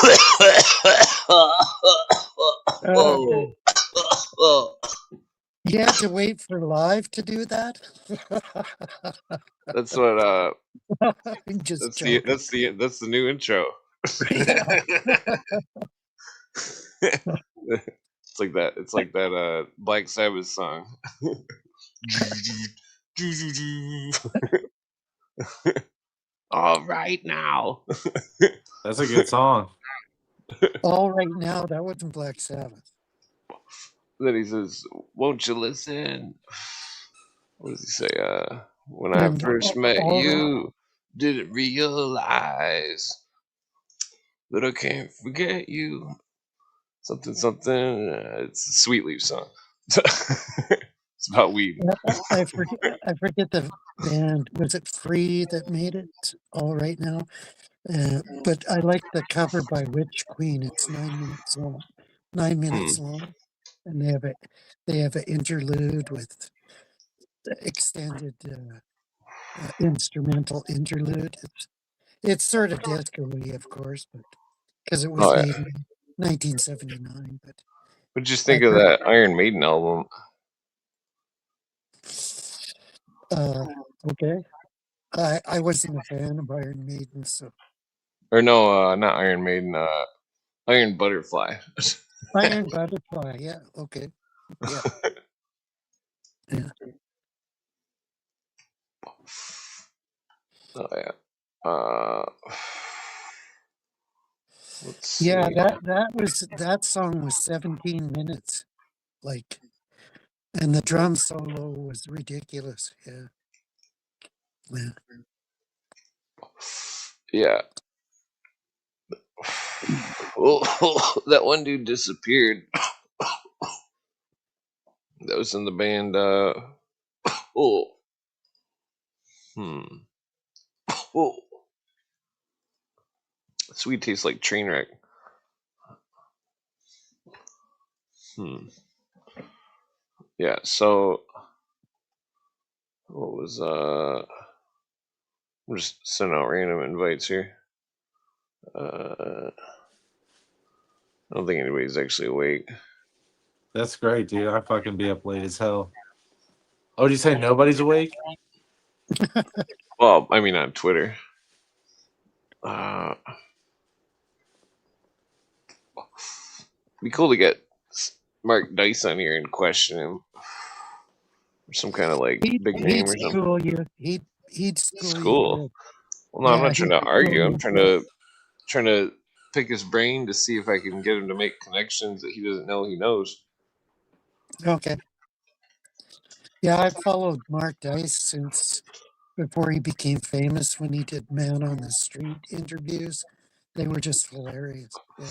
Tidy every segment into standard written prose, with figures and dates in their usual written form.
Okay. Oh. You had to wait for live to do that? That's what I'm just that's joking. the new intro. Yeah. It's like that Black Sabbath song. All right now. That's a good song. All right now, that wasn't Black Sabbath. Then he says, "Won't you listen?" What does he say? When I first met you, didn't realize that I can't forget you. Something. It's a Sweet Leaf song. It's about weed. I forget the band. Was it Free that made it? All right now. But I like the cover by Witch Queen. It's 9 minutes long. 9 minutes long, and they have an interlude with extended instrumental interlude. It's sort of disco-y, of course, but because it was made in 1979. But what'd you think of that Iron Maiden album? Okay, I wasn't a fan of Iron Maiden, so. Or no, not Iron Maiden. Iron Butterfly. Iron Butterfly. Yeah. Okay. Yeah. Yeah. Oh yeah. Let's see. Yeah, that song was 17 minutes, like, and the drum solo was ridiculous. Yeah. Yeah. Yeah. Oh, that one dude disappeared. That was in the band. Oh. Oh. Sweet tastes like train wreck. Yeah. So, what was I'm just sending out random invites here. I don't think anybody's actually awake. That's great, dude. I fucking be up late as hell. Oh, did you say nobody's awake? Well, I mean on Twitter. Be cool to get Mark Dice on here and question him. Or some kind of like big name or something. He'd school School. you. Well, no, I'm not trying to argue. I'm trying to pick his brain to see if I can get him to make connections that he doesn't know he knows. Okay. Yeah, I've followed Mark Dice since before he became famous when he did Man on the Street interviews. They were just hilarious. Yeah.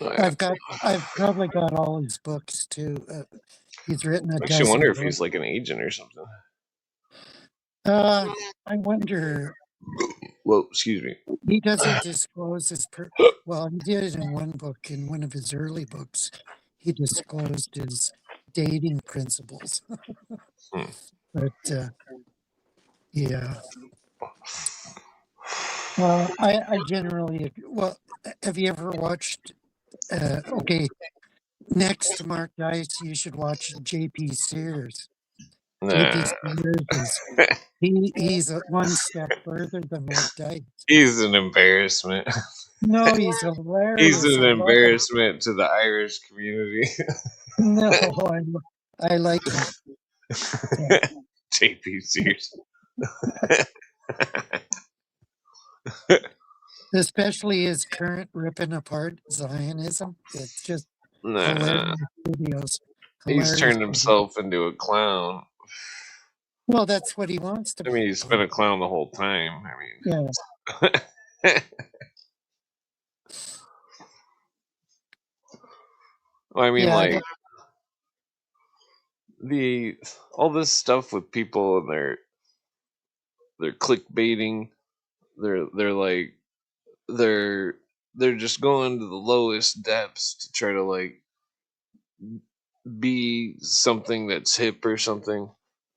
Oh, yeah. I've probably got all his books too. He's written a dozen. I actually wonder if he's like an agent or something. I wonder. Well, excuse me. He doesn't disclose his well, he did it in one book, in one of his early books. He disclosed his dating principles. But yeah. I generally, well, have you ever watched, okay, next to Mark Dice, you should watch J.P. Sears. J.P. Sears he's one step further than Mark Dice. He's an embarrassment. No, he's hilarious. He's an embarrassment to the Irish community. No, I like him. J.P. Sears. Especially his current ripping apart Zionism. It's just hilarious videos. He's turned himself into a clown. Well, that's what he wants to be. I mean, he's been a clown the whole time. I mean, yeah. Well, I mean, like all this stuff with people and they're clickbaiting. They're just going to the lowest depths to try to like be something that's hip or something.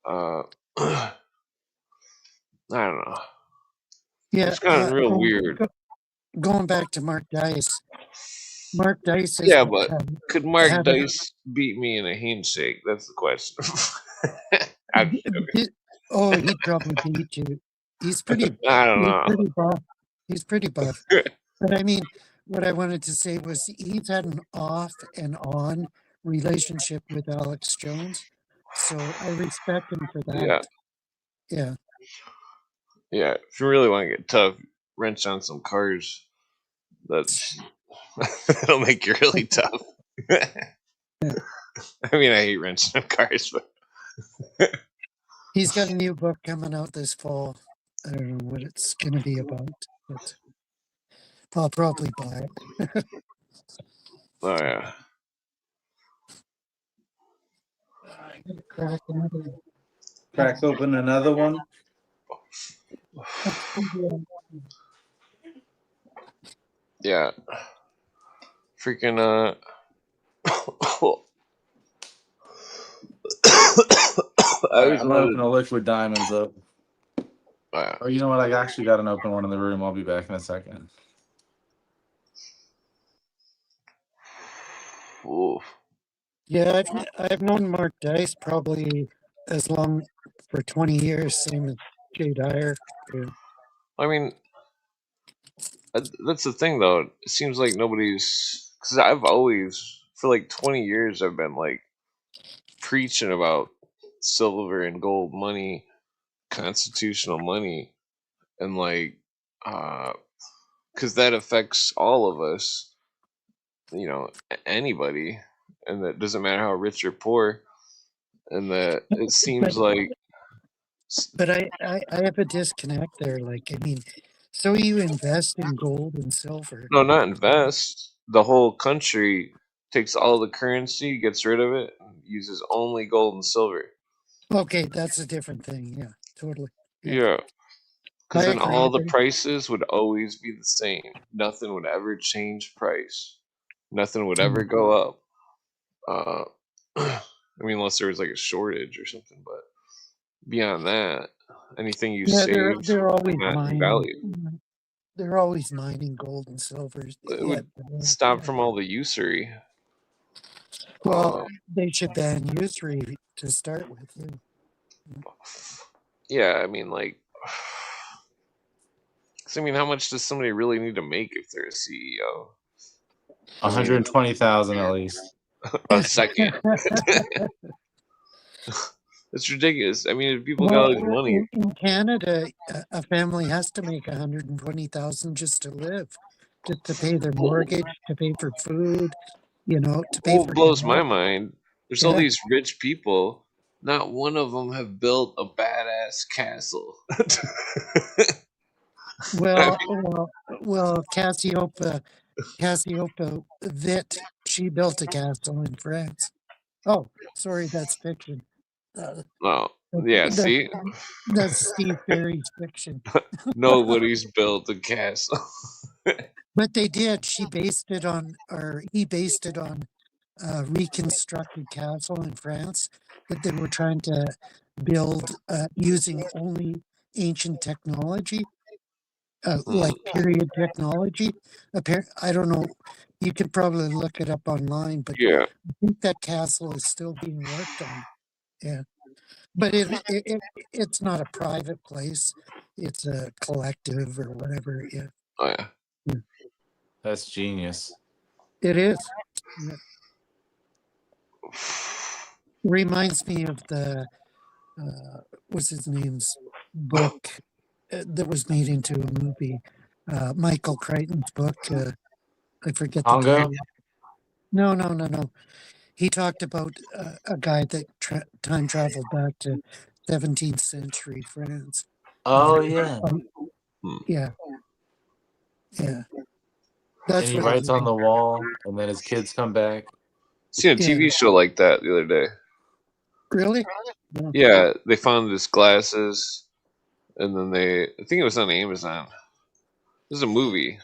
I don't know. Yeah, it's gotten real weird. going back to Mark Dice. Mark Dice is Yeah, but could Mark Dice beat me in a handshake? That's the question. Oh, he'd probably beat you. He's pretty. I don't know. Pretty buff. He's pretty buff. But I mean, what I wanted to say was he's had an off and on relationship with Alex Jones, so I respect him for that. Yeah. Yeah. If you really want to get tough, wrench on some cars. That'll make you really tough. I mean, I hate wrenching on cars, but He's got a new book coming out this fall. I don't know what it's going to be about, but I'll probably buy it. Oh yeah. I'm gonna crack another one. Crack open another one. Yeah. Freaking I'm gonna open a liquid diamonds up. Or you know what? I actually got an open one in the room. I'll be back in a second. Oof. Yeah, I've known Mark Dice probably as long for 20 years, same as Jay Dyer. Yeah. I mean, that's the thing though. It seems like nobody's, because I've always, for like 20 years, I've been like preaching about silver and gold money, constitutional money, and like, because that affects all of us, you know, anybody, and that doesn't matter how rich or poor, and that it seems like. But I have a disconnect there. Like, I mean, so you invest in gold and silver. No, not invest. The whole country takes all the currency, gets rid of it, and uses only gold and silver. Okay, that's a different thing. Yeah, totally. Yeah. Because then agree. all the prices would always be the same. Nothing would ever change price. Nothing would ever go up. I mean, unless there was like a shortage or something. But beyond that, anything you save, they're always not mining. value. They're always mining gold and silver. It would stop from all the usury. Well, they should ban usury to start with. Yeah, I mean, like, I mean, how much does somebody really need to make if they're a CEO? 120,000 at least. A second. It's ridiculous. I mean, if people got all this money. In Canada, a family has to make 120,000 just to live, just to pay their mortgage, to pay for food, you know, to pay for. What blows my mind? There's all these rich people. Not one of them have built a badass castle. Well, Cassiopeia Witt, she built a castle in France. Oh, sorry, that's fiction. Oh, yeah, see? That's Steve Barry's fiction. Nobody's built a castle. But they did. He based it on a reconstructed castle in France that they were trying to build using only ancient technology, like period technology. I don't know. You could probably look it up online, but yeah. I think that castle is still being worked on. Yeah. But it's not a private place. It's a collective or whatever. Yeah. Oh, yeah. That's genius. It is. Yeah. Reminds me of the what's his name's book that was made into a movie. Michael Crichton's book. I forget the title. No. He talked about a guy that time traveled back to 17th century France. Oh yeah. Yeah. And he writes on the wall, and then his kids come back. Seen a TV show like that the other day. Really? Yeah, they found his glasses, and then I think it was on Amazon. This is a movie.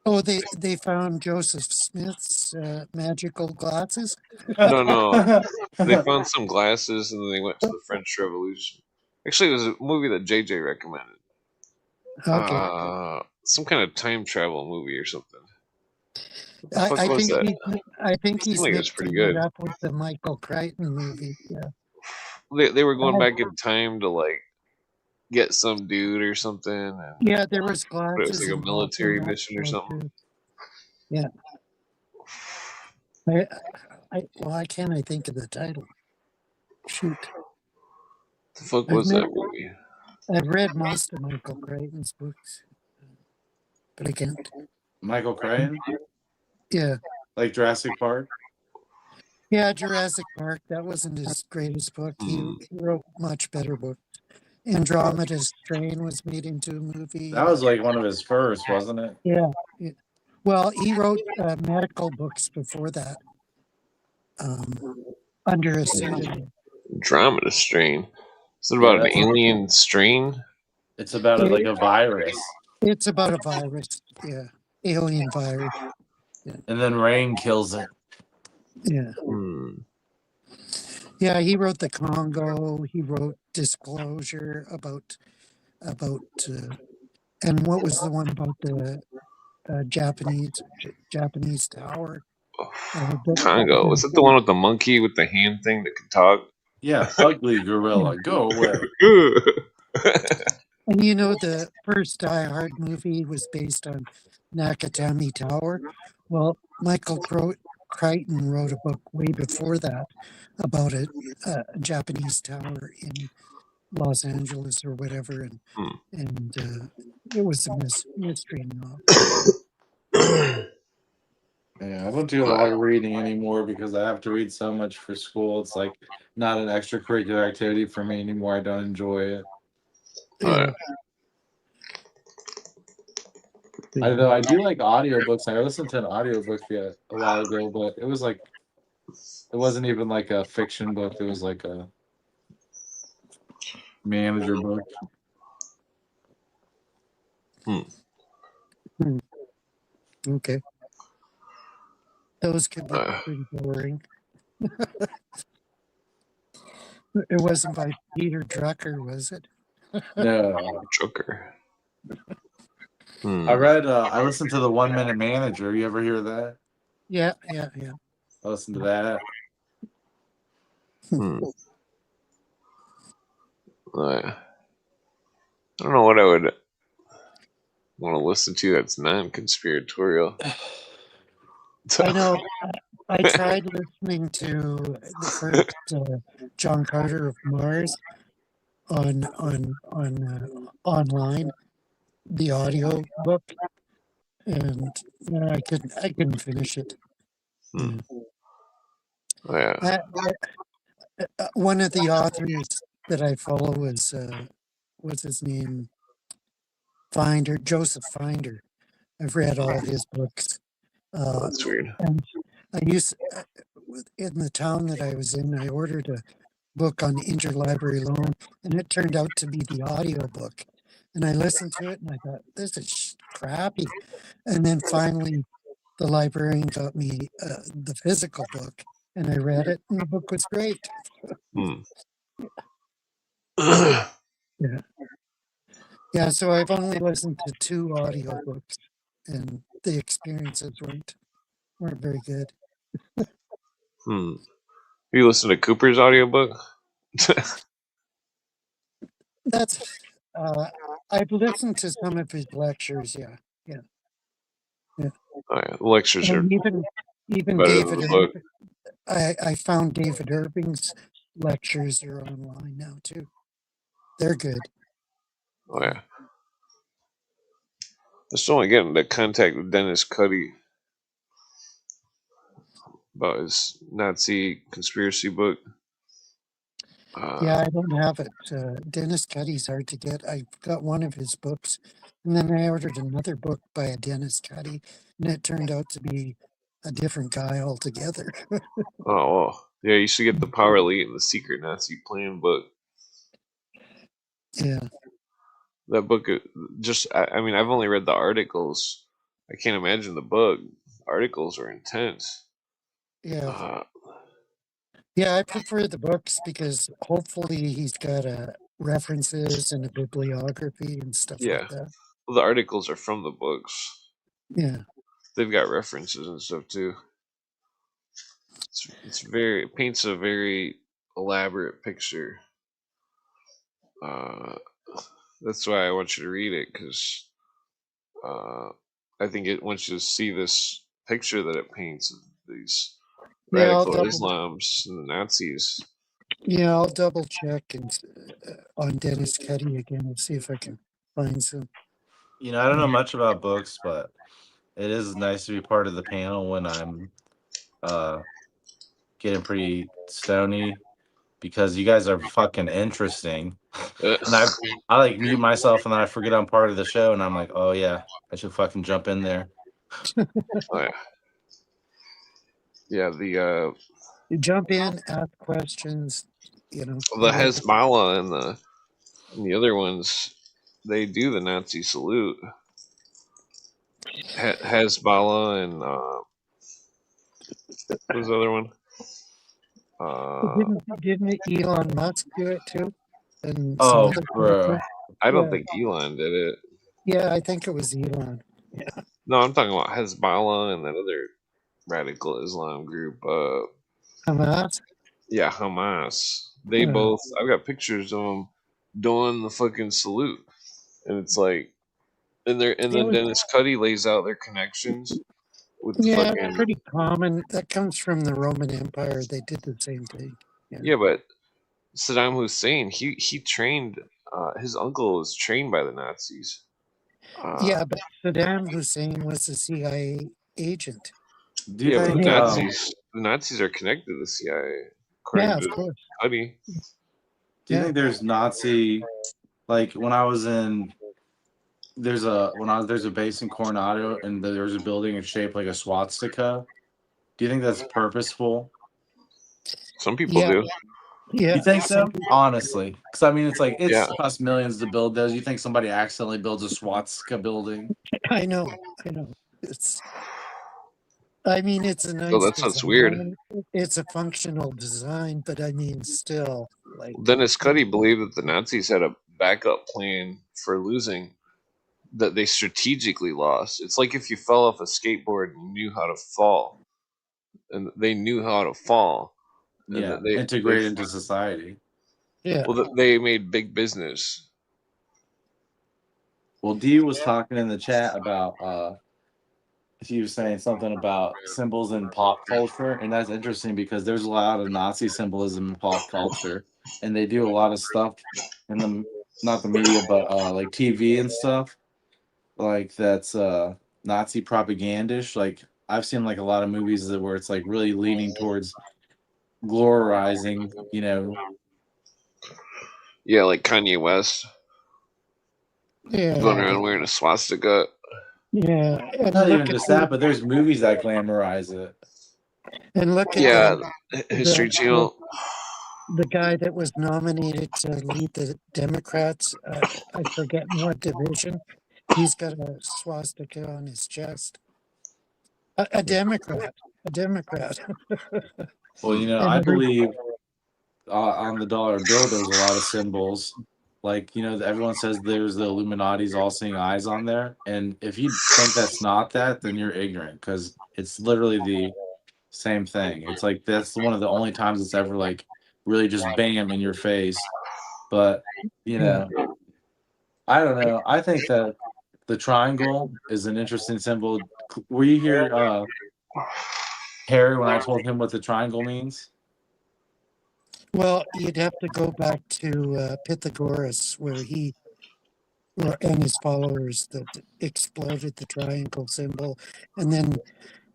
Oh, they found Joseph Smith's magical glasses? No. They found some glasses, and then they went to the French Revolution. Actually, it was a movie that JJ recommended. Okay. some kind of time travel movie or something. What the fuck I was think that? I think It seemed he's like it was pretty mixing it good. up with the Michael Crichton movie. Yeah, They were going back in time to like get some dude or something. And yeah, there was it was glasses like a involved in military that mission or show something. too. Yeah, why can't I think of the title? Shoot, The fuck was that movie? I've read most of Michael Crichton's books, but I can't. Michael Crichton? Yeah. Like Jurassic Park? Yeah, Jurassic Park. That wasn't his greatest book. He wrote much better books. Andromeda's Strain was made into a movie. That was like one of his first, wasn't it? Yeah. Well, he wrote medical books before that under a pseudonym. Andromeda strain. Is it about an alien strain? It's about like a virus. It's about a virus. Yeah. Alien virus. Yeah. And then rain kills it. Yeah. Yeah, he wrote The Congo. He wrote Disclosure about and what was the one about the Japanese tower? Congo. Was it the one with the monkey with the hand thing that could talk? Yeah, ugly gorilla. Go away. And you know, the first Die Hard movie was based on Nakatomi Tower. Well, Michael Crichton wrote a book way before that about a Japanese tower in Los Angeles or whatever, and it was a mystery novel. Yeah, I don't do a lot of reading anymore because I have to read so much for school. It's like not an extracurricular activity for me anymore. I don't enjoy it. Yeah. Although I do like audiobooks. I listened to an audiobook a while ago, but it was like it wasn't even like a fiction book. It was like a manager book. Okay. Those could be pretty boring. It wasn't by Peter Drucker, was it? No. Drucker. I listened to the 1 Minute Manager. You ever hear that? Yeah. I listened to that. I don't know what I would want to listen to that's non-conspiratorial. I know. I tried listening to the first John Carter of Mars on online, the audio book, and I couldn't finish it. One of the authors that I follow is what's his name? Joseph Finder. I've read all his books. That's weird. And I used in the town that I was in, I ordered a book on interlibrary loan, and it turned out to be the audio book. And I listened to it, and I thought, this is crappy. And then finally, the librarian got me the physical book, and I read it, and the book was great. Yeah, so I've only listened to 2 audiobooks, and the experiences weren't very good. You listen to Cooper's audiobook? That's I've listened to some of his lectures, yeah. Lectures are even David Irving. I found David Irving's lectures are online now too. They're good. Oh yeah. I still want to get into contact with Dennis Cuddy about his Nazi conspiracy book. Yeah, I don't have it. Dennis Cuddy's hard to get. I got one of his books, and then I ordered another book by a Dennis Cuddy, and it turned out to be a different guy altogether. Yeah, you should get The Power Elite and the Secret Nazi Plan book. Yeah. That book, I mean, I've only read the articles. I can't imagine the book. Articles are intense. Yeah. Yeah, I prefer the books because hopefully he's got references and a bibliography and stuff like that. the articles are from the books. Yeah. They've got references and stuff too. It paints a very elaborate picture. That's why I want you to read it, because I think it wants you to see this picture that it paints of these Yeah, radical Islams and the Nazis. Yeah, I'll double check on Dennis Cuddy again and see if I can find some. I don't know much about books, but it is nice to be part of the panel when I'm getting pretty stony, because you guys are fucking interesting. And I like mute myself, and then I forget I'm part of the show, and I'm like, oh yeah, I should fucking jump in there. Oh, yeah. You jump in, ask questions, the Hezbollah and the other ones, they do the Nazi salute. Hezbollah and what was the other one? Didn't Elon Musk do it too? And oh, bro. I don't think Elon did it. Yeah, I think it was Elon. Yeah. No, I'm talking about Hezbollah and that other radical Islam group. Hamas? Yeah, Hamas. They both, I've got pictures of them doing the fucking salute. And it's like, and then Dennis Cuddy lays out their connections with it's pretty common. That comes from the Roman Empire. They did the same thing. Yeah, but Saddam Hussein, he trained, his uncle was trained by the Nazis. Yeah, but Saddam Hussein was a CIA agent. Do you think the Nazis are connected to the CIA? Yeah, of course. Cuddy. Do you think there's Nazi, like when I was in, there's a base in Coronado, and there's a building shaped like a swastika. Do you think that's purposeful? Some people do. Yeah. You think so? Honestly, because I mean, it's like costs millions to build those. You think somebody accidentally builds a swastika building? I know. It's a nice that sounds weird. It's a functional design, but I mean, still, like. Dennis Cuddy believed that the Nazis had a backup plan for losing, that they strategically lost. It's like if you fell off a skateboard and you knew how to fall, and they knew how to fall. And they integrate into society. Yeah. Well, they made big business. Well, Dee was talking in the chat about she was saying something about symbols in pop culture, and that's interesting because there's a lot of Nazi symbolism in pop culture, and they do a lot of stuff in the, not the media, but like TV and stuff, like that's Nazi propagandish. Like I've seen like a lot of movies where it's like really leaning towards glorizing, Yeah, like Kanye West. Yeah. Going around wearing a swastika. Yeah. And not even just that, but there's movies that glamorize it. And look at History Channel. The guy that was nominated to lead the Democrats, I forget in what division, he's got a swastika on his chest. A Democrat. Well, I believe on the dollar bill there's a lot of symbols. Like, everyone says there's the Illuminati's all-seeing eyes on there. And if you think that's not that, then you're ignorant, because it's literally the same thing. It's like that's one of the only times it's ever like really just bam in your face. But, I don't know. I think that the triangle is an interesting symbol. Were you here, Harry, when I told him what the triangle means? Well, you'd have to go back to Pythagoras, where he and his followers that exploded the triangle symbol, and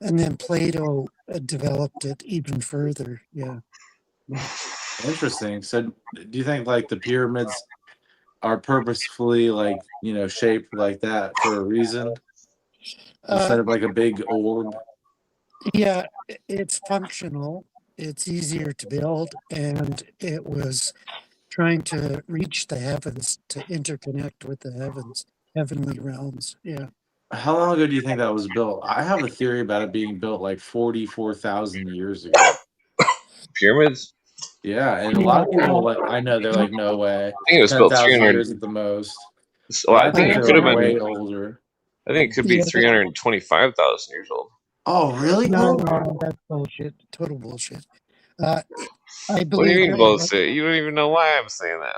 then Plato developed it even further. Yeah. Interesting. So, do you think like the pyramids are purposefully like shaped like that for a reason, instead of like a big orb? Yeah, it's functional. It's easier to build, and it was trying to reach the heavens, to interconnect with the heavenly realms. Yeah. How long ago do you think that was built? I have a theory about it being built like 44,000 years ago. Pyramids? Yeah, and a lot of people I know they're like, no way. I think it was built 10,000 years at the most. So I think think it they're could have way been. older. I think it could be Yeah, 325,000 years old. Oh, really? no, that's bullshit. Total bullshit. Uh, I What do you believe mean bullshit? You don't even know why I'm saying that.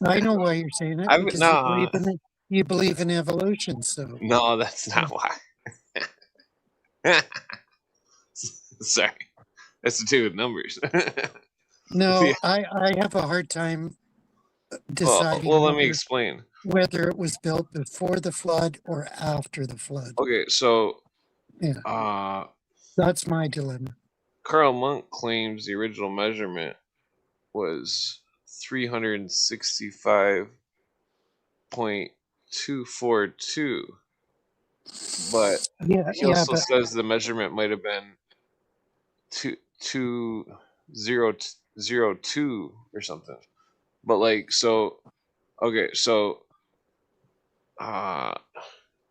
I know why you're saying it I'm because you believe no, in it. You believe in evolution, so no, that's not why. Sorry, that's to do with numbers. no. Yeah. I have a hard time Well, deciding let me explain. whether it was built before the flood or after the flood. Okay, so Yeah, uh, that's my dilemma. Carl Monk claims the original measurement was 365.242, but Yeah, he yeah, also but says the measurement might have been two zero two or something. But like so, okay, so how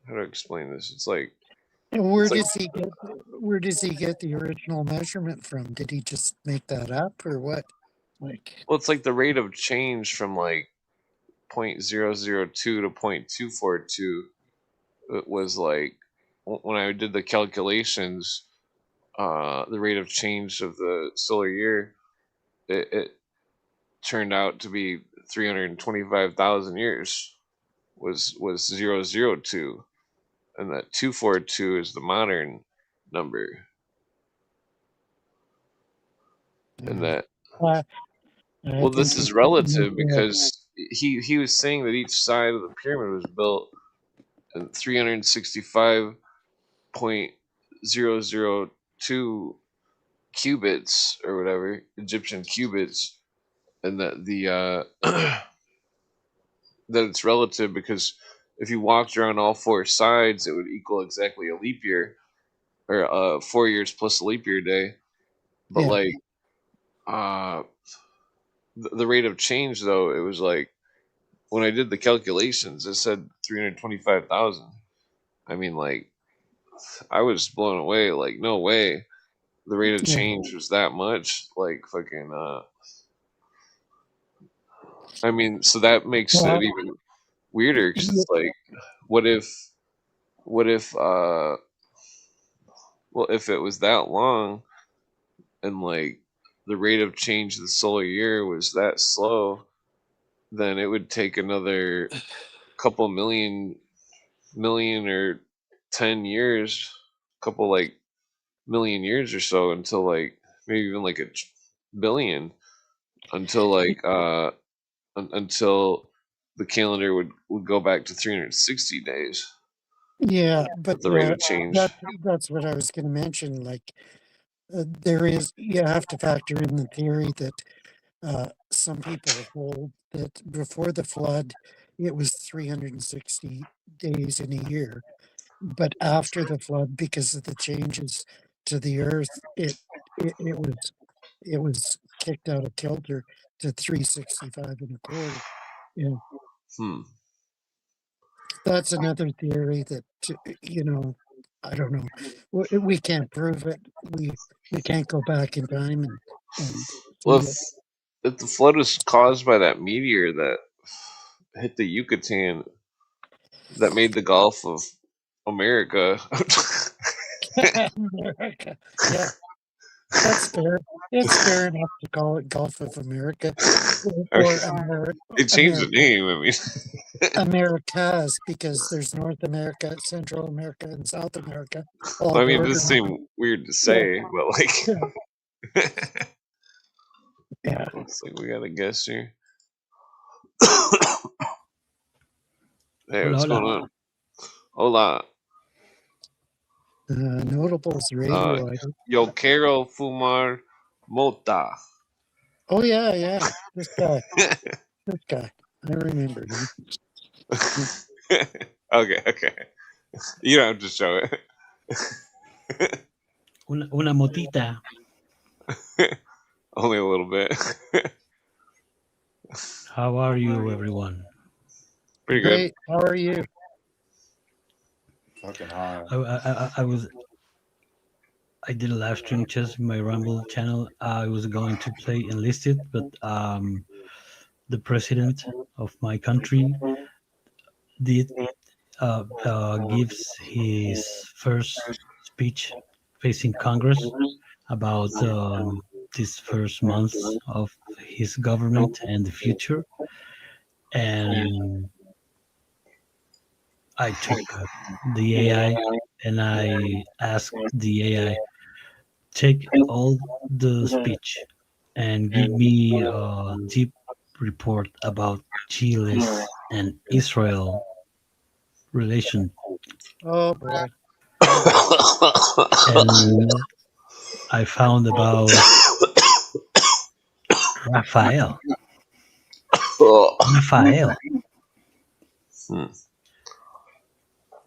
do I explain this? where It's like does he get where does he get the original measurement from? Did he just make that up or what? Like, well, it's like the rate of change from like 0.002 to 0.242. It was like when I did the calculations, the rate of change of the solar year, it turned out to be 325,000 years was 002, and that 242 is the modern number, and that uh, I well, think this is relative because he was saying that each side of the pyramid was built in 365.002 cubits or whatever, Egyptian cubits, and that the that it's relative because if you walked around all four sides, it would equal exactly a leap year, or 4 years plus a leap year day. But yeah, like uh, the rate of change, though, it was like when I did the calculations, it said 325,000. I mean, like I was blown away. Like, no way, the rate of yeah, change was that much. Like, fucking. I mean, so that makes it well, even weirder because yeah, it's like, what if, what if, well, if it was that long and like the rate of change of the solar year was that slow, then it would take another couple million or 10 years, couple like million years or so until like maybe even like a billion until like until the calendar would go back to 360 days yeah, but at the rate of change. that's what I was going to mention. Like, there is you have to factor in the theory that some people hold that before the flood, it was 360 days in a year, but after the flood, because of the changes to the earth, it was kicked out of kilter to 365 and a quarter. Yeah, Hmm. that's another theory that you know, I don't know. We can't prove it. We can't go back in time and Well, see it. if the flood was caused by that meteor that hit the Yucatan that made the Gulf of America, America. Yeah, that's fair. It's fair enough to call it Gulf of America I or mean, it changed the America. name. I mean, Americas because there's North America, Central America, and South America all I mean, border. this seems weird to Yeah, say, but yeah, like, yeah. looks like we got a guest here. Hey, Hola, what's hola. going on? Hola. Notables Uh, radio. yo quiero fumar mota. Oh yeah, yeah. This guy. I remember him. Okay, okay. You don't have to show it. Una motita. Only a little bit. How are you, everyone? Pretty good. Great. How are you? Fucking hot. I did a live stream just in my Rumble channel. I was going to play Enlisted, but the president of my country did gives his first speech facing Congress about this first months of his government and the future. And I took the AI and I asked the AI, take all the speech and give me a deep report about Chile's and Israel relation. Oh boy. And I found about Rafael. Rafael.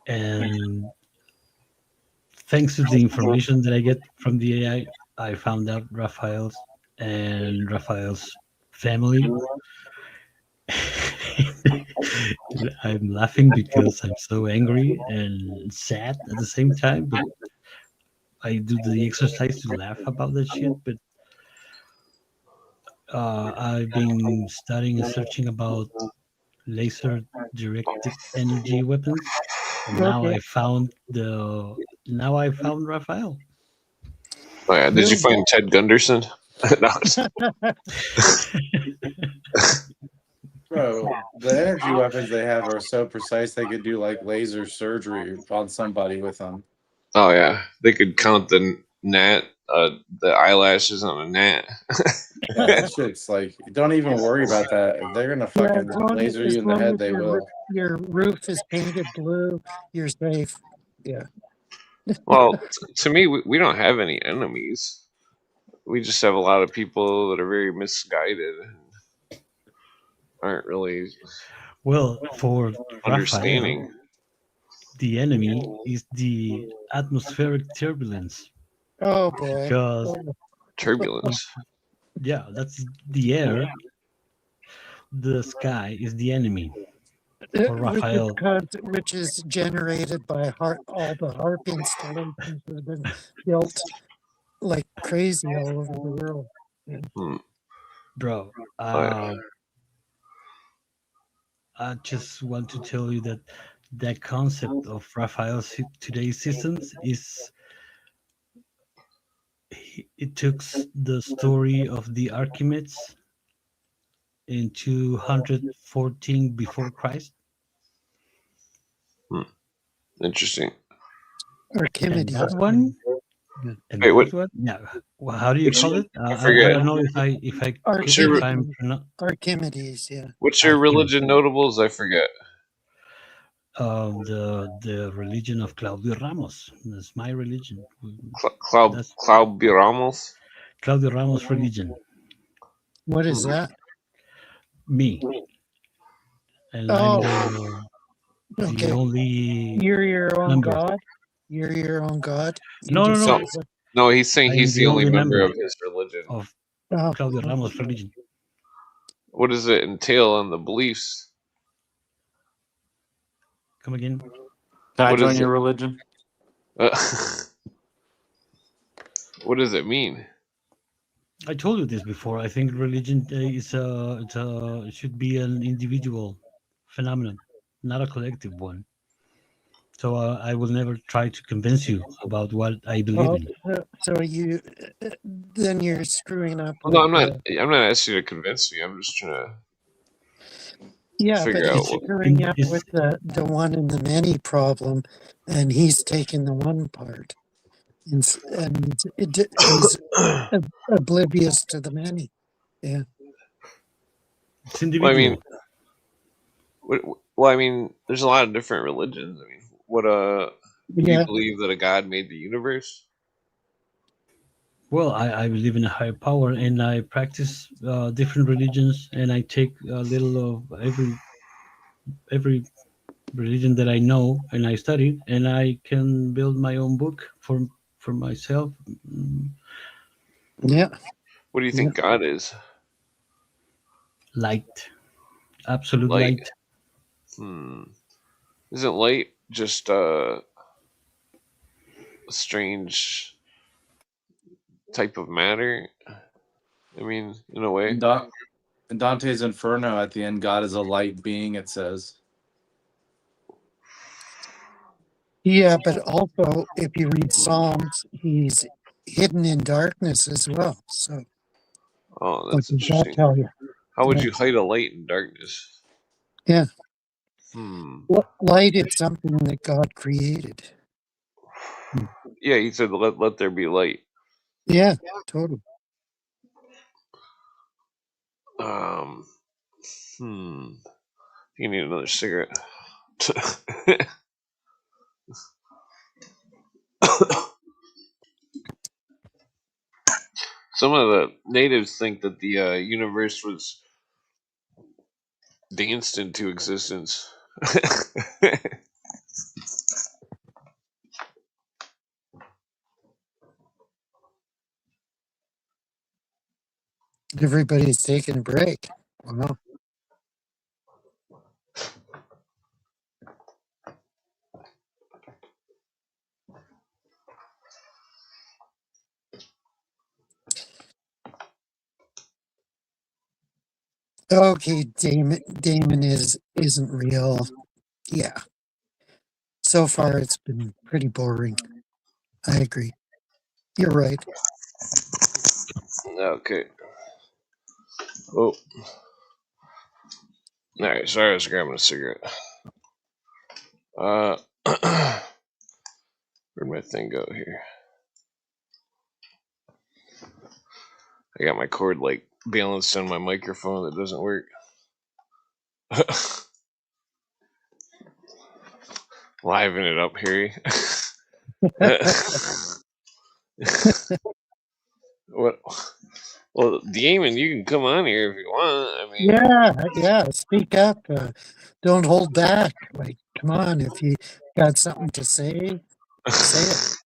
And thanks to the information that I get from the AI, I found out Rafael's and Rafael's family. I'm laughing because I'm so angry and sad at the same time, but I do the exercise to laugh about that shit. But I've been studying and searching about laser directed energy weapons, and Okay. now I found Raphael. Oh yeah, did you Really? find Ted Gunderson? No, Bro, the energy weapons they have are so precise they could do like laser surgery on somebody with them. oh yeah, they could count the eyelashes on a gnat. Yeah, that shit's like, don't even worry about that. If they're gonna Yeah, fucking laser you in the head, they will. your roof is painted blue, you're safe. Yeah. Well, to me, we don't have any enemies. We just have a lot of people that are very misguided and aren't really Well, for Raphael, understanding. the enemy is the atmospheric turbulence Oh boy. because Turbulence. yeah, that's the air. The sky is the enemy for Raphael. Which is generated by all the HARP installations that have been built like crazy all over the world. Yeah. Bro, Oh, yeah. I just want to tell you that the concept of Raphael's today's systems is it took the story of the Archimedes in 214 before Christ, Interesting. and Archimedes. that one, and Wait, what? that one, yeah. Well, how do you What's call your, it? I I forget. don't know What's your if I'm Archimedes, yeah. what's your religion notables? I forget. the religion of Claudio Ramos. That's my religion. That's Cloud Ramos. Claudio Ramos' religion. What is that? Me, and I'm Oh, the okay. only You're your own member. God. You're your own God. You No, no, no. decide what. No, he's saying I am he's the the only only member member of his religion. of Oh, Claudio Ramos' religion. What does it entail on the beliefs? Come again? Can I What join is your it? religion? What does it mean? I told you this before. I think religion it should be an individual phenomenon, not a collective one. So I will never try to convince you about what I believe well, in. so you then you're screwing up Well, no, with. I'm not asking you to convince me. I'm just trying to Yeah, but figure out he's what. screwing up It's with the one and the many problem, and he's taking the one part, and he's oblivious to the many. Yeah. it's Well, I mean, individual. there's a lot of different religions. I mean, what do you Yeah. believe that a god made the universe? Well, I believe in a higher power, and I practice different religions, and I take a little of every religion that I know, and I study, and I can build my own book for myself. Yeah. What do you think God is? Light, absolute Light. light. Isn't light just a strange type of matter? I mean, in a way. In Dante's Inferno, at the end, God is a light being, it says. Yeah, but also if you read Psalms, he's hidden in darkness as well. So Oh, what that's does that interesting. tell you? How would Yeah. you hide a light in darkness? Yeah. Hmm. Light is something that God created. Yeah, he said, "Let there be light." Yeah, totally. Um. Hmm. You need another cigarette. Some of the natives think that the universe was danced into existence. Everybody's taking a break. Wow. Okay, Damon isn't real. Yeah. So far it's been pretty boring. I agree. You're right. Okay. Oh, all right. Sorry, I was grabbing a cigarette. Uh, where'd my thing go here? I got my cord like balanced on my microphone that doesn't work. Liven it up, Harry. What? Well, Damon, you can come on here if you want. I mean, Yeah. Speak up. Don't hold back. Like, come on. If you got something to say, say it.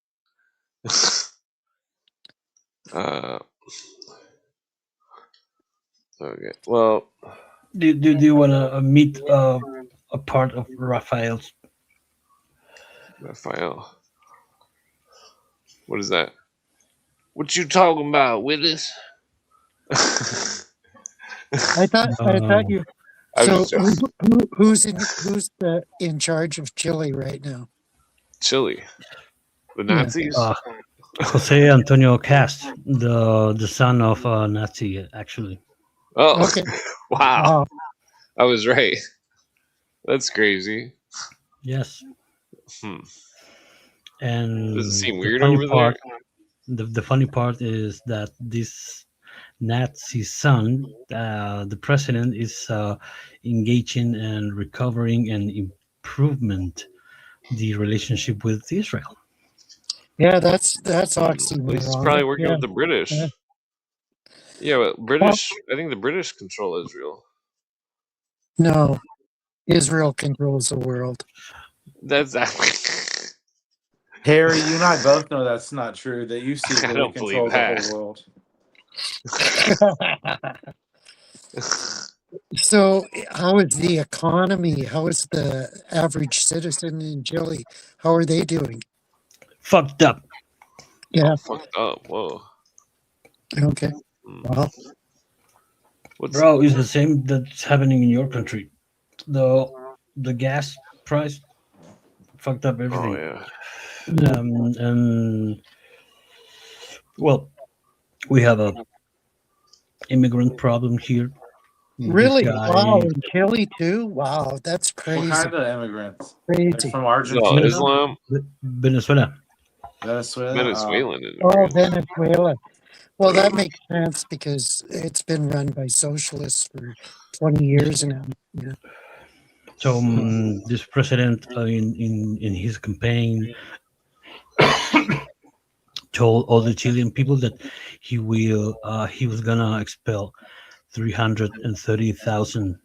uh, okay. Well, Do you want to meet a part of Raphael's? Raphael, what is that? What you talking about, Willis? I thought you. I was So just joking. who's in charge of Chile right now? Chile. The Yeah. Nazis? Jose Antonio Cast, the son of a Nazi, actually. Oh, Okay. wow. I was right. That's crazy. Yes. Hmm. And Does it seem the weird funny over part, there? the funny part is that this Nazi son, the president, is engaging and recovering and improvement the relationship with Israel. Yeah, that's Well, he's oxymoron. probably working Yeah. with the British. Yeah. Yeah, but Well, I think the British control Israel. no, Israel controls the world. That's Harry, you and I both know that's not true. That you I secretly don't control believe the whole that. world. So, how is the economy? How is the average citizen in Chile? How are they doing? Fucked up. Yeah. Oh, fucked up. Whoa. Okay. Hmm. Well, What's Bro, it's the same that's happening in your country. The the gas price fucked up oh everything. yeah. And well, we have a immigrant problem here. This really? Wow. guy, In Chile too? Wow. That's What crazy. kind of immigrants? Like Crazy. from No, Argentina, Islam, Venezuela. Venezuela. Venezuelan Oh, immigrants. Venezuela. Well, that makes sense because it's been run by socialists for 20 years now. Yeah. So this president in his campaign told all the Chilean people that he was gonna expel 330,000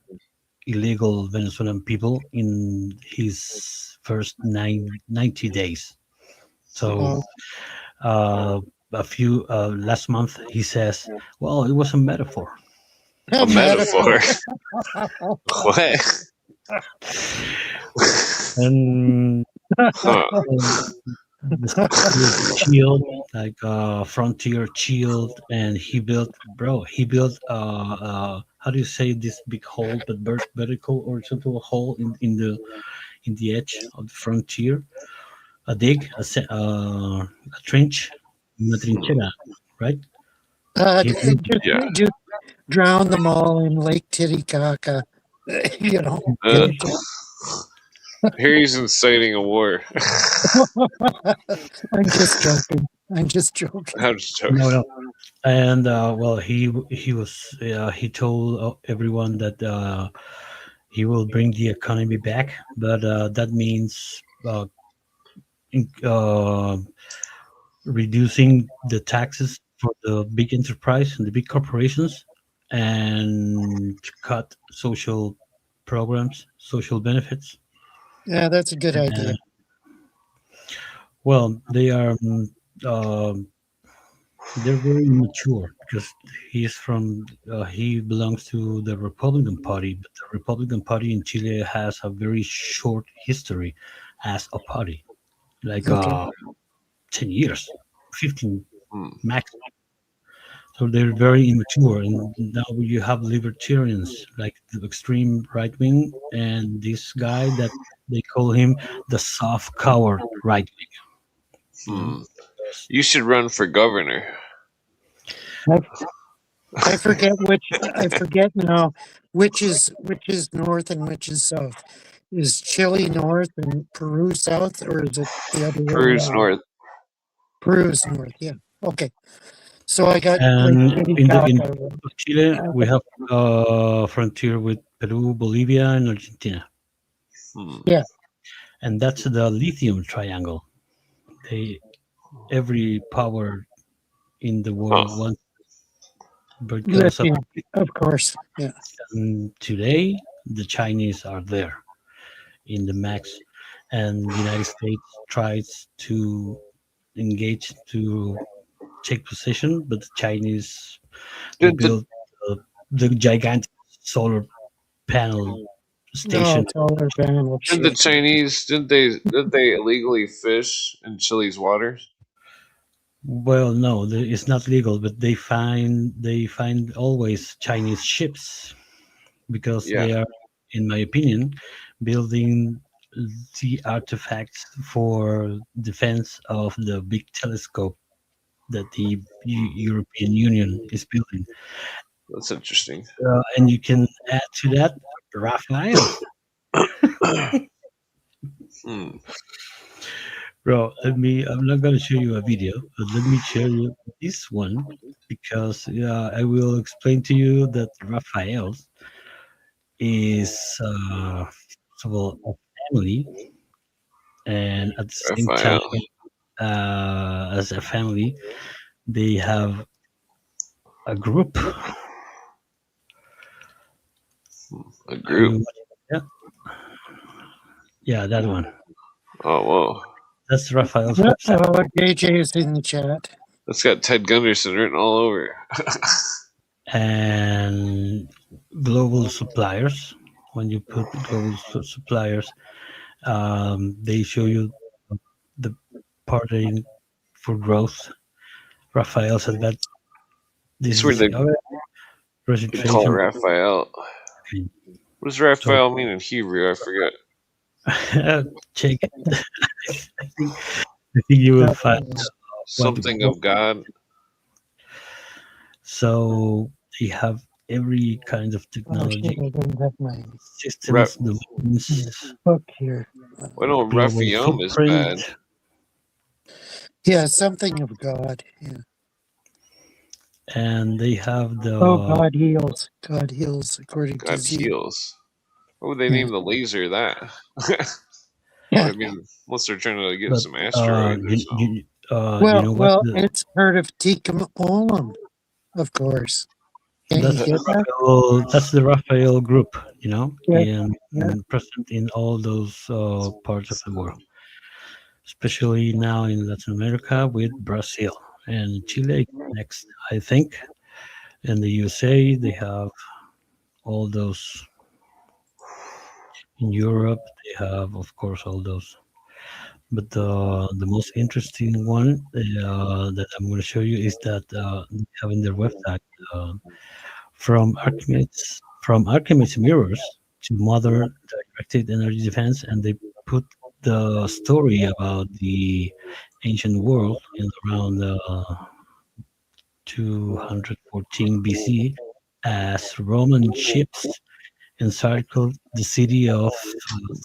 illegal Venezuelan people in his first 90 days. So Wow. uh, a few last month he says, well, it was a metaphor. A Metaphor. metaphor. What? And Huh. the city is chilled, like frontier chilled, and he built how do you say this big hole, but vertical horizontal hole in the edge of the frontier, a dig, a trench, una Hmm. trinchera, right? He Just, Yeah. just drown them all in Lake Titicaca. Uh, Finish it. Harry's inciting a war. I'm just joking. I'm just joking. I'm just joking. no, no, and well, he told everyone that he will bring the economy back, but that means reducing the taxes for the big enterprise and the big corporations, and to cut social programs, social benefits. Yeah, that's a good And, idea. well, um, they're very immature because he belongs to the Republican Party, but the Republican Party in Chile has a very short history as a party, like Okay. 10 years, 15 Hmm. max. So they're very immature, and now you have libertarians like the extreme right wing, and this guy that they call him the soft coward right wing. You know, Hmm. because You should run for governor. I, I forget which. I forget now which is north and which is south. Is Chile north and Peru south, or is it the other way Peru's around? north. Peru's north. Yeah. Okay. So I got Lake and in Titicaca. Chile Uh, we have frontier with Peru, Bolivia, and Argentina, Hmm. yeah. and that's the lithium triangle. They Every power in the Huh. world wants because of Lithium, of course. Yeah. today the Chinese are there in the max, and the United States tries to engage to take position, but the Chinese they Did the built the gigantic solar panel No, station. it's all their panel did the shit. Chinese did they illegally fish in Chile's waters? Well, no, it's not legal, but they find always Chinese ships because Yeah, they are, in my opinion, building the artifacts for defense of the big telescope that the European Union is building. that's interesting. And you can add to that Raphael. Hmm. Bro, I'm not going to show you a video, but let me show you this one because I will explain to you that Raphael is, first of all, a family, and at the same time, Raphael, as a family, they have a group. a Are group. you? Yeah, yeah, that one. Oh whoa, That's Raphael's website. JJ is in the chat. that's got Ted Gunderson written all over it. And global suppliers. When you put global suppliers, they show you the parting for growth. Raphael said that I this swear is they call it presentation. Raphael. Okay, What does so Raphael mean in Hebrew? I forget. check it. I think you will find what the Something of God. so they have every kind of Oh shit! technology, I don't have my Rap. systems, domains, book here. I know global Raphael is bad. footprint, Yeah, something of God. Yeah. and they have Oh, the God heals. God heals according to God Z. heals. What would they Yeah. name the laser that? Yeah. I mean, unless they're trying to get but some asteroids or something. you know what It's part of Tikam Olam, of course. Can't you that's get that? the Raphael group, Yeah. in Yeah. present in all those parts of the world, especially now in Latin America with Brazil and Chile next, I think. In the USA, they have all those. In Europe, they have, of course, all those. But the most interesting one that I'm going to show you is that they have in their website uh, from Archimedes mirrors to modern directed energy defense, and they put the story about the ancient world in around 214 BC as Roman ships encircled the city of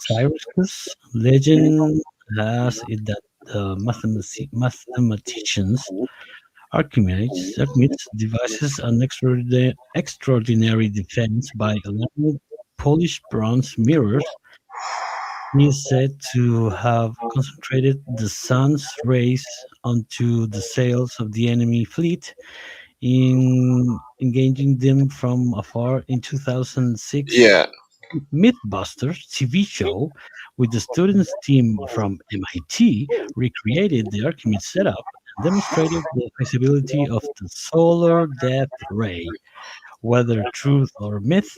Syracuse. Legend has it that the mathematicians Archimedes devises an extraordinary defense by allowing polished bronze mirrors. He is said to have concentrated the sun's rays onto the sails of the enemy fleet, in engaging them from afar. In 2006, Yeah. Mythbusters TV show with the students team from MIT recreated the Archimedes setup and demonstrated the feasibility of the solar death ray. Whether truth or myth,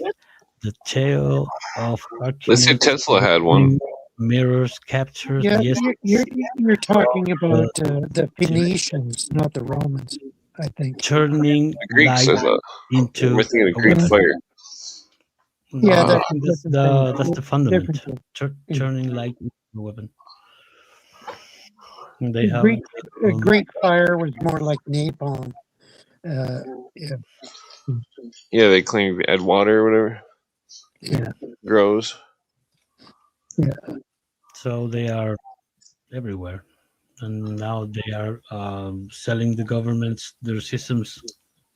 the tale of They say Archimedes Tesla had one. mirrors captures Yeah, the you're talking uh, about the Phoenicians, not the Romans, I think. turning The Greeks light says that. We're into thinking of a Greek weapon. fire. Yeah, I that's think that's the thing. that's the fundament. Different thing. Turning light into a weapon. And they Yeah. have Greek Greek fire was more like napalm. Uh, yeah, Yeah, they claim add water or whatever. yeah, Grows. yeah. so they are everywhere, and now they are selling the governments their systems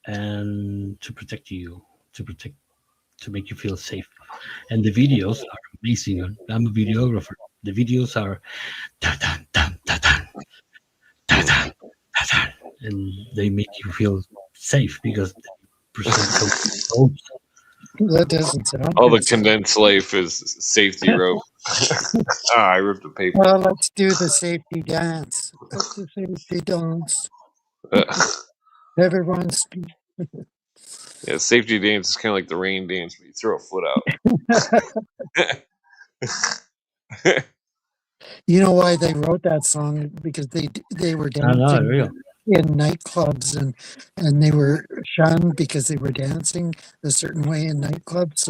and to protect you, to protect, to make you feel safe. And the videos are amazing. I'm a videographer. The videos are dun, dun, dun, dun, dun, dun, dun, dun, dun, and they make you feel safe because they present so many That doesn't sound All the good. condensed life is safety rope. I ripped the paper. Well, let's do the safety dance. The safety dance. Everyone's. Yeah, safety dance is kind of like the rain dance, but you throw a foot out. You know why they wrote that song? Because they were I know, dancing real. in nightclubs and they were shunned because they were dancing a certain way in nightclubs.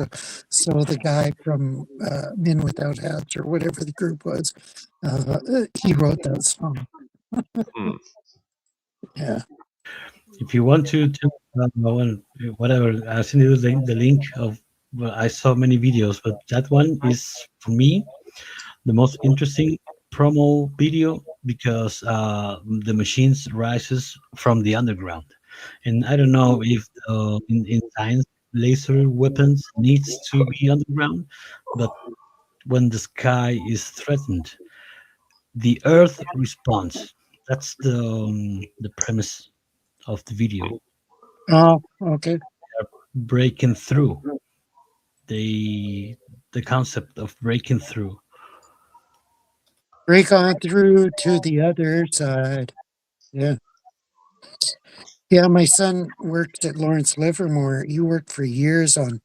So the guy from Men Without Hats or whatever the group was, he wrote that song. Hmm. Yeah. If you want to whatever, I'll send you the link of. Well, I saw many videos, but that one is for me the most interesting promo video because the machines rises from the underground, and I don't know if in science laser weapons needs to be underground, but when the sky is threatened, the Earth responds. That's the premise of the video. Oh, okay. Breaking through the concept of breaking through. Break on through to the other side. Yeah. Yeah, my son worked at Lawrence Livermore. He worked for years on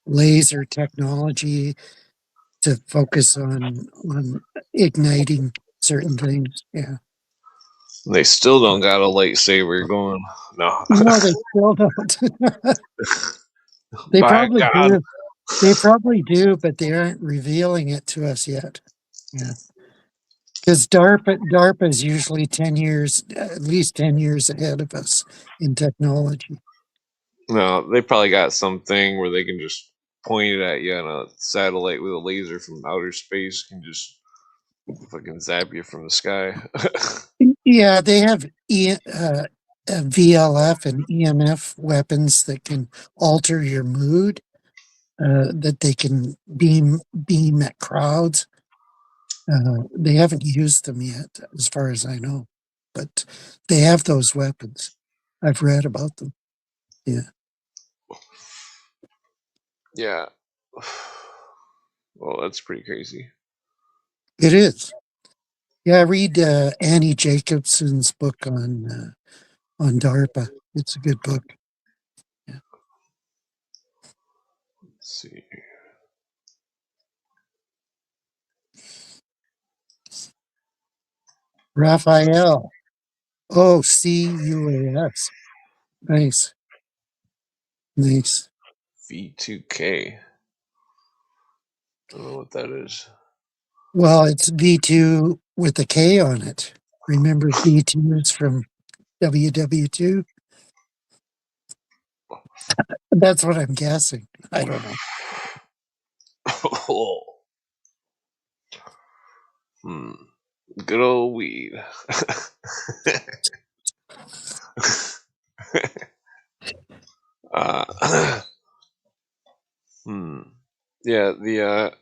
laser technology to focus on igniting certain things. Yeah. They still don't got a lightsaber going. No. No, they still don't. They My probably God. do. They probably do, but they aren't revealing it to us yet. Yeah. Because DARPA is usually 10 years, at least 10 years ahead of us in technology. No, they probably got something where they can just point it at you on a satellite with a laser from outer space can just fucking zap you from the sky. Yeah, they have VLF and EMF weapons that can alter your mood, that they can beam at crowds. They haven't used them yet, as far as I know, but they have those weapons. I've read about them. Yeah, Yeah. Well, that's pretty crazy. it is. Yeah, I read Annie Jacobson's book on DARPA. It's a good book. Yeah. Let's see. Raphael. Oh, CUAS. Nice, nice. V2K. I don't know what that is. Well, it's V2 with a K on it. Remember V2s from WW2? That's what I'm guessing. I don't know. Good old weed. Yeah, the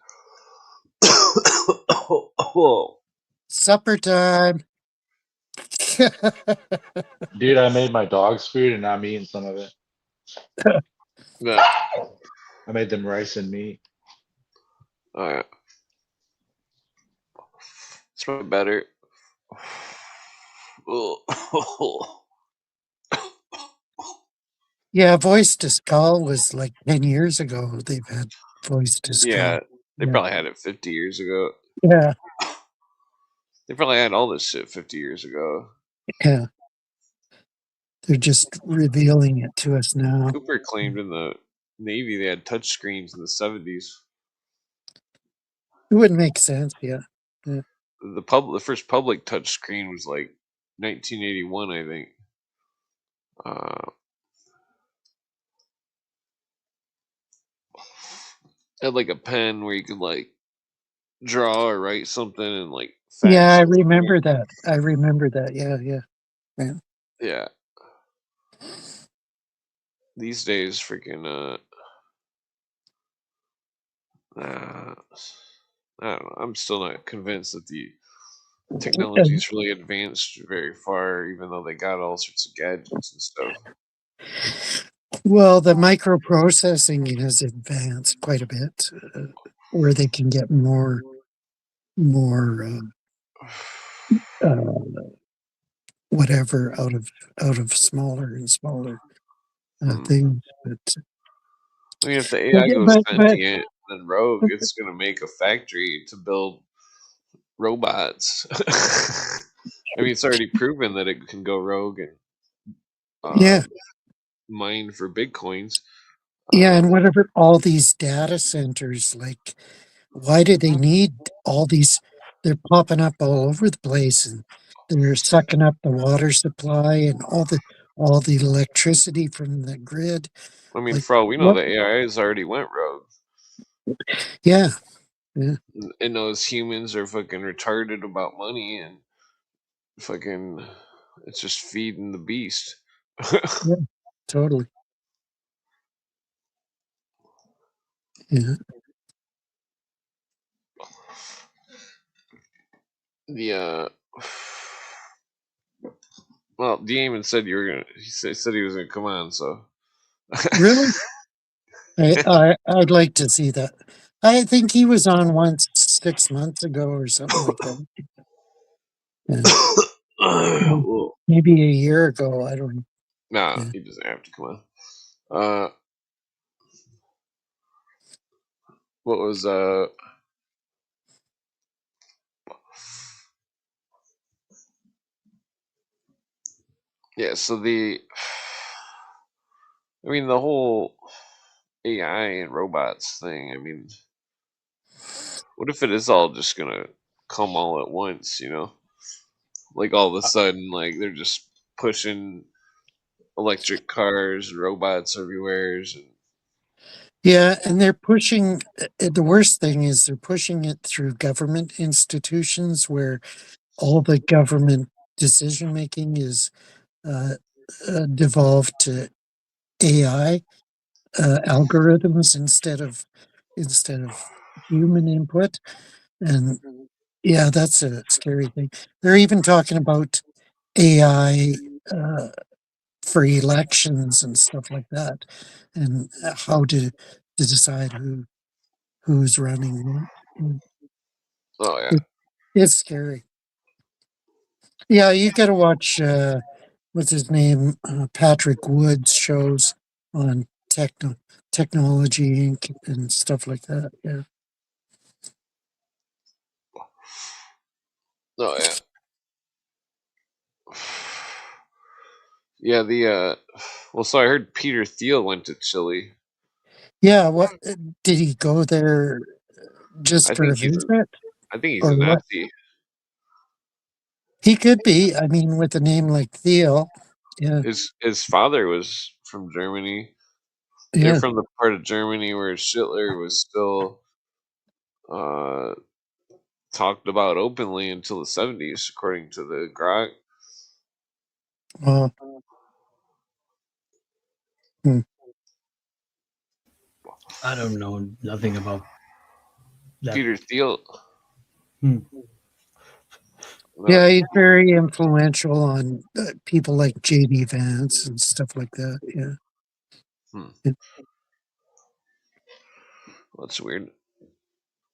Supper time. Dude, I made my dogs food and I'm eating some of it. the I made them rice and meat. it's probably better. Yeah, voice to skull was like 10 years ago. They've had voice to skull. Yeah, they Yeah. probably had it 50 years ago. Yeah. They probably had all this shit 50 years ago. Yeah. They're just revealing it to us now. Cooper claimed in the Navy they had touch screens in the 70s. It wouldn't make sense, yeah. The first public touch screen was like 1981, I think. Had like a pen where you could like draw or write something and like fax. Yeah, I remember that. Yeah. Yeah. These days, freaking I don't know. I'm still not convinced that the technology is really advanced very far, even though they got all sorts of gadgets and stuff. Well, the microprocessing has advanced quite a bit, where they can get more whatever out of smaller and smaller things. But I mean, if the AI goes sentient and rogue, it's going to make a factory to build robots. I mean, it's already proven that it can go rogue and mine for bitcoins. Yeah, and whatever all these data centers, like, why do they need all these? They're popping up all over the place, and they're sucking up the water supply and all the electricity from the grid. I mean, Like, for all we know, the AI has already went rogue. Yeah. And those humans are fucking retarded about money and fucking it's just feeding the beast. Yeah, totally. Yeah. The well, Damon said you were gonna. He said he was gonna come on. So Really, I'd like to see that. I think he was on once 6 months ago or something like that. Yeah. Maybe a year ago. I don't know. Nah, he doesn't have to come on. What was yeah, so I mean the whole AI and robots thing, I mean what if it is all just gonna come all at once, you know? Like all of a sudden, like they're just pushing electric cars, robots everywhere, and Yeah, and they're pushing. The worst thing is they're pushing it through government institutions where all the government decision making is devolved to AI algorithms instead of human input. And yeah, that's a scary thing. They're even talking about AI for elections and stuff like that, and how to decide who's running what. oh yeah. It's scary. Yeah, you got to watch what's his name, Patrick Wood's shows on Technology Inc. and stuff like that. Yeah. Oh yeah. Yeah, well, so I heard Peter Thiel went to Chile. Yeah, what did he go there just I for a think visit? I think he's or a what? Nazi. He could be. I mean, with a name like Theo. Yeah. His father was from Germany. They're Yeah. from the part of Germany where Hitler was still uh, talked about openly until the 70s, according to the Grok. Well, I don't know nothing about that. Peter Thiel. Hmm. yeah, he's very influential on people like J.D. Vance and stuff like that. Yeah. Hmm. That's weird.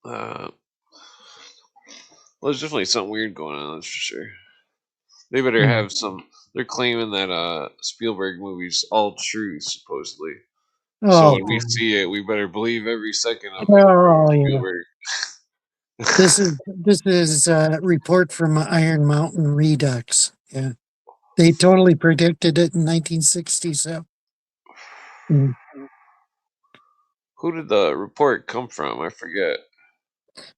Well, there's definitely something weird going on, that's for sure. They better have some. They're claiming that Spielberg movie's all true, supposedly. So Oh, when we see it, we better believe every second of it. oh yeah. Spielberg. This is a report from Iron Mountain Redux. Yeah. They totally predicted it in 1967. Mm. Who did the report come from? I forget.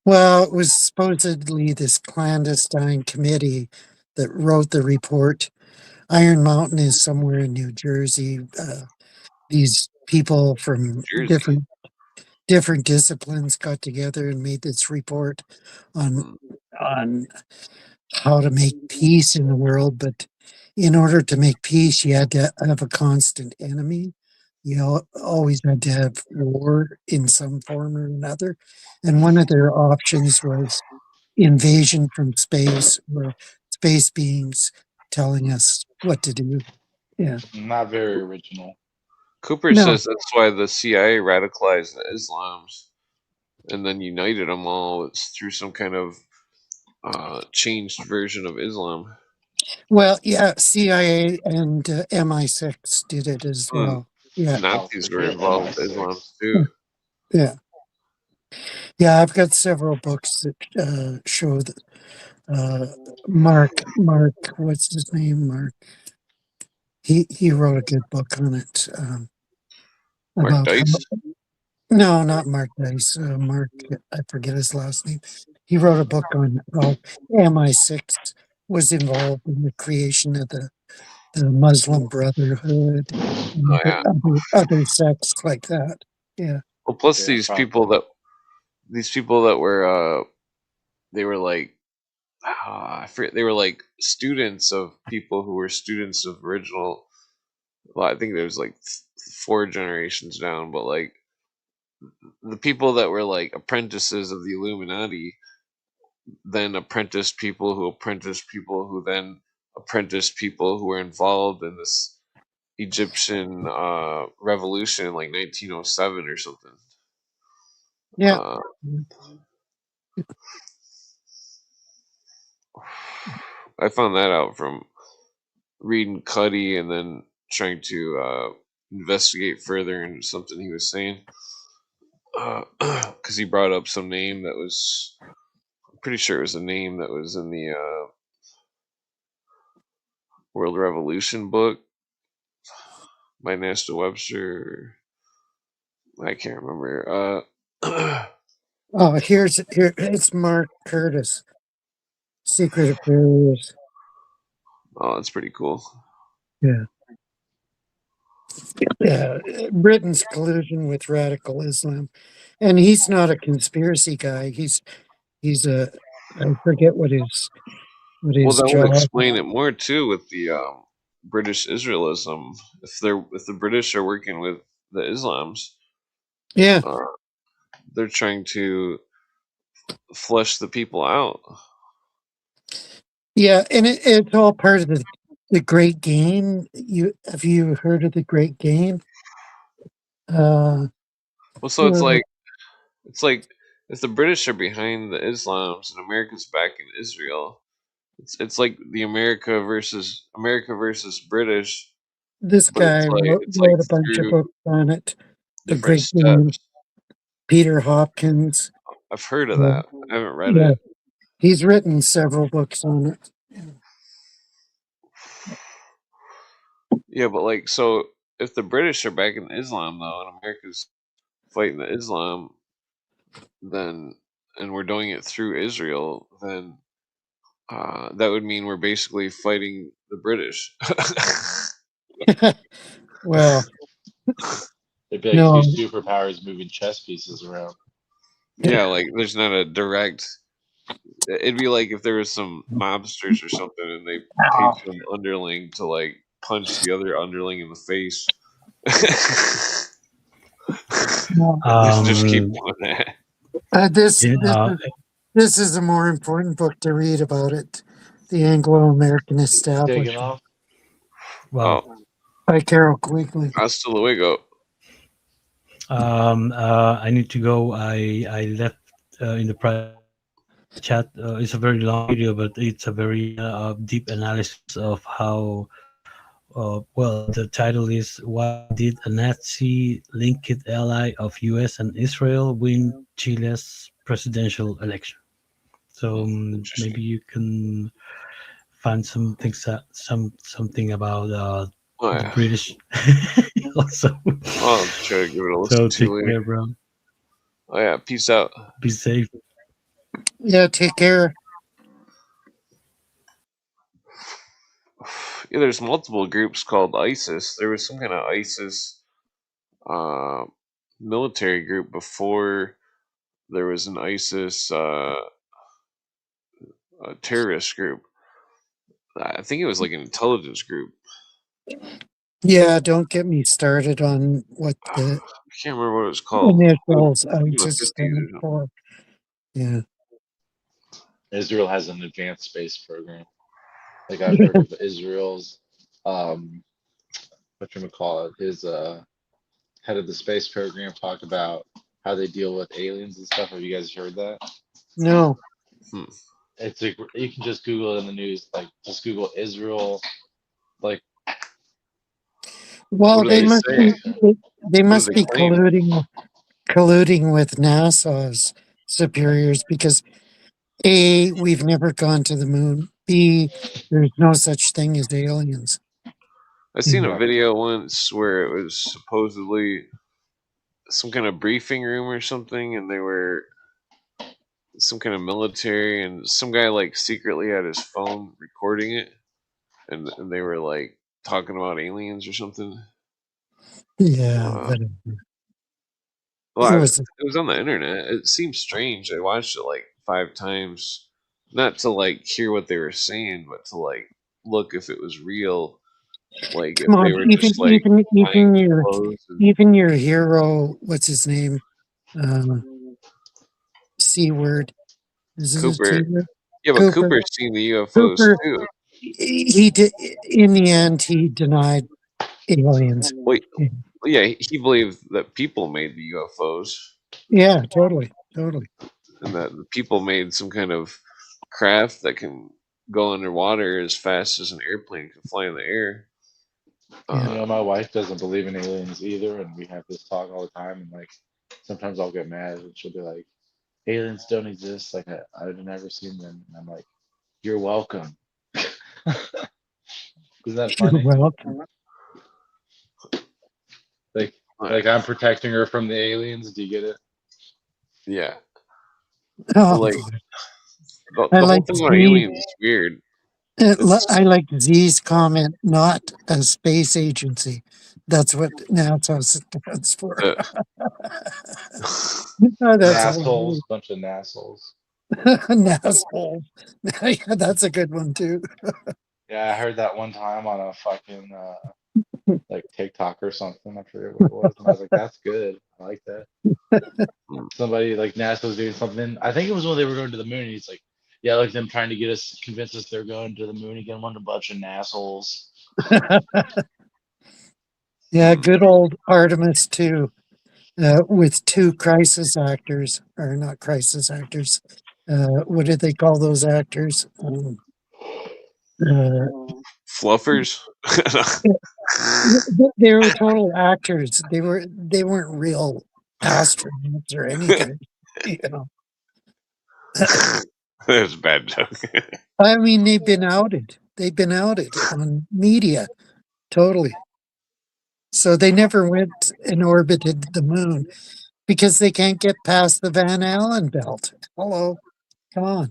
Well, it was supposedly this clandestine committee that wrote the report. Iron Mountain is somewhere in New Jersey. These people from Jersey. different disciplines got together and made this report on Hmm. on how to make peace in the world. But in order to make peace, you had to have a constant enemy. You always had to have war in some form or another. And one of their options was invasion from space or space beings telling us what to do. Yeah. Not very original. Cooper No. says that's why the CIA radicalized the Islams and then united them all. It's through some kind of changed version of Islam. Well, yeah, CIA and MI6 did it as Hmm. well. Yeah. Oh, Nazis were forget involved with Islam MI6. too. Yeah. Yeah, I've got several books that show that Mark, what's his name? Mark. He wrote a good book on it Mark about how, Dice. no, not Mark Dice. Mark, I forget his last name. He wrote a book on how MI6 was involved in the creation of the Muslim Brotherhood Oh and yeah. other sects like that. Yeah. Well, plus Yeah, these people that were they were like I forget, they were like students of people who were students of original. Well, I think there was like 4 generations down, but like the people that were like apprentices of the Illuminati then apprenticed people who then apprenticed people who were involved in this Egyptian revolution in like 1907 or something. Yeah. Uh, I found that out from reading Cuddy and then trying to investigate further into something he was saying. Because he brought up some name that was, I'm pretty sure it was a name that was in the World Revolution book by Nesta Webster. I can't remember. Oh, here it's Mark Curtis, Secret Affairs. Oh, that's pretty cool. Yeah. Yeah. Britain's collusion with radical Islam. And he's not a conspiracy guy. He's a I forget what Well, his that would job. explain it more too with the British Israelism. If the British are working with the Islams, Yeah. uh, they're trying to flush the people out. Yeah, and it's all part of the Great Game. Have you heard of the Great Game? Well, so Well, it's like if the British are behind the Islams and America's backing Israel, it's like the America versus British, this but guy it's like wrote a bunch of through books on it. The different Great Game. steps. Peter Hopkins. I've heard of uh, that. I haven't read yeah, it. he's written several books on it. Yeah, but like, so if the British are backing Islam though, and America's fighting the Islam, then and we're doing it through Israel, then that would mean we're basically fighting the British. Well, It'd be like no, two superpowers moving chess pieces around. Yeah, like there's not a direct. It'd be like if there was some mobsters or something, and they paid some underling to like punch the other underling in the face. no. Just keep doing that. This is a more important book to read about it. The Anglo-American Taking Establishment off. Well, by Carol Quigley. Hasta luego. I need to go. I left in the private chat. It's a very long video, but it's a very deep analysis of how. Well, the title is "Why Did a Nazi-Linked Ally of U.S. and Israel Win Chile's Presidential Election?" So maybe you can find something about the British also. I'll try to give it a listen So to take later. care, bro. Oh yeah, peace out. Be safe. Yeah, take care. Yeah, there's multiple groups called ISIS. There was some kind of ISIS military group before there was an ISIS terrorist group. I think it was like an intelligence group. Yeah, don't get me started on what the I can't remember what it was called. initials In the ISIS 50s or stand something. for. Yeah. Israel has an advanced space program. Like I've heard of Israel's whatchamacallit, his head of the space program talk about how they deal with aliens and stuff. Have you guys heard that? No. It's like you can just Google it in the news, like just Google Israel, like Well, What do they they must say? they What must do they be claim? colluding with NASA's superiors because A, we've never gone to the moon. B, there's no such thing as aliens. I seen a video once where it was supposedly some kind of briefing room or something, and they were some kind of military, and some guy like secretly had his phone recording it, and they were like talking about aliens or something. Yeah, whatever. Well, It was it was on the internet. It seemed strange. I watched it like 5 times, not to like hear what they were saying, but to like look if it was real. Like if come they on, were just like buying clothes and even your hero, what's his name? C word. Is it a Cooper. C word? Yeah, but Cooper. Cooper's seen the UFOs Cooper. too. He did. In the end, he denied aliens. Wait, yeah, he believed that people made the UFOs, Yeah, totally. and that the people made some kind of craft that can go underwater as fast as an airplane can fly in the air. my wife doesn't believe in aliens either, and we have this talk all the time. And like sometimes I'll get mad, and she'll be like, "Aliens don't exist. Like I've never seen them." And I'm like, "You're welcome." Isn't that funny? You're welcome. Like I'm protecting her from the aliens. Do you get it? Yeah. Oh, Like the I whole like thing about aliens is weird. I like Z's comment, not a space agency. That's what NASA stands for. That's Nassholes, bunch of nassholes. Nasshole. Yeah, that's a good one too. Yeah, I heard that one time on a fucking like TikTok or something. I forget what it was, and I was like, "That's good. I like that." Somebody like NASA was doing something. I think it was when they were going to the moon. And he's like, "Yeah, like them trying to convince us they're going to the moon again. One a bunch of nassholes." Yeah, good old Artemis 2 with 2 crisis actors, or not crisis actors. What did they call those actors? Fluffers. They were total actors. They weren't real astronauts or anything. You know. That's a bad joke. I mean, they've been outed. They've been outed on media, totally. So they never went and orbited the moon. Because they can't get past the Van Allen belt. Hello. Come on.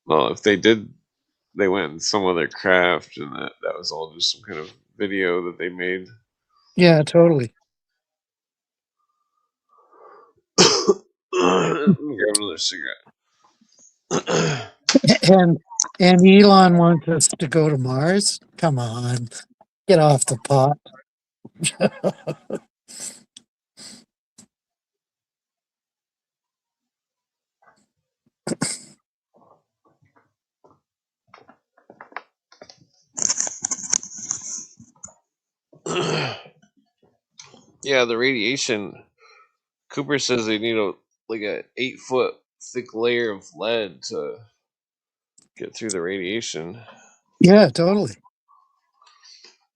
Well, if they did, they went in some other craft, and that was all just some kind of video that they made. Yeah, totally. Let me grab another cigarette. And Elon wants us to go to Mars. Come on, get off the pot. Yeah, the radiation. Cooper says they need a 8-foot thick layer of lead to get through the radiation. Yeah, totally.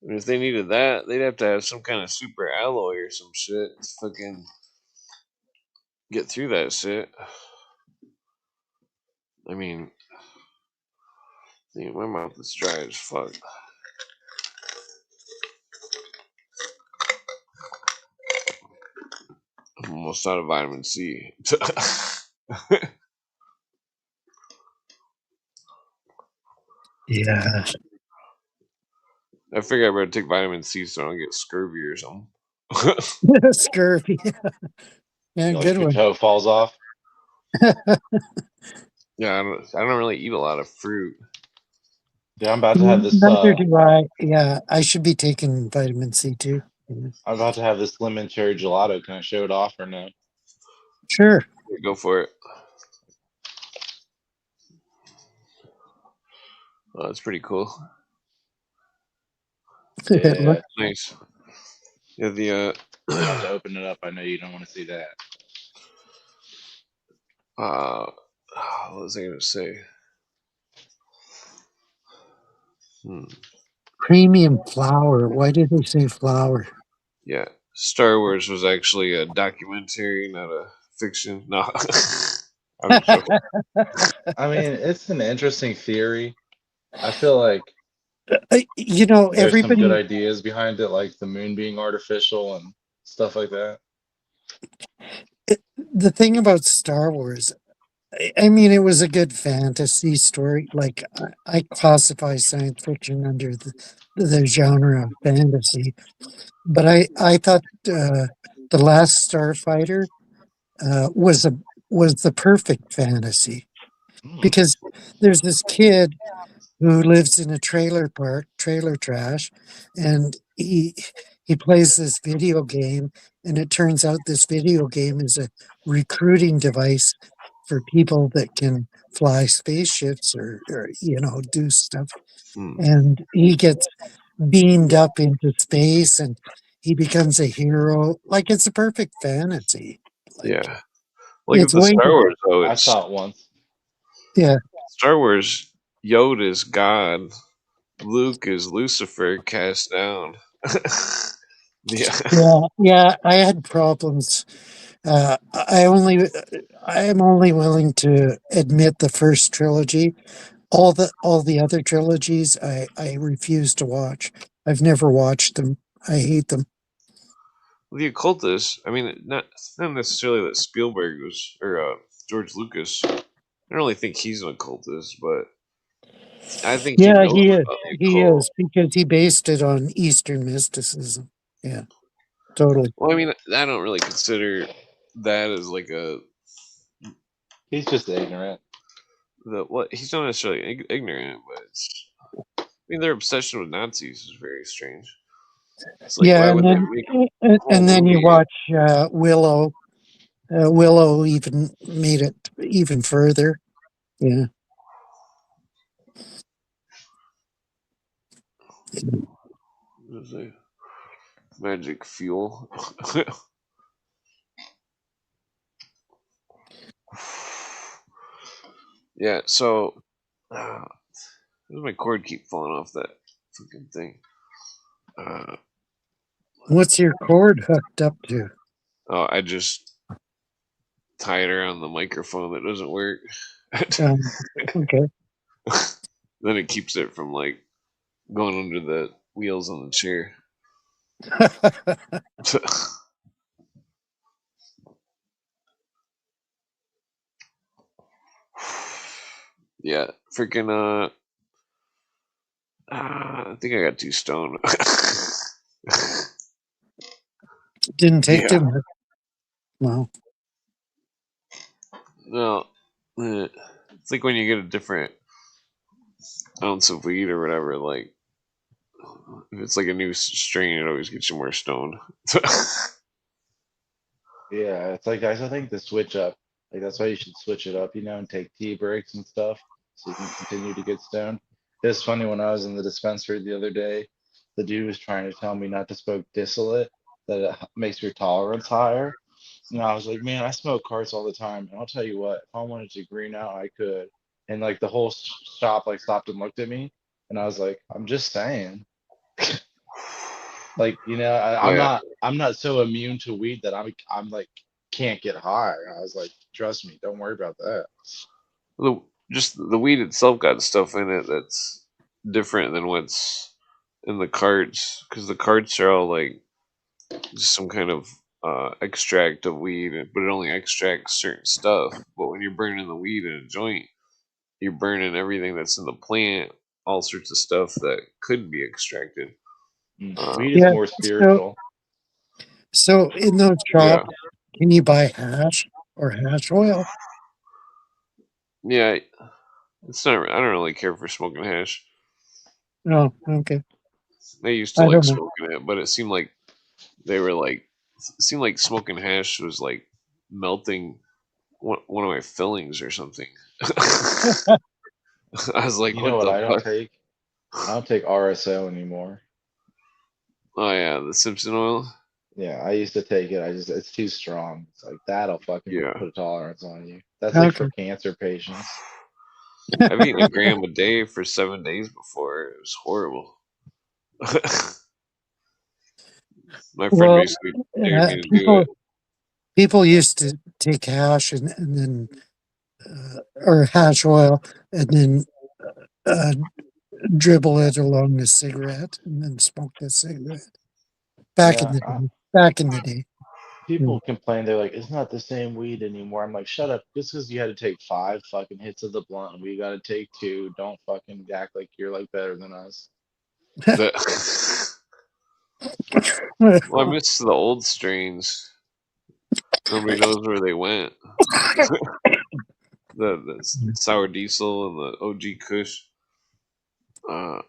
And if they needed that, they'd have to have some kind of super alloy or some shit to fucking get through that shit. I mean, my mouth is dry as fuck. I'm almost out of vitamin C. Yeah. I figure I better take vitamin C so I don't get scurvy or something. Scurvy. Yeah, Like good your one. toe falls off. Yeah, I don't really eat a lot of fruit. Yeah, I'm about to have this. Neither do I. Yeah, I should be taking vitamin C too. Yeah. I'm about to have this lemon cherry gelato. Can I show it off or no? Sure. Go for it. Oh, that's pretty cool. Yeah. Nice. Yeah, the I'm about to open it up. I know you don't want to see that. what was I gonna say? Premium flour. Why did they say flour? Yeah, Star Wars was actually a documentary, not a fiction. No, I'm just joking. I mean, it's an interesting theory. I feel like there's some good Everybody. ideas behind it, like the moon being artificial and stuff like that. The thing about Star Wars, I mean, it was a good fantasy story. Like I classify science fiction under the genre of fantasy, but I thought the Last Starfighter was the perfect fantasy Hmm. because there's this kid who lives in a trailer trash, and he plays this video game, and it turns out this video game is a recruiting device for people that can fly spaceships or do stuff. And he gets beamed up into space, and he becomes a hero. Like it's a perfect fantasy. Like Yeah, with it's the way Star Wars though, I it's saw it once. yeah. Star Wars. Yoda is God. Luke is Lucifer cast down. Yeah. Yeah, I had problems. I am only willing to admit the first trilogy. All the other trilogies, I refuse to watch. I've never watched them. I hate them. The occultist. I mean, not necessarily that Spielberg was or George Lucas. I don't really think he's an occultist, but I think he Yeah, knows he is. about the He occult. is because he based it on Eastern mysticism. Yeah, totally. Well, I mean, I don't really consider that as like He's just ignorant. he's not necessarily ignorant, but I mean, their obsession with Nazis is very strange. It's like, Yeah, why and would they then make a whole and then you movie? watch Willow. Willow even made it even further. Yeah. What is it? Magic fuel. Yeah, so why does my cord keep falling off that fucking thing? What's your cord hooked up to? Oh, I just tie it around the microphone that doesn't work. Okay. Then it keeps it from going under the wheels on the chair. Yeah, freaking I think I got too stoned. Didn't take Yeah. too much. Wow. No, it's like when you get a different ounce of weed or whatever. Like if it's like a new strain, it always gets you more stoned. Yeah, it's like guys, I think the switch up, like that's why you should switch it up, and take tea breaks and stuff so you can continue to get stoned. It's funny when I was in the dispensary the other day, the dude was trying to tell me not to smoke distillate, that it makes your tolerance higher. And I was like, man, I smoke carts all the time, and I'll tell you what, if I wanted to green out, I could. And like the whole shop like stopped and looked at me, and I was like, I'm just saying. Like, Oh yeah, I'm not so immune to weed that I'm like can't get high. I was like, trust me, don't worry about that. the just the weed itself got stuff in it that's different than what's in the carts because the carts are all like just some kind of extract of weed, but it only extracts certain stuff. But when you're burning the weed in a joint, you're burning everything that's in the plant, all sorts of stuff that could be extracted. Weed is Yeah. more So, spiritual. so in those Yeah, shops, can you buy hash or hash oil? yeah. It's not. I don't really care for smoking hash. No. Okay. I used to I like don't know. smoking it, but it seemed like they were like. It seemed like smoking hash was like melting one of my fillings or something. I was like, You know what what the I don't fuck? take? I don't take RSO anymore. Oh yeah, the Simpson oil. Yeah, I used to take it. It's too strong. It's like that'll fucking Yeah, put a tolerance on you. That's like for Okay. cancer patients. I've eaten a gram a day for 7 days before. It was horrible. My friend Well, basically dared me to do it. people used to take hash and then or hash oil and then uh, dribble it along the cigarette and then smoke the cigarette. Back in Yeah, the day. Back in the day. Yeah. people complain. They're like, it's not the same weed anymore. I'm like, shut up. Just because you had to take 5 fucking hits of the blunt, we got to take 2. Don't fucking act like you're like better than us. The well, I miss the old strains. Nobody knows where they went. The sour diesel and the OG Kush. Uh,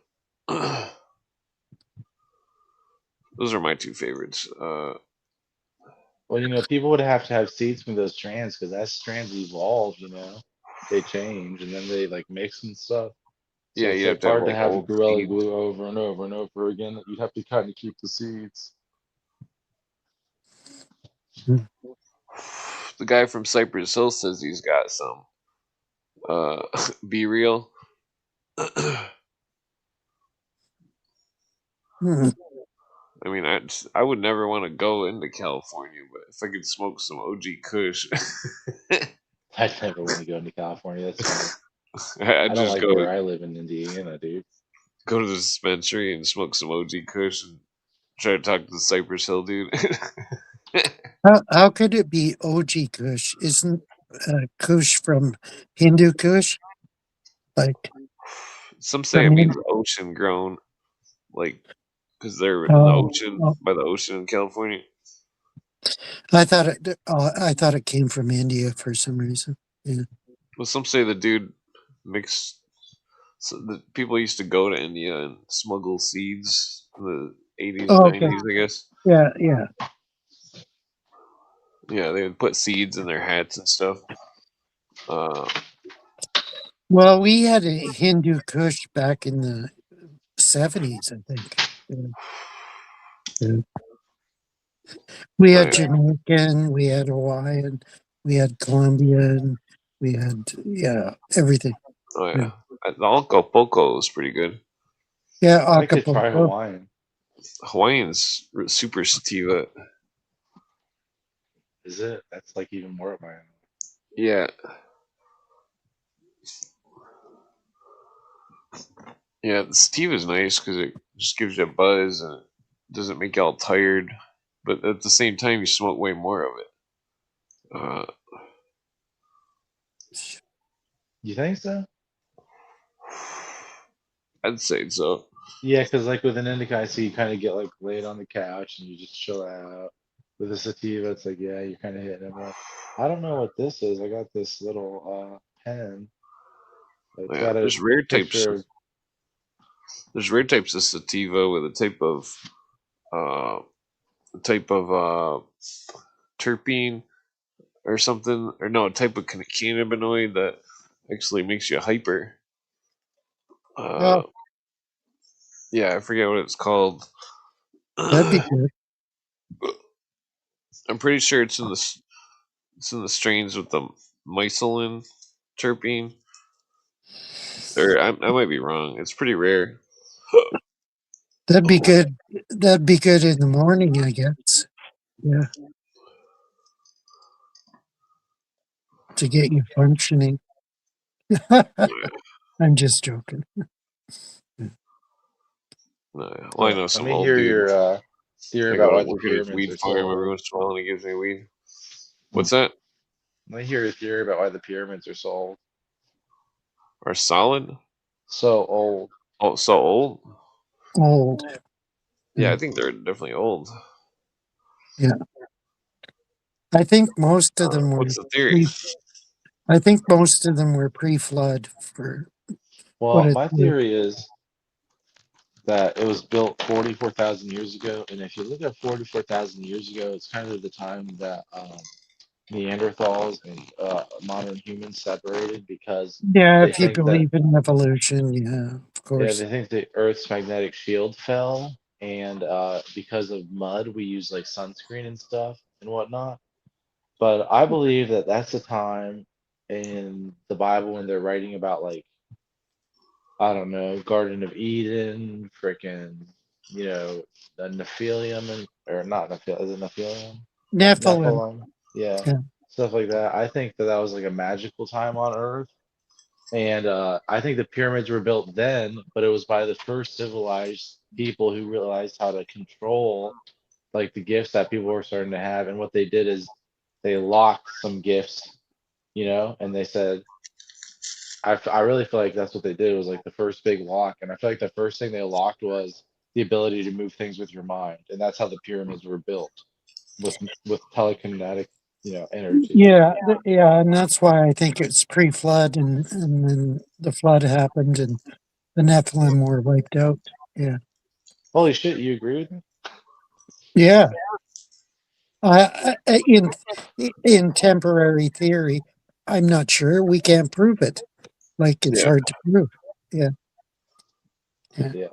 those are my two favorites. Well, people would have to have seeds from those strands because as strands evolve, they change and then they like mix and stuff. So Yeah, it's you have like to have hard to like have old Gorilla seeds. Glue over and over and over again. You'd have to kind of keep the seeds. The guy from Cypress Hill says he's got some. Be real. Hmm. I mean, I would never want to go into California, but if I could smoke some OG Kush, I'd never want to go into California. That's funny. I'd I don't just like where I live in Indiana, dude. go to the dispensary and smoke some OG Kush and try to talk to the Cypress Hill dude. How could it be OG Kush? Isn't Kush from Hindu Kush? Like Some say it from means Hindu? ocean grown, like because they're in the Oh, ocean oh, by the ocean in California. I thought it came from India for some reason. Yeah. Well, some say the dude mixed. So the people used to go to India and smuggle seeds in the 80s and Oh, okay. 90s, I guess. Yeah, yeah. Yeah, they would put seeds in their hats and stuff. Uh, Well, we had a Hindu Kush back in the 70s, I think. Yeah. Yeah. We oh had yeah, Jamaican, we had Hawaiian, we had Colombian, we had, yeah, everything. oh Yeah, yeah. The Acapulco is pretty good. yeah, I'd like to try Acapulco. Hawaiian. Hawaiian's super sativa. Is it? That's like even more of my. Yeah, yeah. The sativa is nice because it just gives you a buzz and it doesn't make you all tired. But at the same time, you smoke way more of it. Uh, You think so? I'd say so. Yeah, because like with an indica, I see you kind of get like laid on the couch and you just chill out. With a sativa, it's like, yeah, you're kind of hitting it more. I don't know what this is. I got this little pen. It's Yeah, got a there's rare types. picture of, There's rare types of sativa with a uh type of terpene or something, or no, a type of cannabinoid that actually makes you hyper. Oh, Yeah, I forget what it's called. that'd be good. I'm pretty sure it's in the strains with the mycelium terpene. Or I might be wrong. It's pretty rare. That'd be good. That'd be good in the morning, I guess. Yeah, to get you functioning. I'm just joking. Well, I yeah. know Let some me old hear dude. your theory I about go why to the work at his pyramids weed are farm sold. every once in a while, and he gives me weed. What's that? Let me hear your theory about why the pyramids are sold. Are solid? So old. Oh, so old? Old. Yeah, I think they're definitely old. Yeah. I think most of them were What's the theory? I think most of them were pre-flood for what Well, it's my worth. theory is that it was built 44,000 years ago. And if you look at 44,000 years ago, it's kind of the time that Neanderthals and modern humans separated because Yeah, they if you think that, believe in evolution, yeah, of yeah, course. they think the Earth's magnetic shield fell. And because of mud, we use like sunscreen and stuff and whatnot. But I believe that that's the time in the Bible when they're writing about like I don't know, Garden of Eden, freaking, the Nephilim and or not Nephilim, is it Nephilim? Nephilim. Nephilim, yeah, Yeah. stuff like that. I think that that was like a magical time on Earth, and I think the pyramids were built then, but it was by the first civilized people who realized how to control like the gifts that people were starting to have, and what they did is they locked some gifts, and they said I really feel like that's what they did was like the first big lock, and I feel like the first thing they locked was the ability to move things with your mind, and that's how the pyramids were built with telekinetic, energy. Yeah, and that's why I think it's pre-flood, and then the flood happened, and the Nephilim were wiped out. Yeah, Holy shit, you agree with me? yeah. I in temporary theory, I'm not sure. We can't prove it. Like it's Yeah. hard to prove. Yeah, yeah, Yeah,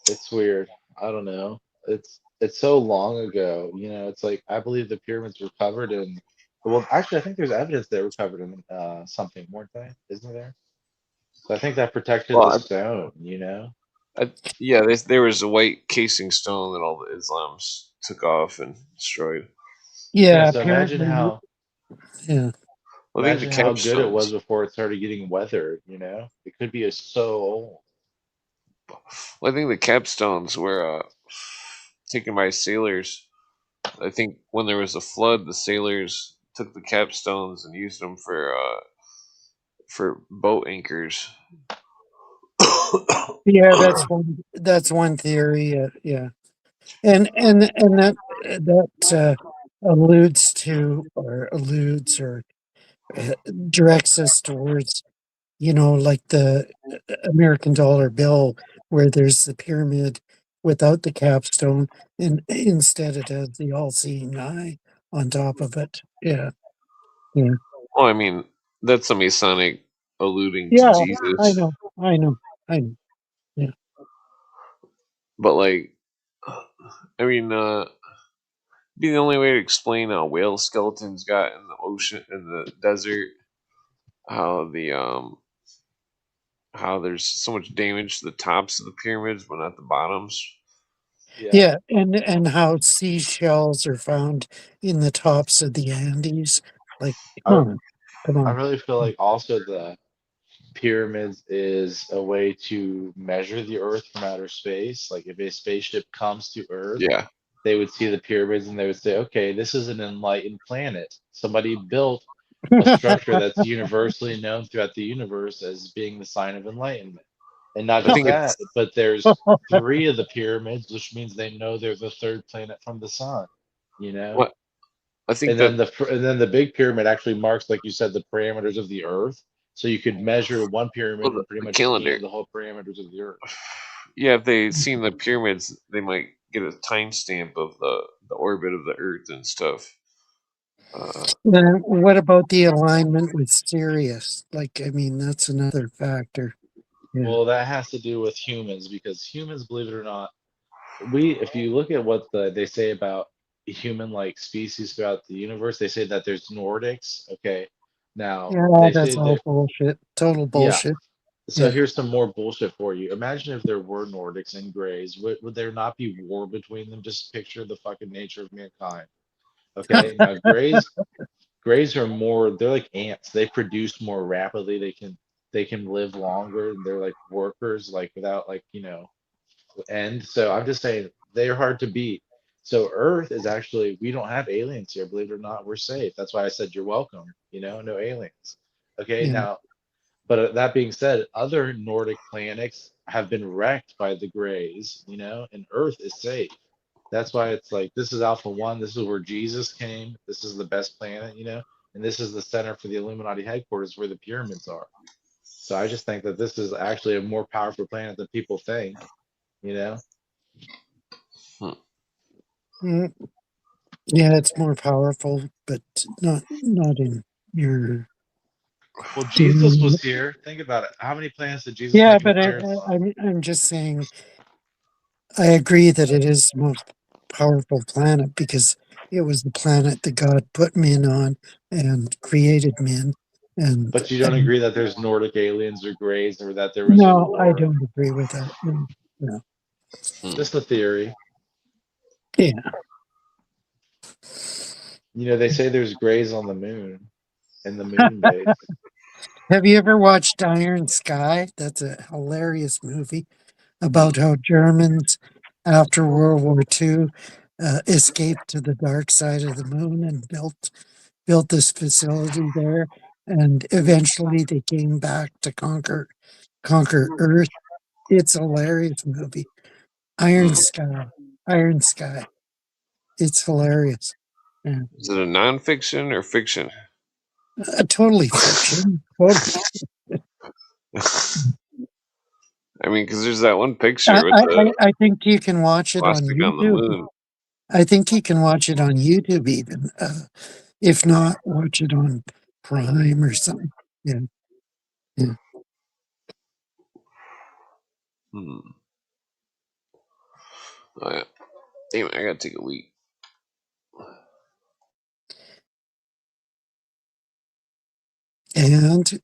it's weird. I don't know. It's so long ago, it's like I believe the pyramids were covered in well, actually I think there's evidence they were covered in something, weren't they? Isn't there? So I think that protected the Well, stone. yeah, there was a white casing stone that all the Islams took off and destroyed. Yeah, yeah. so Apparently, yeah. Well, I think the imagine how good it was capstones. before it started getting weathered. It could be so old. Well, I think the capstones were taken by sailors. I think when there was a flood, the sailors took the capstones and used them for boat anchors. Yeah, that's one theory. Yeah, and that alludes or uh, directs us towards like the American dollar bill, where there's the pyramid without the capstone, and instead it has the all-seeing eye on top of it. Yeah, yeah, Well, I mean, that's a Masonic alluding to yeah. I Jesus, know, I know, I know. Yeah, but like, I mean, be the only way to explain how whale skeletons got in the ocean in the desert, how how there's so much damage to the tops of the pyramids but not the bottoms. Yeah. yeah, and how seashells are found in the tops of the Andes. Like, come I on, come I on. really feel like also the pyramids is a way to measure the Earth from outer space. Like if a spaceship comes to Earth, Yeah, they would see the pyramids and they would say, okay, this is an enlightened planet. Somebody built a structure that's universally known throughout the universe as being the sign of enlightenment. And not I just think that, it's but there's three of the pyramids, which means they know they're the third planet from the sun, you know? what I think And then that the big pyramid actually marks, like you said, the parameters of the Earth. So you could measure one well, pyramid and pretty the much calendar. gain the whole parameters of the Earth. Yeah, if they seen the pyramids, they might get a timestamp of the orbit of the Earth and stuff. Then what about the alignment with Sirius? Like, I mean, that's another factor. Yeah. Well, that has to do with humans because humans, believe it or not, if you look at what they say about human-like species throughout the universe, they say that there's Nordics. Okay, now Yeah, they say that's all that, bullshit. Total yeah. bullshit. So Yeah. here's some more bullshit for you. Imagine if there were Nordics and Greys. Would there not be war between them? Just picture the fucking nature of mankind. Okay, now Greys are more. They're like ants. They produce more rapidly. They can live longer. They're like workers, like without like end. So I'm just saying they're hard to beat. So Earth is actually, we don't have aliens here, believe it or not. We're safe. That's why I said you're welcome. No aliens. Okay, Yeah. now, but that being said, other Nordic planets have been wrecked by the Greys, and Earth is safe. That's why it's like this is Alpha One. This is where Jesus came. This is the best planet, and this is the center for the Illuminati headquarters where the pyramids are. So I just think that this is actually a more powerful planet than people think, you know. Hmm. Mm, yeah, it's more powerful, but not in your Well, Jesus doing. was here. Think about it. How many planets did Jesus Yeah, make an but appearance on? I'm just saying. I agree that it is the most powerful planet because it was the planet that God put men on and created men. And But you don't agree that there's Nordic aliens or Greys or that there was a no, I war. don't agree with that. No, no. Hmm. Just a theory. Yeah. They say there's Greys on the moon in the moon base. Have you ever watched Iron Sky? That's a hilarious movie Hmm. about how Germans after World War II escaped to the dark side of the moon and built this facility there, and eventually they came back to conquer Earth. It's a hilarious movie. Iron Hmm. Sky. Iron Sky. It's hilarious. Yeah. Is it a nonfiction or fiction? Totally fiction. Totally. I mean, because there's that one picture with the I think you can watch it on plastic on the YouTube. moon. I think you can watch it on YouTube even. If not, watch it on Prime or something. Yeah. Yeah. Hmm. Oh, yeah. Damn it, I gotta take a week. And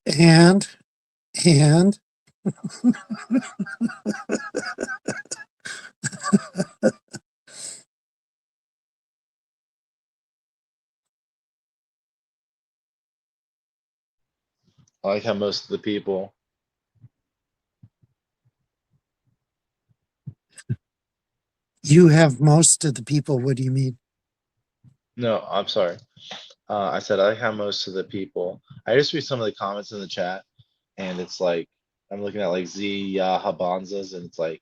I like how most of the people. you have most of the people. What do you mean? No, I'm sorry. I said I like how most of the people. I just read some of the comments in the chat, and it's like I'm looking at like Z Habanzas, and it's like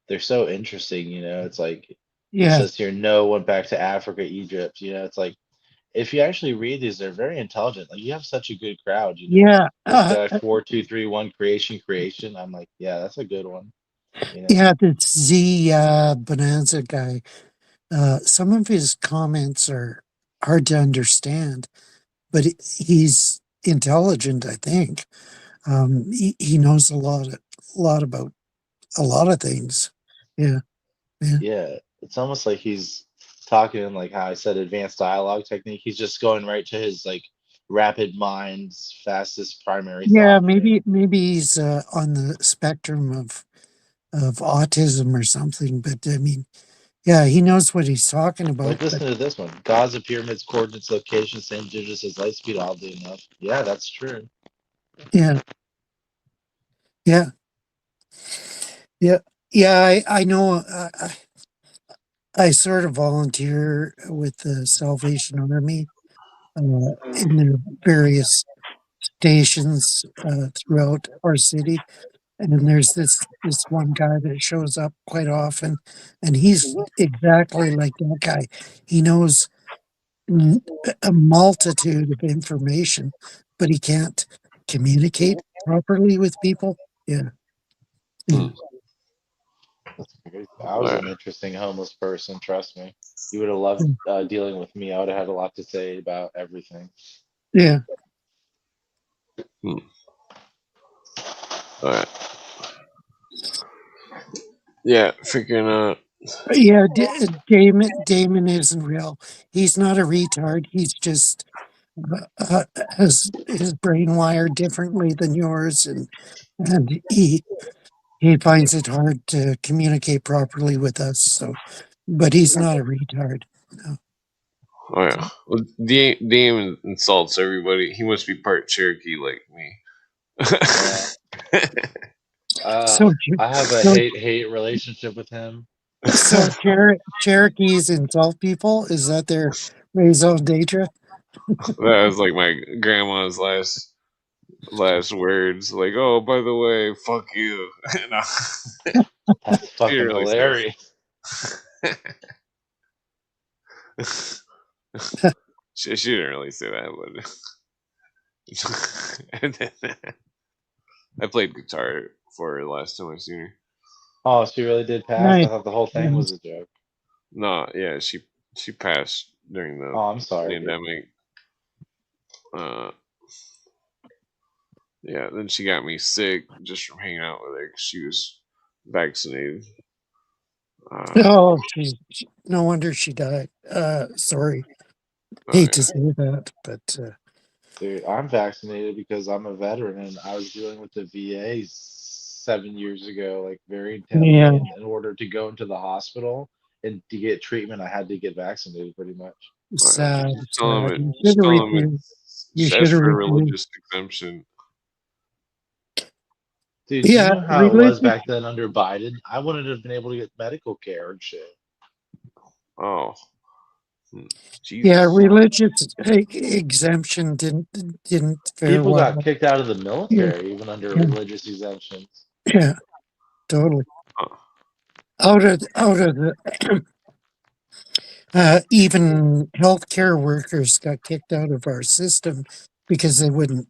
they're so interesting. It's like it Yeah. says here, no went back to Africa, Egypt. It's like if you actually read these, they're very intelligent. Like you have such a good crowd. Yeah. This guy 4231 creation. I'm like, yeah, that's a good one. Yeah. The Z Bonanza guy. Some of his comments are hard to understand, but he's intelligent. I think he knows a lot about a lot of things. Yeah. Yeah. Yeah, it's almost like he's talking in like how I said advanced dialogue technique. He's just going right to his like rapid mind's fastest primary Yeah. thought. Maybe he's on the spectrum of autism or something. But I mean, yeah, he knows what he's talking about. Like But listen to this one. Gaza pyramids coordinates location same digits as light speed, oddly enough. Yeah, that's true. yeah, yeah, yeah, yeah. I know. I sort of volunteer with the Salvation Army in their various stations throughout our city. And then there's this one guy that shows up quite often, and he's exactly like that guy. He knows a multitude of information, but he can't communicate properly with people. Yeah. Hmm. That's crazy. I was an interesting homeless person, trust me. You would have loved dealing with me. I would have had a lot to say about everything. Yeah. Hmm. All right. Yeah, figuring out. Yeah, Damon isn't real. He's not a retard. He's just has his brain wired differently than yours, and he finds it hard to communicate properly with us. So, but he's not a retard. No. Oh yeah. Well, Damon insults everybody. He must be part Cherokee like me. Yeah. So, I have a so, hate relationship with him. so Cherokees insult people. Is that their raison d'etre? That was like my grandma's last words. Like, oh, by the way, fuck you. No. That's She didn't fucking really say hilarious. that. she didn't really say that, but and then, I played guitar for her last time I seen her. Oh, she really did pass? I Nice. thought the whole thing was a joke. No, yeah, she passed during the Oh, I'm sorry, dude. pandemic. Yeah, then she got me sick just from hanging out with her 'cause she was vaccinated. Oh, no wonder she died. Sorry, hate to Yeah. say that, but Dude, I'm vaccinated because I'm a veteran and I was dealing with the VA 7 years ago, like very intently. yeah, And in order to go into the hospital and to get treatment, I had to get vaccinated pretty much. sad, Just tell sad. him You just should have tell him refused. You just should ask have for a refused. religious exemption. Dude, do you Yeah, know how it was religious. back then under Biden? I wouldn't have been able to get medical care and shit. Oh, Yeah, Jesus. religious exemption didn't fare People well. got kicked out of the Yeah, military even under yeah, religious exemptions. yeah, totally. Oh, Out of the even healthcare workers got kicked out of our system because they wouldn't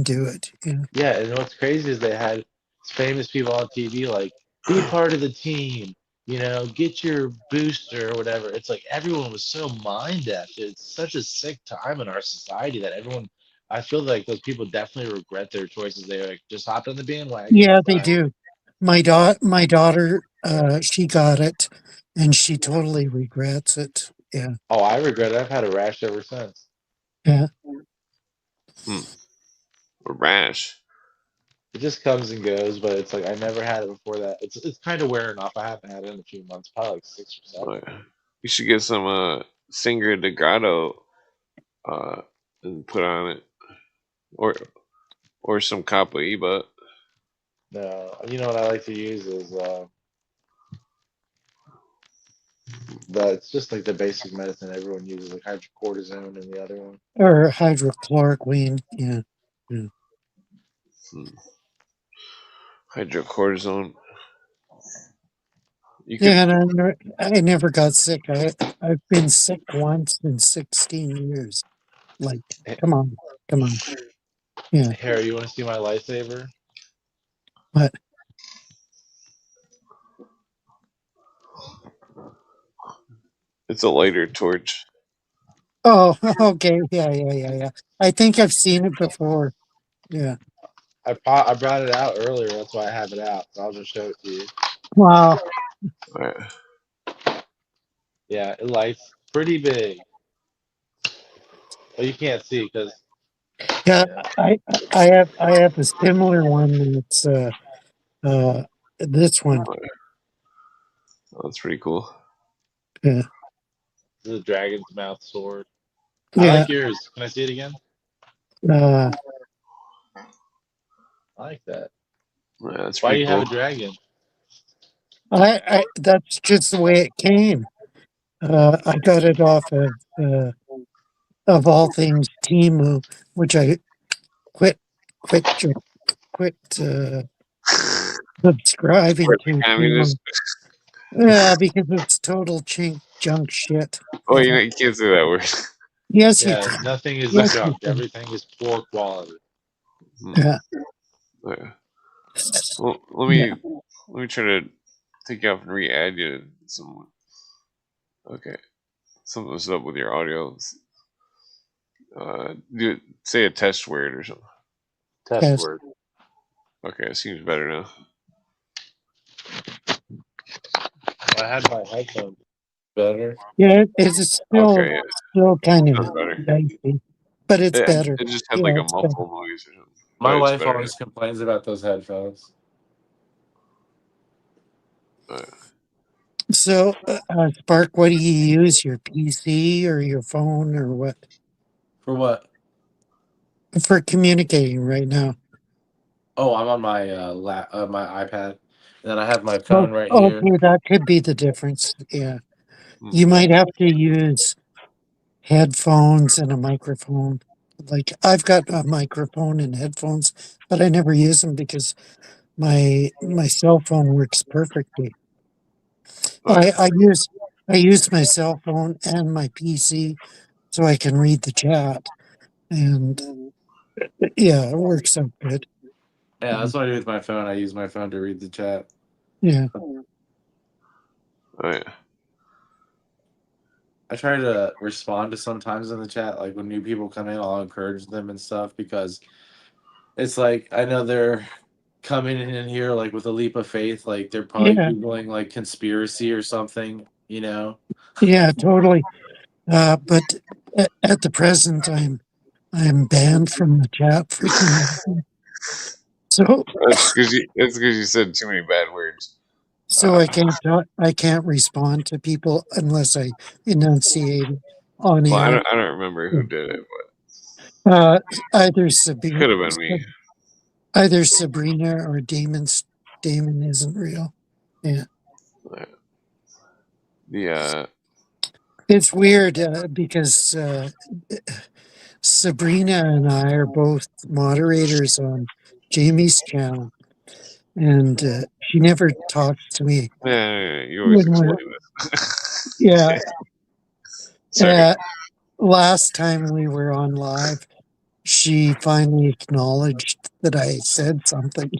do it. Yeah, Yeah, and what's crazy is they had famous people on TV like, be part of the team, get your booster or whatever. It's like everyone was so mind deaf. It's such a sick time in our society that I feel like those people definitely regret their choices. They like just hopped on the bandwagon. yeah, they Bye. do. My daughter, she got it, and she totally regrets it. Yeah, Oh, I regret it. I've had a rash ever since. yeah. a rash. It just comes and goes, but it's like I never had it before that. It's kind of wearing off. I haven't had it in a few months, probably like 6 or 7. You should get some Singer de Grotto and put on it, or some Copaiba. No, you know what I like to use is it's just like the basic medicine everyone uses, like hydrocortisone and the other one. Or hydrochloroquine. Yeah, yeah. Hydrocortisone. You Yeah, could. and I never got sick. I've been sick once in 16 years. Like, come on, come on. Yeah, Harry, you want to see my lightsaber? but It's a lighter torch. oh, okay, yeah. I think I've seen it before. Yeah. I brought it out earlier. That's why I have it out. So I'll just show it to you. Wow. Right. Yeah, it lights pretty big. Well, you can't see because Yeah, yeah. I have a similar one. That's this one. Oh, that's pretty cool. Yeah, This is a dragon's mouth sword. I yeah. like yours. Can I see it again? Uh, I like that. Yeah, that's Why do pretty you have cool. a dragon? I that's just the way it came. I got it off of of all things, Timu, which I quit subscribing Support the to communists. Timu. Yeah, because it's total junk shit. Oh, Yeah. you can't say that word. Yes, you Yeah, can. nothing is Yes, you junk. can. Everything is poor quality. Yeah. Yeah. Well, let Yeah. me try to take you off and re-add you to someone. Okay, something's up with your audio. Say a test word or something. Test Yes. word. Okay, it seems better now. I had my headphones. Better. Yeah, it's still Okay, yeah, kind sounds of better. dicey, but it's Yeah, better. it just had Yeah, like a it's better. muffled noise or something, My but it's wife better always complains about those headphones. now. So, Spark, what do you use? Your PC or your phone or what For what? for communicating right now? Oh, I'm on my my iPad, and then I have my Oh, phone right here. okay, that could be the difference. Yeah, you Hmm. might have to use headphones and a microphone. Like I've got a microphone and headphones, but I never use them because my cell phone works perfectly. Right. I use my cell phone and my PC so I can read the chat, and yeah, it works out good. Yeah, that's what I do with my phone. I use my phone to read the chat. Yeah, Right. I try to respond to sometimes in the chat, like when new people come in, I'll encourage them and stuff because it's like I know they're coming in here like with a leap of faith, like they're probably yeah, googling like conspiracy or something, you know. yeah, totally. But at the present, I'm banned from the chat for some reason. So That's because you said too many bad words. so I can't respond to people unless I enunciate it on Well, air. I don't remember who did it, but Uh, either could have been me. Sabrina or Damon isn't real. Yeah, The it's weird because Sabrina and I are both moderators on Jamie's channel, and she never talks to me yeah, you always when we're explain this. yeah. Sorry. Last time we were on live, she finally acknowledged that I said something.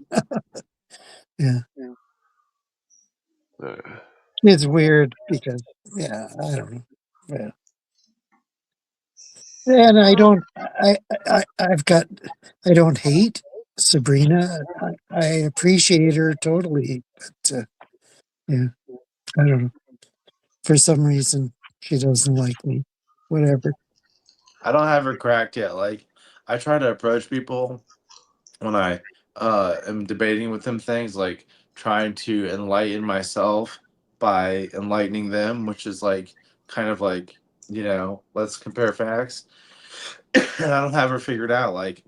Yeah, Uh, it's weird because yeah, I don't know. Yeah. And I've got, I don't hate Sabrina. I appreciate her totally, but yeah, I don't know. For some reason, she doesn't like me. Whatever. I don't have her cracked yet. Like I try to approach people when I am debating with them things, like trying to enlighten myself by enlightening them, which is like kind of like, you know, let's compare facts. And I don't have her figured out. Like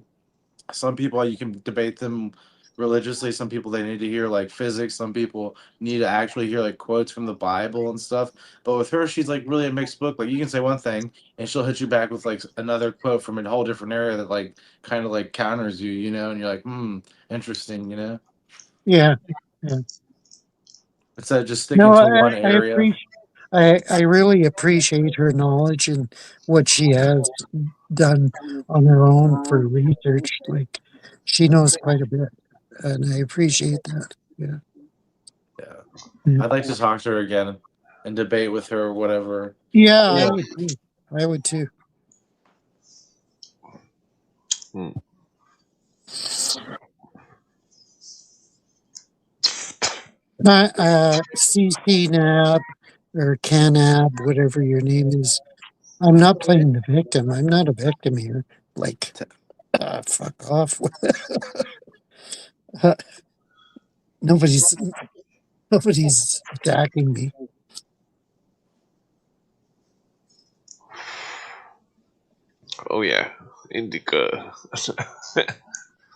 some people you can debate them religiously, some people they need to hear like physics, some people need to actually hear like quotes from the Bible and stuff. But with her, she's like really a mixed book. Like you can say one thing and she'll hit you back with like another quote from a whole different area that like kind of like counters you, you know, and you're like, interesting, you know. Yeah. Yeah. Instead of just sticking No, to one I area. appreciate. I really appreciate her knowledge and what she has done on her own for research. Like she knows quite a bit, and I appreciate that. Yeah. Yeah. Yeah. I'd like to talk to her again and debate with her or whatever. Yeah, I Yeah. would too. I would too. hmm. CCNAB or CANAB, whatever your name is. I'm not playing the victim. I'm not a victim here. Like, fuck off. Uh, nobody's nobody's attacking me. Oh yeah, indica.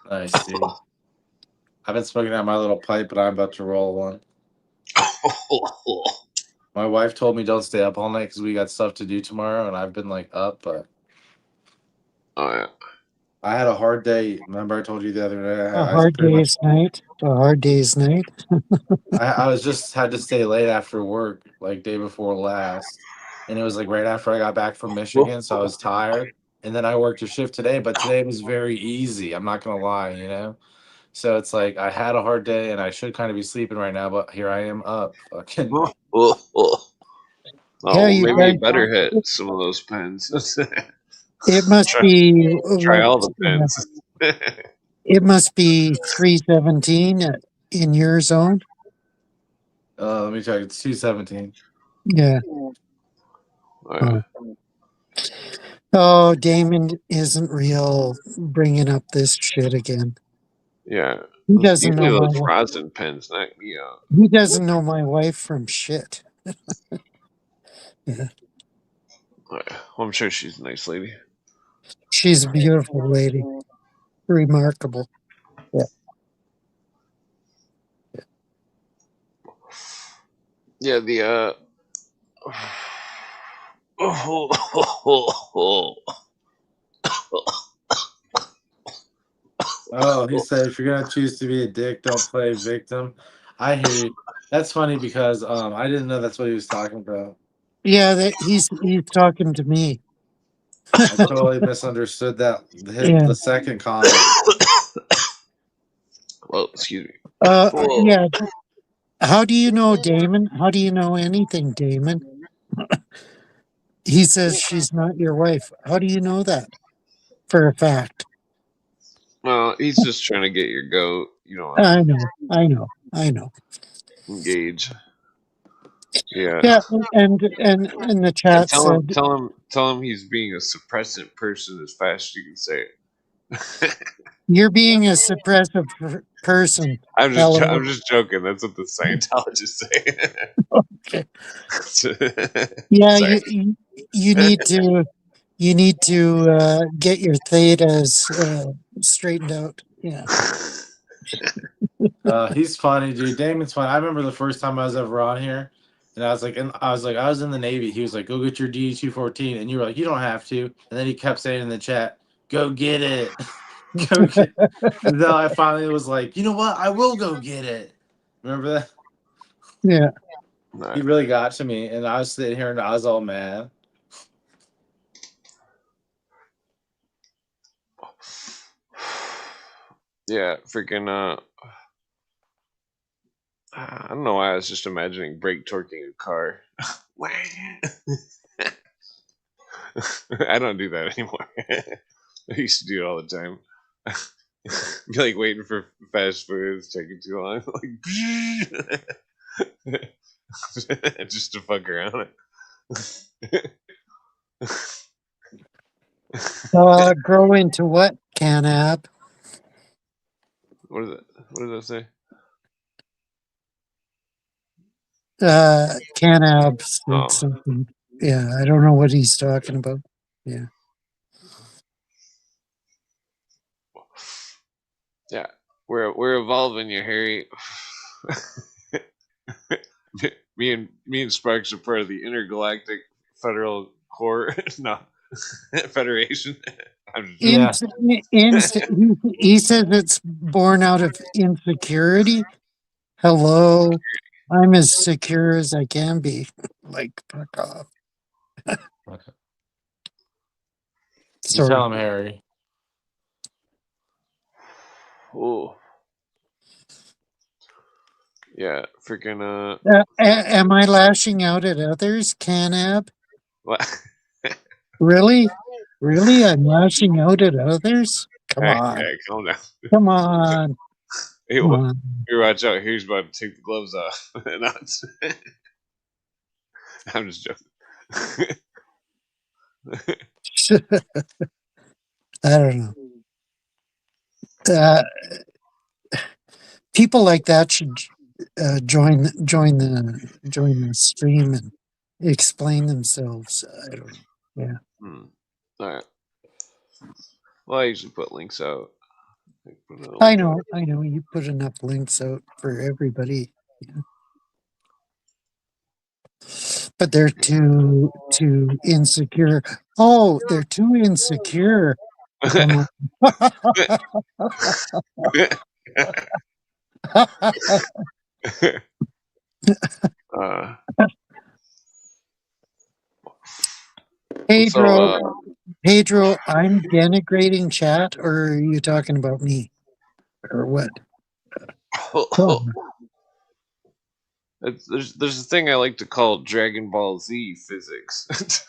Nice, dude. I've been smoking out my little pipe, but I'm about to roll one. My wife told me don't stay up all night because we got stuff to do tomorrow, and I've been like up, but Oh yeah. I had a hard day. Remember, I told you the other day. A I was hard pretty much. day's night. A hard day's night. I was just had to stay late after work, like day before last, and it was like right after I got back from Michigan, so I was tired. And then I worked a shift today, but today was very easy. I'm not gonna lie, you know. So it's like I had a hard day, and I should kind of be sleeping right now, but here I am up. Fucking. Oh, Yeah, well, you maybe guys. you better hit some of those pens. It must try, be try what? all the pens. It must be 317 in your zone. Let me check. It's 2:17. Yeah. Oh, Oh, Damon isn't real. Bringing up this shit again. yeah. He doesn't Usually know those my. frozen pens knock me out. He doesn't know my wife from shit. Yeah. Well, I'm sure she's a nice lady. She's a beautiful lady. Remarkable. Yeah. Yeah, the Oh, he said if you're gonna choose to be a dick, don't play victim. I hear you. That's funny because I didn't know that's what he was talking about. Yeah, he's talking to me. I totally misunderstood that Yeah. the second comment. Well, excuse me. Yeah. How do you know, Damon? How do you know anything, Damon? He says she's not your wife. How do you know that for a fact? Well, he's just trying to get your goat. You know, I know. I know. I know. engage. Yeah. Yeah, and the And chat said tell him he's being a suppressant person as fast as you can say it. you're being a suppressive person. I'm Hello. just joking. That's what the Scientologists Okay. say. Yeah, Sorry. you need to get your thetas straightened out. Yeah. He's funny, dude. Damon's funny. I remember the first time I was ever on here, and I was like, I was in the Navy. He was like, go get your DD-214, and you were like, you don't have to. And then he kept saying in the chat, go get it, go get. And then I finally was like, you know what? I will go get it. Remember that? Yeah. He really got to me, and I was sitting here and I was all mad. Yeah, freaking I don't know why I was just imagining brake torquing a car. I don't do that anymore. I used to do it all the time. Be like waiting for fast food, it's taking too long. Like just to fuck around. Grow into what, Canab? What is it? What does that say? Canab said Oh, something. Yeah, I don't know what he's talking about. Yeah. yeah. We're evolving, you Harry. Me and Sparks are part of the intergalactic federal core. No, federation. I'm just Yeah. He says it's born out of insecurity. Hello, I'm as secure as I can be. Like, fuck off. Okay. You Sorry. tell him, Harry. oh yeah, freaking Am I lashing out at others, Canab? what? Really? Really? I'm lashing out at others? Come Hey, on. hey, calm down. Come on. Hey, Come on. here, watch out. Here's about to take the gloves off. No, I'm just joking. I don't know. People like that should join the stream and explain themselves. I don't know. Yeah. All right. Well, I usually put links out. I know. You put enough links out for everybody. Yeah. But they're too insecure. Oh, they're too insecure. Come on. Pedro, I'm denigrating chat, or are you talking about me? Or what? There's a thing I like to call Dragon Ball Z physics.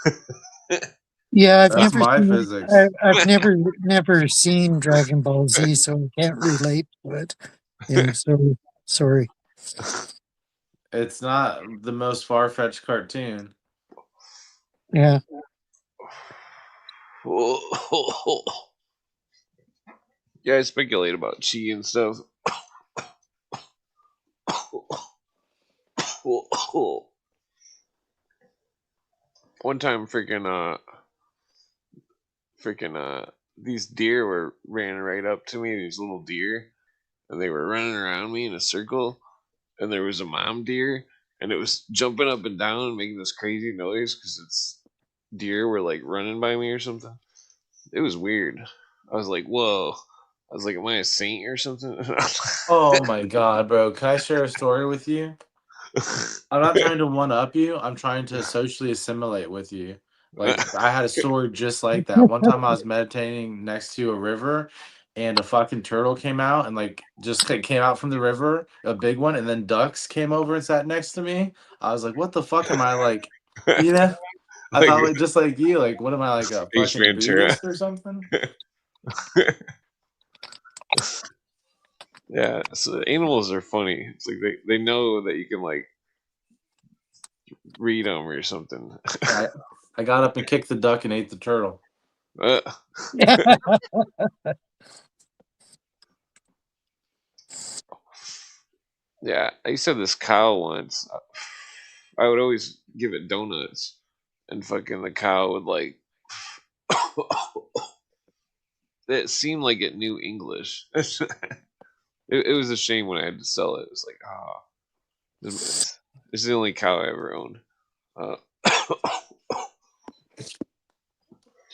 Yeah, I've That's never my seen. physics. I've never seen Dragon Ball Z, so I can't relate to it. Yeah, so sorry. It's not the most far-fetched cartoon. Yeah. Yeah, I speculate about chi and stuff. One time, these deer ran right up to me. These little deer, and they were running around me in a circle. And there was a mom deer, and it was jumping up and down and making this crazy noise because its deer were like running by me or something. It was weird. I was like, "Whoa!" I was like, "Am I a saint or something?" Oh my god, bro. Can I share a story with you? I'm not trying to one-up you. I'm trying to socially assimilate with you. Like, I had a story just like that. One time I was meditating next to a river, and a fucking turtle came out and, like, just came out from the river, a big one, and then ducks came over and sat next to me. I was like, what the fuck am I, like, you know? I Like thought, like, just like you, like, what am I, like, a Ace fucking Ventura. Buddhist or something? Yeah, so animals are funny. It's like they know that you can like read them or something. I got up and kicked the duck and ate the turtle. Yeah, I used to have this cow once. I would always give it donuts, and fucking the cow would like. It seemed like it knew English. It was a shame when I had to sell it. It was like, this is the only cow I ever owned.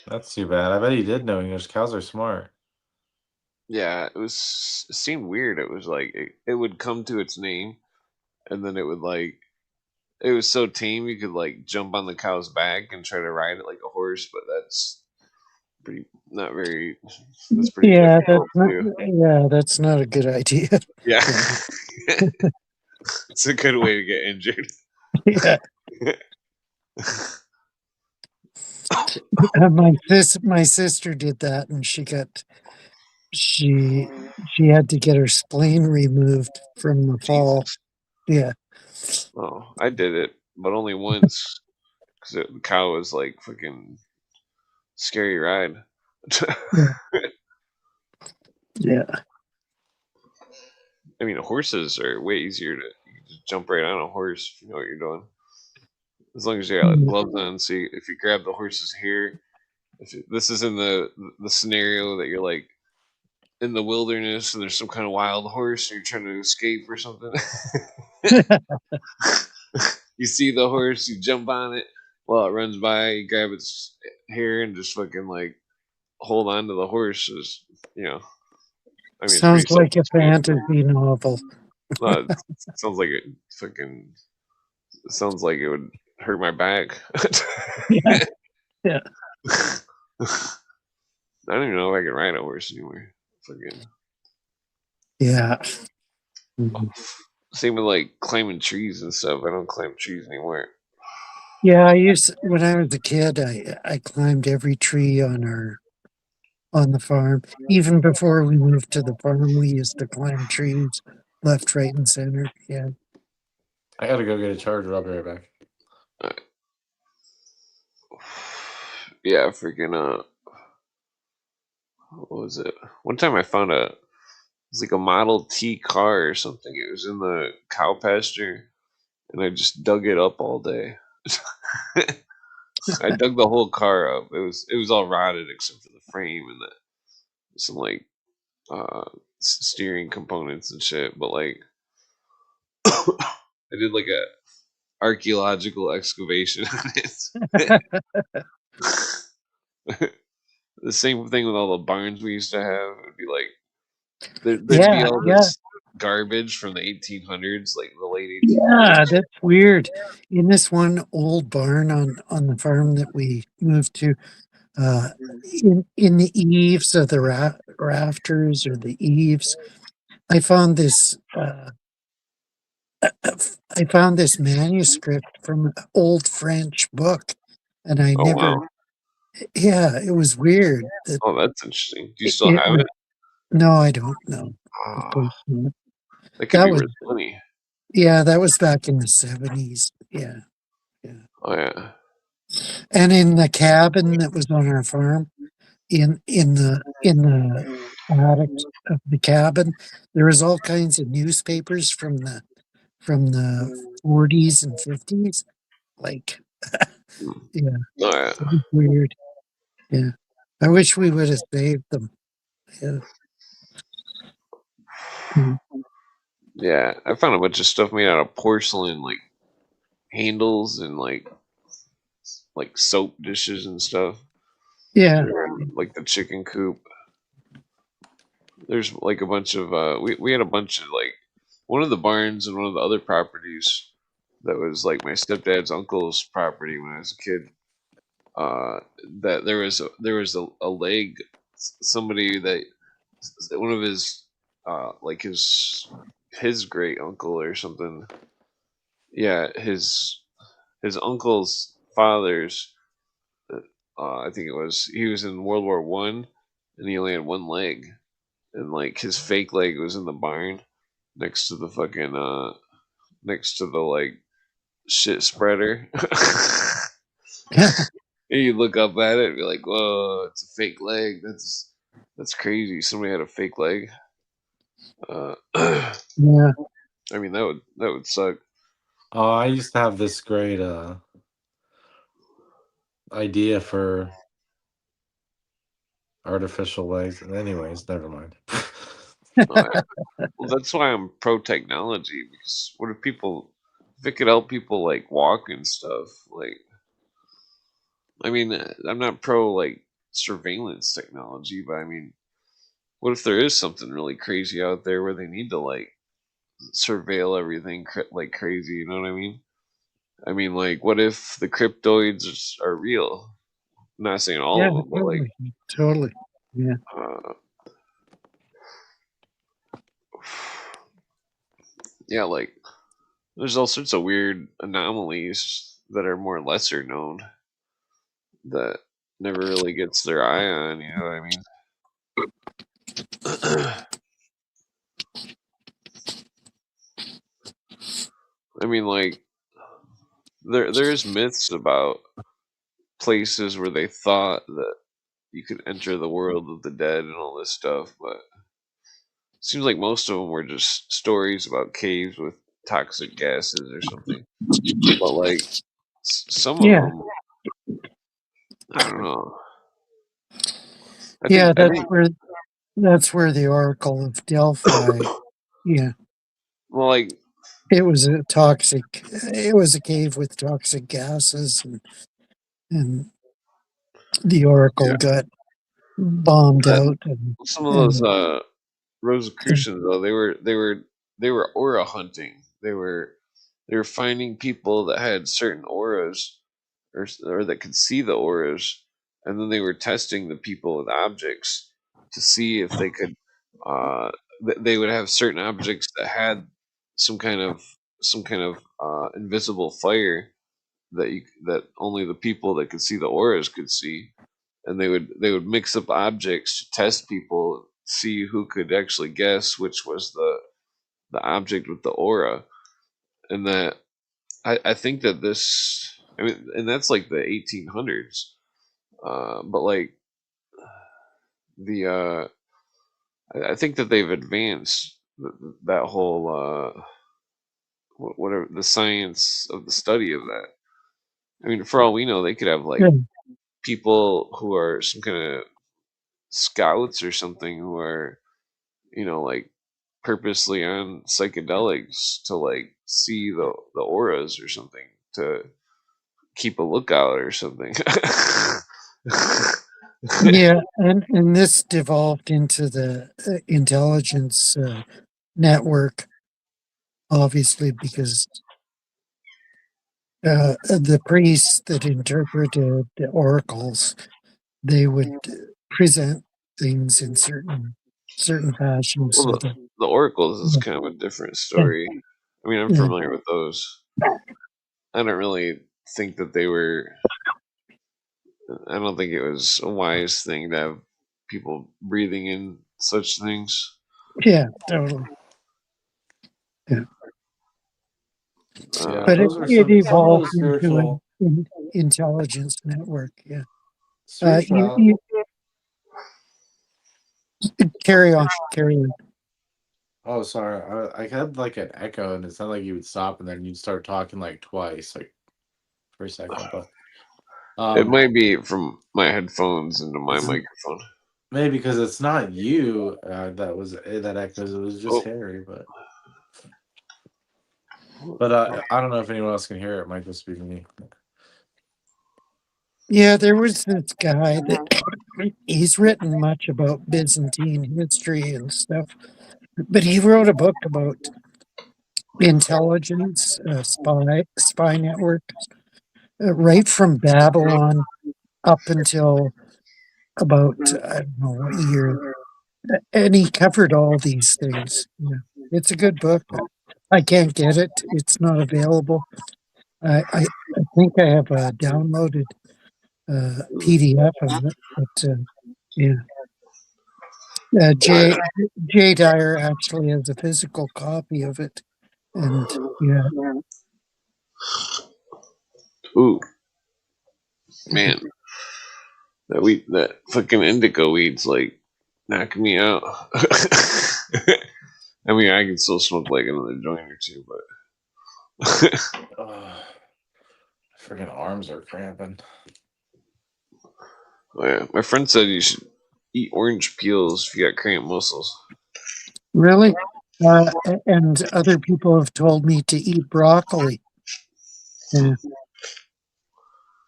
That's too bad. I bet he did know English. Cows are smart. Yeah, it seemed weird. It was like it would come to its name, and then it would like it was so tame you could like jump on the cow's back and try to ride it like a horse, but that's pretty not very. That's pretty Yeah, difficult to do. that's not a good idea. Yeah, it's a good way to get injured. Yeah. My sister did that, and she had to get her spleen removed from the fall. Jesus. Yeah. Oh, I did it, but only once because the cow was like fucking scary ride. Yeah. I mean, horses are way easier to you can just jump right on a horse if you know what you're doing. As long as you got gloves on, so if you grab the horse's hair, this is in the scenario that you're like in the wilderness and there's some kind of wild horse and you're trying to escape or something. You see the horse, you jump on it while it runs by, you grab its hair and just fucking like hold on to the horse. You know, I mean, it's pretty Sounds like a self-explanatory. fantasy novel. No, it sounds like it fucking. It sounds like it would hurt my back. Yeah. Yeah. I don't even know if I can ride a horse anymore. Fucking. Yeah. Same with like climbing trees and stuff. I don't climb trees anymore. Yeah, when I was a kid, I climbed every tree on the farm. Even before we moved to the farm, we used to climb trees left, right, and center. Yeah. I gotta go get a charger. I'll be right back. Yeah, freaking what was it? One time I found it's like a Model T car or something. It was in the cow pasture, and I just dug it up all day. I dug the whole car up. It was all rotted except for the frame and some like steering components and shit. But like, I did like a archaeological excavation on it. the same thing with all the barns we used to have. It'd be like there'd be Yeah, all yeah, this garbage from the 1800s, like the late 1800s. yeah. That's weird. In this one old barn on the farm that we moved to, uh, in the eaves of the rafters or the eaves, I found this. I found this manuscript from an old French book, and I Oh never. wow! Yeah, it was weird that Oh, that's interesting. Do you still it have was. it? No, I don't know. Of Ah, course not. that could That be was, worth money. yeah, that was back in the 70s. Yeah, yeah. Oh yeah. And in the cabin that was on our farm, in the attic of the cabin, there was all kinds of newspapers from the 40s and 50s. Like, Hmm. yeah, Oh yeah. it was weird. Yeah. I wish we would have saved them. Yeah. Mm. Yeah, I found a bunch of stuff made out of porcelain, like handles and like soap dishes and stuff. Yeah. Like the chicken coop. There's like a bunch of we had a bunch of like one of the barns and one of the other properties that was like my stepdad's uncle's property when I was a kid. That there was a leg, somebody that one of his like his great uncle or something. Yeah, his uncle's father's. I think it was he was in World War One, and he only had one leg, and like his fake leg was in the barn next to the fucking next to the like shit spreader. Yeah. And you look up at it and be like, "Whoa, it's a fake leg. That's crazy. Somebody had a fake leg." I Yeah. mean, that would suck. Oh, I used to have this great idea for artificial legs. Anyways, never mind. Oh, yeah. Well, that's why I'm pro technology, because what if people, if it could help people like walk and stuff, like, I mean, I'm not pro like surveillance technology, but I mean, what if there is something really crazy out there where they need to like surveil everything like crazy? You know what I mean? I mean, like, what if the cryptoids are real? I'm not saying all Yeah. of them, but like, Totally. Totally. Yeah. uh, yeah, like, there's all sorts of weird anomalies that are more lesser known that never really gets their eye on. You know what I mean? I mean, like, there's myths about places where they thought that you could enter the world of the dead and all this stuff, but it seems like most of them were just stories about caves with toxic gases or something. But like some of Yeah. them, I don't know. I Yeah. think I That's think where the Oracle of Delphi. Yeah. well, like It was a toxic. It was a cave with toxic gases, and the Oracle yeah, got bombed but out, and some of those and, and Rosicrucians though they were aura hunting. They were finding people that had certain auras or that could see the auras, and then they were testing the people with objects to see if they could. Uh, they would have certain objects that had some kind of invisible fire that only the people that could see the auras could see, and they would mix up objects to test people, see who could actually guess which was the object with the aura, and that I think that this I mean, and that's like the 1800s. But like the I think that they've advanced that whole whatever the science of the study of that. I mean, for all we know, they could have like yeah. people who are some kind of scouts or something who are like purposely on psychedelics to like see the auras or something to keep a lookout or something. Yeah, and this devolved into the intelligence network, obviously, because the priests that interpreted the oracles, they would present things in certain fashion, Well, so that the oracles is yeah, kind of a different yeah, story. I mean, I'm yeah, familiar with those. I don't really think that they were. I don't think it was a wise thing to have people breathing in such things. yeah, totally. Yeah. Yeah, But Uh, those are some of evolved those into spiritual an intelligence network. Yeah. spiritual. You carry on, carry on. Oh, sorry. I had like an echo, and it sounded like you would stop, and then you'd start talking like twice, like for a second. But it um, might be from my headphones into my it's microphone. maybe because it's not you that was that echoes. It was just Oh, Harry. But I don't know if anyone else can hear it. It might just be me. Yeah, there was this guy that he's written much about Byzantine history and stuff, but he wrote a book about intelligence, spy network, right from Babylon up until about I don't know what year, and he covered all these things. Yeah, it's a good book. I can't get it; it's not available. I think I have a downloaded PDF of it, but yeah. oh, Jay Dyer actually has a physical copy of it, and yeah, yeah. Ooh, man, that fucking indigo weed's like knocking me out. I mean, I can still smoke like another joint or two, but Freaking arms are cramping. oh, yeah, my friend said you should eat orange peels if you got cramped muscles. really. And other people have told me to eat broccoli. Yeah,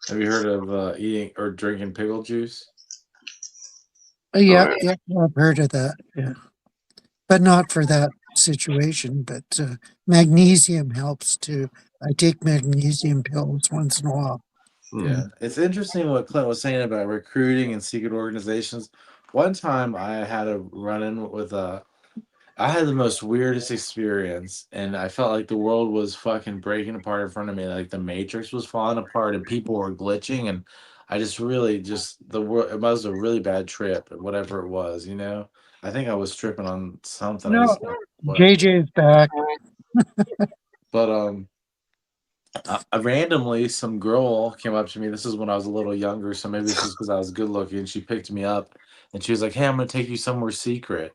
Have you heard of eating or drinking pickle juice? Oh yeah, yeah, yeah. I've heard of that. Yeah, but not for that situation. But magnesium helps too. I take magnesium pills once in a while. hmm. Yeah, it's interesting what Clint was saying about recruiting and secret organizations. One time I had a run in with I had the most weirdest experience, and I felt like the world was fucking breaking apart in front of me. Like the Matrix was falling apart, and people were glitching, and I just really just the world. It was a really bad trip, whatever it was. I think I was tripping on something. I No, just what, JJ's back. but randomly, some girl came up to me. This is when I was a little younger, so maybe it's just because I was good looking. She picked me up, and she was like, "Hey, I'm gonna take you somewhere secret."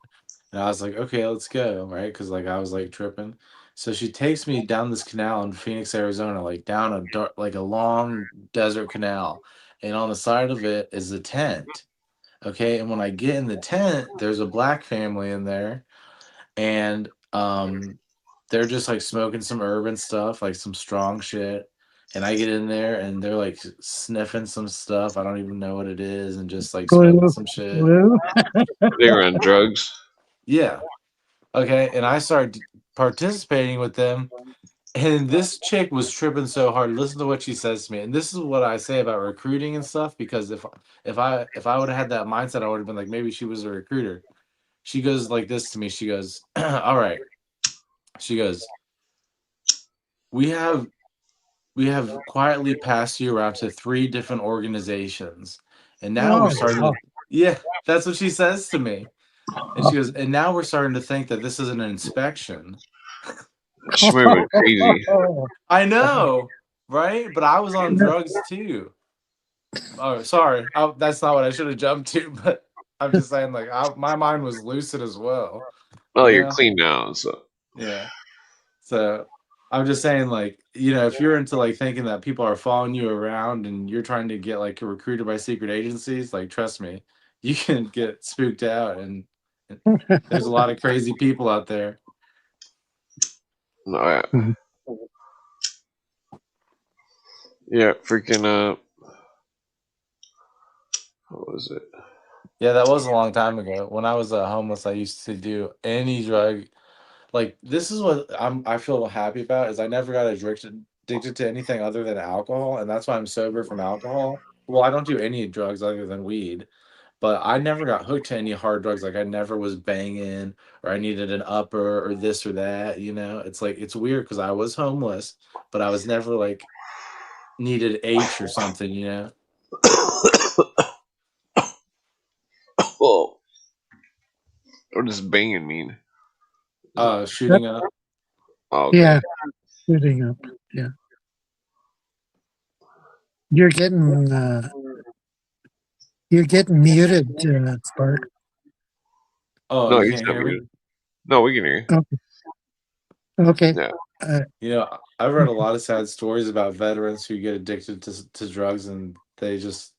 And I was like, "Okay, let's go." Right? Because like I was like tripping. So she takes me down this canal in Phoenix, Arizona, like down a dark, like a long desert canal, and on the side of it is a tent. Okay, and when I get in the tent, there's a black family in there, and they're just like smoking some urban stuff, like some strong shit. And I get in there and they're like sniffing some stuff. I don't even know what it is, and just like smoking Blue, some shit. blue. They were on drugs. Yeah. Okay. And I started participating with them. And this chick was tripping so hard. Listen to what she says to me. And this is what I say about recruiting and stuff, because if I would have had that mindset, I would have been like, maybe she was a recruiter. She goes like this to me. She goes, all right. She goes, we have we have quietly passed you around to 3 different organizations, and now we're Oh, starting wow. to yeah, that's what she says to me, and she goes, "And now we're starting to think that this is an inspection." She might have been crazy. I know, right? But I was on drugs too. Oh, sorry, that's not what I should have jumped to, but I'm just saying, like, my mind was lucid as well, Well, you you're know? clean now, so Yeah. So I'm just saying, like, if you're into like thinking that people are following you around and you're trying to get like recruited by secret agencies, like, trust me, you can get spooked out, and there's a lot of crazy people out there. no, yeah, Mhm. yeah, freaking What was it? Yeah, that was a long time ago. When I was homeless, I used to do any drug. Like this is what I feel happy about is I never got addicted to anything other than alcohol, and that's why I'm sober from alcohol. Well, I don't do any drugs other than weed, but I never got hooked to any hard drugs. Like I never was banging or I needed an upper or this or that. It's like it's weird because I was homeless, but I was never like needed H or something. Well, what does banging mean? Shooting up. Oh, okay. Yeah, shooting up. Yeah. You're getting muted, Spark. Oh, No, you you can't said hear me? muted. No, we can hear you. Okay. Yeah. I've read a lot of sad stories about veterans who get addicted to drugs and they just,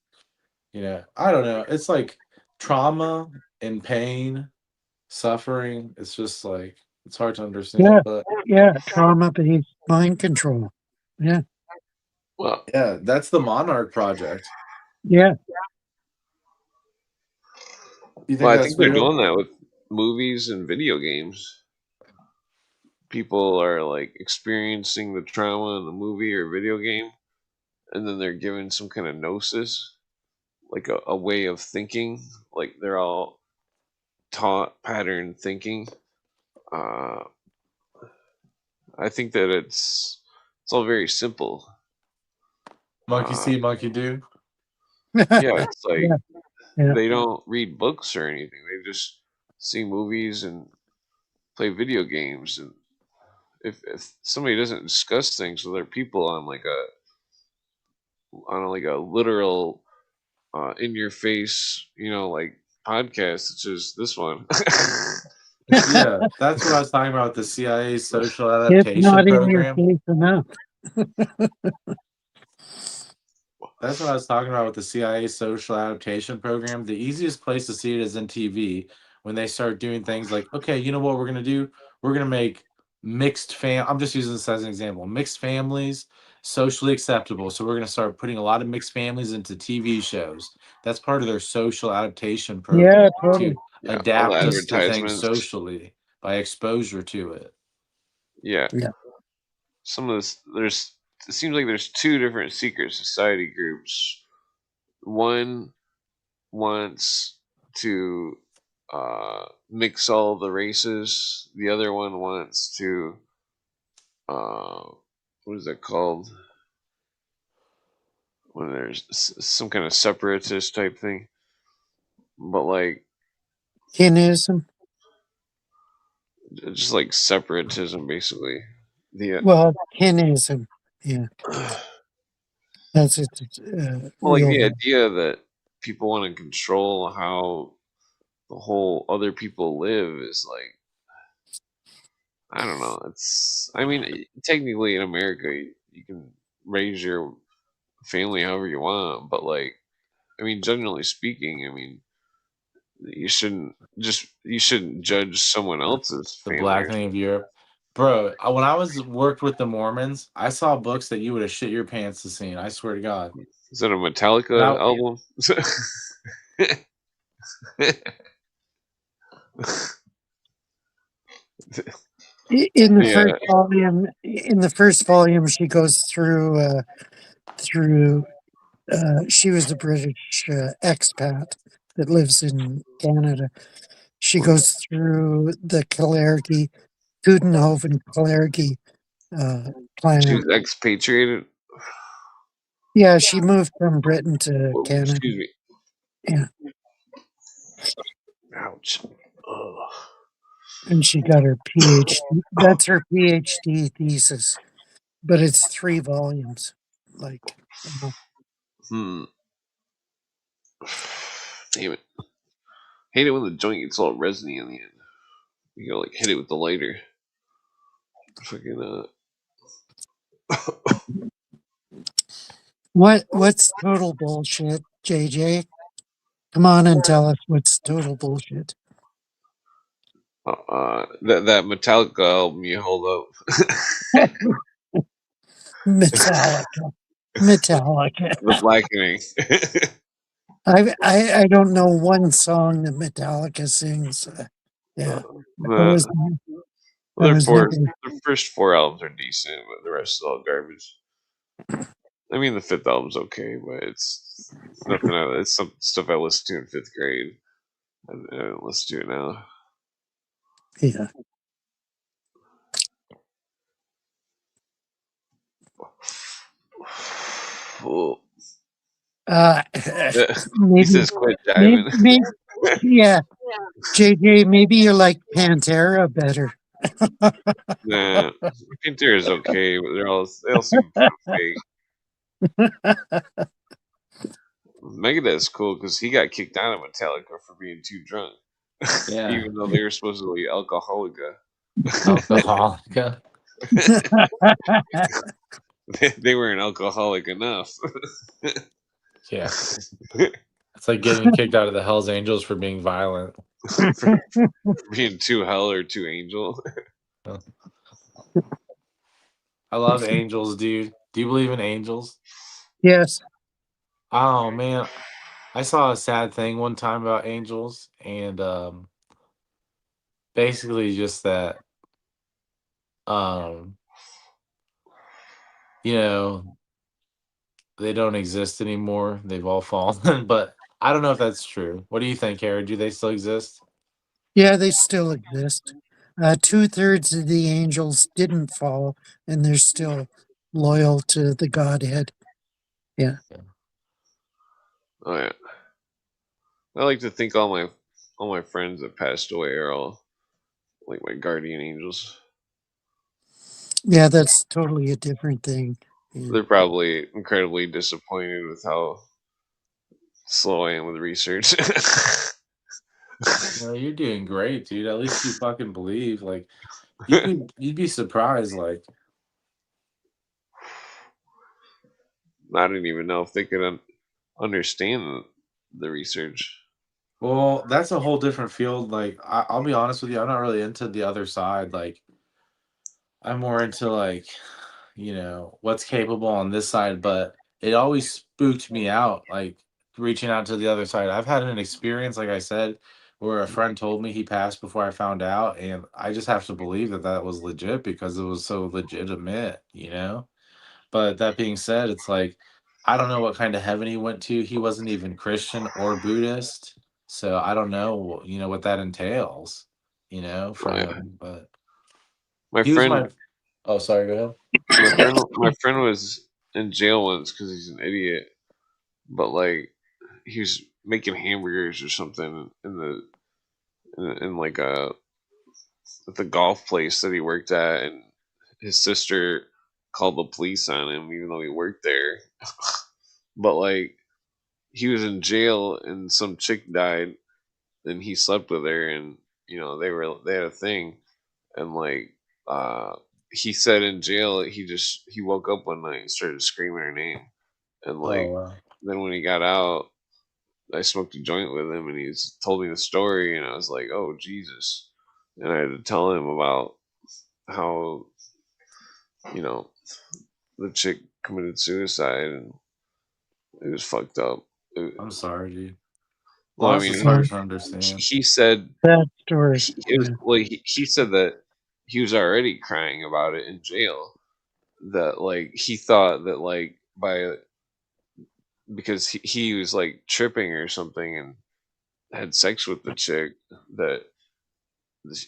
I don't know. It's like trauma and pain, suffering. It's just like, it's hard to understand, but Yeah, trauma-based mind control. Yeah. Well, yeah, that's the Monarch Project. Yeah. You well, think I that's think they're real? doing that with movies and video games. People are like experiencing the trauma in the movie or video game, and then they're given some kind of gnosis, like a way of thinking. Like they're all taught pattern thinking. Uh, I think that it's all very simple. Monkey Uh, see, monkey do. yeah, it's like Yeah. they don't read books or anything. They just see movies and play video games. And if somebody doesn't discuss things with other people on like a literal in your face, like podcast such as this one. Yeah, that's what I was talking about, the CIA social It's adaptation not in your program. face enough. That's what I was talking about with the CIA social adaptation program. The easiest place to see it is in TV when they start doing things like, okay, you know what we're going to do? We're going to make I'm just using this as an example. Mixed families socially acceptable. So we're going to start putting a lot of mixed families into TV shows. That's part of their social adaptation Yeah, program totally. to Yeah, all the adapt us to things advertisements. socially by exposure to it. Yeah. Yeah. Some of this, it seems like there's two different secret society groups. One wants to mix all the races. The other one wants to what is that called? When there's some kind of separatist type thing, but like Kinism. just like separatism, basically. The Well, kinism. Yeah. That's its well, like real the word. idea that people want to control how the whole other people live is like, I don't know. I mean, technically in America, you can raise your family however you want, but like, I mean, generally speaking, I mean, you shouldn't judge someone else's The family or blackening of something. Europe. Bro, when I worked with the Mormons, I saw books that you would have shit your pants to see. I swear to God. Is that a Metallica Now, album? In the Yeah. first volume, she goes through she was a British expat that lives in Canada. She goes through the Coudenhove Kalergi She planet. was expatriated. Yeah, she moved from Britain to Whoa, Canada. excuse me. Yeah, Ouch. Ugh. and she got her PhD. That's her PhD thesis, but it's 3 volumes. Like, Hmm. Damn it. Hate it when the joint gets all resiny in the end. You gotta like hit it with the lighter. Fucking what's total bullshit, JJ? Come on and tell us what's total bullshit. that Metallica album you hold up. Metallica. The blackening. I don't know one song that Metallica sings. Yeah, I was I their was never. first 4 albums are decent, but the rest is all garbage. I mean, the 5th album's okay, but it's nothing. It's some stuff I listened to in 5th grade. I don't listen to it now. Yeah. Well, he Maybe, says quit maybe, diving. yeah, JJ, maybe you like Pantera better. Nah, Pantera is okay, but they all seem fake. Megadeth's cool because he got kicked out of Metallica for being too drunk, Yeah. even though they were supposedly alcoholica. Alcoholica. They weren't alcoholic enough. Yeah. It's like getting kicked out of the Hells Angels for being violent. for being too hell or too angel. I love angels, dude. Do you believe in angels? Yes. Oh man, I saw a sad thing one time about angels, and basically just that um you know they don't exist anymore. They've all fallen, but I don't know if that's true. What do you think, Harry? Do they still exist? Yeah, they still exist. 2/3 of the angels didn't fall, and they're still loyal to the Godhead. Yeah. Oh yeah, I like to think all my friends that passed away are all like my guardian angels. Yeah, that's totally a different thing. Yeah. They're probably incredibly disappointed with how slow I am with research. Well, you're doing great, dude. At least you fucking believe. Like you'd be surprised. Like I didn't even know if they could understand the research. well, that's a whole different field. Like I'll be honest with you, I'm not really into the other side. Like I'm more into like, what's capable on this side, but it always spooked me out, like reaching out to the other side. I've had an experience, like I said, where a friend told me he passed before I found out, and I just have to believe that that was legit because it was so legitimate. But that being said, it's like I don't know what kind of heaven he went to. He wasn't even Christian or Buddhist, so I don't know, what that entails, for Oh, yeah. him. But My he was friend, my. Oh, sorry. Go ahead. my friend was in jail once because he's an idiot. But like, he was making hamburgers or something in like a at the golf place that he worked at, and his sister called the police on him, even though he worked there. But like, he was in jail, and some chick died, and he slept with her, and they had a thing, and like, uh, he said in jail he woke up one night and started screaming her name, and Oh like, wow. then when he got out, I smoked a joint with him, and he's told me the story, and I was like, oh Jesus, and I had to tell him about how you know the chick committed suicide, and it was fucked up. I'm sorry, dude. Well, I Lots of mean, Well, stories to understand. he said that story. it was well. He said that he was already crying about it in jail. That like he thought that like because he was like tripping or something and had sex with the chick, that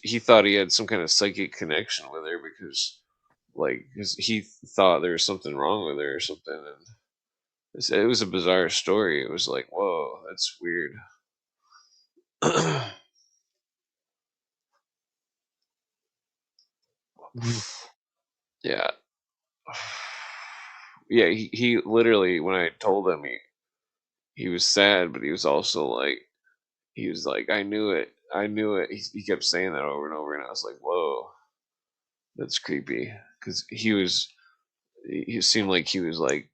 he thought he had some kind of psychic connection with her because like 'cause he thought there was something wrong with her or something, and it was a bizarre story. It was like, whoa, that's weird. Mm. Yeah. Yeah, he literally, when I told him, he was sad, but he was also like, he was like, I knew it. He kept saying that over and over, and I was like, whoa, that's creepy, because he seemed like he was like,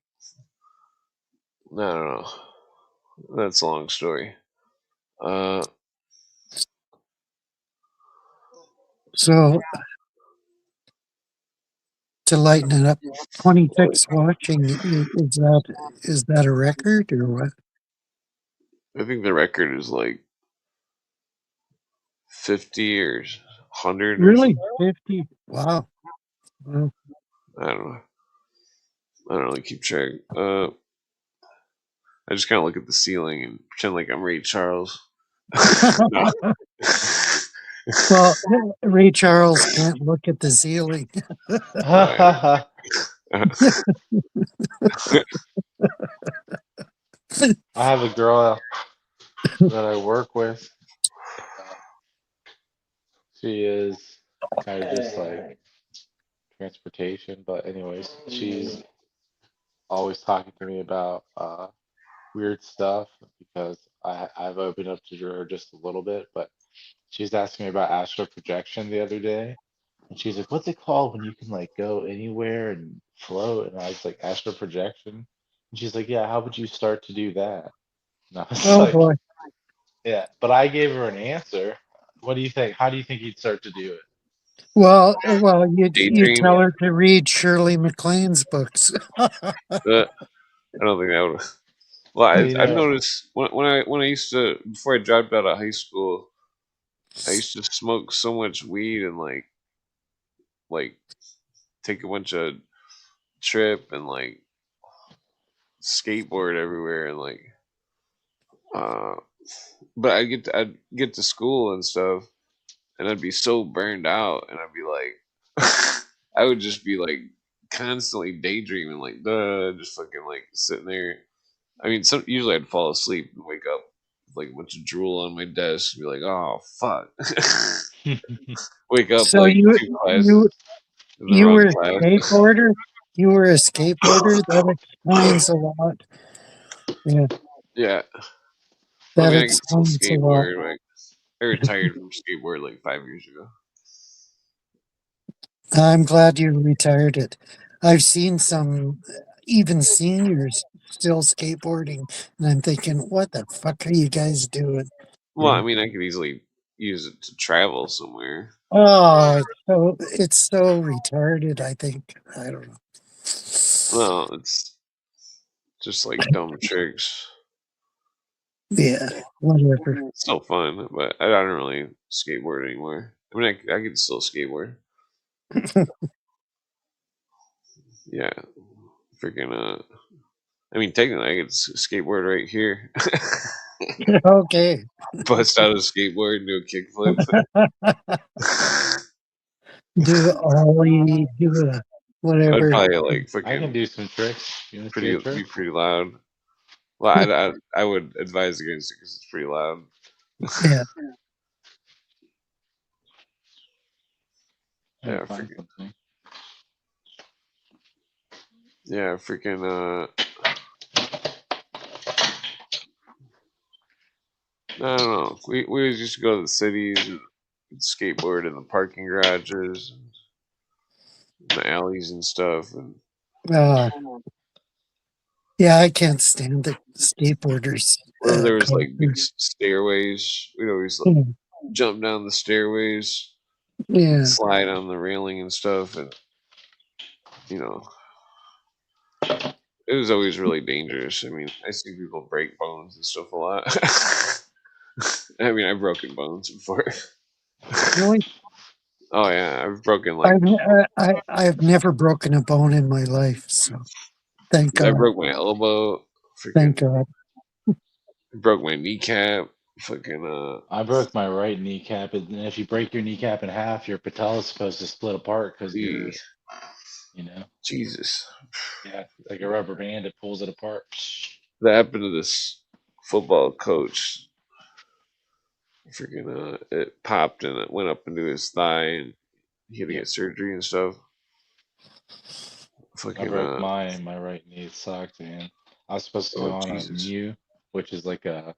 I don't know, that's a long story. Uh, So to lighten it up, 26 watching is that a record or what? I think the record is like 50 or 100 or Really? something. 50? Wow. Wow. I don't know. I don't really keep track. I just kind of look at the ceiling and pretend like I'm Ray Charles. No. Well, Ray Charles can't look at the ceiling. Alright. I have a girl that I work with. She is kind of just like transportation, but anyways, she's always talking to me about weird stuff because I've opened up to her just a little bit, but she's asking me about astral projection the other day, and she's like, "What's it called when you can like go anywhere and float?" And I was like, "Astral projection." And she's like, "Yeah, how would you start to do that?" And I was Oh like, boy. "Yeah," but I gave her an answer. What do you think? How do you think you'd start to do it? Well, you Daydream. tell her to read Shirley MacLaine's books. I don't think that would. Well, Well, I've noticed when I used to, before I dropped out of high school, I used to smoke so much weed and like take a bunch of trip and like skateboard everywhere and like uh but I'd get to school and stuff and I'd be so burned out and I'd be like I would just be like constantly daydreaming like just fucking like sitting there. I mean, usually I'd fall asleep and wake up with like a bunch of drool on my desk and be like, oh fuck. Wake up So like you two classes you in the you wrong were a class. skateboarder? You were a skateboarder? That explains a lot. Yeah, Yeah. Well, I that mean, I can still explains a lot. skateboard. Like, I retired from skateboard like 5 years ago. I'm glad you retired it. I've seen some even seniors still skateboarding, and I'm thinking, what the fuck are you guys doing? Well, I mean, I could easily use it to travel somewhere. Oh, it's so retarded, I think. I don't know. Well, it's just like dumb tricks. Yeah, whatever. It's still fun, but I don't really skateboard anymore. I mean, I could still skateboard. Yeah, freaking. I mean, technically, I could skateboard right here. Okay. Bust out a skateboard and do a kickflip. Do a ollie, do a I'd whatever. probably like I can fucking do some tricks. You want to see a be trick? pretty loud. Well, I would advise against it because it's pretty loud. Yeah. Let me Yeah, find freaking. something. Yeah, freaking. I don't know. We always used to go to the cities and skateboard in the parking garages, and the alleys and stuff. And Uh, yeah, I can't stand the skateboarders. wherever there was like big Culture. stairways, we'd always like, jump down the stairways, Yeah. slide on the railing and stuff, and you know, it was always really dangerous. I mean, I see people break bones and stuff a lot. I mean, I've broken bones before. Really? Oh yeah, I've broken like I've never broken a bone in my life, so thank I God. broke my elbow, Thank freaking God. broke my kneecap, fucking I broke my right kneecap, and if you break your kneecap in half, your patella is supposed to split apart because ee, you know, Jesus. yeah, like a rubber band, it pulls it apart. That happened to this football coach. Freaking it popped and it went up into his thigh and he had to Yep, get surgery and stuff. I Fucking broke my right knee. It sucked, man. I was supposed to go oh on a Jesus. MEU, which is like a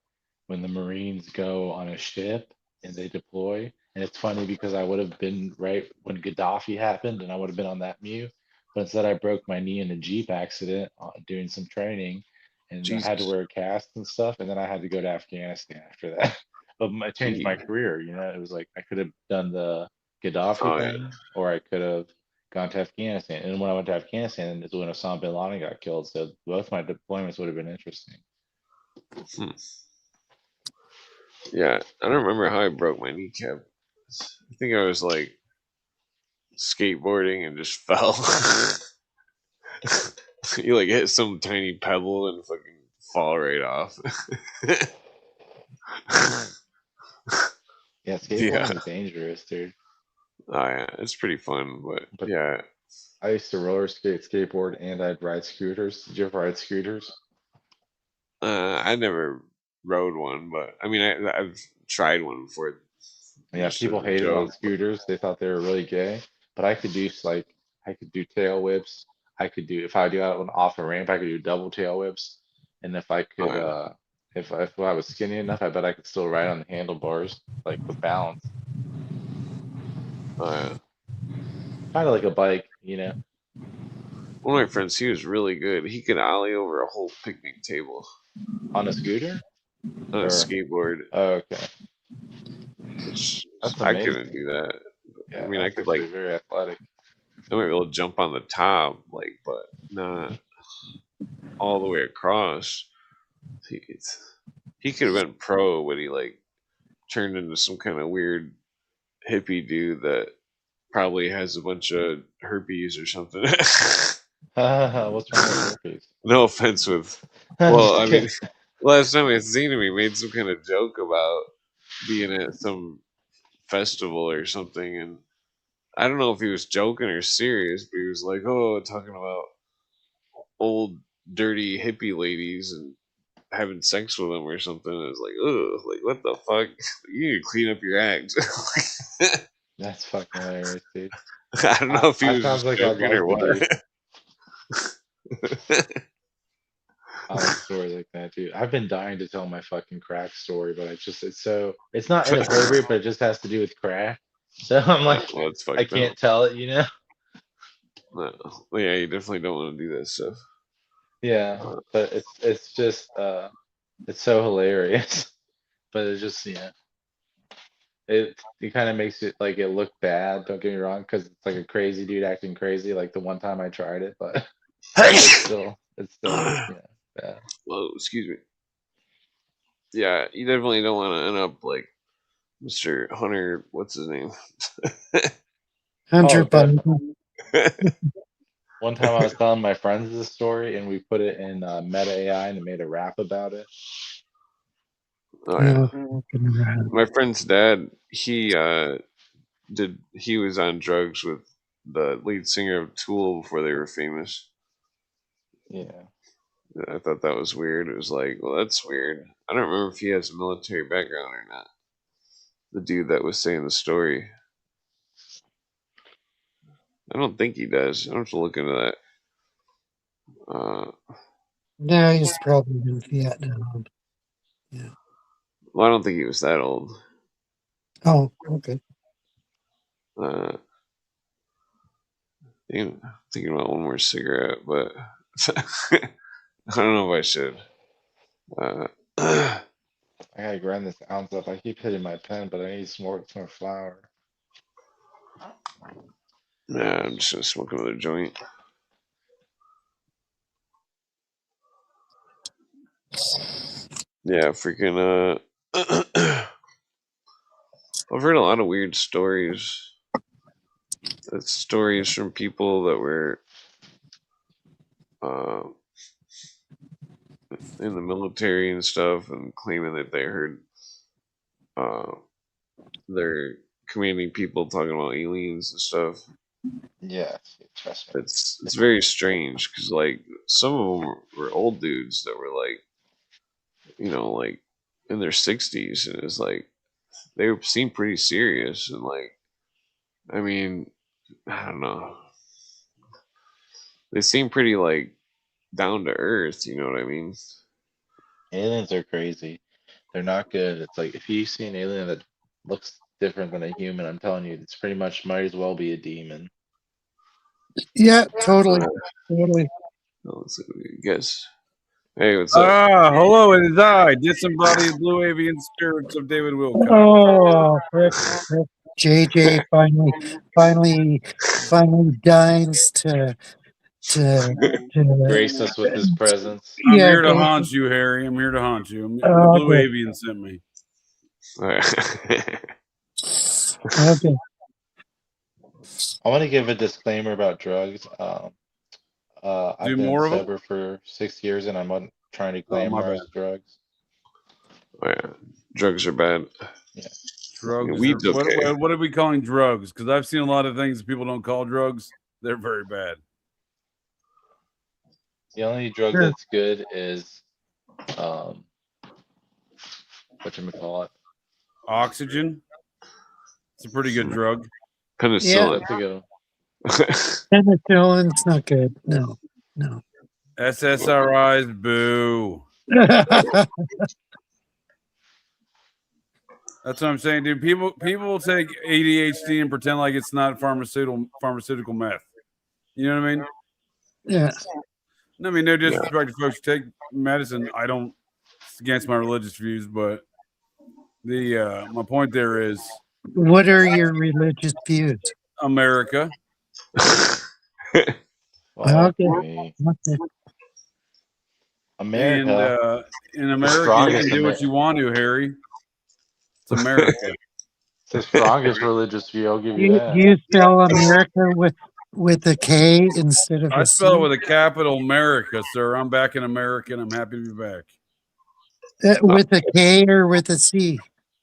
when the Marines go on a ship and they deploy. And it's funny because I would have been right when Gaddafi happened, and I would have been on that MEU, but instead I broke my knee in a Jeep accident doing some training, and I had to Jesus. wear a cast and stuff, and then I had to go to Afghanistan after that. But I changed my Ee. career. It was like I could have done the Gaddafi Oh yeah. thing, or I could have gone to Afghanistan. And when I went to Afghanistan, is when Osama bin Laden got killed. So both my deployments would have been interesting. Hmm. Yeah, I don't remember how I broke my kneecap. I think I was like skateboarding and just fell. You like hit some tiny pebble and fucking fall right off. Yeah, skateboarding is dangerous, dude. Oh yeah, it's pretty fun, but yeah. I used to roller skate, skateboard, and I'd ride scooters. Did you ever ride scooters? I never rode one, but I mean, I've tried one before. Yeah, Just as people a hated on joke. scooters. They thought they were really gay. But I could do like I could do tail whips. I could do if I do out off a ramp, I could do double tail whips. And if I Oh, could yeah. if I was skinny enough, I bet I could still ride on the handlebars, like with balance. Oh, yeah. Kind of like a bike, you know. One of my friends, he was really good. He could ollie over a whole picnic table On a scooter? on a Or skateboard, oh, okay. which That's I couldn't amazing. do that. I Yeah, mean, I that's could actually like, very athletic. I might be able to jump on the top, like, but not all the way across. He, he could have been pro, but he like turned into some kind of weird hippie dude that probably has a bunch of herpes or something. What's wrong with herpes? No offense with. I'm Well, just I mean, kidding. last time I seen him, he made some kind of joke about being at some festival or something, and I don't know if he was joking or serious, but he was like, "Oh, talking about old dirty hippie ladies and having sex with them or something." I was like, "Ugh, like what the fuck? You need to clean up your act." That's fucking hilarious, dude. I don't know if he I was sounds just like I'd joking or like to be. what. I like stories like that, dude. I've been dying to tell my fucking crack story, but it's not inappropriate, but it just has to do with crack. So I'm like, Well, it's I fucked up. can't tell it, you know? No. Well, yeah, you definitely don't want to do that stuff. Yeah, but it's just it's so hilarious. But it's just it kind of makes it like it look bad. Don't get me wrong, because it's like a crazy dude acting crazy. Like the one time I tried it, but it's still bad. Whoa, excuse me. Yeah, you definitely don't want to end up like Mr. Hunter. What's his name? Hunter Oh, definitely. Biden. One time I was telling my friends this story and we put it in Meta AI and it made a rap about it. Oh yeah. Oh, My friend's dad, he was on drugs with the lead singer of Tool before they were famous. Yeah. I thought that was weird. It was like, well, that's weird. I don't remember if he has a military background or not. The dude that was saying the story. I don't think he does. I don't have to look into that. no, he's probably in Vietnam. Yeah. Well, I don't think he was that old. Oh, okay. I'm thinking about one more cigarette, but I don't know if I should. I gotta grind this ounce up. I keep hitting my pen, but I need some more flour. Yeah, I'm just gonna smoke another joint. Yeah, freaking I've heard a lot of weird stories. It's stories from people that were uh, in the military and stuff, and claiming that they heard uh, their commanding people talking about aliens and stuff. Yeah, trust me. It's very strange because like some of them were old dudes that were like, like in their 60s, and it's like they seem pretty serious, and like, I mean, I don't know, they seem pretty like down to earth. You know what I mean? Aliens are crazy. They're not good. It's like if you see an alien that looks different than a human, I'm telling you, it's pretty much might as well be a demon. Yeah, totally. Totally. Let's see what we guess. Hey, what's up? Hello, it is I, disembodied blue avian spirits of David Wilcox. Oh, frick. JJ finally deigns to Grace us with his presence. I'm yeah, here to go- haunt you, Harry. I'm here to haunt you. The Oh, blue good. avian sent me. All right. Okay. I want to give a disclaimer about drugs. I've been more of 'em? sober for 6 years, and I'm on trying to Oh, claim my more bad. drugs. Oh, yeah. Drugs are bad. Yeah. Drugs. Weed's okay. What are we calling drugs? Because I've seen a lot of things that people don't call drugs. They're very bad. The only drug Sure. that's good is whatchamacallit. Oxygen. It's a pretty good drug. Penicillin. That's a good one. Penicillin's not good. No. SSRIs. Boo. That's what I'm saying, dude. People will take ADHD and pretend like it's not pharmaceutical meth. You know what I mean? Yeah. I mean, no disrespect to folks who take medicine. I don't. It's against my religious views, but my point there is What are your religious views? America. Well, Okay. okay. Okay. America. And in America, you strongest can do what you want to, Harry. It's America. It's the strongest religious view. I'll give you Do that. you spell America with a K instead of I a spell it C? with a capital America, sir. I'm back in America, and I'm happy to be back. With a K or with a C?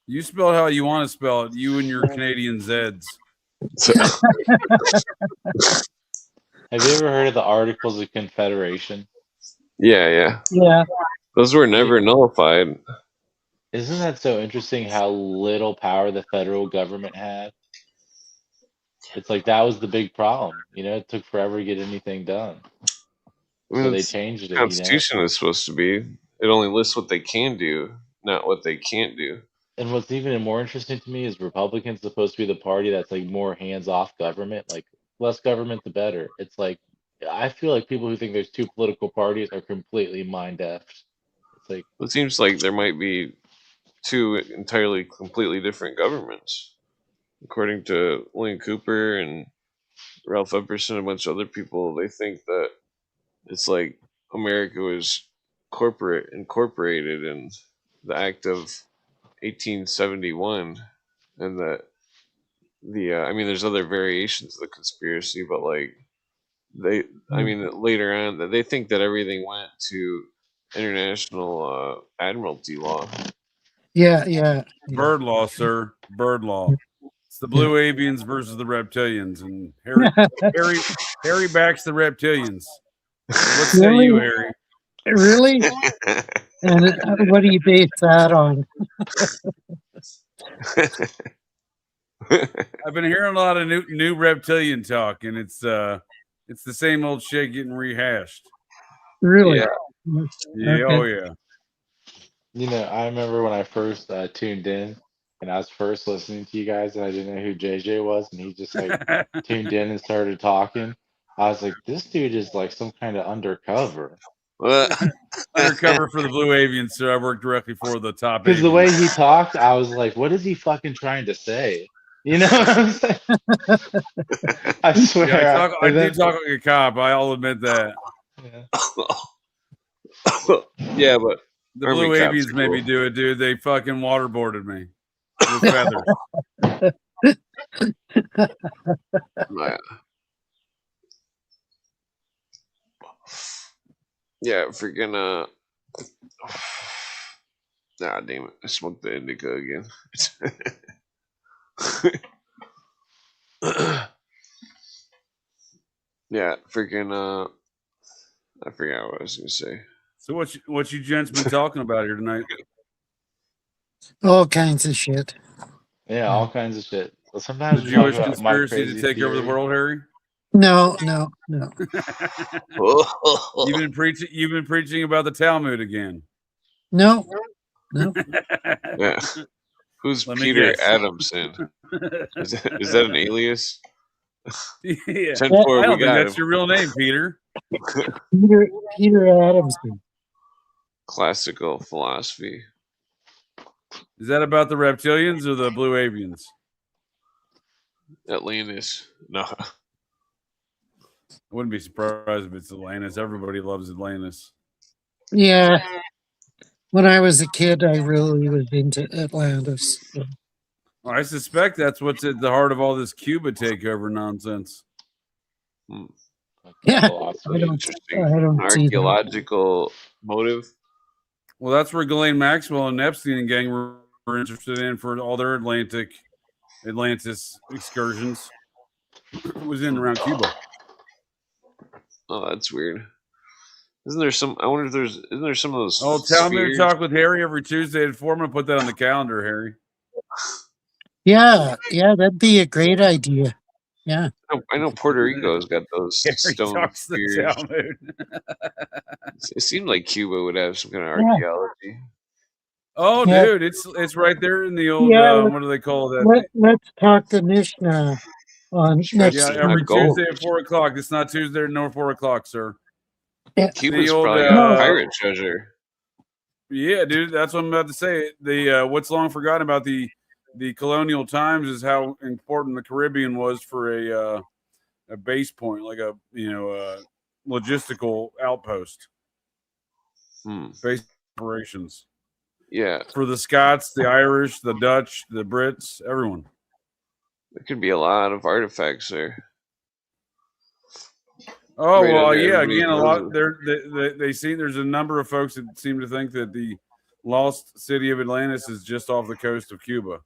You spell it how you want to spell it. You and your Canadian Zeds. Have you ever heard of the Articles of Confederation? Yeah. Yeah. Those were never nullified. Isn't that so interesting how little power the federal government had? It's like that was the big problem. It took forever to get anything done. I mean, So they changed it, Constitution is supposed to be. It only lists what they can do, not what they can't do. And what's even more interesting to me is Republicans supposed to be the party that's like more hands-off government, like less government the better. It's like I feel like people who think there's two political parties are completely mind-effed. It's like It seems like there might be two entirely, completely different governments. According to William Cooper and Ralph Epperson and a bunch of other people, they think that it's like America was incorporated in the Act of 1871, and that I mean, there's other variations of the conspiracy, but like I mean, later on, that they think that everything went to international admiralty law. Yeah. Bird law, sir. Bird law. It's the blue avians versus the reptilians, and Harry backs the reptilians. What say Really? you, Harry? Really? And what do you base that on? I've been hearing a lot of new reptilian talk, and it's the same old shit getting rehashed. Really? Yeah. Yeah. Okay. Oh yeah. I remember when I first tuned in and I was first listening to you guys and I didn't know who JJ was and he just like tuned in and started talking. I was like, this dude is like some kind of undercover. Undercover for the blue avians, so I work directly for the top Because the avians. way he talked, I was like, what is he fucking trying to say? You know what I'm saying? I swear. Yeah, I do talk like a cop. I'll admit that. Yeah, but the Army blue cops avians are made me cool. do it, dude. They fucking waterboarded me with feathers. Yeah, freaking nah, damn it! I smoked the indica again. Yeah, freaking I forgot what I was gonna say. So what you gents been talking about here tonight? All kinds of shit. Yeah, all kinds of shit. Well, sometimes The we talk Jewish about my conspiracy to crazy take over the theory. world, Harry? No. You've been preaching about the Talmud again. No. Yeah. Who's Let me Peter guess. Adamson? Is that an alias? Yeah. 10-4, I don't we think got that's him. your real name, Peter. Peter Adamson. Classical philosophy. Is that about the reptilians or the blue avians? Atlantis. No. I wouldn't be surprised if it's Atlantis. Everybody loves Atlantis. Yeah. When I was a kid, I really was into Atlantis. So. I suspect that's what's at the heart of all this Cuba takeover nonsense. Yeah, Interesting. I don't see that. Archaeological motive. Well, that's where Ghislaine Maxwell and Epstein and gang were interested in for all their Atlantis excursions. It was in around Cuba. Oh, that's weird. Isn't there some? I wonder if isn't there some of those? Oh, tell me to talk with Harry every Tuesday at 4. I'm gonna put that on the calendar, Harry. Yeah, that'd be a great idea. Yeah. I know Puerto Rico's got those stone spheres. It seemed like Cuba would have some kind of archaeology. Oh, yeah. dude, it's right there in the old. What do they call that? Let's talk the Mishnah on next. Yeah, every Tuesday at 4 o'clock. It's not Tuesday nor 4 o'clock, sir. Yeah. Cuba's probably got pirate treasure. Yeah, dude, that's what I'm about to say. The what's long forgotten about the colonial times is how important the Caribbean was for a base point, like a logistical outpost. Base operations. Yeah. For the Scots, the Irish, the Dutch, the Brits, everyone. There could be a lot of artifacts there. Oh, well, yeah. Again, a lot. They see there's a number of folks that seem to think that the lost city of Atlantis is just off the coast of Cuba.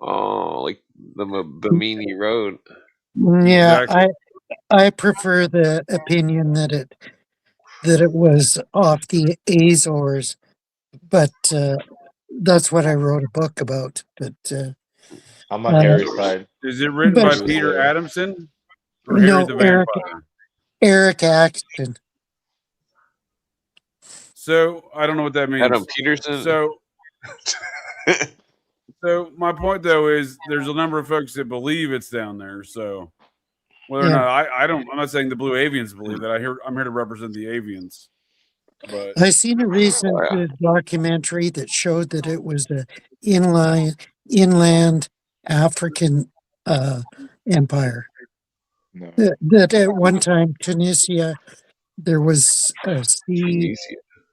Oh, like the Bimini Road. Yeah, exactly. I prefer the opinion that it was off the Azores, but that's what I wrote a book about. But I'm on Harry's side. Is it written by Peter Adamson or Harry the Vampire? Eric Axton. So I don't know what that means. Adam Peterson. So my point though is there's a number of folks that believe it's down there. So whether or not I'm not saying the Blue Avians believe that. I'm here to represent the Avians. But I seen a recent documentary that showed that it was the inland African empire. No. That at one time Tunisia, there was a sea.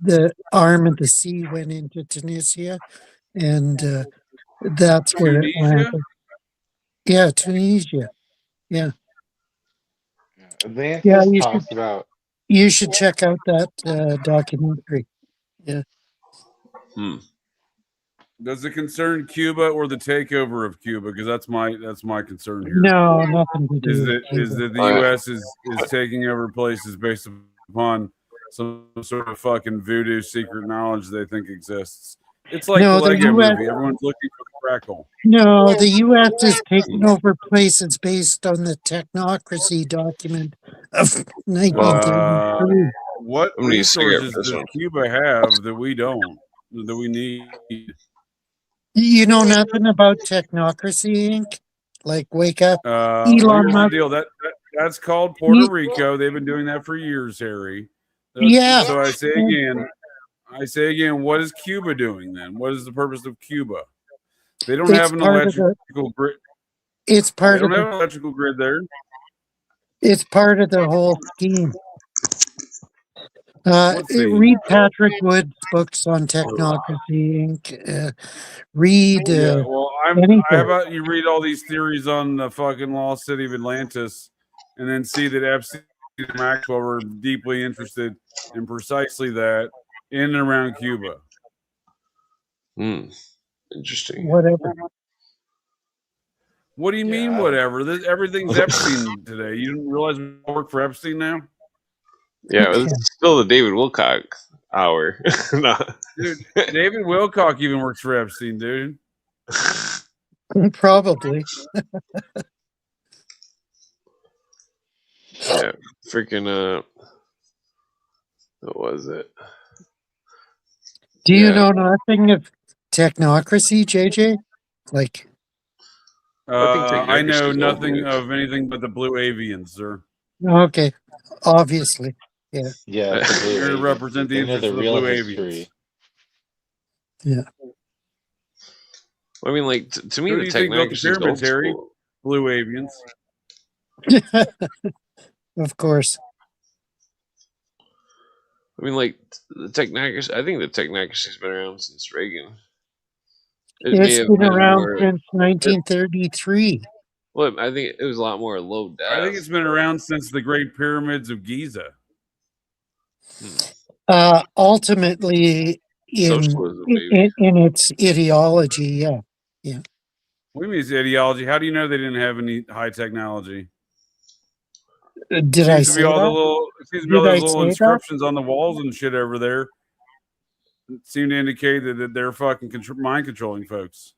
The arm of the sea went into Tunisia, and that's where Atlantis. Yeah, Tunisia. Yeah. Atlantis talks about. You should check out that documentary. Yeah. Does it concern Cuba or the takeover of Cuba? Because that's my concern here. No, nothing to do. Is that the U.S. is taking over places based upon some sort of fucking voodoo secret knowledge they think exists. It's like the Lego movie. Everyone's looking for the crackle. No, the U.S. is taking over places based on the technocracy document of 1933. What resources does Cuba have that we don't, that we need? You know nothing about Technocracy Inc.? Like, wake up. Here's the deal. That's called Puerto Rico. They've been doing that for years, Harry. Yeah. So I say again, what is Cuba doing then? What is the purpose of Cuba? They don't have an electrical grid. It's part of an electrical grid there. It's part of the whole scheme. Read Patrick Wood's books on Technocracy Inc. Read. How about you read all these theories on the fucking lost city of Atlantis, and then see that Epstein and Maxwell were deeply interested in precisely that in and around Cuba. Interesting. Whatever. What do you mean, whatever? Everything's Epstein today. You didn't realize we work for Epstein now? Yeah, it's still the David Wilcock hour. No. Dude, David Wilcock even works for Epstein, dude. Probably. Yeah, freaking what was it? Do you know nothing of Technocracy, JJ? Like, I know nothing of anything but the Blue Avians, sir. Okay, obviously, yeah. Yeah, here to represent the interests of the Blue Avians. Yeah. I mean, like to me, the Technocracy is old school. Blue Avians. Of course. I mean, like the technocracy. I think the technocracy's been around since Reagan. It may It's have been been around more. since 1933. Well, I think it was a lot more low death. I think it's been around since the Great Pyramids of Giza. Ultimately, Socialism, maybe. in its ideology, yeah. What do you mean it's ideology? How do you know they didn't have any high technology? Did I say that? It seems to be all Did I those little say that? inscriptions on the walls and shit over there seem to indicate that they're fucking mind controlling folks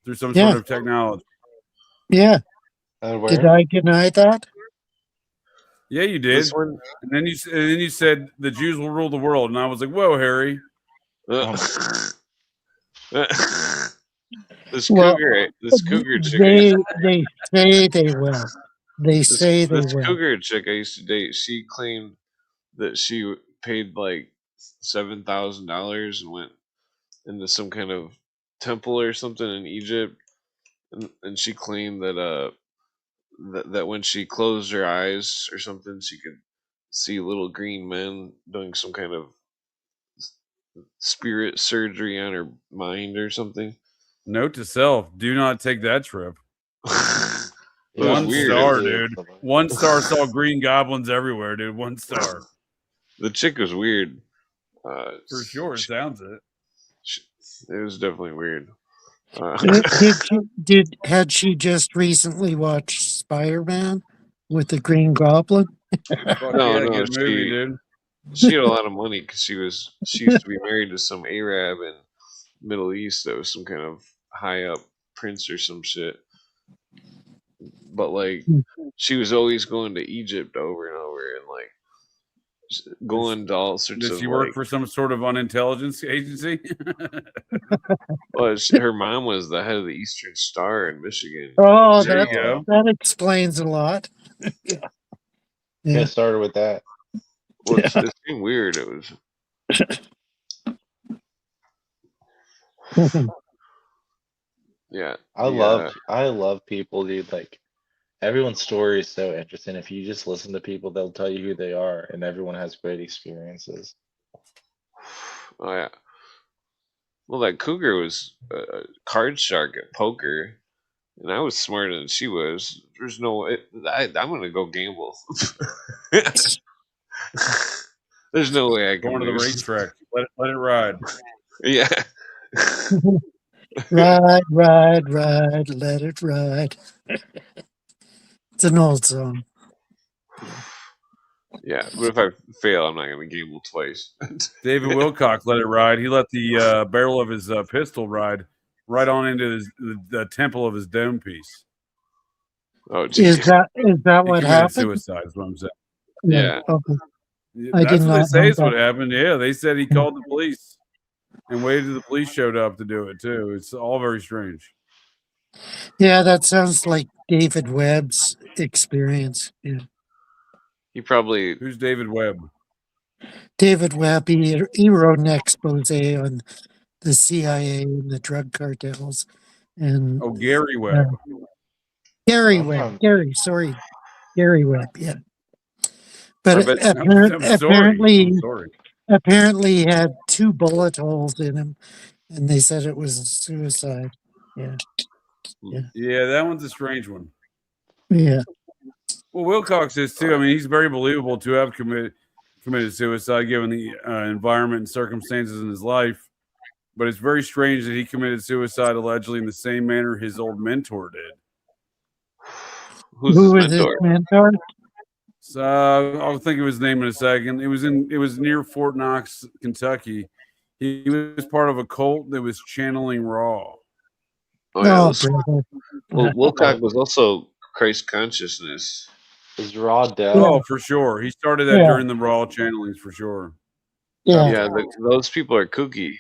through some sort of technology. Yeah. Did I deny that? Yeah, you did. This one? And then you said the Jews will rule the world, and I was like, "Whoa, Harry." This cougar chick. They say they will. They say they this will. cougar chick I used to date. She claimed that she paid like $7,000 and went into some kind of temple or something in Egypt, and she claimed that that when she closed her eyes or something, she could see little green men doing some kind of spirit surgery on her mind or something. Note to self: do not take that trip. It was weird. Star, dude. 1 star saw green goblins everywhere, dude. 1 star. The chick was weird. For sure, it sounds it. It was definitely weird. Had she just recently watched Spider-Man with the Green Goblin? No, good movie, dude. She had a lot of money because she used to be married to some Arab in Middle East that was some kind of high up prince or some shit. But like, she was always going to Egypt over and over and like going to all sorts of. Did she work for some sort of unintelligence agency? Well, her mom was the head of the Eastern Star in Michigan. Oh, that explains a lot. Yeah. Get started with that. Well, it seemed weird. It was. Yeah. I love people, dude. Like, everyone's story is so interesting. If you just listen to people, they'll tell you who they are, and everyone has great experiences. Oh yeah. Well, that cougar was a card shark at poker, and I was smarter than she was. There's no way. I'm gonna go gamble. There's no way I can Going to the lose. racetrack. Let it ride. Yeah. Ride, ride, ride, let it ride. It's an old song. Yeah, but if I fail, I'm not going to gamble twice. David Wilcock let it ride. He let the barrel of his pistol ride right on into the temple of his dome piece. Oh, geez. Is that what happened? Suicide is what I'm saying. Yeah. Okay. That's what they say is what happened. Yeah, they said he called the police and waited till the police showed up to do it too. It's all very strange. Yeah, that sounds like David Webb's experience. Yeah. He probably. Who's David Webb? David Webb. He wrote an expose on the CIA and the drug cartels. And Gary Webb. Gary Webb. Gary Webb. Yeah. But apparently he had 2 bullet holes in him, and they said it was a suicide. Yeah. Yeah, that one's a strange one. Yeah. Well, Wilcox is too. I mean, he's very believable to have committed suicide given the environment and circumstances in his life. But it's very strange that he committed suicide allegedly in the same manner his old mentor did. Who was his mentor? So I'll think of his name in a second. It was near Fort Knox, Kentucky. He was part of a cult that was channeling Raw. Well, Wilcock was also Christ consciousness. Is Raw dead? Oh, for sure. He started that during the Raw channelings, for sure. Yeah, those people are kooky.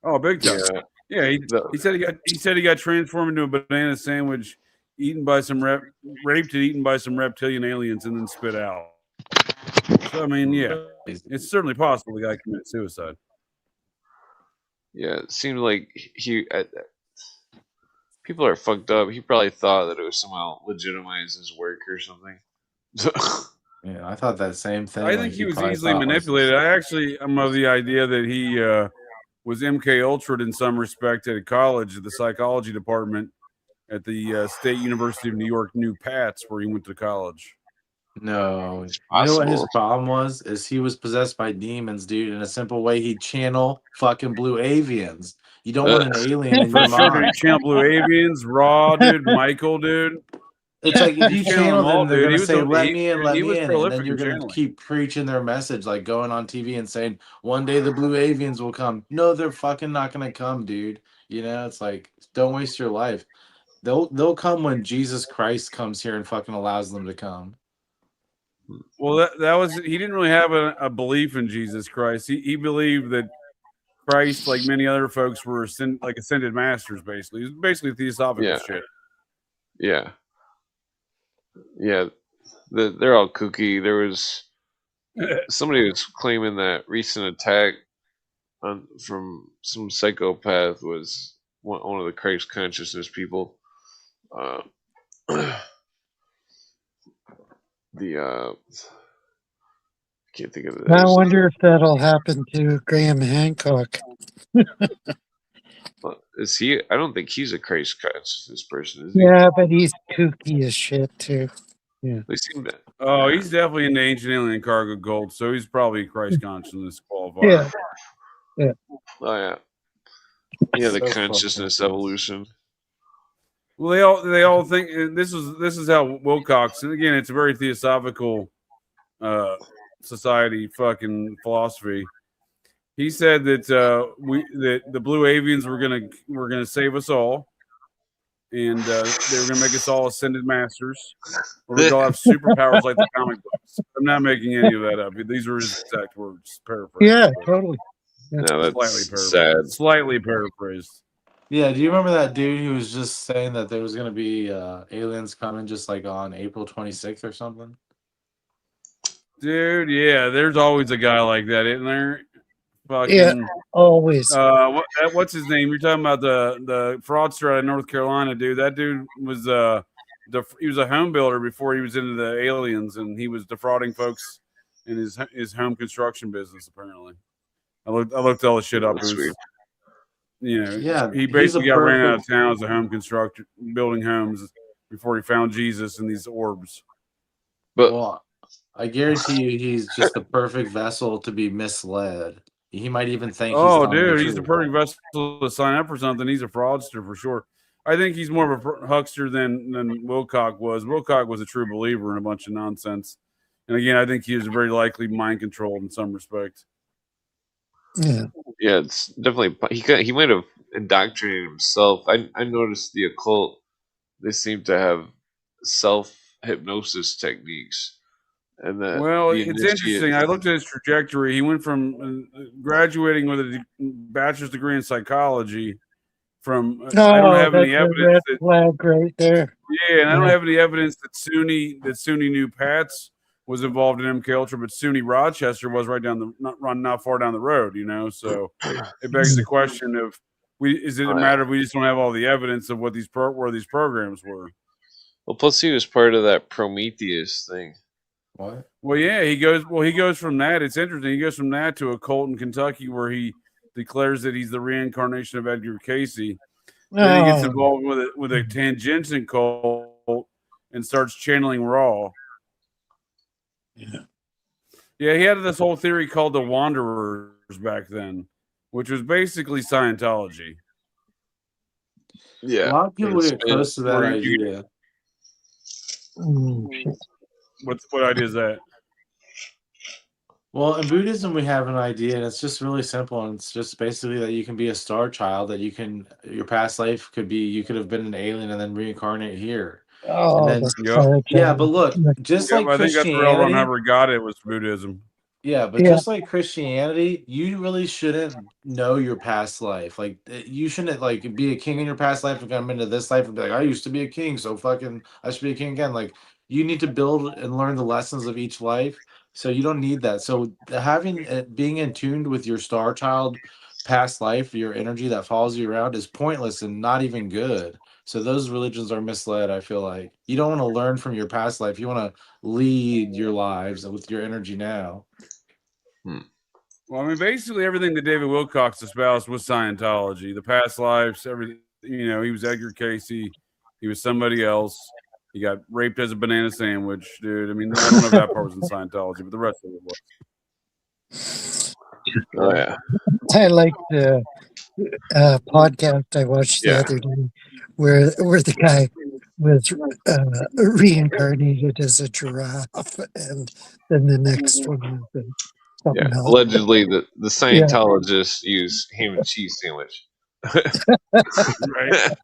Oh, big time. Yeah, he said he got transformed into a banana sandwich, raped and eaten by some reptilian aliens, and then spit out. So I mean, yeah, it's certainly possible the guy committed suicide. Yeah, it seemed like people are fucked up. He probably thought that it was somehow legitimize his work or something. Yeah, I thought that same thing. I like, think he was probably easily thought, like, manipulated. I'm of the idea that he was MK Ultra'd in some respect at a college, at the psychology department at the State University of New York, New Pats, where he went to college. No, It's you know what his possible. problem was? Is he was possessed by demons, dude. In a simple way, he'd channel fucking blue avians. You don't want an alien in For your sure, dude. mind. Channel Blue Avians, Raw, dude, Michael, dude. It's like if He's you channeling channel them all, them, they're dude. gonna say, "Let me in, let He me was in," and then prolific you're in gonna channeling. keep preaching their message, like going on TV and saying, "One day the blue avians will come." No, they're fucking not gonna come, dude. You know, it's like, don't waste your life. They'll come when Jesus Christ comes here and fucking allows them to come. Well, that was he didn't really have a belief in Jesus Christ. He believed that Christ, like many other folks, were ascended masters. Basically, it was basically theosophical Yeah. shit. Yeah. Yeah. They're all kooky. There was somebody was claiming that recent attack from some psychopath was one of the Christ consciousness people. I can't think of it. I wonder if that'll happen to Graham Hancock. Is he? I don't think he's a Christ consciousness person, is he? Yeah, but he's kooky as shit too. Yeah. They seem to. Oh, he's definitely into ancient alien cargo gold, so he's probably Christ consciousness qualified. Yeah. Yeah. Oh yeah. Yeah, the So consciousness fucking evolution. Well, they all think this is how Wilcox, and again, it's a very theosophical society fucking philosophy. He said that that the blue avians were gonna save us all, and they were gonna make us all ascended masters, or we'd all have superpowers like the comic books. I'm not making any of that up. These are his exact words, paraphrased. Yeah, totally. Yeah. No, that's sad. Slightly paraphrased. Yeah, do you remember that dude who was just saying that there was gonna be aliens coming just like on April 26th or something? Dude, yeah, there's always a guy like that, isn't there? Fucking, yeah, always. What's his name? You're talking about the fraudster out of North Carolina, dude. That dude was he was a home builder before he was into the aliens, and he was defrauding folks in his home construction business. Apparently, I looked all the shit up. It was, Yeah, he basically got ran out of town as a home constructor, building homes before he found Jesus and these orbs. But well, I guarantee you, he's just the perfect vessel to be misled. He might even think. Oh, dude, he's the perfect vessel to sign up for something. He's a fraudster for sure. I think he's more of a huckster than Wilcock was. Wilcock was a true believer in a bunch of nonsense, and again, I think he was very likely mind controlled in some respect. Yeah, it's definitely he might have indoctrinated himself. I noticed the occult. They seem to have self hypnosis techniques. And it's interesting. I looked at his trajectory. He went from graduating with a bachelor's degree in psychology. I don't have any evidence that flag right there. Yeah, and I don't have any evidence that SUNY New Pats was involved in MK Ultra, but SUNY Rochester was right down not far down the road. So it begs the question of is it a matter of we just don't have all the evidence of what where these programs were? Well, plus he was part of that Prometheus thing. What? Well, yeah, he goes from that. It's interesting. He goes from that to a cult in Kentucky where he declares that he's the reincarnation of Edgar Casey. Then he gets involved with a tangential cult and starts channeling Raw. Yeah, he had this whole theory called the Wanderers back then, which was basically Scientology. Yeah, a lot of people get close to that idea. What idea is that? Well, in Buddhism, we have an idea, and it's just really simple. And it's just basically that you can be a star child, that your past life could be, you could have been an alien and then reincarnate here. Oh, and then, yeah, but look, just like I think that's where L. Ron Hubbard got it, was Buddhism. Yeah, but just like Christianity, you really shouldn't know your past life. Like, you shouldn't like be a king in your past life and come into this life and be like, I used to be a king, so fucking I should be a king again. Like, you need to build and learn the lessons of each life. So you don't need that. So being in tuned with your star child past life, your energy that follows you around, is pointless and not even good. So those religions are misled. I feel like you don't want to learn from your past life. You want to lead your lives with your energy now. Well, I mean, basically everything that David Wilcox espoused was Scientology. The past lives, everything. You know, he was Edgar Casey. He was somebody else. He got raped as a banana sandwich, dude. I mean, I don't know if that part was in Scientology, but the rest of it was. Oh yeah. I like the podcast I watched the other day where the guy was reincarnated as a giraffe, and then the next one was something else. Allegedly, the Scientologists use ham and cheese sandwich. Right.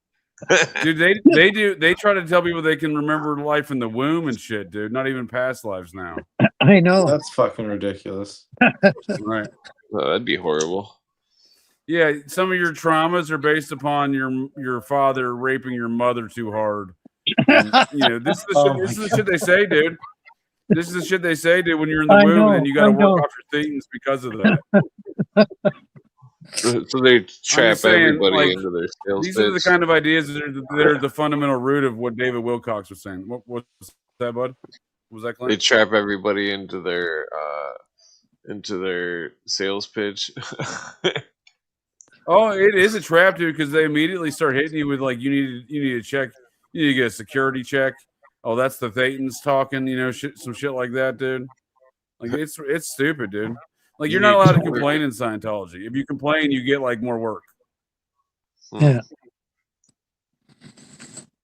Dude, they try to tell people they can remember life in the womb and shit, dude. Not even past lives now. I know. That's fucking ridiculous. Right. Oh, that'd be horrible. Yeah, some of your traumas are based upon your father raping your mother too hard. And, you know, this is the shit they say, dude. This is the shit they say, dude, when you're in the womb and you got to work off your thetans because of that. So they trap everybody into their sales These pitch. are the kind of ideas that are the fundamental root of what David Wilcox was saying. What was that, bud? What was that, Clint? They trap everybody into their sales pitch. Oh, it is a trap, dude, because they immediately start hitting you with like you need to check, you need to get a security check. Oh, that's the Thetans talking, you know, some shit like that, dude. Like it's stupid, dude. Like you're not allowed to complain in Scientology. If you complain, you get like more work. Yeah.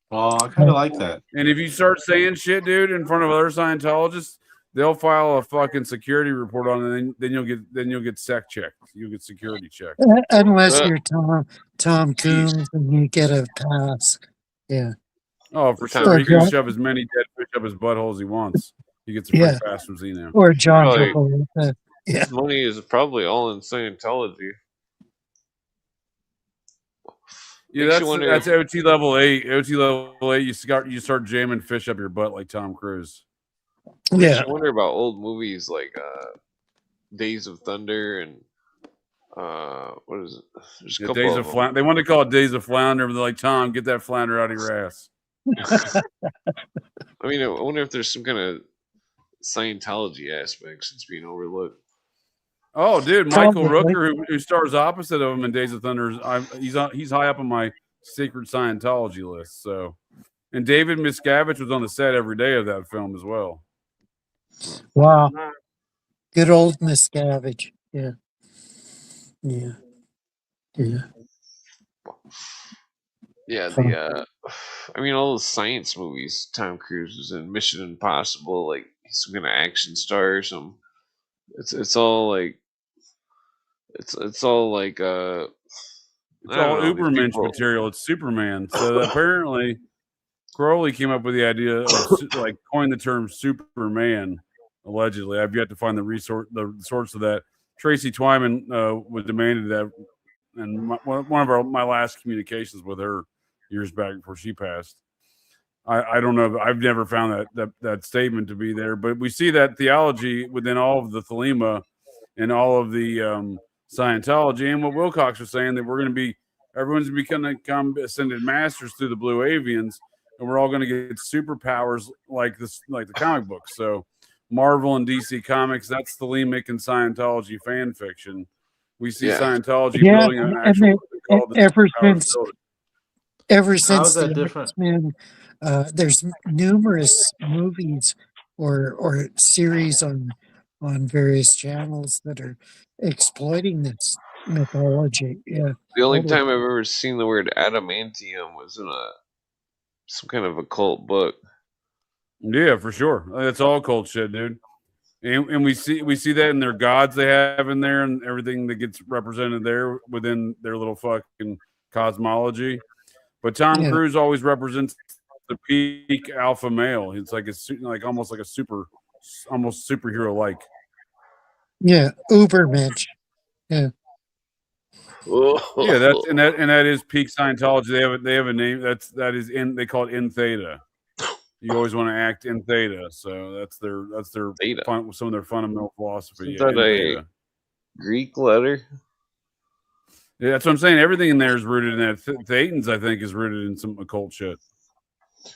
Well, I kind of like that. And if you start saying shit, dude, in front of other Scientologists, they'll file a fucking security report on it, and then you'll get sec checked. You'll get security checked. Unless you're Tom Coombs and you get a pass. Yeah. Oh, for sure. He can shove as many dead fish up his butthole as he wants. He gets a free pass from Zeno. Or John Travolta. Yeah. Money is probably all in Scientology. Yeah, that's OT level 8. OT level 8, you start jamming fish up your butt like Tom Cruise. Yeah. I wonder about old movies like Days of Thunder and what is it? There's a couple Days of Flounder. They want to call it Days of Flounder, but they're like, Tom, get that flounder out of your ass. I mean, I wonder if there's some kind of Scientology aspects that's being overlooked. Oh, dude, Michael Rooker, who stars opposite of him in Days of Thunder, he's high up on my secret Scientology list. So, and David Miscavige was on the set every day of that film as well. Wow, good old Miscavige. Yeah. I mean, all those science movies Tom Cruise was in, Mission Impossible, like he's some kind of action star or something. It's all like it's all like it's all Ubermensch material. It's Superman. So apparently Crowley came up with the idea of like coined the term Superman. Allegedly, I've yet to find the source of that. Tracy Twyman was demanded that, and one of my last communications with her years back before she passed. I don't know. I've never found that statement to be there, but we see that theology within all of the Thelema and all of the Scientology, and what Wilcox was saying, that everyone's going to become ascended masters through the Blue Avians, and we're all going to get superpowers like the comic books. So Marvel and DC Comics, that's Thelemic and Scientology fan fiction. We see Scientology building an actual ever since the X-Men, there's numerous movies or series on various channels that are exploiting this mythology. Yeah. The only time I've ever seen the word adamantium was in some kind of occult book. Yeah, for sure. That's all occult shit, dude. And we see that in their gods they have in there and everything that gets represented there within their little fucking cosmology. But Tom Cruise always represents the peak alpha male. It's like almost like almost superhero like. Yeah, Ubermensch. Yeah. Yeah, that is peak Scientology. They have a name they call it in theta. You always want to act in theta, so that's their some of their fundamental philosophy. Is that a Greek letter? Yeah, that's what I'm saying. Everything in there is rooted in that. Thetans, I think, is rooted in some occult shit.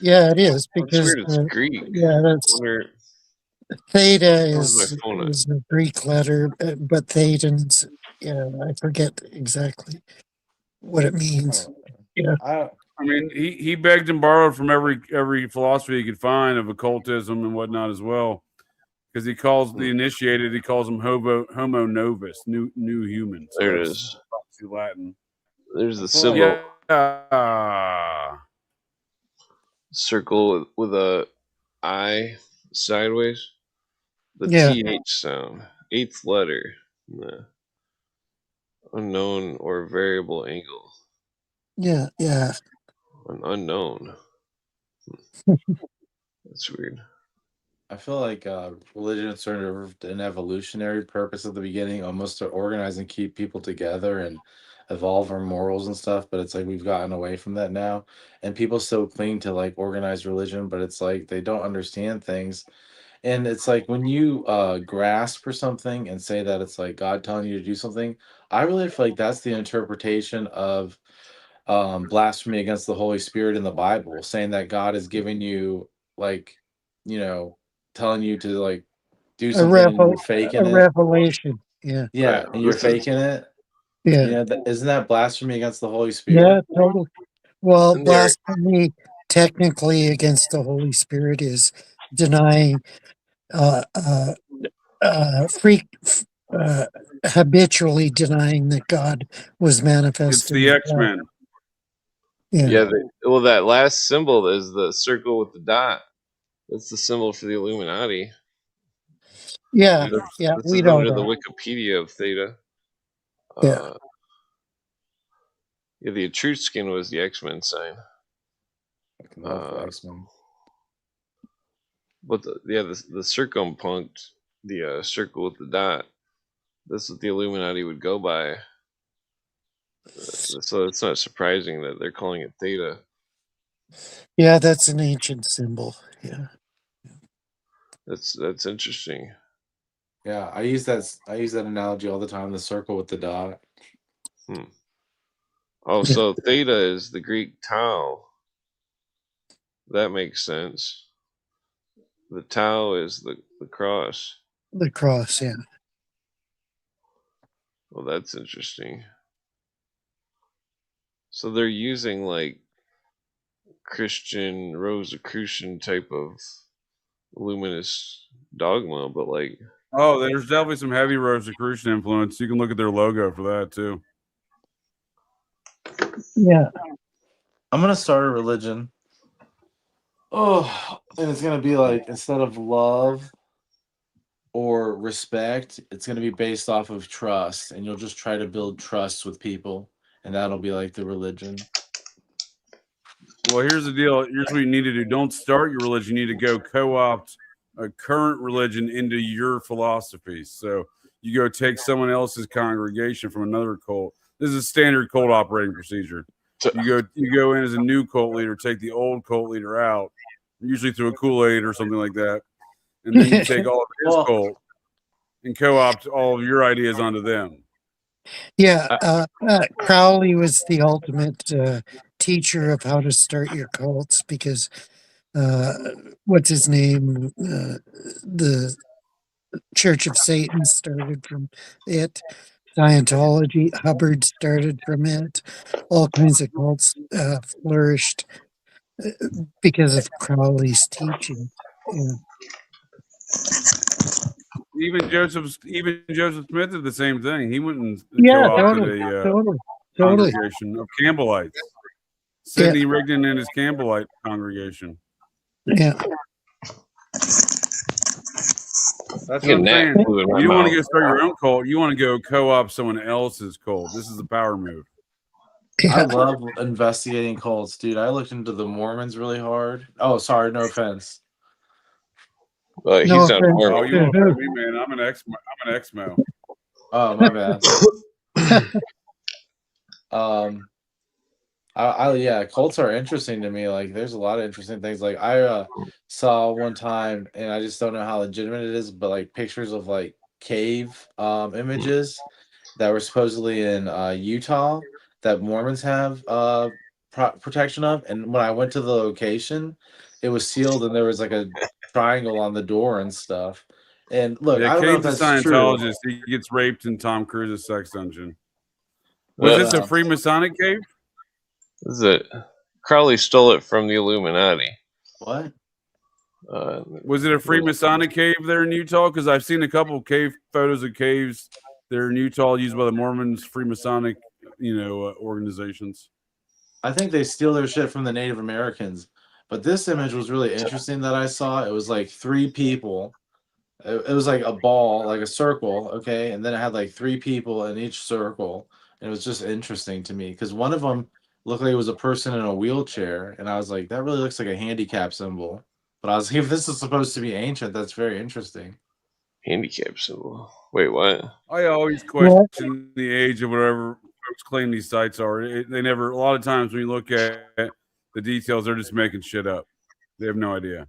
Yeah, it is It's because weird. It's Greek. yeah, that's Wonder, theta where's my phone at? is a Greek letter, but thetans, yeah, I forget exactly what it means. Yeah, I I mean, he begged and borrowed from every philosophy he could find of occultism and whatnot as well, because he calls the initiated, he calls them homo novus, new human. So There it that's is. obviously Latin. There's the feel like- symbol. Yeah. Circle with a I sideways. The Yeah. TH sound. 8th letter. The unknown or variable angle. yeah, yeah. An unknown. That's weird. I feel like religion served an evolutionary purpose at the beginning, almost to organize and keep people together and evolve our morals and stuff. But it's like we've gotten away from that now, and people still cling to like organized religion, but it's like they don't understand things. And it's like when you grasp for something and say that it's like God telling you to do something, I really feel like that's the interpretation of blasphemy against the Holy Spirit in the Bible, saying that God is giving you like, you know, telling you to like do something and you're faking A it. revelation. Yeah, Yeah, Right. and you're This is faking it. yeah, You know, isn't that blasphemy against the Holy yeah, Spirit? totally. Well, in there. blasphemy technically against the Holy Spirit is denying uh, uh, free, uh, habitually denying that God was manifest It's in the the flesh. X-Men. Yeah, Yeah. Well, that last symbol is the circle with the dot. That's the symbol for the Illuminati. yeah, yeah. This We is know under the that. Wikipedia of Theta. Yeah, Yeah, the Etruscan was the X-Men sign. I can love the X-Men. But the circumpunct, the circle with the dot, that's what the Illuminati would go by. So it's not surprising that they're calling it Theta. yeah. That's an ancient symbol. Yeah, That's interesting. Yeah, I use that analogy all the time, the circle with the dot. Oh, yeah. so Theta is the Greek tau. That makes sense. The tau is the cross. The cross. Yeah, Well, that's interesting. So they're using like Christian Rosicrucian type of luminous dogma, but like Oh, there's definitely some heavy Rosicrucian influence. You can look at their logo for that too. yeah. I'm gonna start a religion. Oh, and it's gonna be like instead of love or respect, it's going to be based off of trust, and you'll just try to build trust with people, and that'll be like the religion. Well, here's the deal. Here's what you need to do. Don't start your religion. You need to go co-opt a current religion into your philosophy. So you go take someone else's congregation from another cult. This is a standard cult operating procedure. You go in as a new cult leader, take the old cult leader out, usually through a Kool-Aid or something like that, and then you take all of his cult and co-opt all of your ideas onto them. Yeah, Crowley was the ultimate teacher of how to start your cults because what's his name? The Church of Satan started from it. Scientology, Hubbard started from it. All kinds of cults flourished because of Crowley's teaching. Yeah, Even Joseph Smith did the same thing. He went and yeah, co-opted a totally. congregation of Campbellites. Yeah, Sidney Rigdon and his Campbellite congregation. yeah. That's what I'm saying. in my You don't want to mouth. go start your own cult. You want to go co-op someone else's cult. This is the power move. I Yeah. love investigating cults, dude. I looked into the Mormons really hard. Oh, sorry, no offense. He's No not offense. Oh, you to won't who. offend me, man. I'm an Exmo. Oh, my bad. Yeah, cults are interesting to me. Like, there's a lot of interesting things. Like, I saw one time, and I just don't know how legitimate it is, but like pictures of like cave images, that were supposedly in Utah that Mormons have protection of. And when I went to the location, it was sealed and there was like a triangle on the door and stuff. And look, Yeah, I don't know if Cade's a that's true. Scientologist. He gets raped in Tom Cruise's sex dungeon. Was But, this a Freemasonic cave? This is it. Crowley stole it from the Illuminati. what? Was it a Freemasonic cave there in Utah? Because I've seen a couple of cave photos of caves there in Utah used by the Mormons, Freemasonic, organizations. I think they steal their shit from the Native Americans. But this image was really interesting that I saw. It was like 3 people. It was like a ball, like a circle, okay? And then it had like 3 people in each circle. And it was just interesting to me because one of them looked like it was a person in a wheelchair. And I was like, that really looks like a handicap symbol. But I was like, if this is supposed to be ancient, that's very interesting. Handicap symbol. Wait, what? I always question the age of whatever folks claim these sites are. They never. A lot of times when you look at the details, they're just making shit up. They have no idea.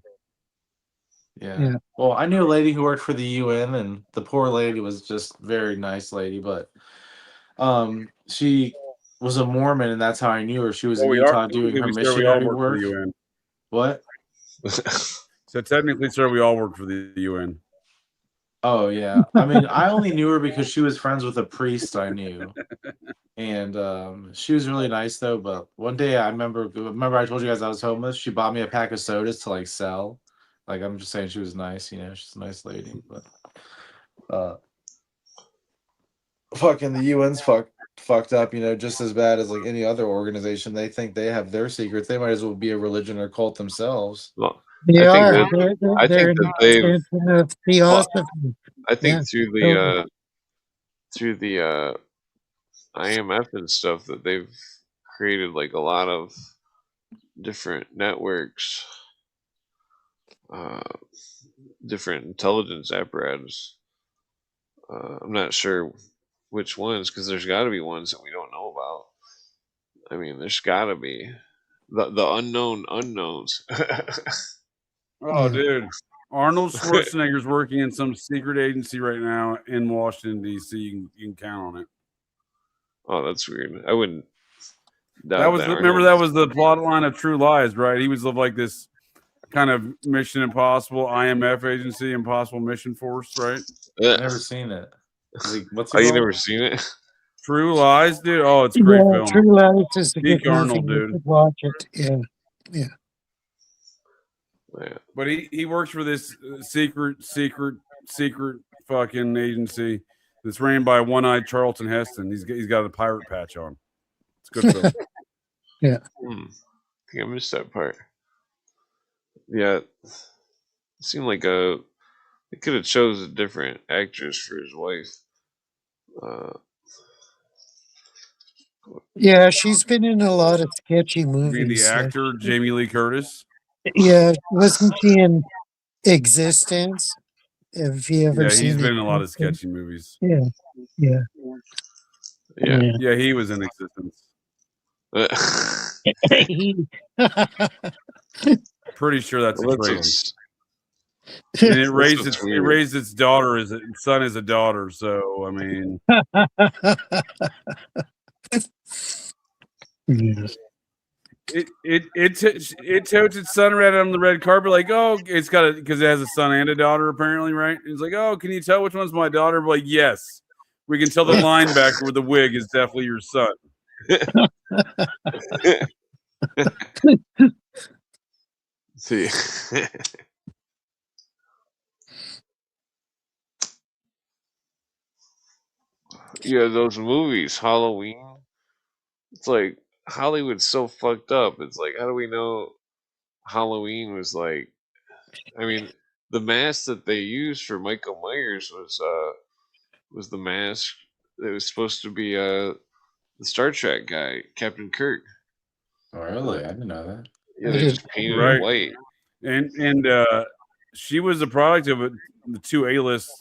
Yeah. Well, I knew a lady who worked for the UN, and the poor lady was just very nice lady, but she was a Mormon, and that's how I knew her. She was in Utah doing her missionary work. For the UN. What? So technically, sir, we all work for the UN. Oh yeah. I mean, I only knew her because she was friends with a priest I knew. And she was really nice though, but one day I remember I told you guys I was homeless. She bought me a pack of sodas to like sell. Like I'm just saying she was nice, she's a nice lady, but fucking the UN's fucked up, just as bad as like any other organization. They think they have their secrets. They might as well be a religion or cult themselves. Well, They I are. think They're an that they've. extension of theosophy. I think Yeah, through the IMF and stuff that they've created like a lot of different networks, different intelligence apparatus. I'm not sure which ones because there's got to be ones that we don't know about. I mean, there's got to be the unknown unknowns. Oh, dude. Arnold Schwarzenegger's working in some secret agency right now in Washington, D.C. You can count on it. Oh, that's weird. I wouldn't doubt That was that. remember that was the plot line of True Lies, right? He was like this kind of Mission Impossible IMF agency, Impossible Mission Force, right? I've never seen it. What's it you called? never seen it? True Lies, dude. Oh, it's a great film. True Lies is a good Arnold, movie. dude. Watch it. Yeah. But he works for this secret fucking agency that's ran by one-eyed Charlton Heston. He's got a pirate patch on. It's a good film. Yeah. I think I missed that part. Yeah, it seemed like they could have chose a different actress for his wife. Yeah, she's been in a lot of sketchy movies. You mean the actor Jamie Lee Curtis? Yeah, wasn't she in Existence? Have you ever seen? He's been in a lot of sketchy movies. Yeah. Yeah, he was in Existence. Pretty sure that's a trade. And it raised its daughter as its son as a daughter. So I mean, it totes its son around on the red carpet like, oh, it's got it because it has a son and a daughter apparently, right? It's like, oh, can you tell which one's my daughter? But like, yes, we can tell the linebacker with the wig is definitely your son. See. Yeah, those movies, Halloween. It's like Hollywood's so fucked up. It's like, how do we know Halloween was like? I mean, the mask that they used for Michael Myers was the mask that was supposed to be the Star Trek guy, Captain Kirk. Oh, really? I didn't know that. Yeah, they just painted it white. And she was a product of the 2 A-list,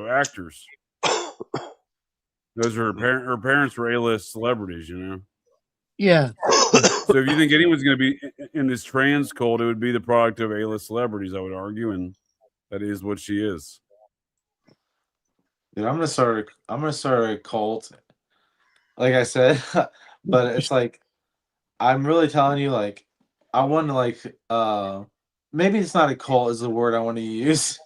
actors. Those are her parents were A-list celebrities, Yeah. So if you think anyone's going to be in this trans cult, it would be the product of A-list celebrities, I would argue, and that is what she is. Dude, I'm gonna start a cult. Like I said, but it's like I'm really telling you, like, I want to like maybe it's not a cult is the word I want to use.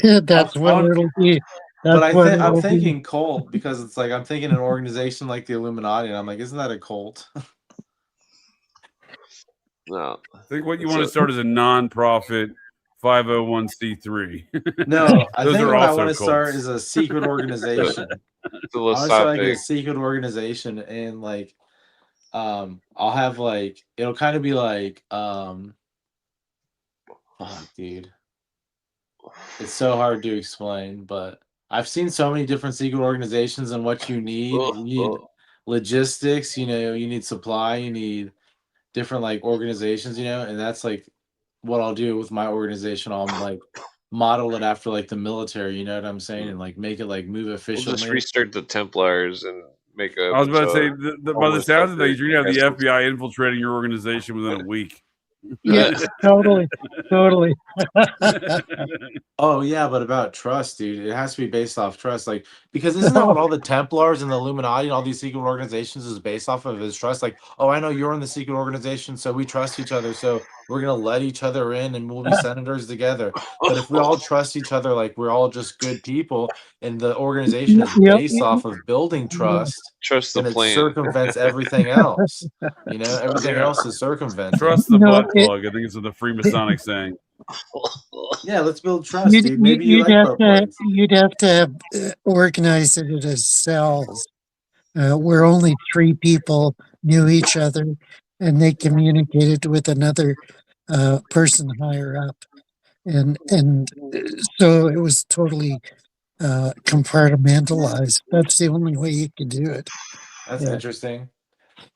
That's what it'll be. But That's what I'm it'll be. thinking cult because it's like I'm thinking an organization like the Illuminati, and I'm like, isn't that a cult? No. I think what you want to start is a non-profit 501c3. No, I Those think are what I also want to start cults. is a secret organization. I want to start like a Philosophic. secret organization, and like I'll have like it'll kind of be like fuck, dude. It's so hard to explain, but I've seen so many different secret organizations, and what you need logistics, you know, you need supply, you need different like organizations, you know, and that's like what I'll do with my organization. I'll like model it after like the military, you know what I'm saying, and like make it like move We'll efficiently. just restart the Templars and make a. I was about to say, by the sounds of things, things, you're gonna have the FBI infiltrating your organization within a week. Yes, totally. Oh yeah, but about trust, dude. It has to be based off trust. Like, because isn't that what all the Templars and the Illuminati and all these secret organizations is based off of, is trust? Like, oh, I know you're in the secret organization, so we trust each other, so we're gonna let each other in and we'll be senators together. But if we all trust each other, like we're all just good people, and the organization is based off of building trust, Trust the then it plan. circumvents everything else. You know, everything else is circumvented. Trust the butt plug. I think it's what the Freemasonic saying. Yeah, let's build trust, dude. Maybe you like butt plugs. You'd have to have, organize it as cells where only 3 people knew each other, and they communicated with another person higher up, and so it was totally compartmentalized. That's the only way you could do it. That's interesting.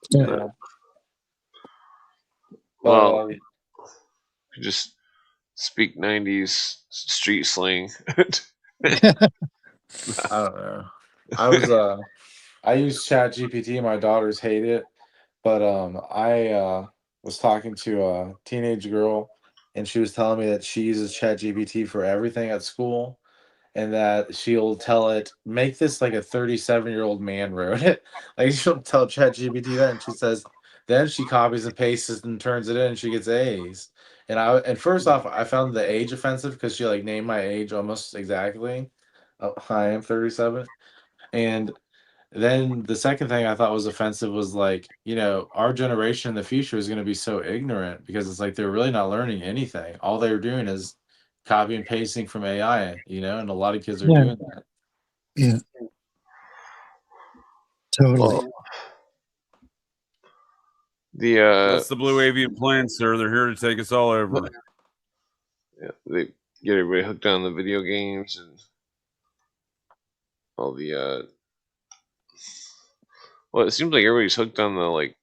Yeah. Well, just speak 90s street slang. I don't know. I use ChatGPT. My daughters hate it, but I was talking to a teenage girl, and she was telling me that she uses ChatGPT for everything at school, and that she'll tell it, make this like a 37-year-old man wrote it. Like, she'll tell ChatGPT that, and she says, then she copies and pastes it and turns it in, and she gets A's. And first off, I found the age offensive because she like named my age almost exactly. I am 37. And then the second thing I thought was offensive was like, you know, our generation in the future is going to be so ignorant, because it's like they're really not learning anything. All they're doing is copy and pasting from AI, you know, and a lot of kids are doing that. Yeah. Totally. Well, That's the Blue Avian plan, sir. They're here to take us all over. Yeah, they get everybody hooked on the video games and all the well, it seems like everybody's hooked on the like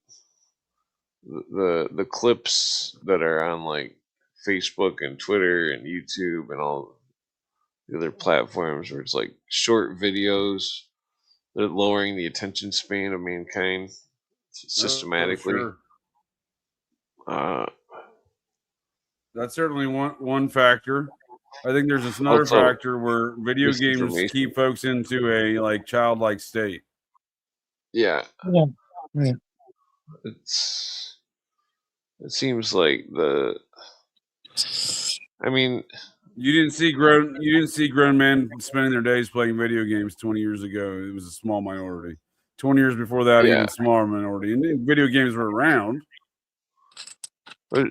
the clips that are on like Facebook and Twitter and YouTube and all the other platforms where it's like short videos. They're lowering the attention span of mankind systematically. Sure. That's certainly one factor. I think there's another factor where video games keep folks into a like childlike state. Yeah. Yeah. It seems like I mean, you didn't see grown men spending their days playing video games 20 years ago. It was a small minority. 20 years before that, even smaller minority. And video games were around. But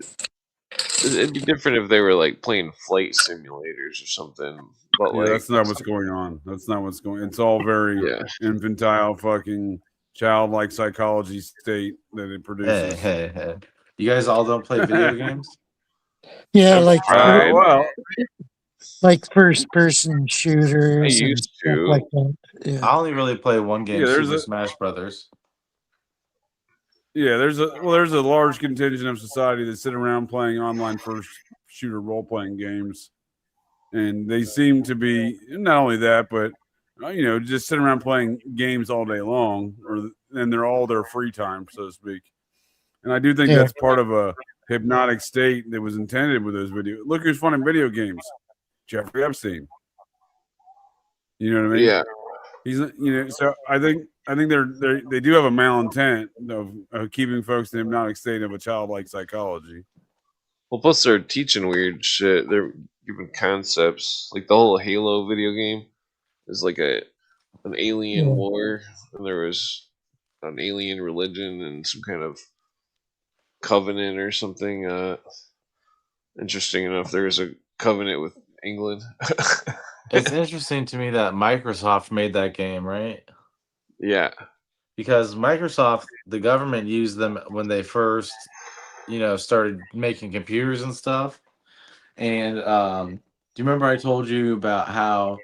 it'd be different if they were like playing flight simulators or something. But like, that's not what's going on. That's not what's going. It's all very infantile, fucking childlike psychology state that it produces. Hey. You guys all don't play video games? Yeah, like first-person shooters and stuff like that. Yeah. I only really play one game, Super Smash Brothers. Yeah, there's a large contingent of society that sit around playing online first shooter role playing games, and they seem to be not only that, but you know, just sit around playing games all day long, and they're all their free time, so to speak. And I do think that's part of a hypnotic state that was intended with those videos. Look who's fun in video games, Jeffrey Epstein. You know what I mean? Yeah. He's, so I think they do have a malintent of keeping folks in the hypnotic state of a childlike psychology. Well, plus they're teaching weird shit. They're giving concepts like the whole Halo video game is like an alien war, and there was an alien religion and some kind of covenant or something. Interesting enough, there was a covenant with England. It's interesting to me that Microsoft made that game, right? Yeah. Because Microsoft, the government used them when they first, started making computers and stuff. And do you remember I told you about how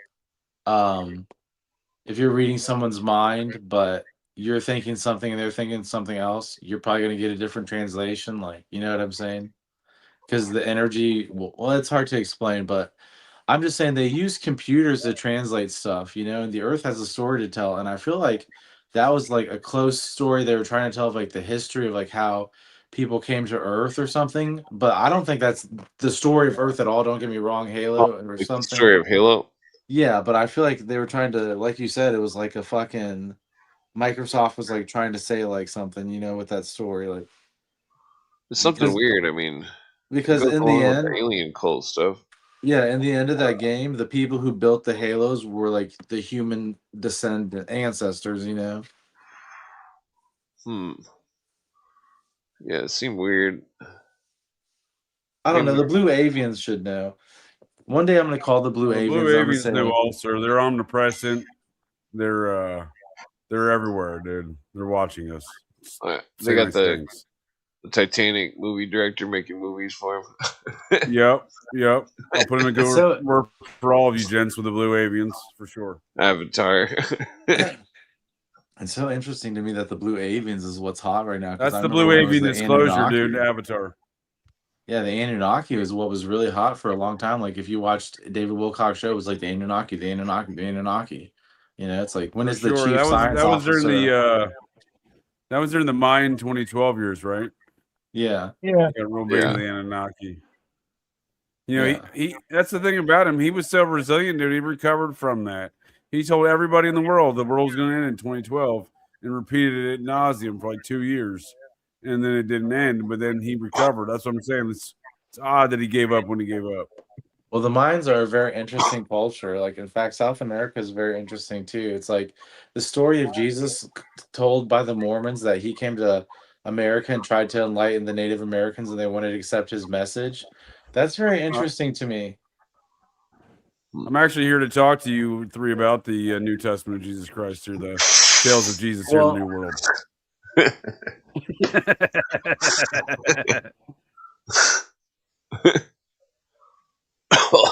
if you're reading someone's mind, but you're thinking something and they're thinking something else, you're probably going to get a different translation. Like, you know what I'm saying? Because the energy, well, it's hard to explain, but I'm just saying they use computers to translate stuff, and the Earth has a story to tell. And I feel like that was like a close story they were trying to tell of like the history of like how people came to Earth or something. But I don't think that's the story of Earth at all. Don't get me wrong, Halo or Like something. the story of Halo. Yeah, but I feel like they were trying to, like you said, it was like a fucking Microsoft was like trying to say like something, with that story, like It's something weird. I mean, because it goes in the along with end, the alien cult stuff. yeah, in the end of that game, the people who built the Halos were like the human descendant ancestors, Hmm. Yeah, it seemed weird. I don't know. Maybe The Blue Avians should know. One day I'm gonna call the Blue Well, the Blue Avians. I'm gonna Avians say, know also. They're omnipresent. They're everywhere, dude. They're watching us. they got the Titanic movie director making movies for him. Yep. I'll put in a good word for all of you gents with the Blue Avians for sure. Avatar. It's so interesting to me that the Blue Avians is what's hot right now. That's the Blue Avian disclosure, dude. Avatar. Yeah, the Anunnaki was what was really hot for a long time. Like if you watched David Wilcock's show, it was like the Anunnaki. It's like when is the chief science officer? That was during the Mayan 2012 years, right? Yeah. Yeah. Got real big into the Anunnaki. He that's the thing about him. He was so resilient, dude. He recovered from that. He told everybody in the world was going to end in 2012 and repeated it ad nauseum for like 2 years. And then it didn't end, but then he recovered. That's what I'm saying. It's odd that he gave up when he gave up. Well, the Mayans are a very interesting culture. Like, in fact, South America is very interesting too. It's like the story of Jesus told by the Mormons that he came to America and tried to enlighten the Native Americans and they wanted to accept his message. That's very interesting to me. I'm actually here to talk to you three about the New Testament of Jesus Christ here, the tales of Jesus here in the New World.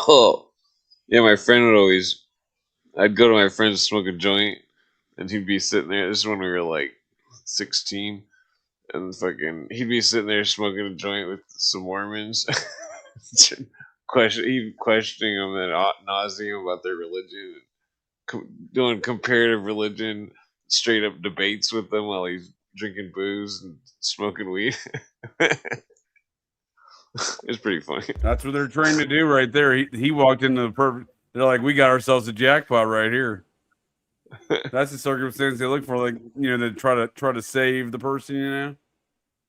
Oh, yeah, my friend would always. I'd go to my friend to smoke a joint, and he'd be sitting there. This is when we were like 16, and he'd be sitting there smoking a joint with some Mormons, questioning them ad nauseum about their religion, doing comparative religion, straight up debates with them while he's drinking booze and smoking weed. It's pretty funny. That's what they're trained to do right there. He walked into the perfect. They're like, we got ourselves a jackpot right here. That's the circumstance they look for, like they try to save the person.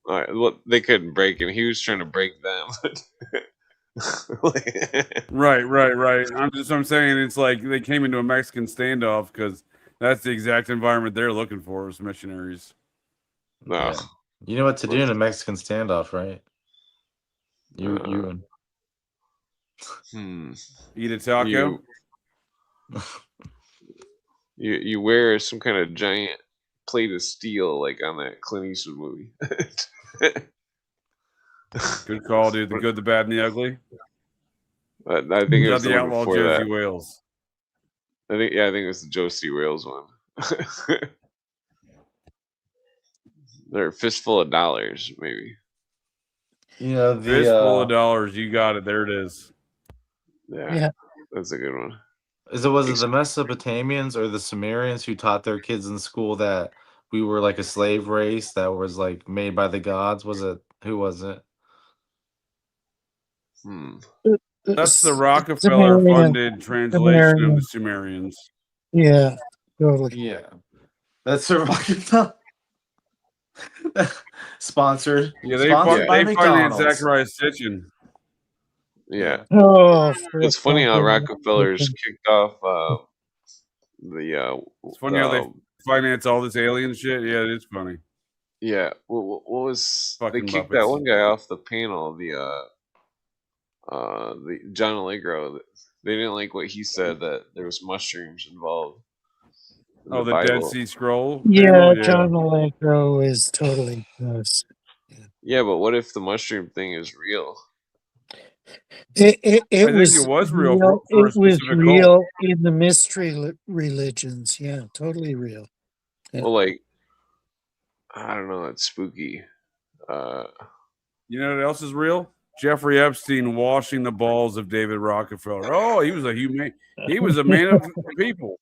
All right, well, they couldn't break him. He was trying to break them. Right. I'm saying it's like they came into a Mexican standoff because that's the exact environment they're looking for as missionaries. No, yeah. You know what to do in a Mexican standoff, right? You eat a taco. You wear some kind of giant plate of steel, like on that Clint Eastwood movie. Good call, dude. The good, the bad, and the ugly. I think it was the outlaw Josie Wales. I think it was the Josie Wales one. They're a fistful of dollars, maybe. Fistful of dollars. You got it. There it is. Yeah. That's a good one. Was it the Mesopotamians or the Sumerians who taught their kids in school that we were like a slave race that was like made by the gods? Who was it? That's the Rockefeller-funded translation of the Sumerians. Yeah, totally. Yeah, that's a Rockefeller sponsored. Yeah, Sponsored by they financed McDonald's. Zachariah Sitchin. Yeah. Oh, It's funny how Rockefeller's kicked off the It's funny how they finance all this alien shit. Yeah, it is funny. yeah. What was they Fucking kicked that Muppets. one guy off the panel? The John Allegro. They didn't like what he said that there was mushrooms involved in Oh, the the Dead Bible. Sea Scroll Yeah, panel? Yeah. John Allegro is totally gross. Yeah, but what if the mushroom thing is real? It I think was it was real real. for a It was specific cult. real in the mystery religions. Yeah, totally real. Yeah. Well, like I don't know, it's spooky. You know what else is real? Jeffrey Epstein washing the balls of David Rockefeller. Oh, he was a human. He was a man of the people.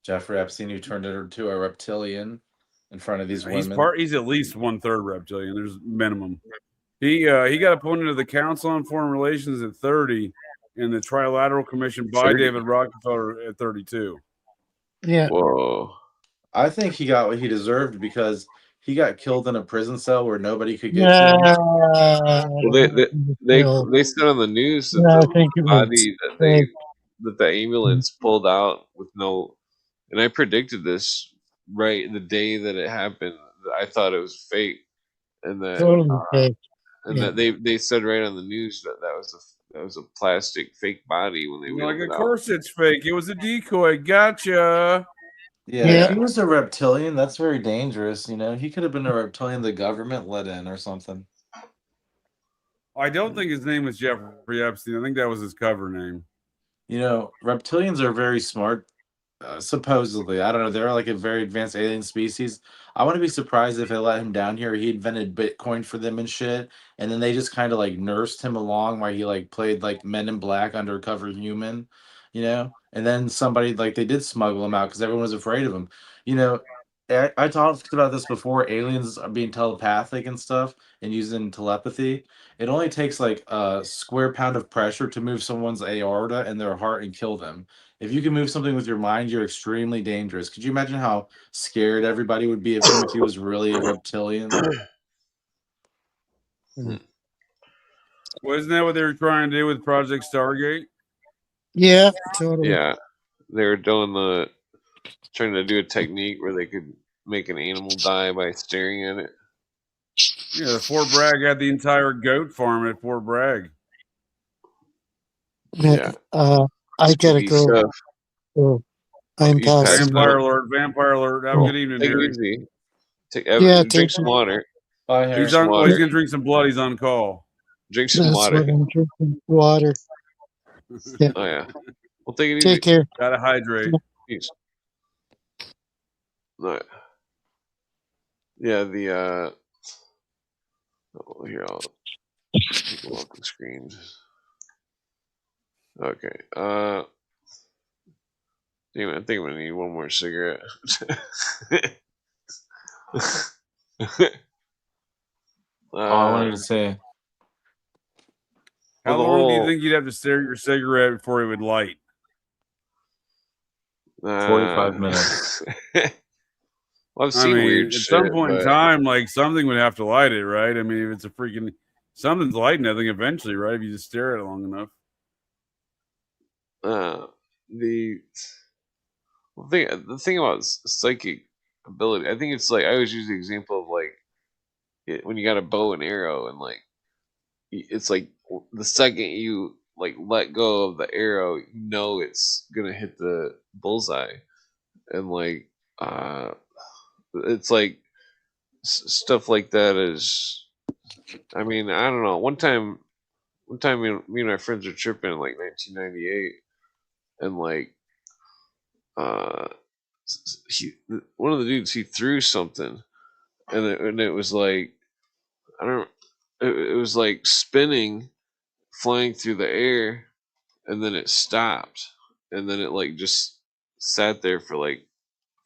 Jeffrey Epstein, who turned it into a reptilian in front of these women. He's at least 1/3 reptilian. There's minimum. He got appointed to the Council on Foreign Relations at 30, and the Trilateral Commission by 30. David Rockefeller at 32. Yeah. Whoa. I think he got what he deserved because he got killed in a prison cell where nobody could get to him. Well, they said on the news that I the think it body was that the ambulance pulled out with no, and I predicted this right the day that it happened. I thought it was fake, and that totally fake. that they said right on the news that that was a plastic fake body when they You're wheeled like, it of out. course it's fake. It was a decoy. Gotcha. Yeah, Yeah. if he was a reptilian, that's very dangerous. You know, he could have been a reptilian the government let in or something. I don't think his name was Jeffrey Epstein. I think that was his cover name. You know, reptilians are very smart. Supposedly, I don't know. They're like a very advanced alien species. I wouldn't be surprised if they let him down here. He invented Bitcoin for them and shit, and then they just kind of like nursed him along while he like played like Men in Black, undercover human, you know. And then somebody like they did smuggle him out because everyone was afraid of him. You know, I talked about this before. Aliens are being telepathic and stuff and using telepathy. It only takes like a square pound of pressure to move someone's aorta and their heart and kill them. If you can move something with your mind, you're extremely dangerous. Could you imagine how scared everybody would be of him if he was really a reptilian? Wasn't that what they were trying to do with Project Stargate? Yeah, totally. Yeah, they were trying to do a technique where they could make an animal die by staring at it. Yeah, Fort Bragg had the entire goat farm at Fort Bragg. Yeah. I gotta go. Stuff. So I'm You passed passing. Vampire alert! Vampire alert! Have a good evening, Take it Harry. easy. Yeah, drink some water. Bye, Harry. He's on. Well, he's gonna drink some blood. He's on call. Drink some That's water. what I'm drinking. Water. Yeah. Oh yeah. Well, take it easy. Take care. Gotta hydrate. Peace. All right. Yeah. Here I'll take a look at the screen. Okay. Damn it, I think I'm gonna need one more cigarette. I wanted to say. How long do you think you'd have to stare at your cigarette before it would light? 45 minutes. Well, I've seen weird shit. At some point in time, like something would have to light it, right? I mean, if it's a freaking something's lighting, I think eventually, right? If you just stare at it long enough. The thing about psychic ability, I think it's like I always use the example of like when you got a bow and arrow, and like it's like the second you like let go of the arrow, you know it's gonna hit the bullseye, and like it's like stuff like that is. I mean, I don't know. One time, me and my friends were tripping in like 1998, and like one of the dudes, he threw something, and it was like I don't. It was like spinning, flying through the air, and then it stopped, and then it like just sat there for like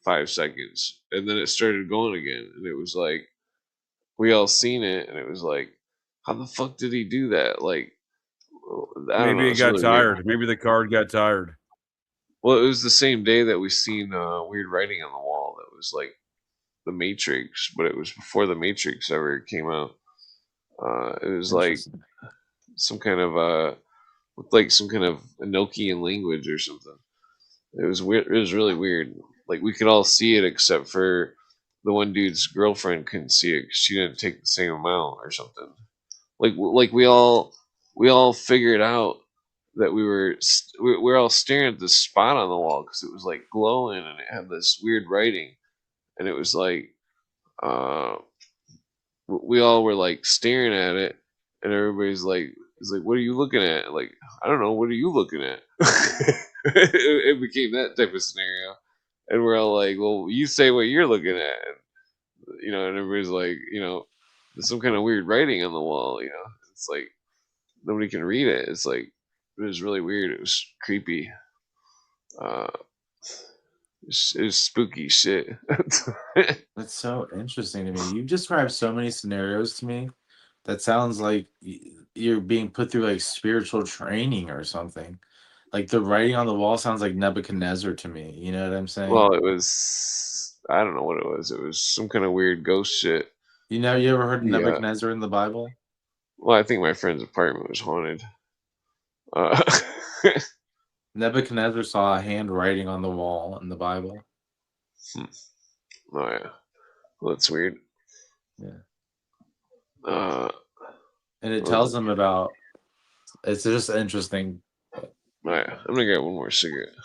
5 seconds, and then it started going again, and it was like we all seen it, and it was like, how the fuck did he do that? Like I don't know. Maybe it It's got really weird. tired. Maybe the card got tired. Well, it was the same day that we seen weird writing on the wall that was like the Matrix, but it was before the Matrix ever came out. It was like Interesting. some kind of like some kind of Enochian language or something. It was weird. It was really weird. Like we could all see it except for the one dude's girlfriend couldn't see it because she didn't take the same amount or something. Like we all figured out that we were all staring at this spot on the wall because it was like glowing and it had this weird writing, and it was like we all were like staring at it, and everybody's like, "Is like, what are you looking at?" Like, I don't know. What are you looking at? It became that type of scenario, and we're all like, "Well, you say what you're looking at," and everybody's like, there's some kind of weird writing on the wall. It's like nobody can read it. It's like it was really weird. It was creepy. Uh, it was spooky shit. That's so interesting to me. You've described so many scenarios to me that sounds like you're being put through like spiritual training or something. Like the writing on the wall sounds like Nebuchadnezzar to me. You know what I'm saying? Well, it was. I don't know what it was. It was some kind of weird ghost shit. You ever heard of Yeah. Nebuchadnezzar in the Bible? Well, I think my friend's apartment was haunted. Nebuchadnezzar saw a handwriting on the wall in the Bible. Oh yeah, well, that's weird. Yeah. And it tells them about. It's just interesting. Oh yeah, I'm gonna get one more cigarette.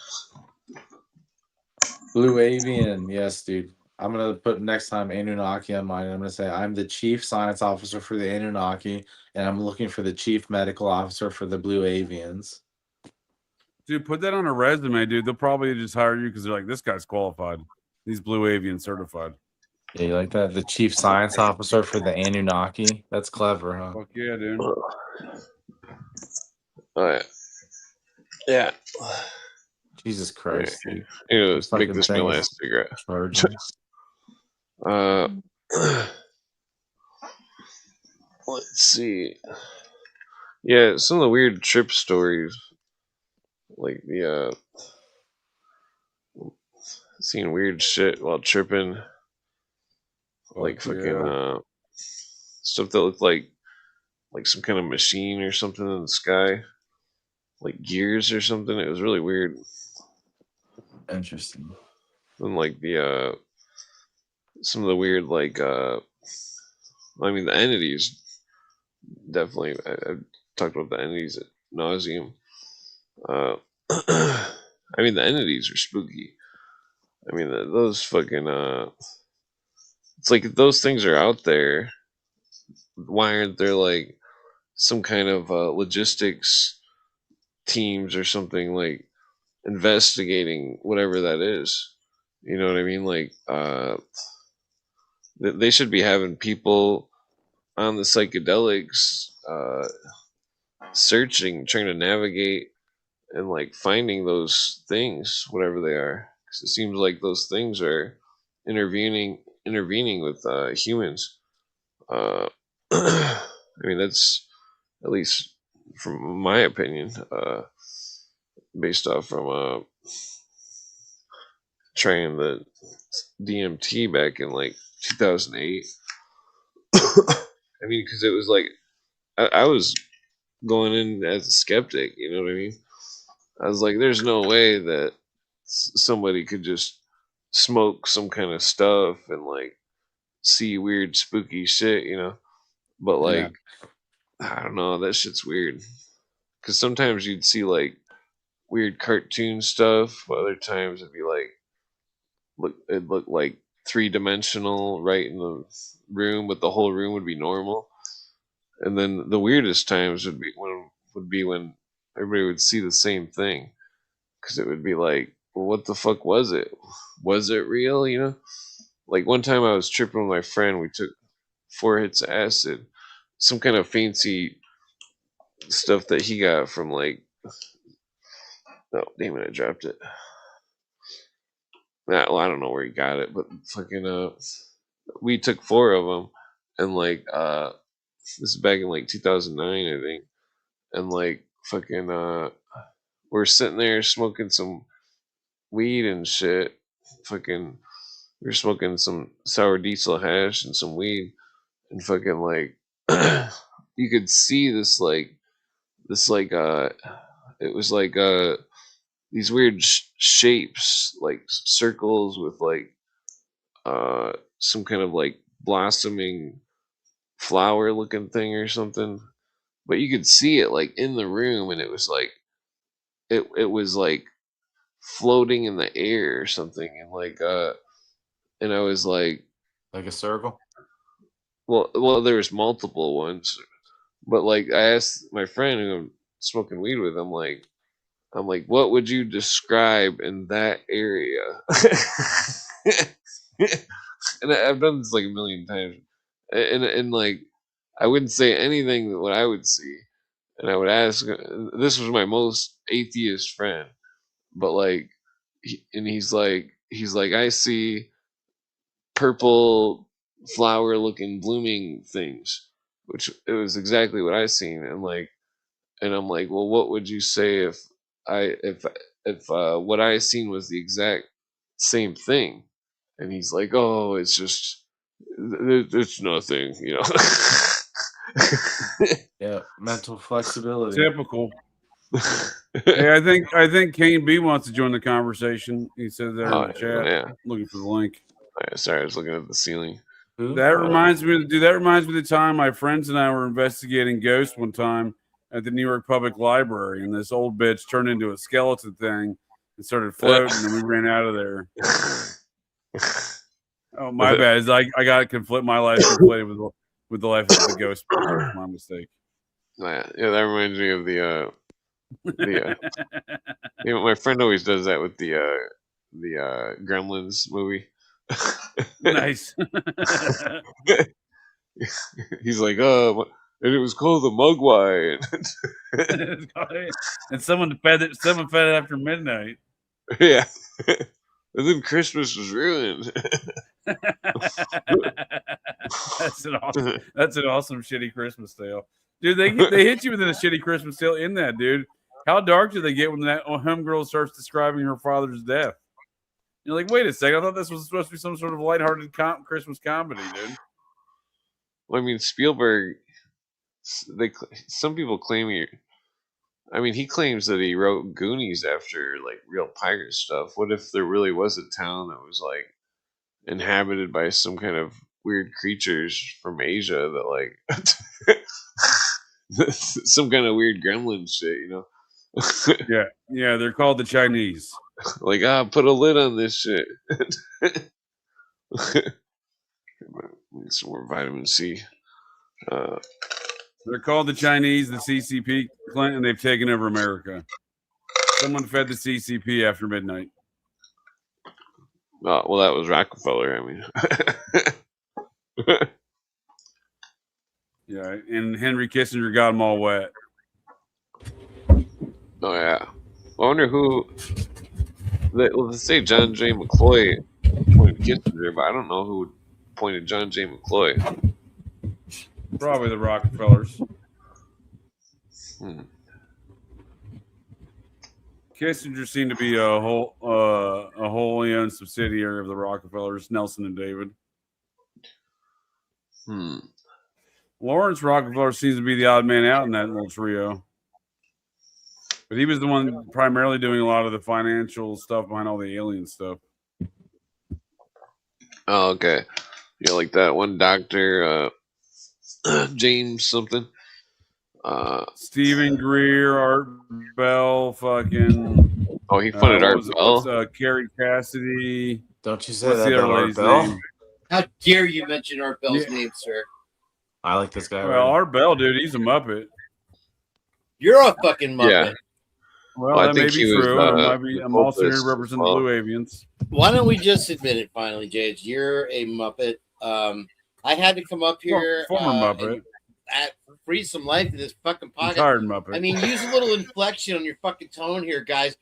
Blue Avian, yes, dude. I'm gonna put next time Anunnaki on mine. I'm gonna say I'm the chief science officer for the Anunnaki, and I'm looking for the chief medical officer for the Blue Avians. Dude, put that on a resume, dude. They'll probably just hire you because they're like, this guy's qualified. He's Blue Avian certified. Yeah, you like that? The chief science officer for the Anunnaki. That's clever, huh? Fuck yeah, dude. Oh yeah. Yeah. Jesus Christ, dude. Let's make this my last cigarette. Let's see. Yeah, some of the weird trip stories, like the seeing weird shit while tripping, like fucking stuff that looked like some kind of machine or something in the sky, like gears or something. It was really weird. Interesting. And like the some of the weird the entities. Definitely, I've talked about the entities at nauseum. The entities are spooky. Those fucking it's like if those things are out there, why aren't there like some kind of logistics teams or something like investigating whatever that is? You know what I mean? Like they should be having people on the psychedelics searching, trying to navigate and like finding those things, whatever they are, because it seems like those things are intervening with humans. That's at least from my opinion, based off from trying the DMT back in like 2008. Because it was like I was going in as a skeptic, you know what I mean? I was like, there's no way that somebody could just smoke some kind of stuff and like see weird spooky shit, but like I don't know, that shit's weird because sometimes you'd see like weird cartoon stuff, but other times it'd be like it'd look like three-dimensional right in the room, but the whole room would be normal. And then the weirdest times would be when everybody would see the same thing, because it would be like, well, what the fuck was it? Was it real? Like one time I was tripping with my friend. We took 4 hits of acid, some kind of fancy stuff that he got from like. Oh damn it! I dropped it. Well, I don't know where he got it, but fucking we took 4 of them, and like this is back in like 2009, I think, and like fucking we're sitting there smoking some weed and shit. Fucking we're smoking some sour diesel hash and some weed, and fucking like you could see this like it was like these weird shapes, like circles with like some kind of like blossoming flower looking thing or something. But you could see it like in the room, and it was like it was like floating in the air or something, and like and I was like a circle. Well, there's multiple ones, but like I asked my friend who I'm smoking weed with, I'm like, what would you describe in that area? And I've done this like a million times, and like I wouldn't say anything that what I would see, and I would ask. This was my most atheist friend, but like, he's like, I see purple flower looking blooming things, which it was exactly what I seen, and like, and I'm like, well, what would you say if what I seen was the exact same thing? And he's like, oh, it's just it's nothing, you know. Yeah, mental flexibility. Typical. Hey, I think Kane B wants to join the conversation. He said there in the chat. Yeah. Looking for the link. Sorry, I was looking at the ceiling. That reminds me, dude. That reminds me of the time my friends and I were investigating ghosts one time at the New York Public Library, and this old bitch turned into a skeleton thing and started floating, and we ran out of there. Oh, my bad. I got my life conflated with the life of the ghost. That's my mistake. Yeah, that reminds me of the you know, my friend always does that with the Gremlins movie. Nice. He's like, and it was called the Mugwai. And someone fed it after midnight. Yeah. And then Christmas was ruined. That's an awesome shitty Christmas tale. Dude, they hit you with a shitty Christmas tale in that, dude. How dark do they get when that homegirl starts describing her father's death? You're like, wait a second, I thought this was supposed to be some sort of lighthearted Christmas comedy, dude. Well, I mean, Spielberg, some people claim he claims that he wrote Goonies after like real pirate stuff. What if there really was a town that was like inhabited by some kind of weird creatures from Asia that like some kind of weird gremlin shit, you know? Yeah, they're called the Chinese. Like, put a lid on this shit. Need some more vitamin C. They're called the Chinese, the CCP, Clinton. They've taken over America. Someone fed the CCP after midnight. Oh, well, that was Rockefeller. I mean, yeah, and Henry Kissinger got them all wet. Oh yeah. Well, I wonder who. Let's say John J. McCloy appointed Kissinger, but I don't know who appointed John J. McCloy. Probably the Rockefellers. Kissinger seemed to be a wholly owned subsidiary of the Rockefellers, Nelson and David. Lawrence Rockefeller seems to be the odd man out in that little trio. But he was the one primarily doing a lot of the financial stuff behind all the alien stuff. Oh, okay. Yeah, like that one doctor, James something. Stephen Greer, Art Bell, fucking. Oh, he funded Art Bell. Carrie Cassidy. Don't you say that about Art Bell? Name? How dare you mention Art Bell's name, sir? I like this guy. Well, Art Bell, dude, he's a Muppet. You're a fucking Muppet. Yeah. Well, that may be true. I'm also here to represent the Blue Avians. Why don't we just admit it finally, Jage? You're a Muppet. I had to come up here. Former Muppet. Breathe some life in this fucking podcast. Tired Muppet. I mean, use a little inflection on your fucking tone here, guys.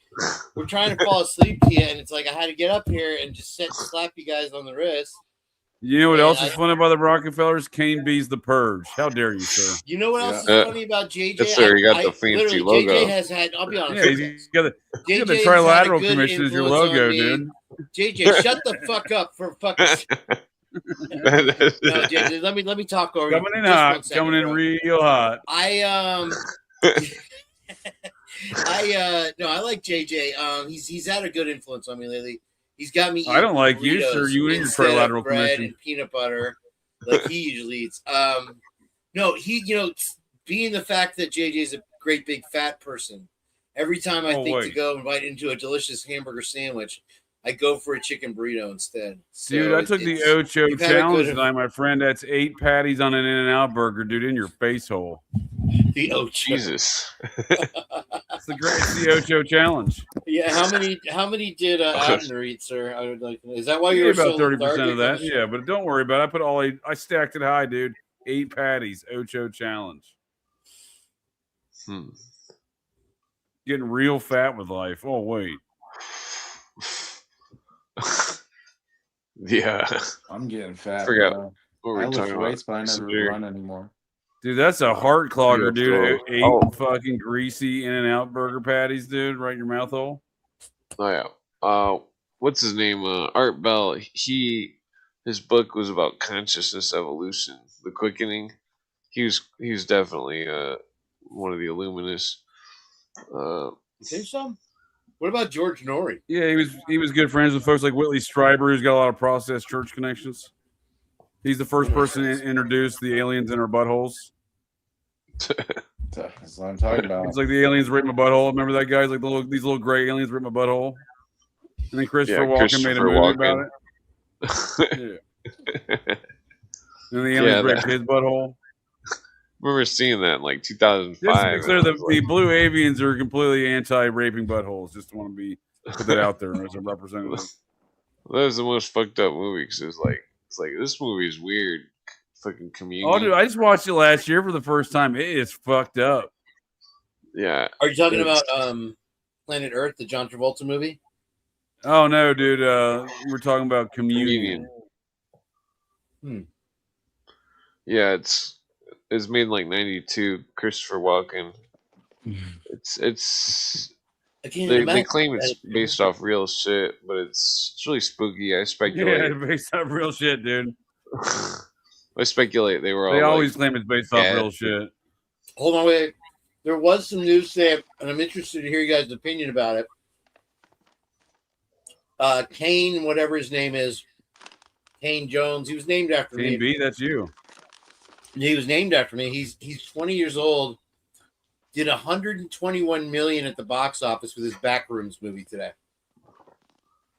We're trying to fall asleep to you, and it's like I had to get up here and just slap you guys on the wrist. You know what And else is fun about the Rockefellers? Kane B's The Purge. How dare you, sir? You know what else is funny about JJ? Yes, sir. You got the fancy logo. JJ has had. I'll be honest. Yeah, with you got the JJ has had a Trilateral good Commission as your influence on logo, me. dude. JJ, shut the fuck up for fucking. No, JJ, let me talk over coming you. in Just hot, 1 second, coming in bro. real hot. No, I like JJ. He's had a good influence on me lately. He's got me. I don't like you, burritos sir. You and your instead of Trilateral bread Commission. and peanut butter, like he usually eats. No, being the fact that JJ's a great big fat person, every time I think to go invite into a delicious hamburger sandwich, I go for a chicken burrito instead. Dude, I took the Ocho challenge tonight, my friend. That's 8 patties on an In-N-Out burger, dude, in your face hole. The Ocho. Jesus. It's the Ocho challenge. Yeah, how many did Abner eat, sir? I would like. Is that why you were about so 30% of that? Yeah, but don't worry about it. I put all 8. I stacked it high, dude. 8 patties, Ocho challenge. Getting real fat with life. Oh wait. Yeah. I'm getting fat. Forgot Bro. what we I were lift talking weights, about. but I never run anymore. Dude, that's a heart clogger, dude. 8 Oh. fucking greasy In-N-Out burger patties, dude, right in your mouth hole. Oh yeah. What's his name? Art Bell. His book was about consciousness evolution, the quickening. He was definitely one of the Illuminists. You think so? What about George Norrie? Yeah, he was good friends with folks like Whitley Strieber, who's got a lot of processed church connections. He's the first person to introduce the aliens in our buttholes. That's what I'm talking about. It's like the aliens raped my butthole. Remember that guy? It's like these little gray aliens raped my butthole. And then Christopher Walken made a movie about it. Yeah. And the aliens raped his butthole. Remember seeing that in like 2005. The blue avians are completely anti-raping buttholes. Just want to put that out there as a representative. That was the most fucked up movie because it's like this movie is weird. Fucking Communion. Oh, dude, I just watched it last year for the first time. It is fucked up. Yeah. Are you talking about Planet Earth, the John Travolta movie? Oh no, dude. We're talking about Communion. Yeah, it's made in like 92. Christopher Walken. They claim it's based off real shit, but it's really spooky. I speculate. Yeah, based off real shit, dude. I speculate they were all. They always claim it's based off real shit. Hold on, wait. There was some news today, and I'm interested to hear you guys' opinion about it. Kane, whatever his name is, Kane Jones. He was named after me. Kane B, that's you. He was named after me. He's 20 years old. Did 121 million at the box office with his Backrooms movie today.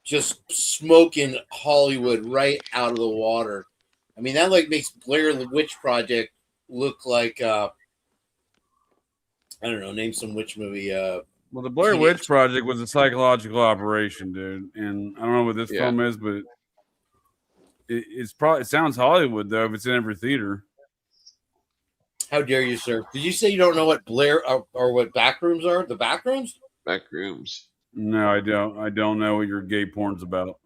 Just smoking Hollywood right out of the water. I mean, that like makes Blair Witch Project look like I don't know, name some witch movie. Well, the Blair Witch Project was a psychological operation, dude. And I don't know what this film is, but it sounds Hollywood though if it's in every theater. How dare you, sir? Did you say you don't know what Blair or what Backrooms are? The Backrooms? Backrooms. No, I don't. I don't know what your gay porn's about.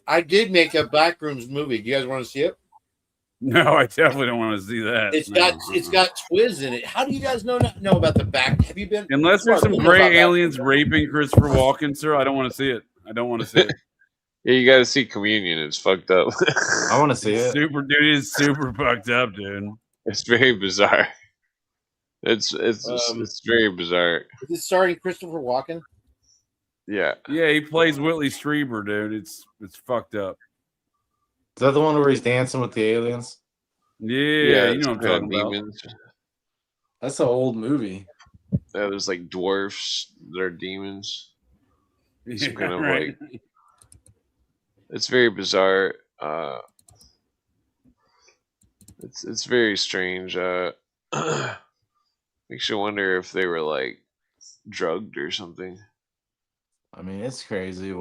I did make a Backrooms movie. Do you guys want to see it? No, I definitely don't want to see that. It's got Twiz in it. How do you guys know about the back? Have you been? Unless there's some gray aliens raping Christopher Walken, sir, I don't want to see it. I don't want to see it. Yeah, you got to see Communion. It's fucked up. I want to see it. Super dude is super fucked up, dude. It's very bizarre. It's very bizarre. Is it starring Christopher Walken? Yeah. Yeah, he plays Whitley Strieber, dude. It's fucked up. Is that the one where he's dancing with the aliens? Yeah, you know what I'm talking demons. About. That's an old movie. Yeah, there's like dwarfs that are demons. Yeah, kind of like it's very bizarre. It's very strange. Makes you wonder if they were like drugged or something. I mean, it's crazy.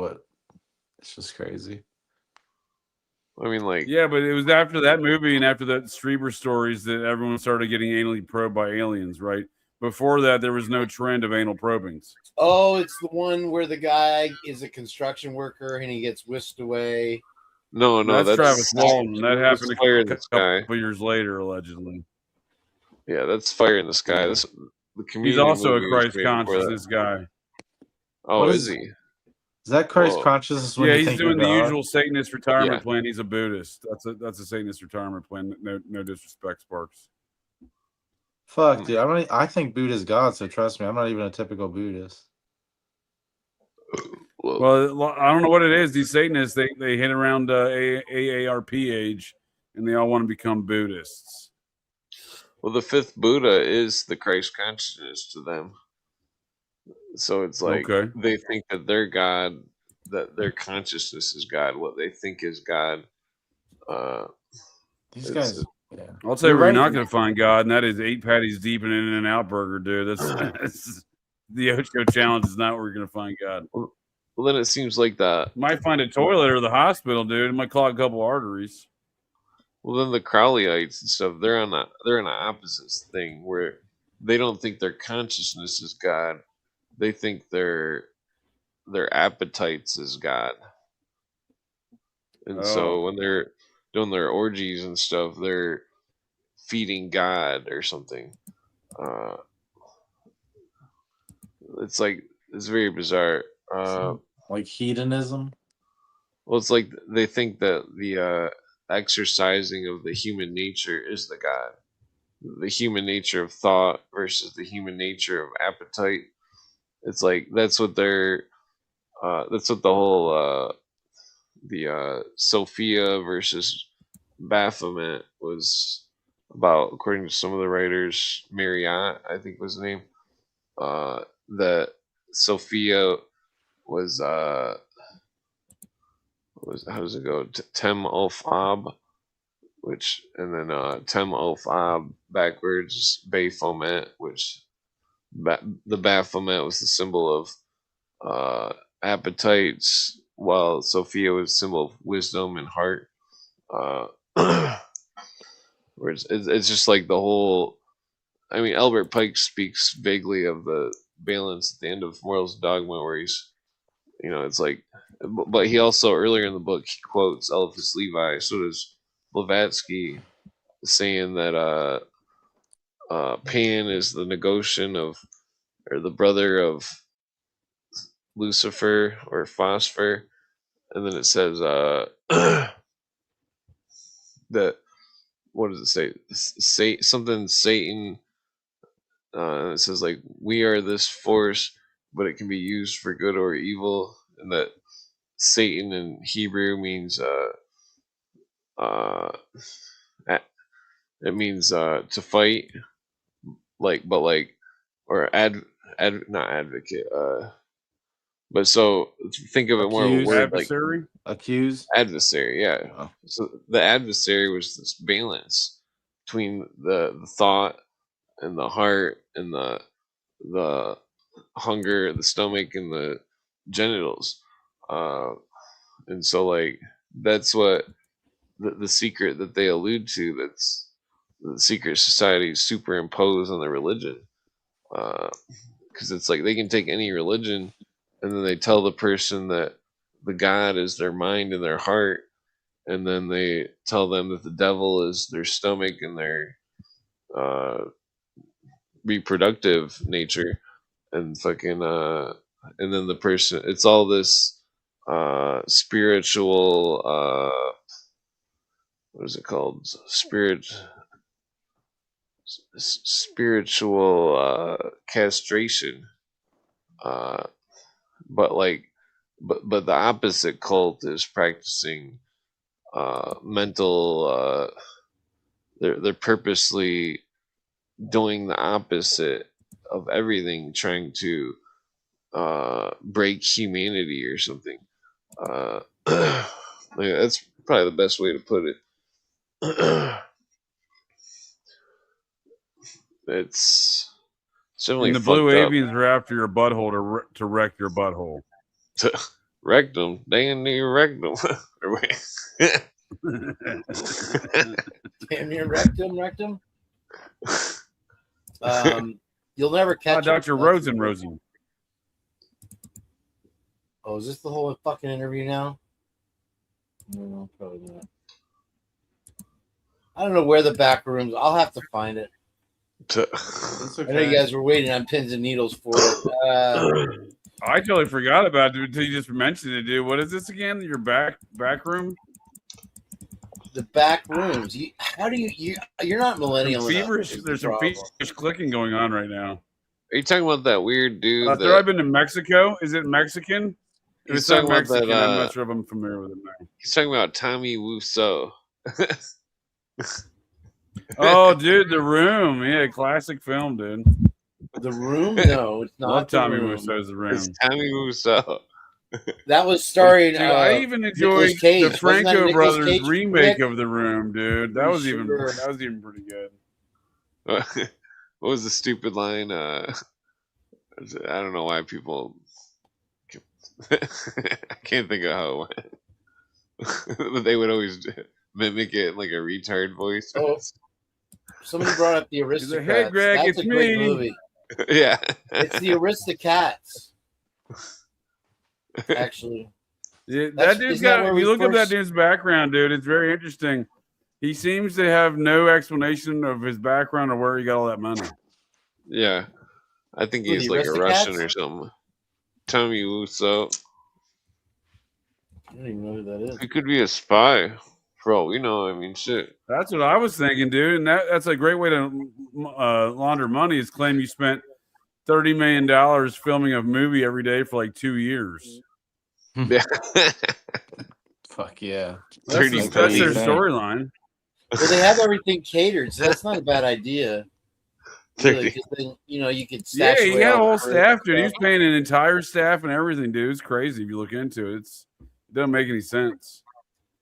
It's just crazy. I mean, like, yeah, but it was after that movie and after that Strieber stories that everyone started getting anally probed by aliens, right? Before that, there was no trend of anal probings. Oh, it's the one where the guy is a construction worker and he gets whisked away. No, that's Travis Walton. That happened Fire in a the Sky. couple years later, allegedly. Yeah, that's Fire in the Sky. The He's Community also a movie was Christ made before that. consciousness guy. Oh, What is he? Is that Christ Well, consciousness when Yeah, you he's think doing of the God? usual Satanist retirement Yeah. plan. He's a Buddhist. That's a Satanist retirement plan. No disrespect, Sparks. Fuck, dude. I think Buddha's God, so trust me, I'm not even a typical Buddhist. Well, I don't know what it is. These Satanists, they hit around AARP age, and they all want to become Buddhists. Well, the fifth Buddha is the Christ consciousness to them. So it's like they think that their God, that their consciousness is God, what they think is God. These guys, yeah. I'll tell you where you're not going to find God, and that is 8 patties deep in an In-N-Out burger, dude. That's the Ocho challenge is not where you're going to find God. Well, then it seems like that. Might find a toilet or the hospital, dude. It might clog a couple arteries. Well, then the Crowleyites and stuff, they're on the opposite thing where they don't think their consciousness is God. They think their appetites is God. And so when they're doing their orgies and stuff, they're feeding God or something. It's very bizarre. Like hedonism? Well, it's like they think that the exercising of the human nature is the God. The human nature of thought versus the human nature of appetite. It's like that's what the whole the Sophia versus Baphomet was about, according to some of the writers. Marriott, I think was the name. That Sophia was how does it go? Tem Ulf Ab, and then Tem Ulf Ab backwards is Baphomet, which the Baphomet was the symbol of appetites, while Sophia was a symbol of wisdom and heart. Where it's just like the whole. I mean, Albert Pike speaks vaguely of the balance at the end of Morals Dogma, where he's, it's like, but he also earlier in the book he quotes Eliphas Levi. So does Blavatsky, saying that Pan is the Negocian of, or the brother of Lucifer or Phosphor, and then it says that, what does it say? Something Satan. It says like, we are this force, but it can be used for good or evil, and that Satan in Hebrew means it means to fight, or not advocate, but so think of it more of a word adversary? Like accuse, adversary, yeah. Oh. So the adversary was this balance between the thought and the heart and the hunger, the stomach, and the genitals, and so like that's what the secret that they allude to. That's the secret society superimposed on the religion, because it's like they can take any religion and then they tell the person that the God is their mind and their heart, and then they tell them that the devil is their stomach and their reproductive nature, and fucking and then the person, it's all this spiritual what is it called, spiritual castration, but the opposite cult is practicing mental, they're purposely doing the opposite of everything, trying to break humanity or something. That's probably the best way to put it. It's definitely And the blue fucked up. avians are after your butthole to wreck your butthole. Rectum, damn near rectum. Damn near rectum. You'll never catch Dr. Rosen. Oh, is this the whole fucking interview now? No, probably not. I don't know where the back rooms. I'll have to find it. It's I know you okay. guys were waiting on pins and needles for it. I totally forgot about it until you just mentioned it, dude. What is this again? Your back room? The back rooms. How do you're not millennial enough. There's some feverish clicking going on right now. Are you talking about that weird dude? After I've been to Mexico, is it Mexican? If it's not Mexican, that, I'm not sure if I'm familiar with it now. He's talking about Tommy Wiseau. Oh, dude, The Room. Yeah, classic film, dude. The Room? No, it's not. Love Tommy Wiseau's The Room. It's Tommy Wiseau. That was starring. Dude, I even enjoyed the Franco brothers remake of The Room, dude. That was even pretty good. What was the stupid line? I don't know why people. I can't think of how it went. But they would always mimic it in like a retard voice. Oh, somebody brought up the Aristocrats. Hey, Greg, That's it's a great me. movie. Yeah, it's the Aristocats. Actually, yeah, that dude's got. If you look up that dude's background, dude, it's very interesting. He seems to have no explanation of his background or where he got all that money. Yeah, I think he's like a Russian or something. Tommy Wiseau. I don't even know who that is. He could be a spy, for all we know. I mean, shit. That's what I was thinking, dude. And that's a great way to launder money. Is claim you spent $30 million filming a movie every day for like 2 years. Yeah. Fuck yeah. That's their storyline. Well, they have everything catered, so that's not a bad idea. Really, then, you could stash he had a whole staff, dude. He was paying an entire staff and everything, dude. It's crazy if you look into it. It doesn't make any sense.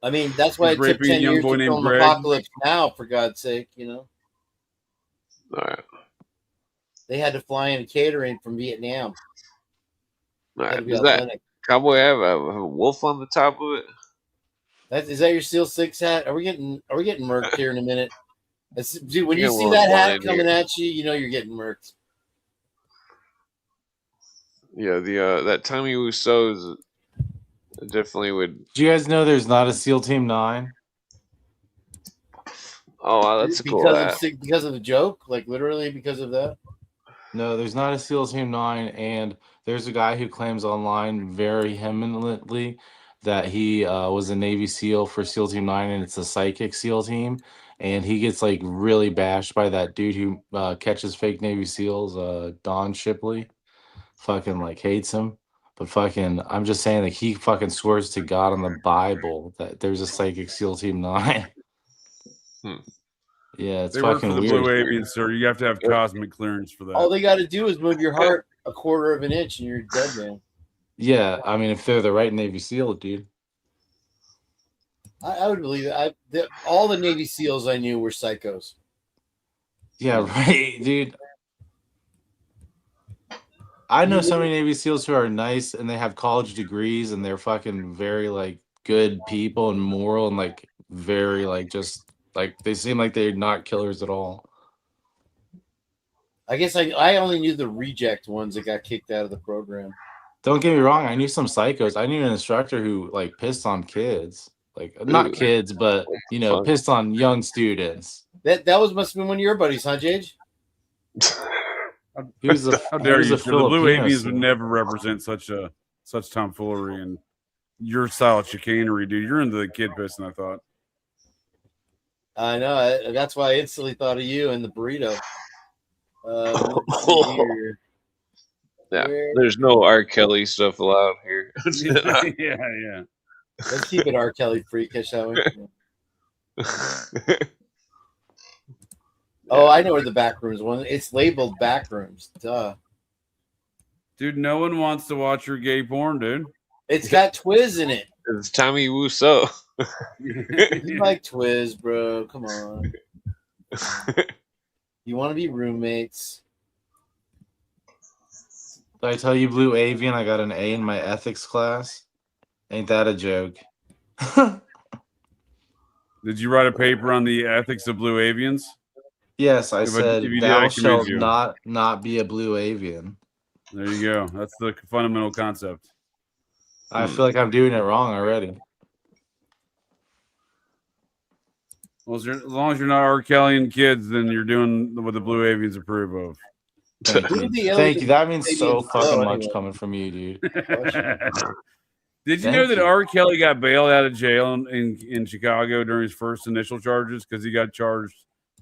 I mean, that's why it took 10 years to film Apocalypse Now, for God's sake, All right. They had to fly in catering from Vietnam. All right. Does that cowboy have a wolf on the top of it? Is that your Steel 6 hat? Are we getting murked here in a minute? Dude, when you see that hat coming at you, you know you're getting murked. Yeah, that Tommy Wiseau definitely would. Do you guys know there's not a SEAL Team 9? Oh, that's a cool hat. Because of the joke? Like literally because of that? No, there's not a SEAL Team 9, and there's a guy who claims online very vehemently that he was a Navy SEAL for SEAL Team 9, and it's a psychic SEAL team. And he gets like really bashed by that dude who catches fake Navy SEALs, Don Shipley. Fucking like hates him. But fucking, I'm just saying, like, he fucking swears to God on the Bible that there's a psychic SEAL Team 9. Yeah, it's fucking work for the weird. Blue Avians, sir. You have to have cosmic clearance for that. All they got to do is move your heart a quarter of an inch and you're dead, man. Yeah, I mean, if they're the right Navy SEAL, dude. I would believe it. All the Navy SEALs I knew were psychos. Yeah, right, dude. I know so many Navy SEALs who are nice and they have college degrees and they're fucking very like good people and moral and like very like just like they seem like they're not killers at all. I guess I only knew the reject ones that got kicked out of the program. Don't get me wrong, I knew some psychos. I knew an instructor who like pissed on kids. Like not kids, but you know, pissed on young students. That must have been one of your buddies, huh, Jage? He was How dare you? The Blue Avians would never represent such tomfoolery and your style of chicanery, dude. You're into the kid pissing, I thought. I know. That's why I instantly thought of you and the burrito. Yeah, there's no R. Kelly stuff allowed here. yeah. Let's keep it R. Kelly freakish, shall we? Oh, I know where the back rooms one. It's labeled back rooms. Duh. Dude, no one wants to watch your gay porn, dude. It's got Twiz in it. It's Tommy Wiseau. You like Twiz, bro. Come on. You want to be roommates. Did I tell you, Blue Avian, I got an A in my ethics class? Ain't that a joke? Did you write a paper on the ethics of Blue Avians? Yes, I said, thou shalt not be a Blue Avian. There you go. That's the fundamental concept. I feel like I'm doing it wrong already. Well, as long as you're not R. Kelly and kids, then you're doing what the Blue Avians approve of. Thank Who you. the hell Thank is you. That means Canadian so fucking Joe, much anyway? coming from you, dude. Did you Thank know that you. R. Kelly got bailed out of jail in Chicago during his first initial charges because he got charged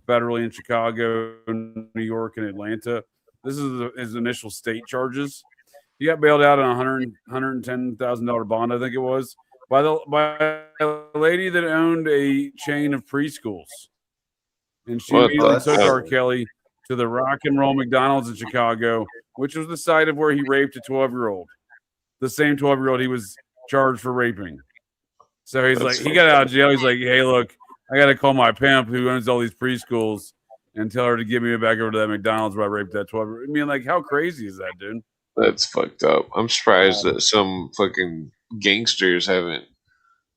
federally in Chicago, New York, and Atlanta? This is his initial state charges. He got bailed out on $110,000 bond, I think it was, by a lady that owned a chain of preschools, and she What immediately the took fuck? R. Kelly to the Rock and Roll McDonald's in Chicago, which was the site of where he raped a 12-year-old, the same 12-year-old he was charged for raping. So he's That's like, he got out of jail. He's like, hey, look, I got to call my pimp who owns all these preschools and tell her to give me back over to that McDonald's where I raped that 12-year-old. I mean, like, how crazy is that, dude? That's fucked up. I'm surprised that some fucking gangsters haven't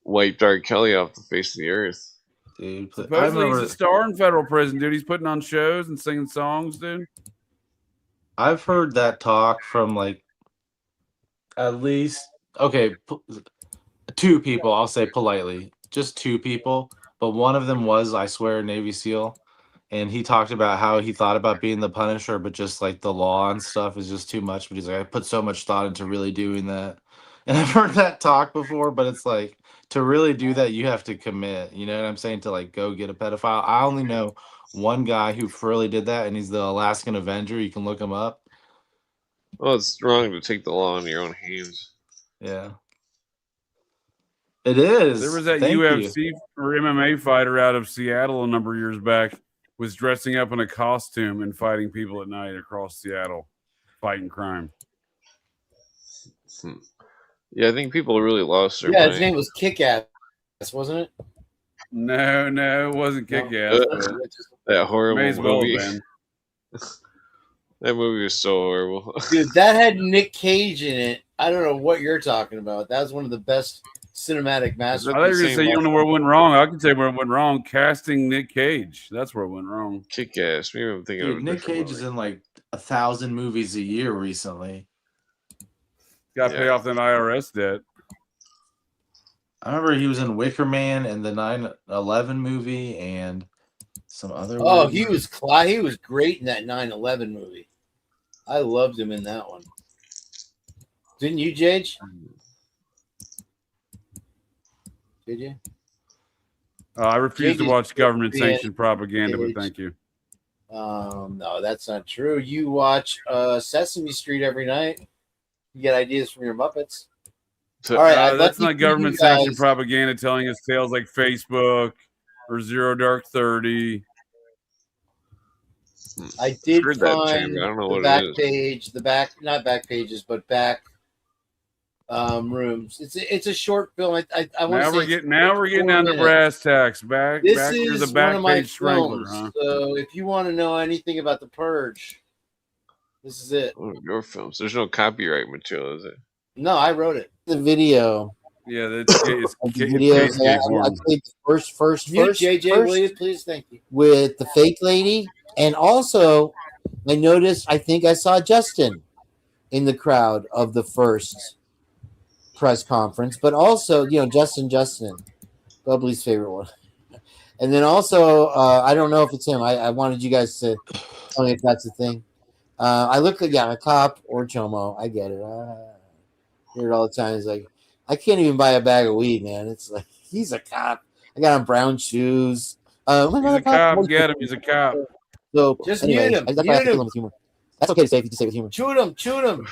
wiped R. Kelly off the face of the earth. Dude, I Supposedly remember, he's a star in federal prison, dude. He's putting on shows and singing songs, dude. I've heard that talk from like at least two people. I'll say politely, just two people. But one of them was, I swear, Navy SEAL, and he talked about how he thought about being the Punisher, but just like the law and stuff is just too much. But he's like, I put so much thought into really doing that, and I've heard that talk before. But it's like, to really do that, you have to commit. You know what I'm saying? To like go get a pedophile. I only know one guy who really did that, and he's the Alaskan Avenger. You can look him up. Well, it's wrong to take the law in your own hands. Yeah. It is. There was that Thank UFC you. or MMA fighter out of Seattle a number of years back, was dressing up in a costume and fighting people at night across Seattle, fighting crime. Yeah, I think people really lost their Yeah, mind. his name was Kick-Ass, wasn't it? No, it wasn't Kick-Ass. No. That horrible May as well movie. have been. That movie was so horrible. Dude, that had Nick Cage in it. I don't know what you're talking about. That was one of the best cinematic I masterpieces. thought you were going to say you don't know where it went wrong. I can say where it went wrong. Casting Nick Cage. That's where it went wrong. Kick-Ass. Maybe I'm thinking of a Dude, Nick different Cage movie. is in like 1,000 movies a year recently. Got to pay off that IRS debt. I remember he was in Wicker Man and the 9/11 movie and some other. Oh, movie. he was great in that 9/11 movie. I loved him in that one. Didn't you, Jage? Did you? I refuse to Jage watch is government being sanctioned propaganda, but Jage. thank you. No, that's not true. You watch Sesame Street every night. You get ideas from your Muppets. All right, That's not government sanctioned propaganda telling us tales like Facebook or Zero Dark 30. I did heard that find term, I don't know the what back it is. page, not back pages, but back rooms. It's a short film. I want to say Now we're getting down to brass tacks. This back is to the back one of my page strangler, films. huh? So if you want to know anything about the Purge, this is it. One of your films. There's no copyright material, is it? No, I wrote it. The video. Yeah, it's videos. I played first. JJ, will you please? Thank you. With the fake lady, and also I noticed. I think I saw Justin in the crowd of the first press conference, but also Justin, Bubbly's favorite one, and then also I don't know if it's him. I wanted you guys to tell me if that's the thing. I look like a cop or chomo. I get it. I hear it all the time. It's like, I can't even buy a bag of weed, man. It's like, he's a cop. I got on brown shoes. He's a cop. Get him. He's a cop. So just mute him. That's why I have to kill him with humor. That's okay to say if you just say with humor. Shoot him.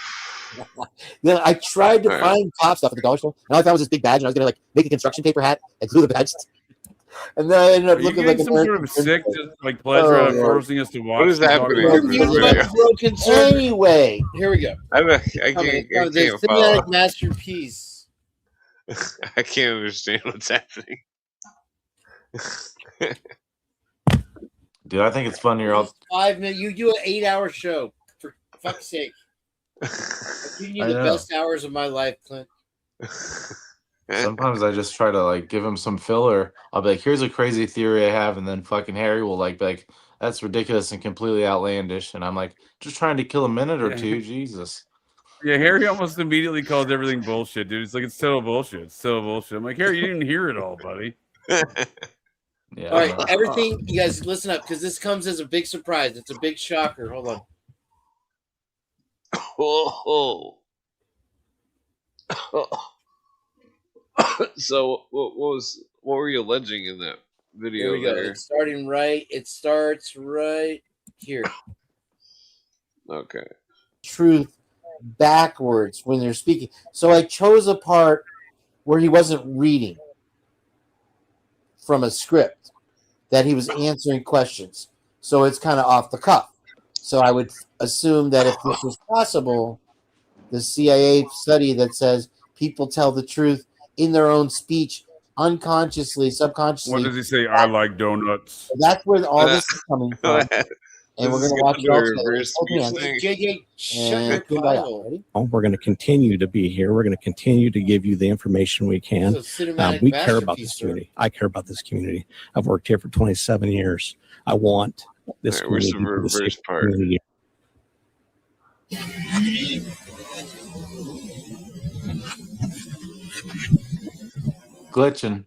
Then I tried to find cop stuff at the dollar store, and all I found was this big badge, and I was gonna make a construction paper hat and glue the badge. And then I ended up looking like some sort of sick, pleasure out of forcing us to watch. What is happening in this video? Anyway, here we go. I can't The follow. cinematic masterpiece. I can't understand what's happening. Dude, I think it's funnier. 5 minutes. You do an 8-hour show. For fuck's sake. I'm giving you the best hours of my life, Clint. Sometimes I just try to give him some filler. I'll be like, here's a crazy theory I have, and then fucking Harry will be like, that's ridiculous and completely outlandish. And I'm like, just trying to kill a minute or two, Jesus. Yeah, Harry almost immediately calls everything bullshit, dude. It's like, it's total bullshit. I'm like, Harry, you didn't hear it all, buddy. Yeah. All right, everything, you guys listen up because this comes as a big surprise. It's a big shocker. Hold on. Oh. So what were you alleging in that video? Here we go. there? It's starting right. It starts right here. Okay. Truth backwards when they're speaking. So I chose a part where he wasn't reading from a script, that he was answering questions. So it's kind of off the cuff. So I would assume that if this was possible, the CIA study that says people tell the truth in their own speech, unconsciously, subconsciously. What does he say? I like donuts. That's where all this is coming from. And we're going to watch it all together. JJ, shut your pile. We're going to continue to be here. We're going to continue to give you the information we can. We care about this community. I care about this community. I've worked here for 27 years. I want this community to be the safest community. Glitching.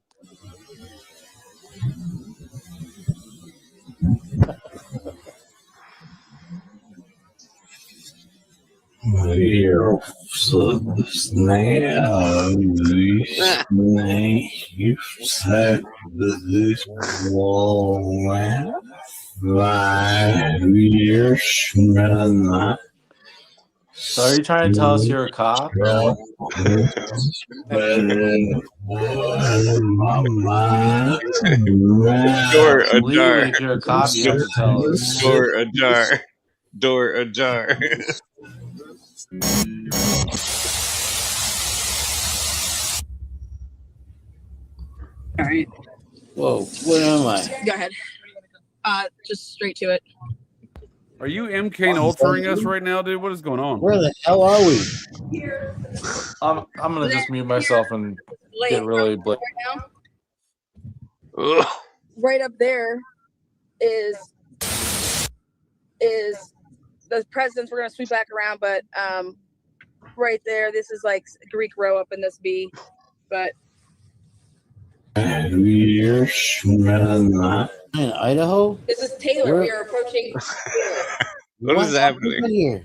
So are you trying to tell us you're a cop? Door ajar. If you're a cop, you have to tell us. Door ajar. Door ajar. All right. Whoa, what am I? Go ahead. Just straight to it. Are you MK Ultraing us right now, dude? What is going on? Where the hell are we? I'm gonna just mute myself and get really right now. Right up there is the presidents. We're gonna sweep back around, but right there, this is like Greek row up in this B, but. In Idaho? This is Taylor. We are approaching Taylor. What is happening here?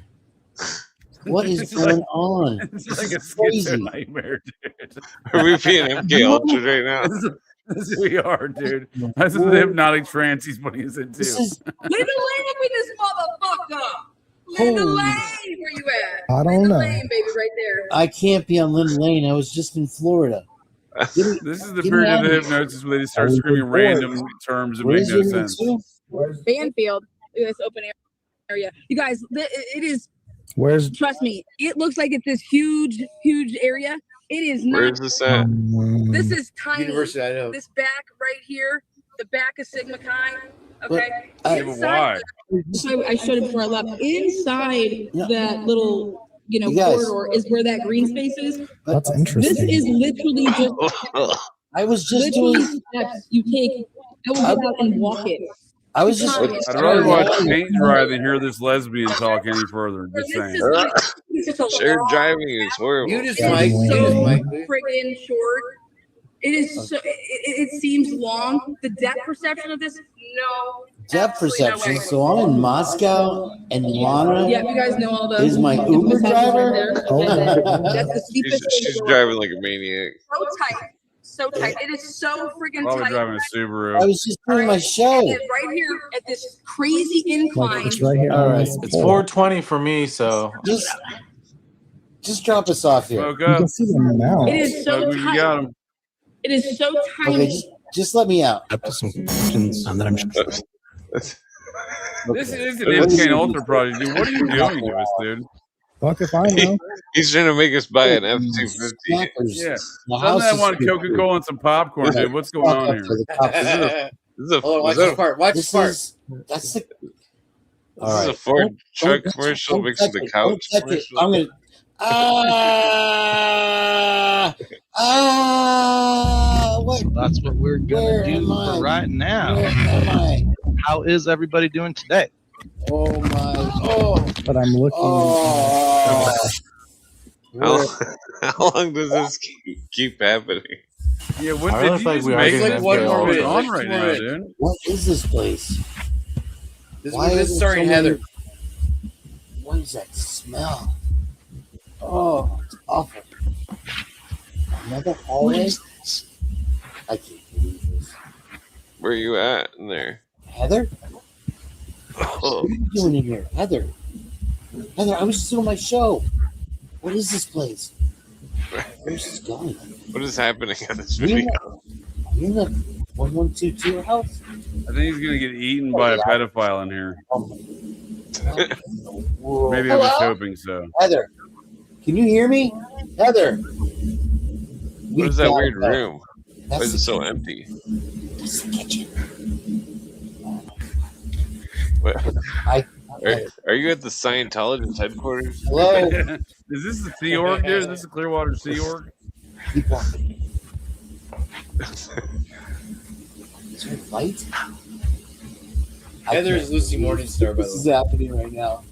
What is going on? It's like a crazy nightmare, dude. Are we being MK Ultra right now? We are, dude. This is the hypnotic trance he's putting us into. Leave the lane with this motherfucker. Linda Lane, where you at? I don't know. Lane, baby, right there. I can't be on Linda Lane. I was just in Florida. This is the period of the hypnosis where they start screaming random terms that make no sense. Banfield, this open area. You guys, it is. Where's? Trust me, it looks like it's this huge area. It is not. Where's this at? This is tiny. University, I know. This back right here, the back of Sigma Chi. Okay. Why? I showed it before I left. Inside that little. Corridor is where that green space is. That's interesting. This is literally just. I was just literally doing. steps you take. I will go out and walk it. I was just. I'd rather watch paint dry than hear this lesbian talk any further. Just saying. Shared driving is horrible. You just It's Mike. so Mike. friggin' short. It is so. It seems long. The depth perception of this, no. Depth absolutely no perception. way. So I'm in Moscow, and Lana Yeah, you guys know all the. is my Uber driver. That's the steepest. She's driving like a maniac. So tight. So tight. It is so friggin' Probably tight. driving a I Subaru. was just doing my show. And right here at this crazy incline. It's right here. All right, it's 4:20 for me, so Just drop us off here. Smoke You up. can see them now. It is so Smoke, you got tight. him. It is so Okay, tiny. just let me out. Up to some questions that I'm sure. This is an MK Ultra project, dude. What are you doing to us, dude? Fuck if I know. He's trying to make us buy an F-250. Yeah. The Doesn't that is want super Coca-Cola and some popcorn, dude? What's going on here? for the cops. This is a, Hold on, watch is that this a, part. Watch this part. That's the. this is a Ford truck commercial mixed with a couch Don't touch it. commercial. I'm gonna. What? That's what we're Where gonna do am I? for right now. Where am I? How is everybody doing today? Oh my! Oh! But I'm looking. Oh! How long does this keep happening? Yeah, what I did really you feel like just we are make? getting like one MK more minute. on Ultra. right now, dude? What is this place? This Why is is starring so many- Heather. What is that smell? Oh, it's awful. Another hallway? I can't believe this. Where you at in there? Heather? Oh, What are you doing in here? Heather, I was just doing my show. What is this place? Where's this going? what is happening on this Are you in video? the- are you in the 1122 house? I think he's gonna get eaten by a pedophile in here. Oh my God. Maybe I was hoping so. Heather, can you hear me? Heather. What is that weird room? Why is it so empty? That's the kitchen. What? Are you at the Scientologist headquarters? Hello? Is this the Sea Org, dude? Is this the Clearwater Sea Org? Keep walking. Is there a light? Heather is Lucy Morningstar, by This the is way. happening right now.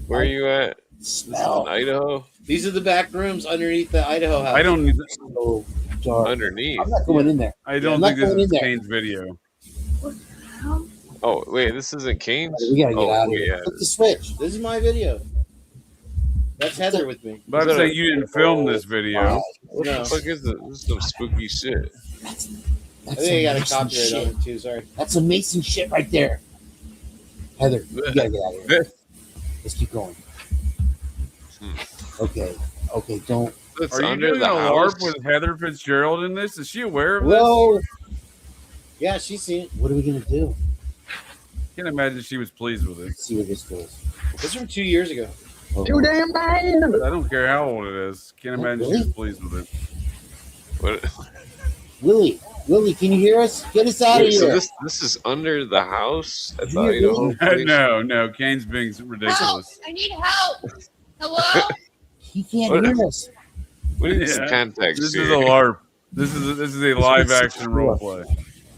Where are you at? Smell. In Idaho? These are the back rooms underneath the Idaho house. I don't need. So dark. Underneath. I'm not going in there. I don't I'm not think this going in is there. Kane's video. Oh, wait, this isn't Kane's? We gotta get Oh, out of here. yeah. Flip the switch. This is my video. That's Heather with me. But I'm saying you didn't film this video. What the fuck is this? This is some spooky shit. That's I think I got a Mason copyright shit. on it too. Sorry. That's some Mason shit right there. Heather, you gotta get out of here. Let's keep going. Okay, don't. It's Are you under doing the a house. LARP with Heather Fitzgerald in this? Is she aware of Whoa! Yeah, she's seen it. What are we gonna do? this? Can't imagine she was pleased with it. Let's see where this goes. This is from 2 years ago. Too damn bad. I don't care how old it is. Can't imagine she was pleased with it. What? Willie, can you hear us? Get us out of Wait, so here. this is under the house at the You hear Idaho me? place? No, Kane's being ridiculous. I need help. Hello? He can't What? hear us. We need some Yeah. context This here. is a LARP. This is a live action role play.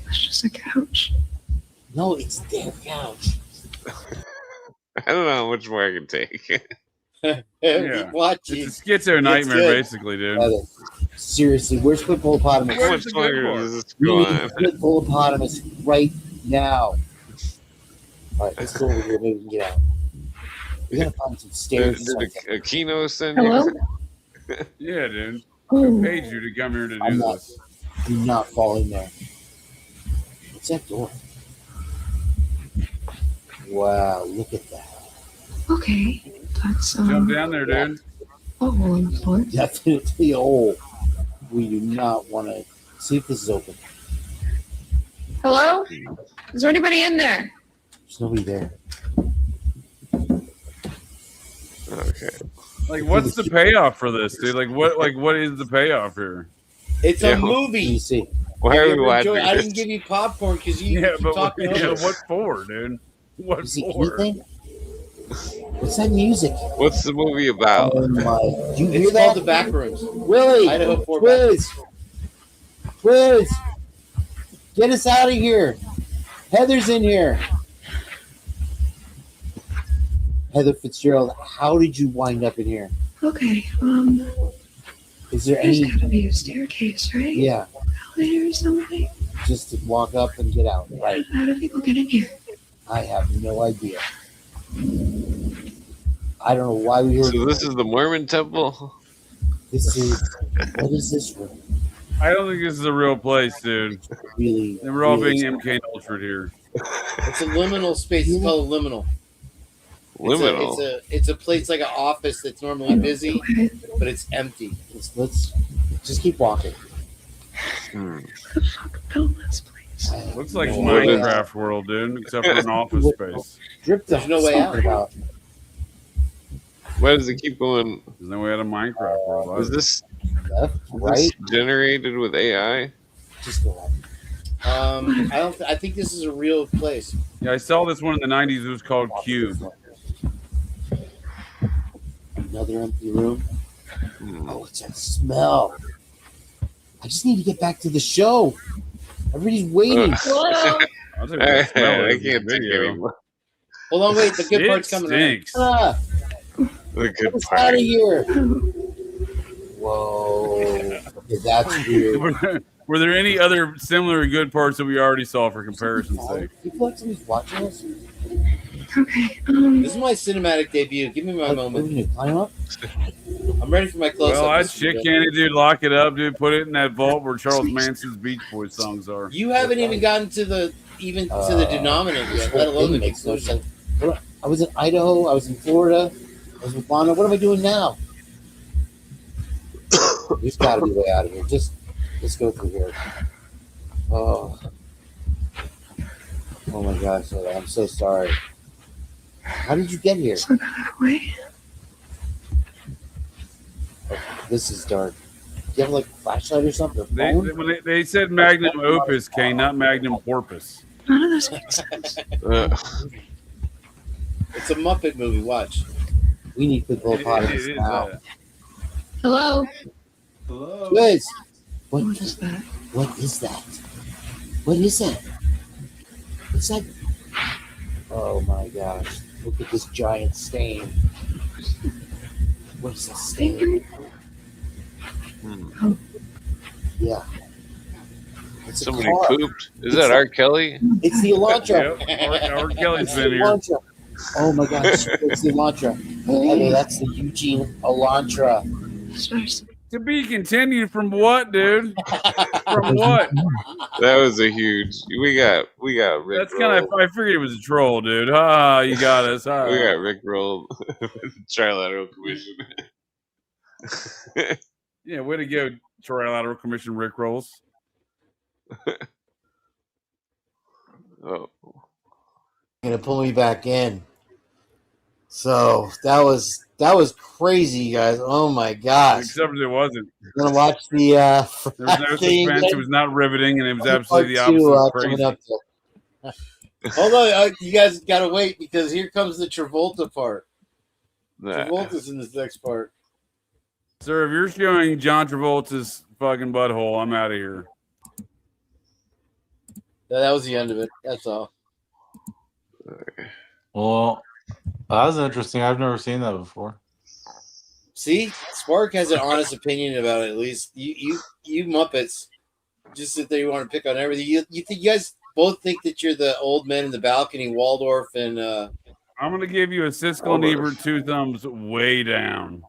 It's just a couch. No, it's their couch. I don't know how much more I can take. Yeah. Watch It's it. a schizo nightmare, good. basically, dude. Heather, seriously, where's Hippopotamus? How Where's much the good longer part? does this We go need on? Hippopotamus right now. All right, let's go over here. Maybe we can get out. We gotta find some Did, stairs. did Aquino send Hello? you? Yeah, dude. Oh, Who paid you to come here to I'm do not. this? Do not fall in there. What's that door? Wow, look at that. okay. That's Jump down there, dude. a hole in the floor. Definitely a hole. We do not want to see if this is open. Hello? Is there anybody in there? There's nobody there. Okay. Like, what's the payoff for this, dude? Like, what is the payoff here? It's a Yeah. Let me movie. see. Why are we You ever watching enjoy- I this? didn't give you popcorn because you Yeah, keep but talking over. what for, dude? What You see for? anything? What's that music? What's the movie about? Oh my! Do you hear It's that? called The Back Rooms. Willie, Idaho 4 Quiz, get us out of here. Heather's in here. Heather Fitzgerald, how did you wind up in here? Okay. Is there There's any? gotta be a staircase, right? Yeah, Elevator or something. just to walk up and get out. Right. How do people get in here? I have no idea. I don't know why we heard. So this is the Mormon temple? This is. What is this room? I don't think this is a real place, dude. Really? And we're all really being MK Ultra'd here. It's a liminal space. It's called a liminal. Liminal. It's a place like an office that's normally busy, Okay. but it's empty. Let's just keep walking. Hmm. Who the fuck built this place? I Looks like have no idea. Minecraft world, dude, except for an office space. Drip There's no way talking about. Why does it keep going? There's no way out of Minecraft world. Is this, Left, is right? this generated with AI? Just go left. I don't. I think this is a real place. Yeah, I saw this one in the 90s. It was called Cube. Another empty room. Hmm. Oh, it's that smell. I just need to get back to the show. Everybody's waiting. Whoa! I'll take that smell I as a can't take video. anymore. Hold on, wait. The good It part's coming. Right. stinks. Ah, The good get us part. out of here. Whoa. Okay, that's weird. Were there any other similar good parts that we already saw for comparison's sake? You feel like somebody's watching us? Okay. This is my cinematic debut. Give me my moment. Climb up? I'm ready for my close-up. Well, I'd shit candy, dude. Lock it up, dude. Put it in that vault where Charles Manson's Beach Boys songs are. You haven't even gotten to the denominator yet, let alone the makes no sense. I was in Idaho. I was in Florida. I was with Bono. What am I doing now? There's got to be a way out of here. Let's go through here. Oh my gosh, I'm so sorry. How did you get here? Wait. Okay, this is dark. Do you have like a flashlight or something? They said magnum opus, Kane, not magnum porpoise. None of this makes sense. It's a Muppet movie. Watch. We need hippopotamus now. Hello. Hello. Liz, what is that? What is that? What is that? What's that? Oh my gosh. Look at this giant stain. What is this stain? Yeah. It's somebody pooped. Is that R. Kelly? It's the Elantra. R. Kelly's been here. Elantra. Oh my gosh. It's the Elantra. Hey, that's the Eugene Elantra. To be continued from what, dude? From what? That was a huge. We got Rick. That's kind of. I figured it was a troll, dude. Ha! You got us. Ha. We got Rick rolled with the Trilateral Commission. Yeah, way to go, Trilateral Commission Rick rolls. Oh, Gonna pull me back in. So that was crazy, you guys. Oh my gosh! Except it wasn't. I'm gonna watch the. There was no suspense. It was not riveting, and it was absolutely the opposite of crazy. Hold on, you guys gotta wait because here comes the Travolta part. nah. Travolta's in this next part. Sir, if you're showing John Travolta's fucking butthole, I'm out of here. That was the end of it. That's all. Well, that was interesting. I've never seen that before. See, Spark has an honest opinion about it. At least you Muppets just sit there. You want to pick on everything. You think you guys both think that you're the old man in the balcony, Waldorf, and I'm gonna give you a Siskel and Ebert 2 thumbs way down.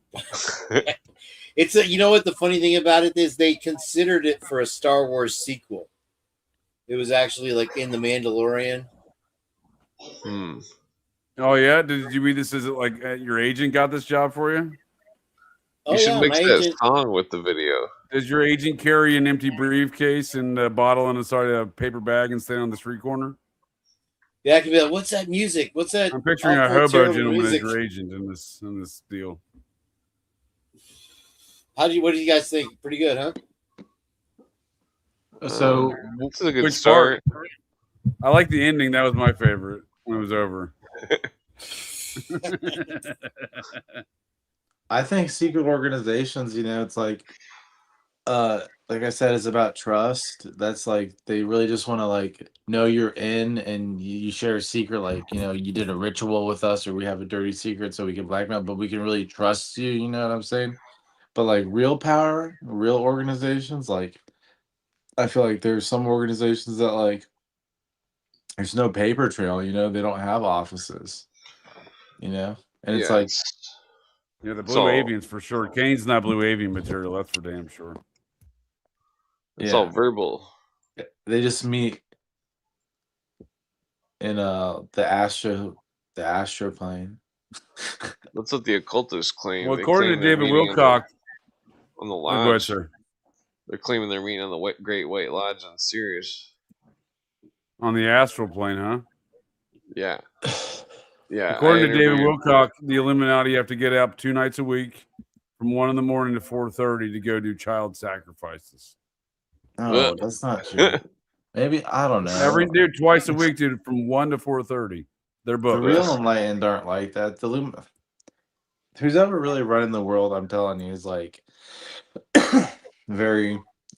It's you know what the funny thing about it is they considered it for a Star Wars sequel. It was actually like in The Mandalorian. Oh yeah, did you read this? Is it like your agent got this job for you? Oh, You should yeah, mix my that agent- song with the video. Does your agent carry an empty briefcase and a bottle and a paper bag and stand on the street corner? Yeah, I could be like, "What's that music? What's that?" I'm picturing a awful, hobo terrible gentleman music?" as your agent in this deal. What do you guys think? Pretty good, huh? So this is a good Which start. part? I like the ending. That was my favorite when it was over. I think secret organizations, it's like I said, it's about trust. That's like they really just want to like know you're in and you share a secret, like you did a ritual with us or we have a dirty secret so we can blackmail, but we can really trust you, you know what I'm saying? But like real power, real organizations, like I feel like there's some organizations that like there's no paper trail, they don't have offices, and it's like yeah, the Blue Avians for sure. Kane's not Blue Avian material, that's for damn sure. It's all verbal. They just meet in the astro plane. That's what the occultists claim. Well, They according to claim they're David meeting Wilcock, on the go ahead, lodge. sir. They're claiming they're meeting on the Great White Lodge on Sirius. On the astral plane, huh? Yeah. Yeah. According to David Wilcock, the Illuminati have to get up 2 nights a week from 1 a.m. to 4:30 to go do child sacrifices. No, that's not true. Maybe I don't know. Twice a week, dude, from 1 to 4:30. They're booked. The real enlightened aren't like that. Who's ever really running the world, I'm telling you, is like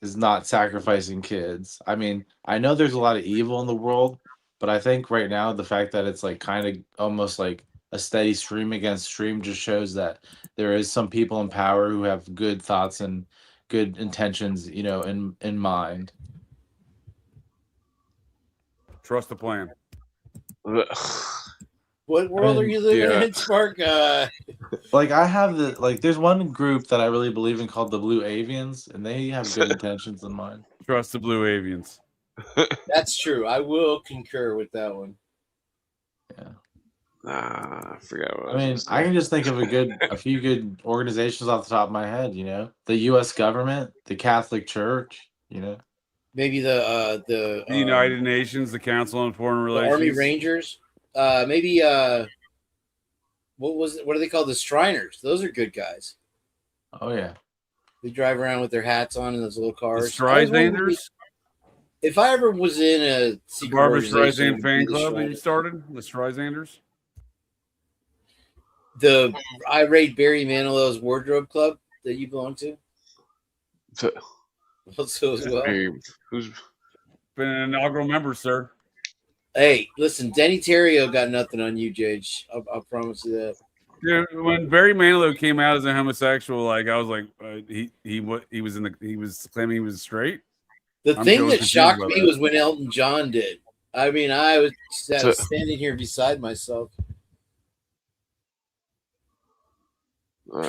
is not sacrificing kids. I mean, I know there's a lot of evil in the world, but I think right now the fact that it's like kind of almost like a steady stream against stream just shows that there is some people in power who have good thoughts and good intentions, you know, in mind. Trust the plan. What world are you living in, Spark? Like I have there's one group that I really believe in called the Blue Avians, and they have good intentions in mind. Trust the Blue Avians. That's true. I will concur with that one. Yeah. I forgot what I mean, I can just think of a few good organizations off the top of my head. You know, the U.S. government, the Catholic Church. You know, maybe the United Nations, the Council on Foreign Relations, Army Rangers. Maybe what are they called? The Shriners. Those are good guys. Oh yeah. They drive around with their hats on in those little cars. The Streisanders. If I ever was in a secret Barbara organization, Streisand fan club that you started, the Streisanders. The I raid Barry Manilow's wardrobe club that you belong to. Also as well. Who's been an inaugural member, sir? Hey, listen, Denny Terrio got nothing on you, Jage. I'll promise you that. Dude, when Barry Manilow came out as a homosexual, like I was like, he was claiming he was straight. The thing that shocked me was when Elton John did. I mean, I was standing here beside myself.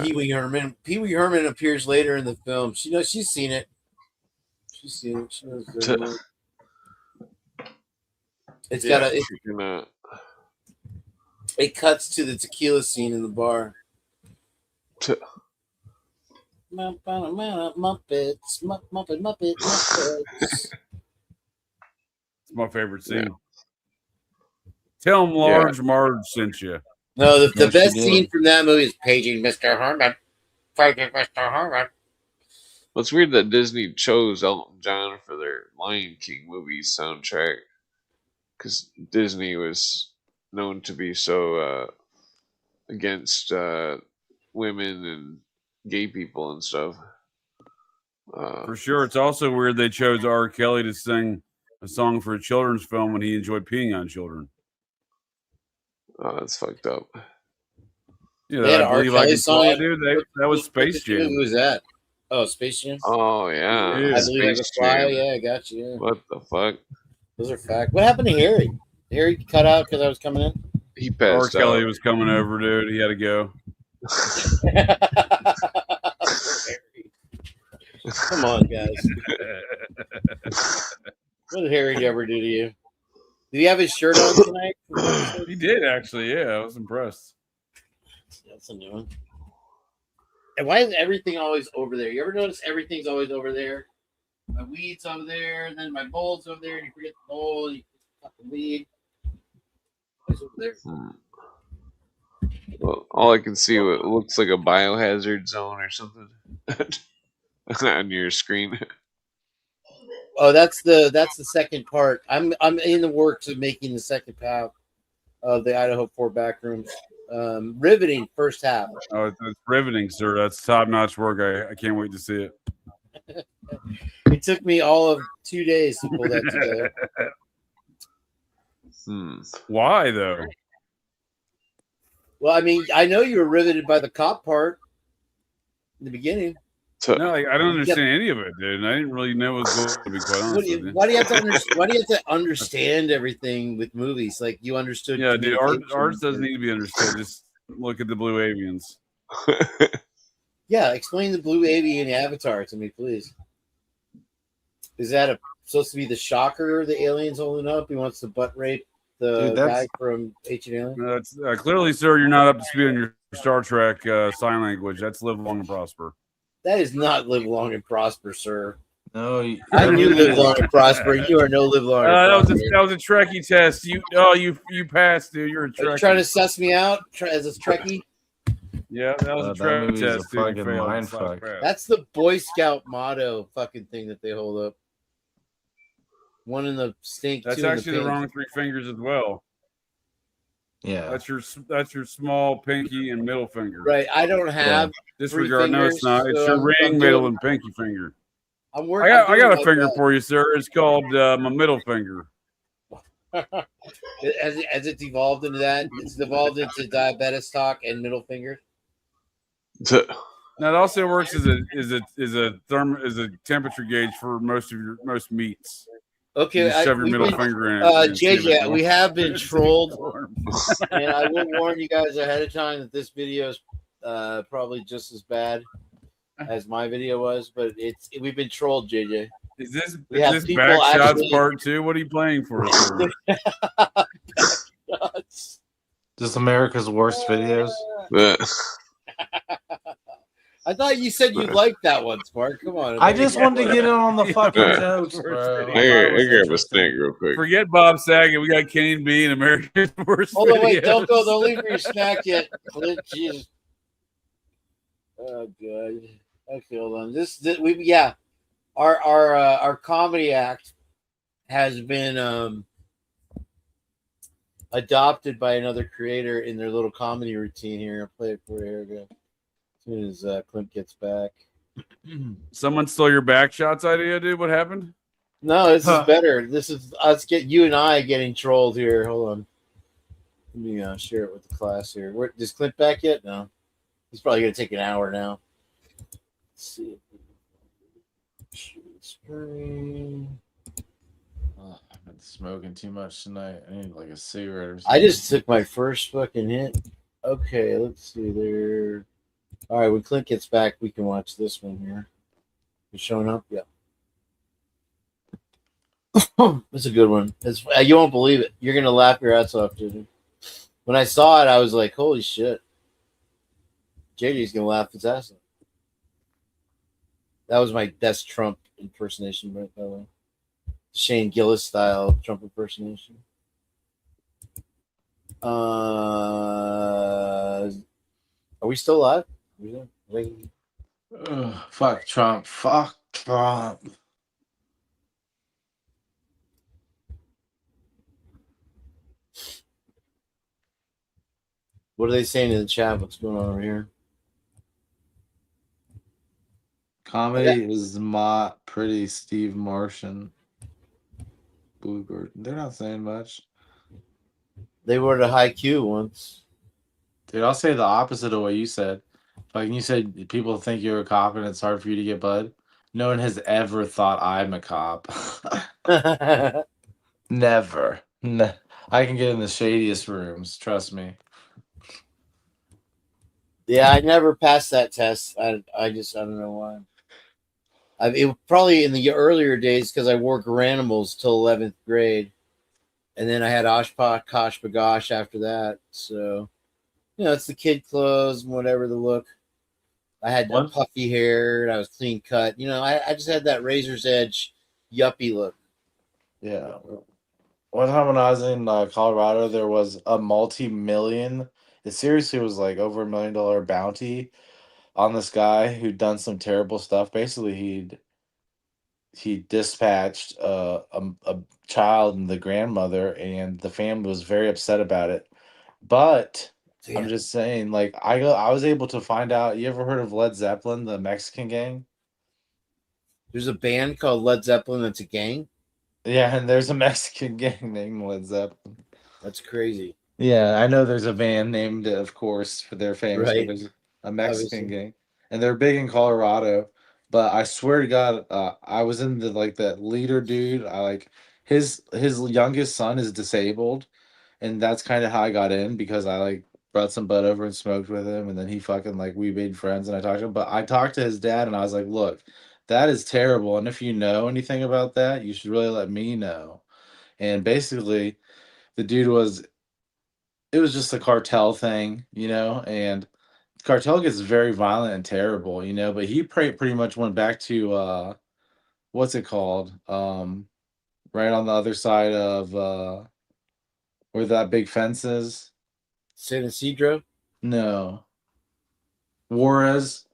Pee Wee Herman. Pee Wee Herman appears later in the film. She knows. She's seen it. She's seen it. She knows. It's got a. It cuts to the tequila scene in the bar. Muppets. It's my favorite scene. Tell him Large Marge sent you. No, the best scene from that movie is paging Mr. Herman. Paging Mr. Herman. Well, it's weird that Disney chose Elton John for their Lion King movie soundtrack, because Disney was known to be so against women and gay people and stuff. For sure. It's also weird they chose R. Kelly to sing a song for a children's film when he enjoyed peeing on children. Oh, that's fucked up. Yeah, that I believe I can fly, dude. That was Space Jam. Who was that? Oh, Space Jam. Oh yeah, I believe I can fly. Yeah, I got you. Yeah. What the fuck? Those are facts. What happened to Harry? Harry cut out because I was coming in. He passed R. Kelly was coming over, dude. He had to go. Come on, guys. What did Harry ever do to you? Did he have his shirt on tonight? He did, actually. Yeah, I was impressed. That's a new one. And why is everything always over there? You ever notice everything's always over there? My weed's over there, and then my bowl's over there, and you forget the bowl, and you got the weed. It's over there. Well, all I can see it looks like a biohazard zone or something on your screen. Oh, that's the second part. I'm in the works of making the second half of the Idaho 4 backrooms. Riveting first half. Oh, it's riveting, sir. That's top-notch work. I can't wait to see it. It took me all of 2 days to pull that together. Why, though? Well, I mean, I know you were riveted by the cop part in the beginning. No, I don't understand any of it, dude. And I didn't really know what was going to be quite honest with you. Why do you have to understand everything with movies? Like you understood. Yeah, dude. Art doesn't need to be understood. Just look at the Blue Avians. Yeah, explain the Blue Avian Avatar to me, please. Is that supposed to be the shocker the alien's holding up? He wants to butt rape the guy from Ancient Alien? That's clearly, sir, you're not up to speed on your Star Trek sign language. That's Live Long and Prosper. That is not Live Long and Prosper, sir. No, I knew Live Long and Prosper. You are no Live Long and Prosper. That was a Trekkie test. You passed, dude. You're a Trekkie. Are you trying to suss me out as a Trekkie? Yeah, that was a Trekkie test. That's the Boy Scout motto fucking thing that they hold up. One in the stink. That's actually the wrong three fingers as well. Yeah, that's your small pinky and middle finger. Right. I don't have disregard. No, it's not. It's your ring, middle, and pinky finger. I'm working. I got a finger for you, sir. It's called my middle finger. As it's evolved into that, it's evolved into diabetes talk and middle finger. Now it also works as a temperature gauge for most meats. Okay, you just shove your middle finger in it. JJ, we have been trolled, and I will warn you guys ahead of time that this video is probably just as bad as my video was. But we've been trolled, JJ. Is this back shots part 2? What are you playing for? Just America's worst videos. I thought you said you liked that one, Spark. Come on. I just wanted to get in on the fucking jokes, bro. I grab a stink real quick. Forget Bob Saget. We got Kenny Bean, America's worst. Hold on, wait, don't go. Don't leave for your snack yet. Jesus. Oh, good. Okay, hold on. Our comedy act has been adopted by another creator in their little comedy routine here. I'll play it for you. Here we go. As soon as Clint gets back. Someone stole your back shots idea, dude. What happened? No, this is better. This is us you and I getting trolled here. Hold on. Let me share it with the class here. Is Clint back yet? No. He's probably going to take an hour now. Let's see. Screen. Oh, I've been smoking too much tonight. I need like a cigarette or something. I just took my first fucking hit. Okay, let's see there. All right, when Clint gets back, we can watch this one here. You showing up? Yeah. It's a good one. You won't believe it. You're going to laugh your ass off, dude. When I saw it, I was like, holy shit. JD's going to laugh his ass off. That was my best Trump impersonation, by the way. Shane Gillis style Trump impersonation. Are we still live? Fuck Trump. Fuck Trump. What are they saying in the chat? What's going on over here? Comedy is not pretty Steve Martian. Bluebird. They're not saying much. They were at a high Q once. Dude, I'll say the opposite of what you said. Like you said, people think you're a cop and it's hard for you to get bud. No one has ever thought I'm a cop. Never. I can get in the shadiest rooms. Trust me. Yeah, I never passed that test. I don't know why. It probably in the earlier days because I wore Garanimals till 11th grade, and then I had Oshkosh Bagosh after that. So, it's the kid clothes and whatever the look. I had puffy hair and I was clean cut. I just had that razor's edge yuppie look. Yeah. One time when I was in Colorado, there was a multi-million. It seriously was like over $1 million bounty on this guy who'd done some terrible stuff. Basically, he dispatched a child and the grandmother, and the family was very upset about it. But I'm just saying, like, I was able to find out. You ever heard of Led Zeppelin, the Mexican gang? There's a band called Led Zeppelin that's a gang? Yeah, and there's a Mexican gang named Led Zeppelin. That's crazy. Yeah, I know there's a band named, of course, for their famous. Right. There's a Mexican gang, and they're big in Colorado. But I swear to God, I was in that leader dude. I like his youngest son is disabled, and that's kind of how I got in because I brought some bud over and smoked with him, and then he fucking we made friends, and I talked to him. But I talked to his dad, and I was like, look, that is terrible, and if you know anything about that, you should really let me know. And basically, the dude it was just a cartel thing, and cartel gets very violent and terrible, but he pretty much went back to what's it called? Right on the other side of where that big fence is. San Isidro? No. Juarez.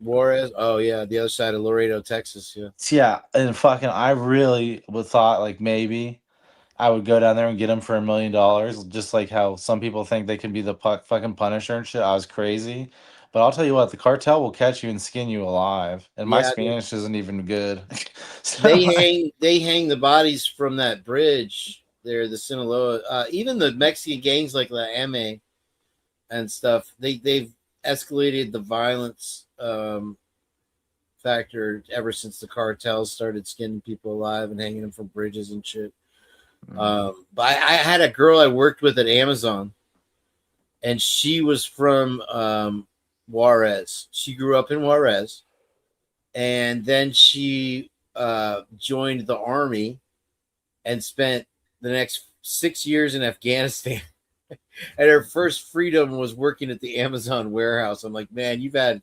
Oh yeah, the other side of Laredo, Texas. Yeah, and I really would thought maybe I would go down there and get him for $1 million, just like how some people think they can be the fucking Punisher and shit. I was crazy. But I'll tell you what, the cartel will catch you and skin you alive. And my Spanish isn't even good. So they hang the bodies from that bridge there, the Sinaloa. Even the Mexican gangs like La M and stuff, they've escalated the violence factor ever since the cartels started skinning people alive and hanging them from bridges and shit. But I had a girl I worked with at Amazon, and she was from Juarez. She grew up in Juarez, and then she joined the army and spent the next 6 years in Afghanistan. And her first freedom was working at the Amazon warehouse. I'm like, man, you've had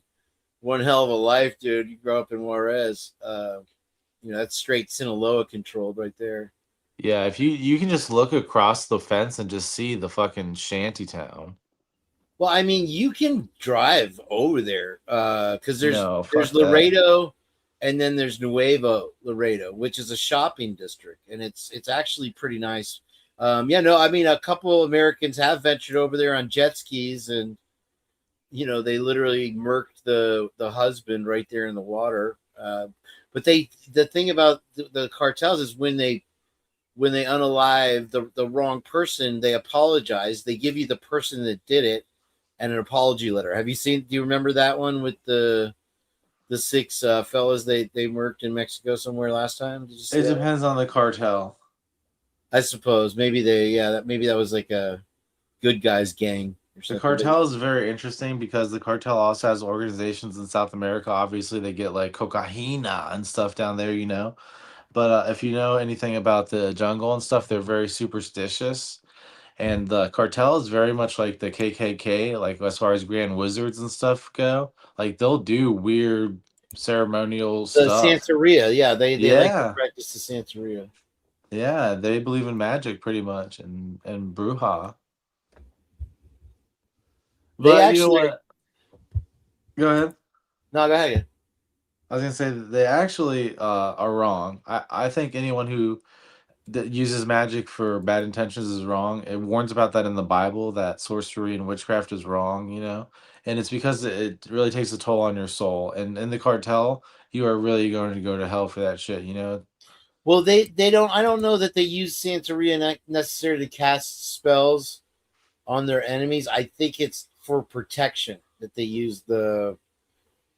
one hell of a life, dude. You grew up in Juarez. That's straight Sinaloa controlled right there. Yeah, if you can just look across the fence and just see the fucking shanty town. Well, I mean, you can drive over there because there's that. Laredo, and then there's Nuevo Laredo, which is a shopping district, and it's actually pretty nice. I mean, a couple Americans have ventured over there on jet skis, and they literally murked the husband right there in the water. But the thing about the cartels is when they unalive the wrong person, they apologize. They give you the person that did it and an apology letter. Do you remember that one with the 6 fellas they murked in Mexico somewhere last time? Did you see It that? depends on the cartel. I suppose maybe maybe that was like a good guys gang or something. The cartel is very interesting because the cartel also has organizations in South America. Obviously, they get like cocaína and stuff down there, But if you know anything about the jungle and stuff, they're very superstitious. And the cartel is very much like the KKK, like as far as Grand Wizards and stuff go. Like they'll do weird ceremonial The stuff. Santeria, yeah, they like to practice the Santeria. Yeah, they believe in magic pretty much and bruja. They actually. Go ahead. No, go ahead. I was gonna say that they actually are wrong. I think anyone who that uses magic for bad intentions is wrong. It warns about that in the Bible, that sorcery and witchcraft is wrong, and it's because it really takes a toll on your soul. And in the cartel, you are really going to go to hell for that shit, Well, they don't. I don't know that they use Santeria not necessarily to cast spells on their enemies. I think it's for protection that they use the.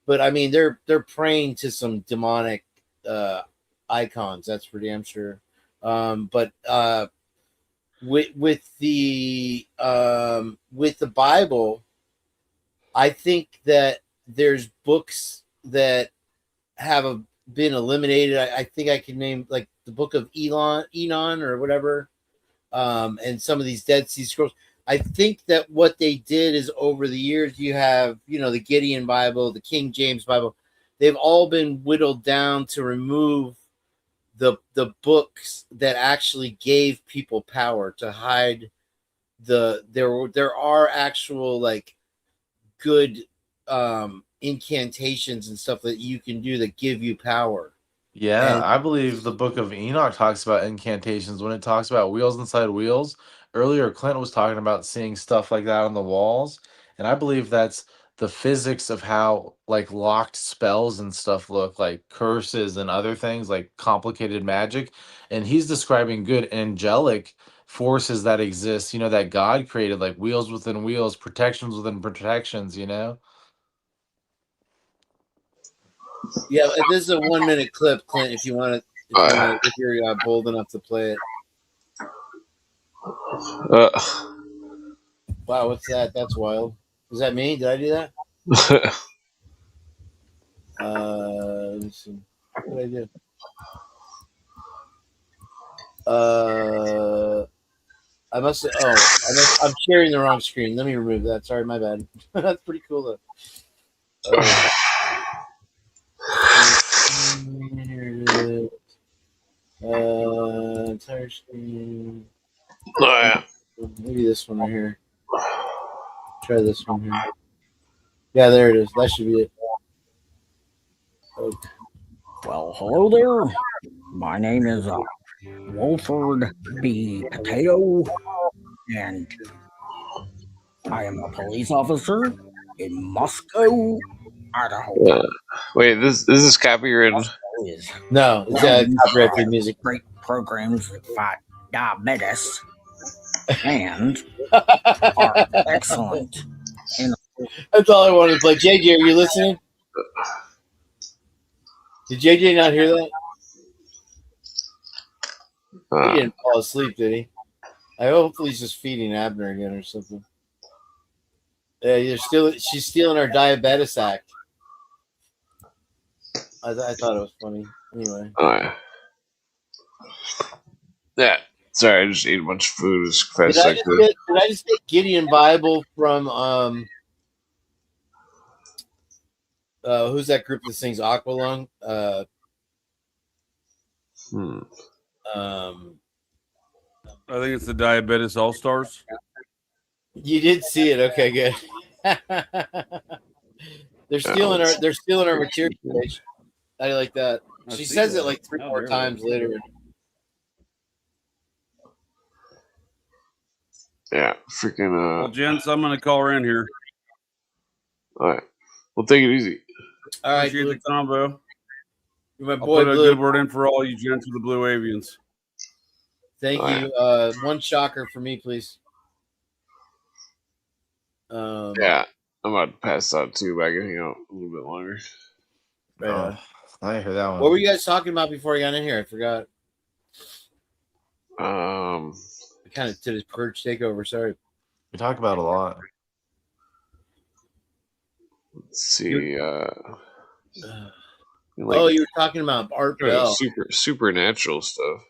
But I mean, they're praying to some demonic icons. That's for damn sure. But with the Bible, I think that there's books that have been eliminated. I think I can name like the book of Enon or whatever, and some of these Dead Sea Scrolls. I think that what they did is over the years, you have, the Gideon Bible, the King James Bible, they've all been whittled down to remove the books that actually gave people power to hide there are actual like good incantations and stuff that you can do that give you power. Yeah, I believe the book of Enoch talks about incantations when it talks about wheels inside wheels. Earlier, Clint was talking about seeing stuff like that on the walls, and I believe that's the physics of how like locked spells and stuff look, like curses and other things, like complicated magic. And he's describing good angelic forces that exist, that God created, like wheels within wheels, protections within protections, Yeah, this is a 1 minute clip, Clint. If you want to, if you're bold enough to play it. Wow, what's that? That's wild. Was that me? Did I do that? Let me see. What did I do? I must have. Oh, I'm sharing the wrong screen. Let me remove that. Sorry, my bad. That's pretty cool though. Here it is. Entire screen. Oh, yeah. Maybe this one right here. Try this one here. Yeah, there it is. That should be it. Okay. Well, hello there. My name is Wolford B. Potato, and I am a police officer in Moscow, Idaho. Wait, this is copyrighted? No, it's copyrighted music. Great programs that fight diabetes and are excellent. That's all I wanted to play. JJ, are you listening? Did JJ not hear that? He didn't fall asleep, did he? Hopefully he's just feeding Abner again or something. Yeah, she's stealing our diabetes act. I thought it was funny. Anyway. Yeah. Sorry, I just ate a bunch of food as fast as I could. Did I just get Gideon Bible from who's that group that sings Aqualung? I think it's the Diabetes All Stars. You did see it. Okay, good. They're stealing our material. I like that. She says it like 3-4 times later. Yeah, freaking. Well, gents, I'm gonna call her in here. All right. Well, take it easy. All right, appreciate the combo. My I'll boy, put a good word in for all you gents with the Blue Avians. Thank you. One shocker for me, please. Yeah, I'm about to pass out too, but I can hang out a little bit longer. Right. I heard that one. What were you guys talking about before I got in here? I forgot. I kind of did his purge takeover. Sorry. We talk about a lot. Let's see. You were talking about Art Bell. Supernatural stuff.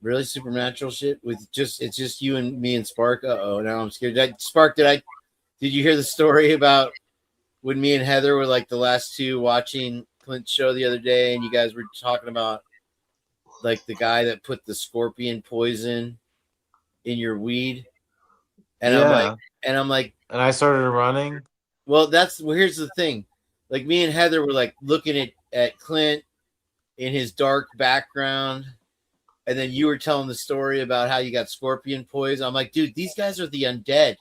Really supernatural shit with it's just you and me and Spark. Now I'm scared. Spark, did you hear the story about when me and Heather were like the last two watching Clint's show the other day, and you guys were talking about like the guy that put the scorpion poison in your weed? And I'm like, and I started running. Well, here's the thing. Like me and Heather were like looking at Clint in his dark background. And then you were telling the story about how you got scorpion poison. I'm like, dude, these guys are the undead.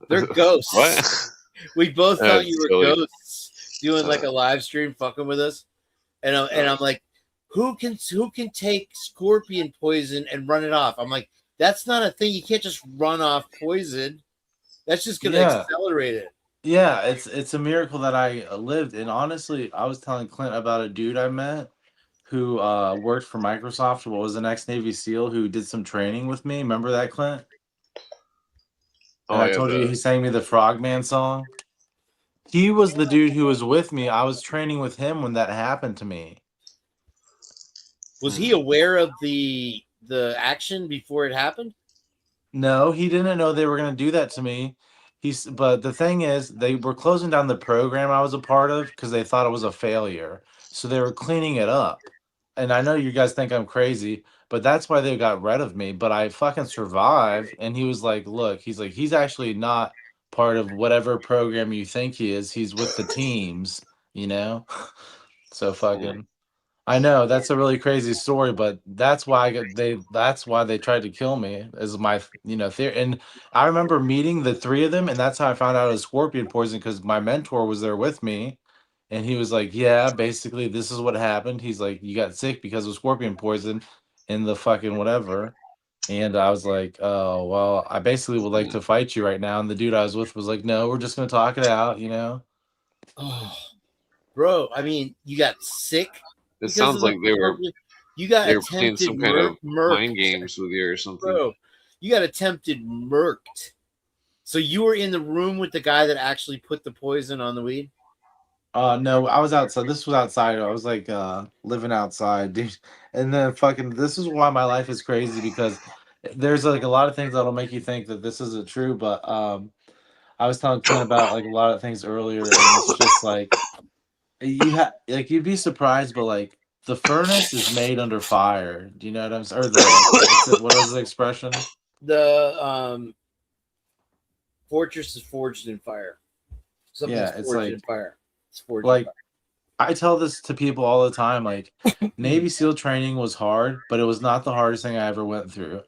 They're ghosts. What? We both thought you were ghosts doing like a live stream fucking with us. And I'm like, who can take scorpion poison and run it off? I'm like, that's not a thing. You can't just run off poison. That's just gonna accelerate it. Yeah, it's a miracle that I lived. And honestly, I was telling Clint about a dude I met who worked for Microsoft, who was an ex-Navy SEAL who did some training with me. Remember that, Clint? And I told you he sang me the Frogman song. He was the dude who was with me. I was training with him when that happened to me. Was he aware of the action before it happened? No, he didn't know they were going to do that to me. But the thing is, they were closing down the program I was a part of because they thought it was a failure. So they were cleaning it up. And I know you guys think I'm crazy, but that's why they got rid of me. But I fucking survived. And he was like, look, he's actually not part of whatever program you think he is. He's with the teams, you know? So fucking, I know that's a really crazy story, but that's why they tried to kill me, is my theory. And I remember meeting the three of them, and that's how I found out it was scorpion poison, because my mentor was there with me, and he was like, yeah, basically this is what happened. He's like, you got sick because of scorpion poison in the fucking whatever. And I was like, oh well, I basically would like to fight you right now. And the dude I was with was like, no, we're just gonna talk it out, Oh, bro, I mean, you got sick. It sounds like they were playing some kind of mind games with you or something. Bro, you got attempted murked. So you were in the room with the guy that actually put the poison on the weed? No, I was outside. This was outside. I was like living outside, dude. And then this is why my life is crazy, because there's like a lot of things that'll make you think that this isn't true. But I was telling Clint about like a lot of things earlier, and it's just like you'd be surprised, but like the furnace is made under fire. Do you know what I'm saying? Or what is the expression? The fortress is forged in fire. It's like in fire. It's forged like in fire. I tell this to people all the time. Like Navy SEAL training was hard, but it was not the hardest thing I ever went through.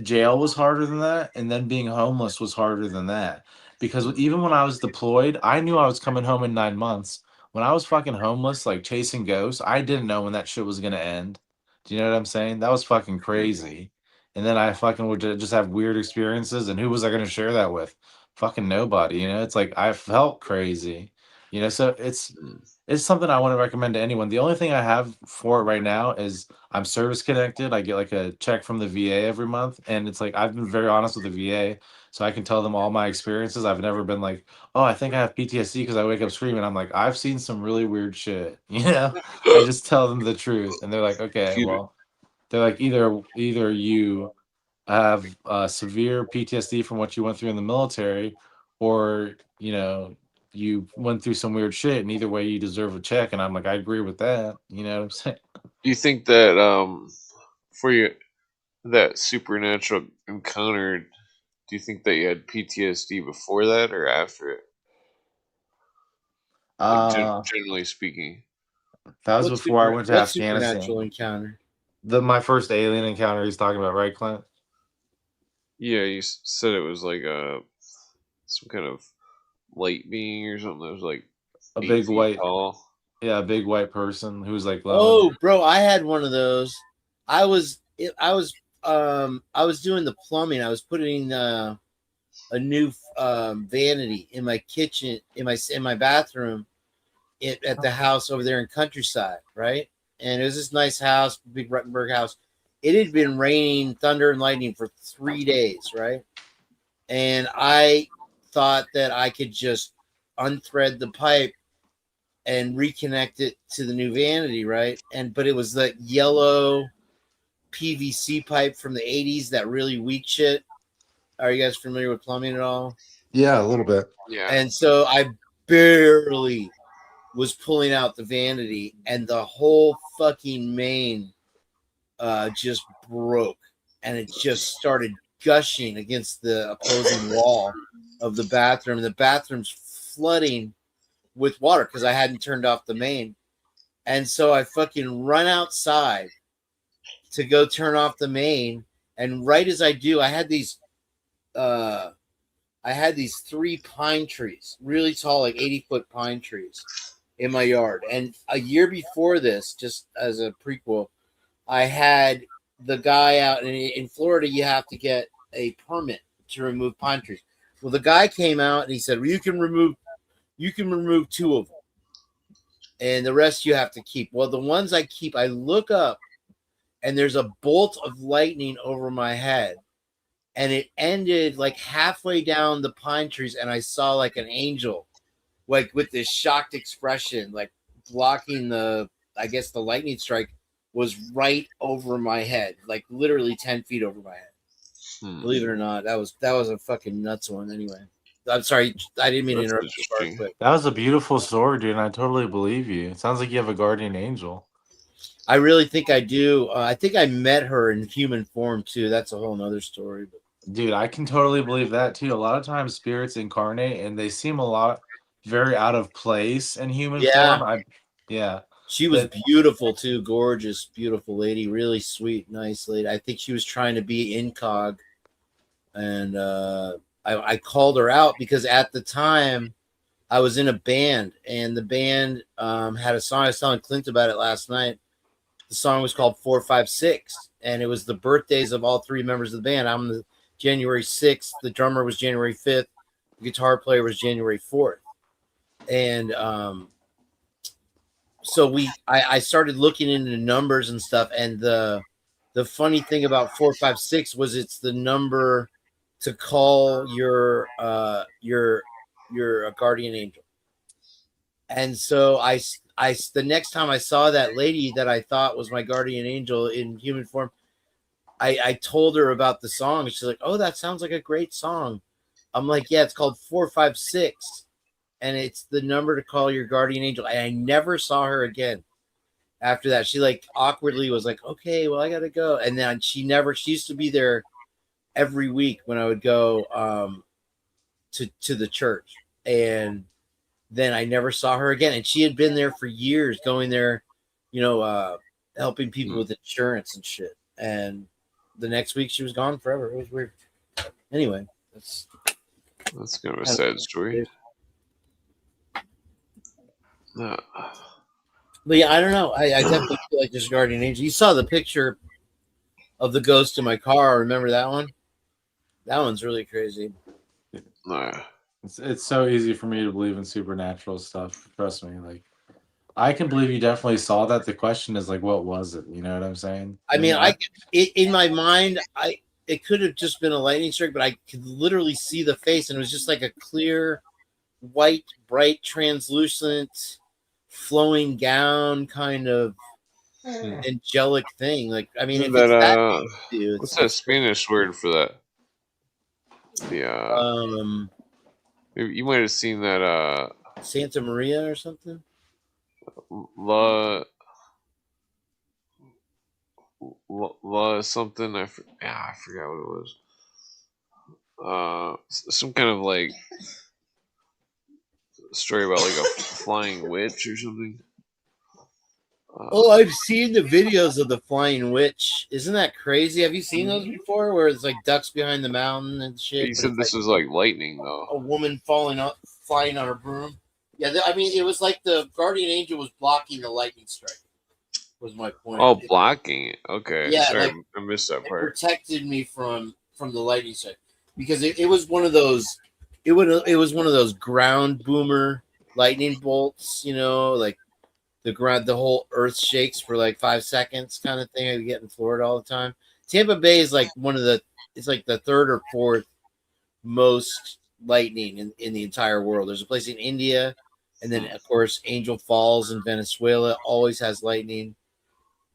Jail was harder than that, and then being homeless was harder than that. Because even when I was deployed, I knew I was coming home in 9 months. When I was fucking homeless, like chasing ghosts, I didn't know when that shit was gonna end. Do you know what I'm saying? That was fucking crazy. And then I fucking would just have weird experiences, and who was I gonna share that with? Fucking nobody. It's like I felt crazy. You know, so it's something I want to recommend to anyone. The only thing I have for it right now is I'm service connected. I get like a check from the VA every month, and it's like I've been very honest with the VA, so I can tell them all my experiences. I've never been like, oh, I think I have PTSD because I wake up screaming. I'm like, I've seen some really weird shit. You know, I just tell them the truth, and they're like, okay, well, they're like either you have severe PTSD from what you went through in the military, or you know you went through some weird shit, and either way you deserve a check. And I'm like, I agree with that. You know what I'm saying? Do you think that for you that supernatural encounter, do you think that you had PTSD before that or after it? Like generally speaking, that was before I went to what Afghanistan. supernatural encounter? My first alien encounter he's talking about, right, Clint? Yeah, you said it was like some kind of light being or something that was like A big white, tall. Yeah, a big white person who was like glowing. Oh, bro, I had one of those. I was doing the plumbing. I was putting a new vanity in my kitchen, in my bathroom, at the house over there in Countryside, right? And it was this nice house, big Ruttenberg house. It had been raining thunder and lightning for 3 days, right? And I thought that I could just unthread the pipe and reconnect it to the new vanity, right? But it was that yellow PVC pipe from the 80s, that really weak shit. Are you guys familiar with plumbing at all? Yeah, a little bit. Yeah. And so I barely was pulling out the vanity, and the whole fucking main just broke, and it just started gushing against the opposing wall of the bathroom. The bathroom's flooding with water because I hadn't turned off the main. And so I fucking run outside to go turn off the main. And right as I do, I had these 3 pine trees, really tall, like 80-foot pine trees in my yard. And a year before this, just as a prequel, I had the guy out in Florida. You have to get a permit to remove pine trees. Well, the guy came out and he said, well, you can remove 2 of them, and the rest you have to keep. Well, the ones I keep, I look up and there's a bolt of lightning over my head, and it ended like halfway down the pine trees, and I saw like an angel, like with this shocked expression, like blocking the lightning strike was right over my head, like literally 10 feet over my head. Believe it or not, that was a fucking nuts one. Anyway, I'm sorry, I didn't mean to interrupt you, but that was a beautiful story, dude, and I totally believe you. It sounds like you have a guardian angel. I really think I do. I think I met her in human form too. That's a whole nother story. But dude, I can totally believe that too. A lot of times spirits incarnate and they seem very out of place in human form. She was beautiful too, gorgeous, beautiful lady, really sweet, nice lady. I think she was trying to be incog, and I called her out because at the time I was in a band, and the band had a song. I was telling Clint about it last night. The song was called 456, and it was the birthdays of all 3 members of the band. I'm the January 6th. The drummer was January 5th. The guitar player was January 4th. And so I started looking into numbers and stuff. And the funny thing about 456 was it's the number to call your guardian angel. And so the next time I saw that lady that I thought was my guardian angel in human form, I told her about the song. She's like, oh, that sounds like a great song. I'm like, yeah, it's called 456. And it's the number to call your guardian angel. And I never saw her again after that. She like awkwardly was like, okay, well, I got to go. And then she used to be there every week when I would go to the church. And then I never saw her again. And she had been there for years, going there, helping people with insurance and shit. And the next week she was gone forever. It was weird. Anyway, that's kind of a sad story. But yeah, I don't know. I definitely feel like there's a guardian angel. You saw the picture of the ghost in my car. Remember that one? That one's really crazy. It's so easy for me to believe in supernatural stuff. Trust me. Like, I can believe you definitely saw that. The question is like, what was it? You know what I'm saying? I mean, in my mind, it could have just been a lightning strike, but I could literally see the face, and it was just like a clear, white, bright, translucent, flowing gown kind of angelic thing. Like, I mean, if that, it's that, dude, what's that Spanish word for that? You might have seen that Santa Maria or something. La something. I forgot what it was. Some kind of like story about like a flying witch or something. Oh, I've seen the videos of the flying witch. Isn't that crazy? Have you seen those before? Where it's like ducks behind the mountain and shit. You said this was like lightning, though. A woman flying on a broom. Yeah, I mean, it was like the guardian angel was blocking the lightning strike. Was my point. Oh, blocking it. Okay. Yeah, sorry, like, I missed that part. It protected me from the lightning strike because it was one of those. It was one of those ground boomer lightning bolts. You know, like the whole earth shakes for like 5 seconds kind of thing. I get in Florida all the time. Tampa Bay is like it's like the third or fourth most lightning in the entire world. There's a place in India, and then of course Angel Falls in Venezuela always has lightning.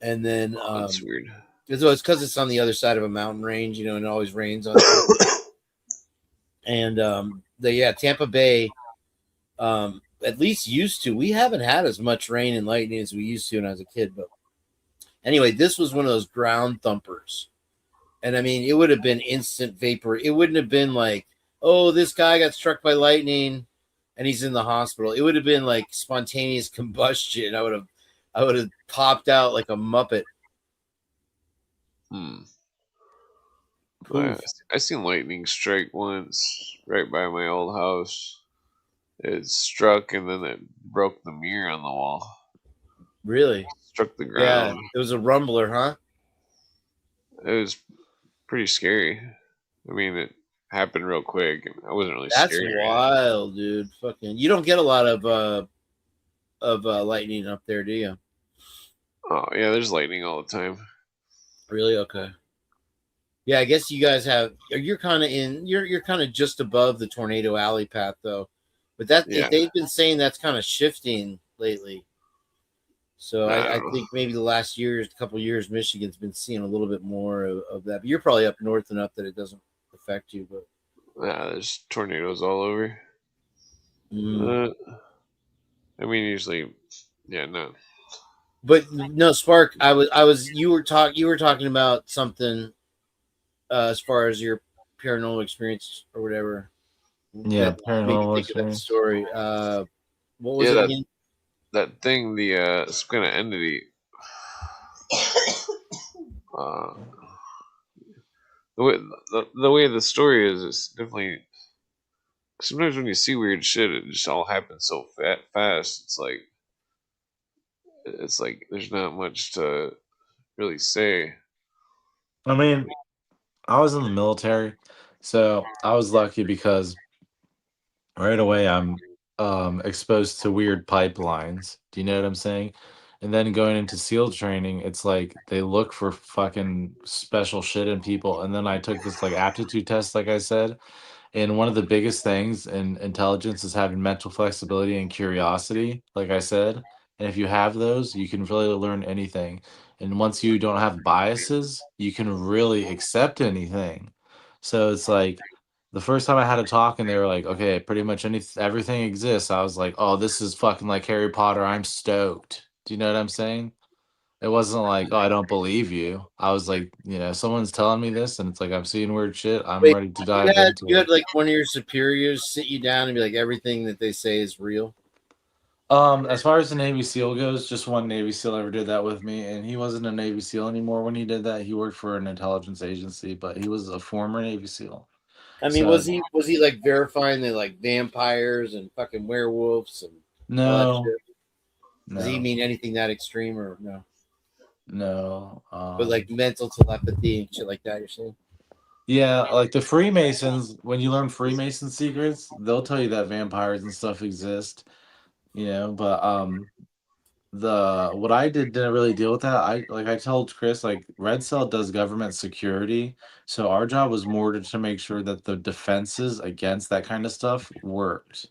And then that's weird. It's because it's on the other side of a mountain range, you know, and it always rains on it. And Tampa Bay, at least used to. We haven't had as much rain and lightning as we used to when I was a kid. But anyway, this was one of those ground thumpers. And I mean, it would have been instant vapor. It wouldn't have been like, oh, this guy got struck by lightning and he's in the hospital. It would have been like spontaneous combustion. I would have popped out like a Muppet. I seen lightning strike once right by my old house. It struck and then it broke the mirror on the wall. Really? Struck the ground. Yeah, it was a rumbler, huh? It was pretty scary. I mean, it happened real quick. And I wasn't really That's scared. That's wild, dude. Fucking, you don't get a lot of lightning up there, do you? Oh yeah, there's lightning all the time. Really? Okay. Yeah, I guess you guys have. You're kind of you're kind of just above the tornado alley path, though. But they've been saying that's kind of shifting lately. So I think maybe the couple years, Michigan's been seeing a little bit more of that. But you're probably up north enough that it doesn't affect you. But yeah, there's tornadoes all over. I mean, usually, yeah, no. But no, Spark. You were talking about something as far as your paranormal experience or whatever. Yeah, paranormal experience. Story. What was it again? That thing, some kind of entity. The way the story is, it's definitely. Sometimes when you see weird shit, it just all happens so fast. It's like there's not much to really say. I mean, I was in the military, so I was lucky because right away I'm exposed to weird pipelines. Do you know what I'm saying? And then going into SEAL training, it's like they look for fucking special shit in people. And then I took this like aptitude test, like I said. And one of the biggest things in intelligence is having mental flexibility and curiosity, like I said. And if you have those, you can really learn anything. And once you don't have biases, you can really accept anything. So it's like the first time I had a talk and they were like, okay, pretty much everything exists. I was like, oh, this is fucking like Harry Potter. I'm stoked. Do you know what I'm saying? It wasn't like, oh, I don't believe you. I was like, someone's telling me this, and it's like I'm seeing weird shit. I'm ready to dive into You it. had like one of your superiors sit you down and be like, everything that they say is real. As far as the Navy SEAL goes, just one Navy SEAL ever did that with me, and he wasn't a Navy SEAL anymore when he did that. He worked for an intelligence agency, but he was a former Navy SEAL. I mean, was he like verifying the like vampires and fucking werewolves and all that shit? Does he mean anything that extreme or no? No. But like mental telepathy and shit like that, you're saying? Yeah, like the Freemasons, when you learn Freemason secrets, they'll tell you that vampires and stuff exist, but the what I didn't really deal with that. I told Chris, like Red Cell does government security, so our job was more to make sure that the defenses against that kind of stuff worked.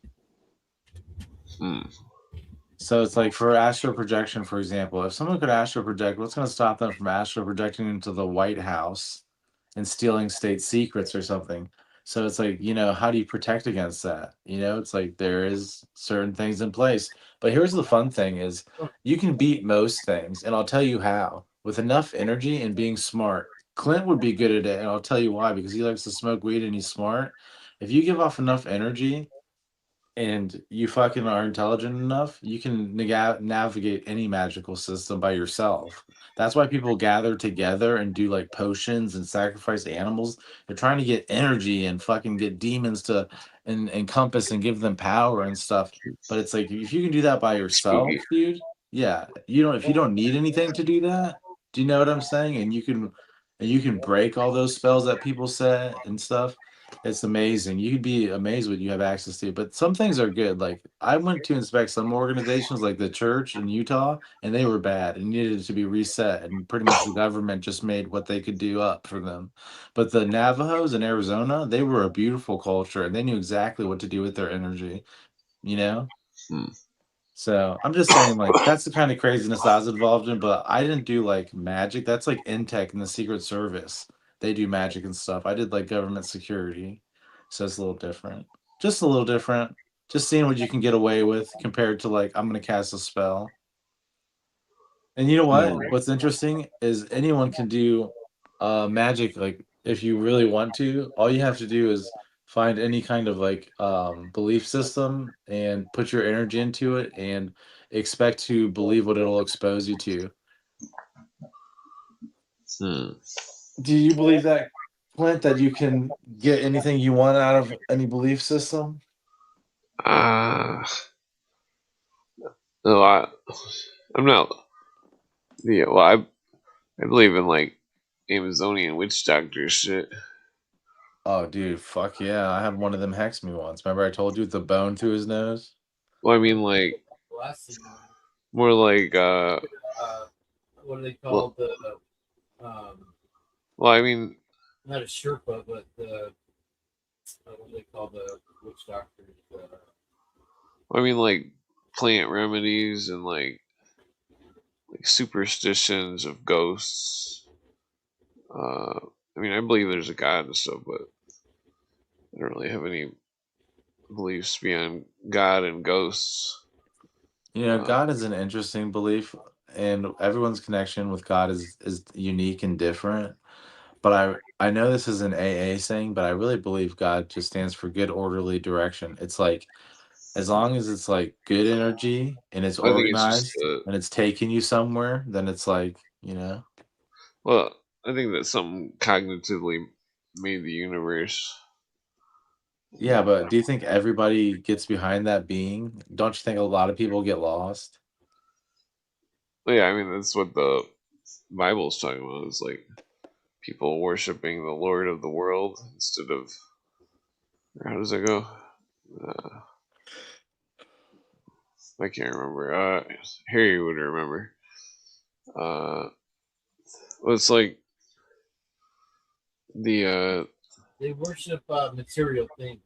So it's like for astral projection, for example, if someone could astral project, what's going to stop them from astral projecting into the White House and stealing state secrets or something? So it's like, how do you protect against that? It's like there is certain things in place. But here's the fun thing is you can beat most things, and I'll tell you how. With enough energy and being smart. Clint would be good at it, and I'll tell you why, because he likes to smoke weed and he's smart. If you give off enough energy and you fucking are intelligent enough, you can navigate any magical system by yourself. That's why people gather together and do like potions and sacrifice animals. They're trying to get energy and fucking get demons to encompass and give them power and stuff. But it's like if you can do that by Spooky. yourself, dude, yeah, if you don't need anything to do that, do you know what I'm saying? And you can break all those spells that people set and stuff. It's amazing. You'd be amazed what you have access to. But some things are good. Like I went to inspect some organizations like the church in Utah, and they were bad and needed to be reset. And pretty much the government just made what they could do up for them. But the Navajos in Arizona, they were a beautiful culture and they knew exactly what to do with their energy, you know? So I'm just saying, like, that's the kind of craziness I was involved in, but I didn't do like magic. That's like Intech and the Secret Service. They do magic and stuff. I did like government security. So it's a little different. Just a little different. Just seeing what you can get away with compared to like, I'm going to cast a spell. And you know what? What's interesting is anyone can do magic. Like, if you really want to, all you have to do is find any kind of like belief system and put your energy into it and expect to believe what it'll expose you to. Do you believe that, Clint, that you can get anything you want out of any belief system? No, I'm not. Yeah, well, I believe in like Amazonian witch doctor shit. Oh, dude, fuck yeah! I had one of them hex me once. Remember I told you with the bone through his nose? Well, I mean, like more like what do they call well, I mean, not a Sherpa, but what do they call the witch doctors? I mean, like plant remedies and like superstitions of ghosts. I mean, I believe there's a God and stuff, but I don't really have any beliefs beyond God and ghosts. God is an interesting belief, and everyone's connection with God is unique and different. But I know this is an AA saying, but I really believe God just stands for good, orderly direction. It's like as long as it's like good energy and it's I think it's just organized and it's taking you somewhere, then it's like. Well, I think that something cognitively made the universe. Yeah, but do you think everybody gets behind that being? Don't you think a lot of people get lost? Well, yeah, I mean that's what the Bible's talking about. Is like people worshiping the Lord of the world instead of. Or how does it go? I can't remember. Harry would remember. Well, it's like the They worship material things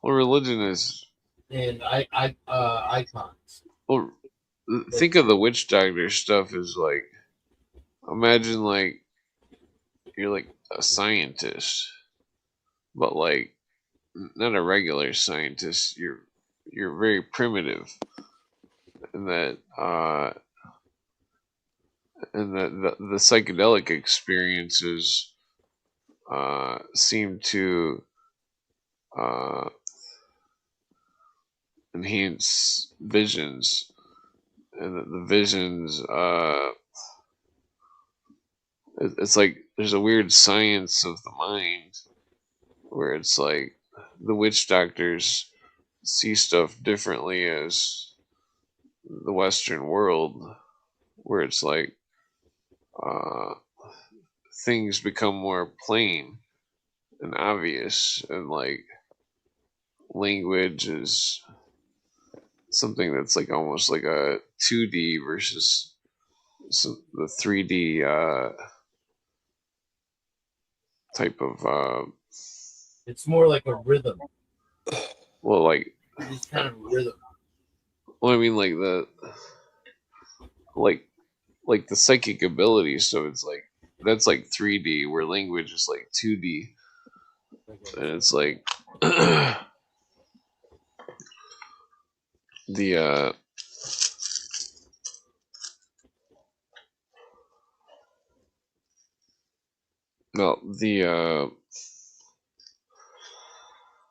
well, religion is. and icons. Well, think of the witch doctor stuff as like, imagine like you're like a scientist, but like not a regular scientist. You're very primitive, and that the psychedelic experiences seem to uh, enhance visions, and the visions it's like there's a weird science of the mind where it's like the witch doctors see stuff differently as the Western world, where it's like things become more plain, and obvious, and like language is something that's like almost like a 2D versus the 3D type of. It's more like a rhythm. Well, like this kind of rhythm. Well, I mean, like the psychic ability. So it's like that's like 3D, where language is like 2D, and it's like the no the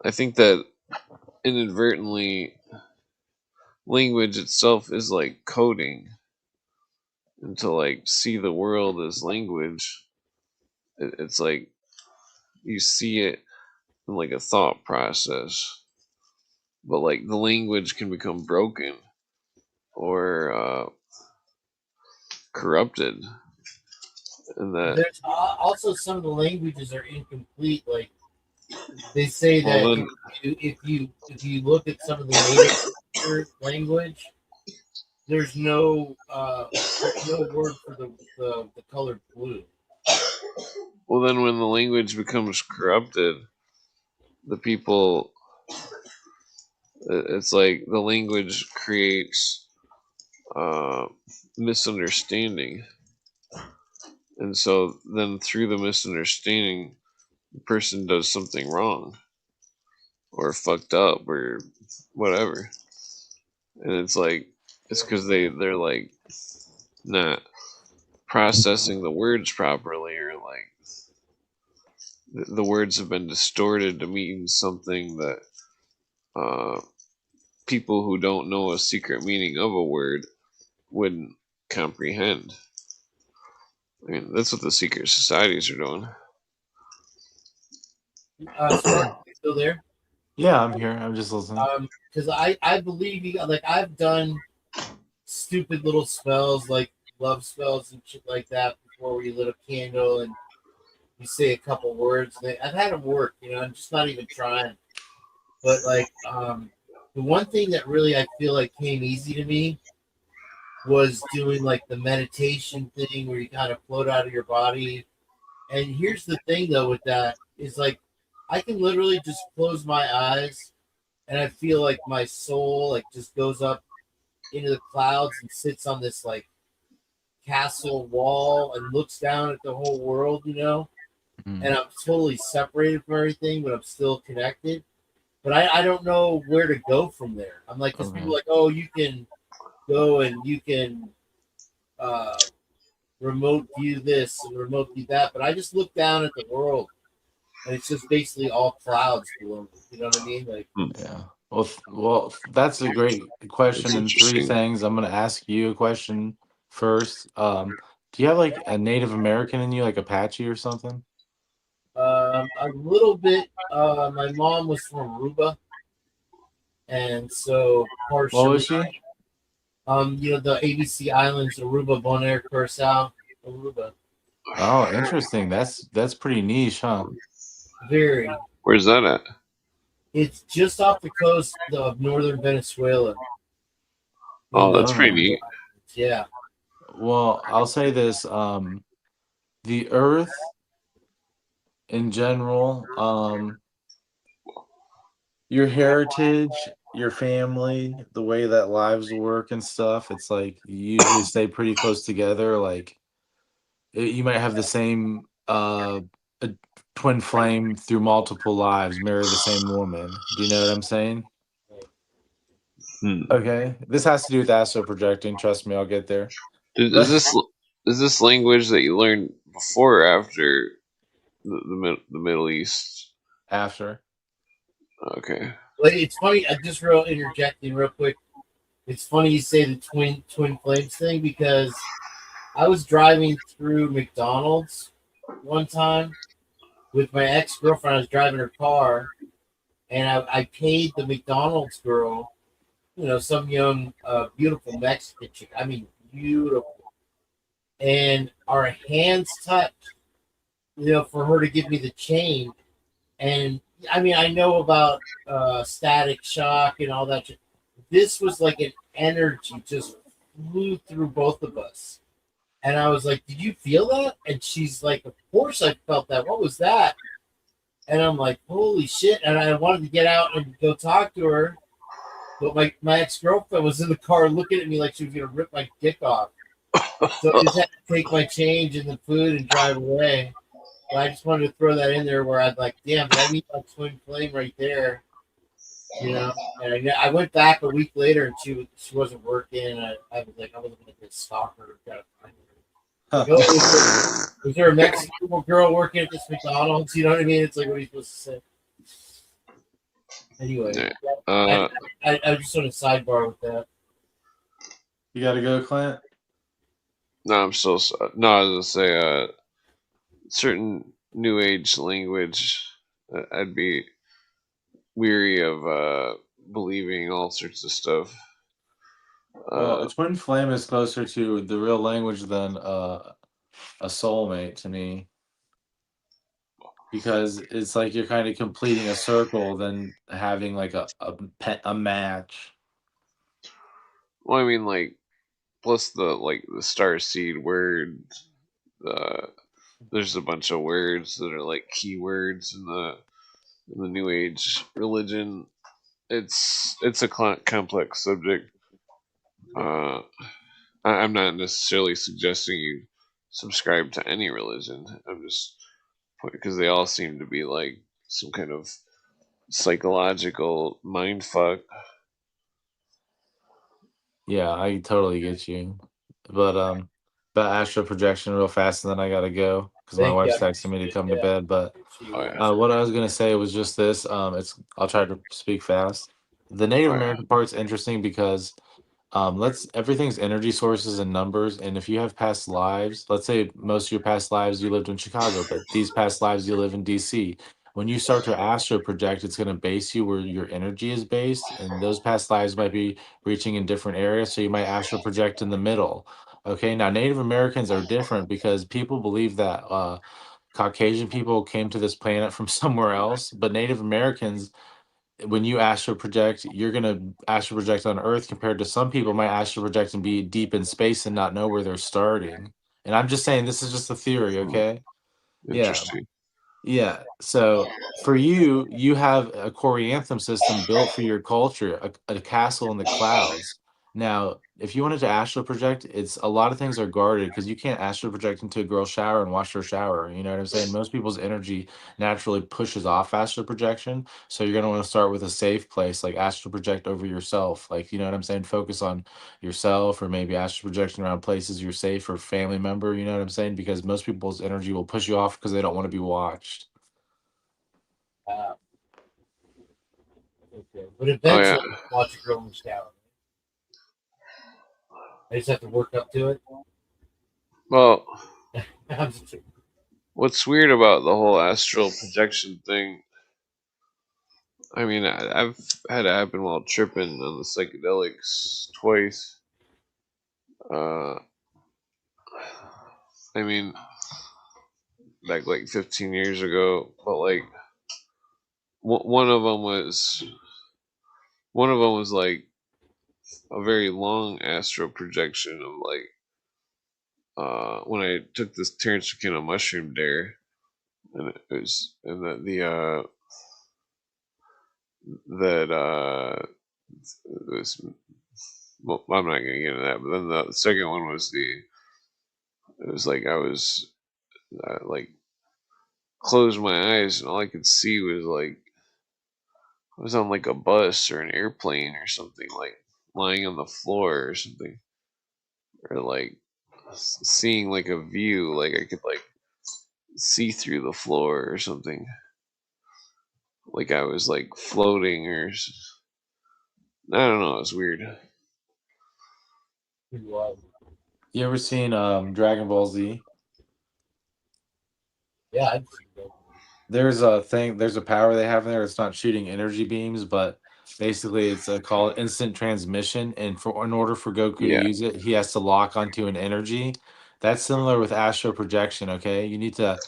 I think that inadvertently language itself is like coding, and to like see the world as language, it's like you see it in like a thought process, but like the language can become broken or corrupted, and that There's also some of the languages are incomplete. Like they say that well then if you look at some of the native language, there's no word for the color blue. well then when the language becomes corrupted, the people, it's like the language creates misunderstanding, and so then through the misunderstanding the person does something wrong or fucked up or whatever, and it's like it's because they're like not processing the words properly, or like the words have been distorted to mean something that people who don't know a secret meaning of a word wouldn't comprehend. I mean, that's what the secret societies are doing. Spark, you still there? Yeah, I'm here. I'm just listening. Because I believe you like I've done stupid little spells like love spells and shit like that before, where you lit a candle and you say a couple words. And I've had them work. I'm just not even trying. But like the one thing that really I feel like came easy to me was doing like the meditation thing where you kind of float out of your body. And here's the thing though with that is like I can literally just close my eyes and I feel like my soul like just goes up into the clouds and sits on this like castle wall and looks down at the whole world, and I'm totally separated from everything, but I'm still connected. But I don't know where to go from there. I'm like, because people are like, oh, you can go and you can remote view this and remote view that, but I just look down at the world and it's just basically all clouds below me. You know what I mean? Like, yeah. Well, that's a great question. And three things. I'm going to ask you a question first. Do you have like a Native American in you, like Apache or something? a little bit. My mom was from Aruba, and so partially. What was she? The ABC Islands, Aruba, Bonaire, Curacao, Aruba. Oh, interesting. That's pretty niche, huh? Very. Where's that at? It's just off the coast of northern Venezuela. Oh, that's pretty neat. Yeah. Well, I'll say this: the Earth, in general, your heritage, your family, the way that lives work and stuff. It's like you usually stay pretty close together. Like you might have the same a twin flame through multiple lives, marry the same woman. Do you know what I'm saying? Okay, this has to do with astral projecting. Trust me, I'll get there. Is this language that you learned before or after the Middle East? After. Okay. Well, it's funny. I just interjecting real quick. It's funny you say the twin flames thing, because I was driving through McDonald's one time with my ex-girlfriend. I was driving her car, and I paid the McDonald's girl, some young, beautiful Mexican chick. I mean, beautiful. And our hands touched, for her to give me the change. And I mean, I know about static shock and all that. This was like an energy just flew through both of us. And I was like, "Did you feel that?" And she's like, "Of course I felt that. What was that?" And I'm like, "Holy shit!" And I wanted to get out and go talk to her, but my ex-girlfriend was in the car looking at me like she was gonna rip my dick off. So I just had to take my change and the food and drive away. But I just wanted to throw that in there where I'd like, damn, did I meet my twin flame right there? You know, and I went back a week later and she wasn't working. And I was like, I wasn't gonna get stalker. Gotta find her. Like, oh, was there a Mexican girl working at this McDonald's? You know what I mean? It's like, what are you supposed to say? Anyway, I just sort of sidebar with that. You gotta go, Clint. No, I'm still. No, I was gonna say, certain new age language, I'd be weary of believing all sorts of stuff. Well, a twin flame is closer to the real language than a soulmate to me, because it's like you're kind of completing a circle than having like a match. Well, I mean, like, plus the star seed word. There's a bunch of words that are like keywords in the new age religion. It's a complex subject. I'm not necessarily suggesting you subscribe to any religion. I'm just, because they all seem to be like some kind of psychological mind fuck. Yeah, I totally get you. But astral projection real fast, and then I gotta go because my wife's texting me to come to bed. But what I was gonna say was just this. I'll try to speak fast. The Native American part's interesting because everything's energy sources and numbers. And if you have past lives, let's say most of your past lives you lived in Chicago, but these past lives you live in DC. When you start to astro project, it's going to base you where your energy is based, and those past lives might be reaching in different areas. So you might astro project in the middle. Okay, now Native Americans are different because people believe that Caucasian people came to this planet from somewhere else, but Native Americans, when you astral project, you're gonna astral project on Earth compared to some people might astral project and be deep in space and not know where they're starting. And I'm just saying this is just a theory, okay? Yeah. Interesting. Yeah. So for you, you have a chorianthem system built for your culture, a castle in the clouds. Now, if you wanted to astral project, it's a lot of things are guarded because you can't astral project into a girl's shower and watch her shower. You know what I'm saying? Most people's energy naturally pushes off astral projection. So you're gonna want to start with a safe place, like astral project over yourself. Like, you know what I'm saying? Focus on yourself, or maybe astral projection around places you're safe or family member. You know what I'm saying? Because most people's energy will push you off because they don't want to be watched. Okay, but eventually, watch a girl in the shower. I just have to work up to it. Well, what's weird about the whole astral projection thing? I mean, I've had it happen while tripping on the psychedelics twice. I mean, back like 15 years ago, but like one of them was like a very long astral projection of like when I took this Terrence McKenna mushroom dare, and it was and that it was, well, I'm not gonna get into that. But then the second one was it was like I was like closed my eyes and all I could see was like I was on like a bus or an airplane or something, like lying on the floor or something, or like seeing like a view, like I could like see through the floor or something, like I was like floating or I don't know. It's weird. You ever seen Dragon Ball Z? Yeah, I've seen that. There's a power they have in there. It's not shooting energy beams, but basically it's called instant transmission. And in order for Goku to use it, he has to lock onto an energy. That's similar with astral projection. Okay, you need to